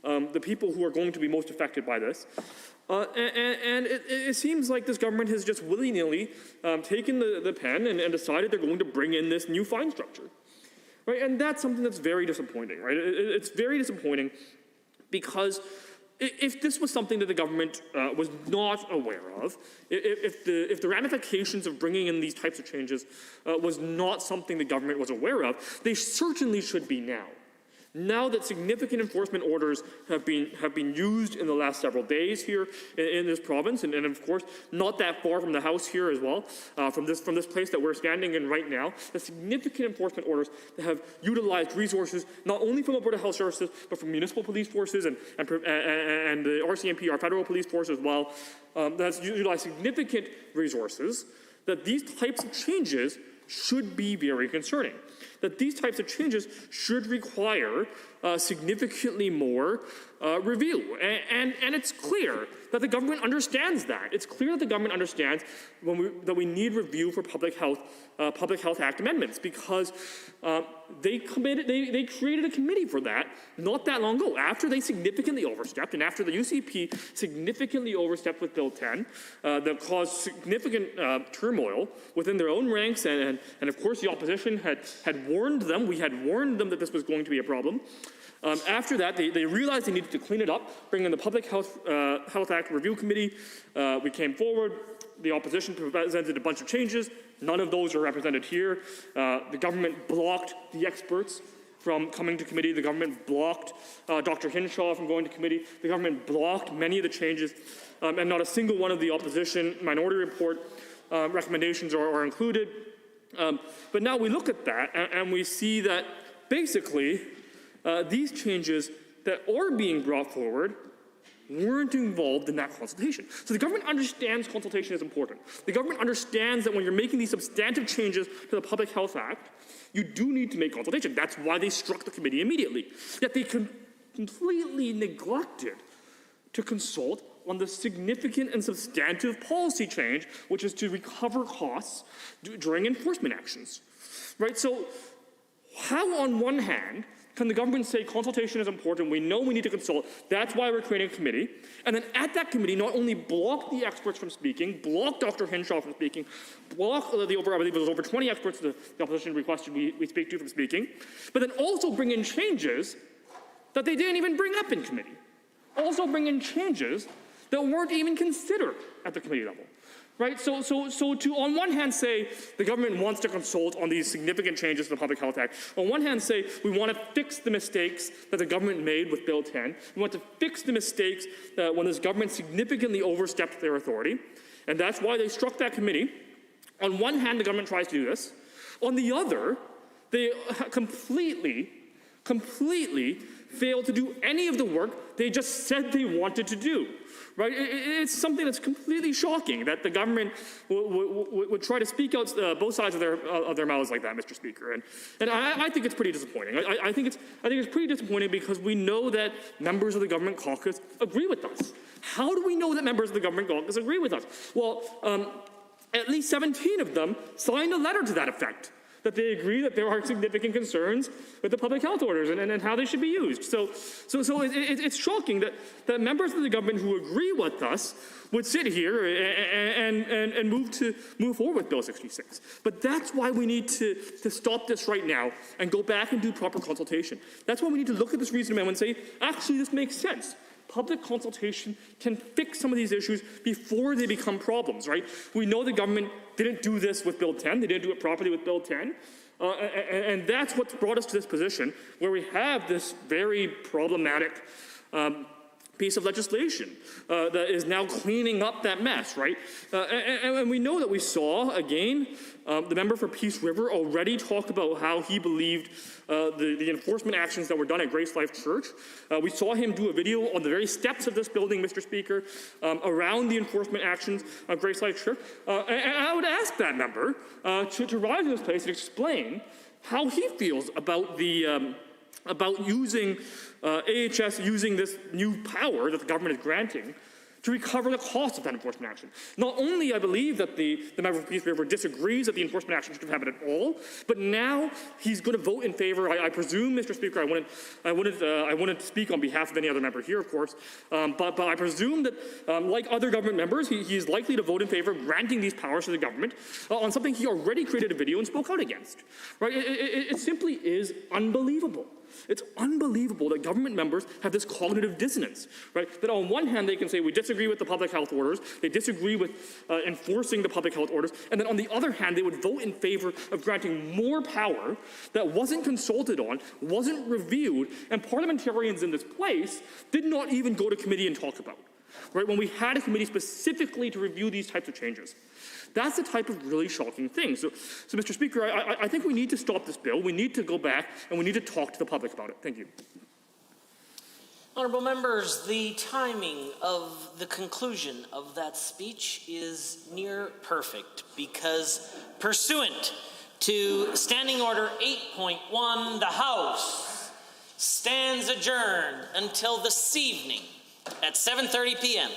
the people who are going to be most affected by this. And it seems like this government has just willy-nilly taken the pen and decided they're going to bring in this new fine structure, right? And that's something that's very disappointing, right? It's very disappointing because if this was something that the government was not aware of, if the ramifications of bringing in these types of changes was not something the government was aware of, they certainly should be now. Now that significant enforcement orders have been used in the last several days here in this province, and of course not that far from the House here as well, from this place that we're standing in right now, the significant enforcement orders that have utilized resources not only from Alberta Health Services but from municipal police forces and the RCMP, our federal police force as well, that's utilized significant resources. That these types of changes should be very concerning. That these types of changes should require significantly more review. And it's clear that the government understands that. It's clear that the government understands that we need review for Public Health Act amendments, because they created a committee for that not that long ago, after they significantly overstepped, and after the UCP significantly overstepped with Bill 10, that caused significant turmoil within their own ranks, and of course the opposition had warned them. We had warned them that this was going to be a problem. After that, they realized they needed to clean it up, bring in the Public Health Act Review Committee. We came forward. The opposition presented a bunch of changes. None of those are represented here. The government blocked the experts from coming to committee. The government blocked Dr. Hinshaw from going to committee. The government blocked many of the changes, and not a single one of the opposition minority report recommendations are included. But now we look at that and we see that basically these changes that are being brought forward weren't involved in that consultation. So the government understands consultation is important. The government understands that when you're making these substantive changes to the Public Health Act, you do need to make consultation. That's why they struck the committee immediately. Yet they completely neglected to consult on the significant and substantive policy change, which is to recover costs during enforcement actions. Right? So how, on one hand, can the government say consultation is important, we know we need to consult, that's why we're creating a committee, and then at that committee not only block the experts from speaking, block Dr. Hinshaw from speaking, block I believe it was over 20 experts the opposition requested we speak to from speaking, but then also bring in changes that they didn't even bring up in committee. Also bring in changes that weren't even considered at the committee level. Right? So to, on one hand, say the government wants to consult on these significant changes to the Public Health Act. On one hand, say we want to fix the mistakes that the government made with Bill 10. We want to fix the mistakes when this government significantly overstepped their authority. And that's why they struck that committee. On one hand, the government tries to do this. On the other, they completely failed to do any of the work they just said they wanted to do. Right? It's something that's completely shocking that the government would try to speak out both sides of their mouths like that, Mr. Speaker. And I think it's pretty disappointing. I think it's pretty disappointing because we know that members of the government caucus agree with us. How do we know that members of the government caucus agree with us? Well, at least 17 of them signed a letter to that effect. that they agree that there are significant concerns with the public health orders and how they should be used. So it's shocking that members of the government who agree with us would sit here and move forward with Bill 66. But that's why we need to stop this right now and go back and do proper consultation. That's why we need to look at this reasoned amendment and say, actually, this makes sense. Public consultation can fix some of these issues before they become problems, right? We know the government didn't do this with Bill 10. They didn't do it properly with Bill 10. And that's what's brought us to this position where we have this very problematic piece of legislation that is now cleaning up that mess, right? And we know that we saw, again, the member for Peace River already talked about how he believed the enforcement actions that were done at Grace Life Church. We saw him do a video on the very steps of this building, Mr. Speaker, around the enforcement actions of Grace Life Church. And I would ask that member to rise in this place and explain how he feels about the about using AHS using this new power that the government is granting to recover the cost of that enforcement action. Not only, I believe, that the member for Peace River disagrees that the enforcement action should have happened at all, but now he's going to vote in favor. I presume, Mr. Speaker, I wouldn't speak on behalf of any other member here, of course, but I presume that, like other government members, he is likely to vote in favor of granting these powers to the government on something he already created a video and spoke out against. Right? It simply is unbelievable. It's unbelievable that government members have this cognitive dissonance, right? That on one hand, they can say we disagree with the public health orders, they disagree with enforcing the public health orders, and then on the other hand, they would vote in favor of granting more power that wasn't consulted on, wasn't reviewed, and parliamentarians in this place did not even go to committee and talk about, right? When we had a committee specifically to review these types of changes. That's the type of really shocking thing. So Mr. Speaker, I think we need to stop this bill. We need to go back and we need to talk to the public about it. Thank you. Honourable members, the timing of the conclusion of that speech is near perfect because pursuant to Standing Order 8.1, the House stands adjourned until this evening at 7:30 p.m.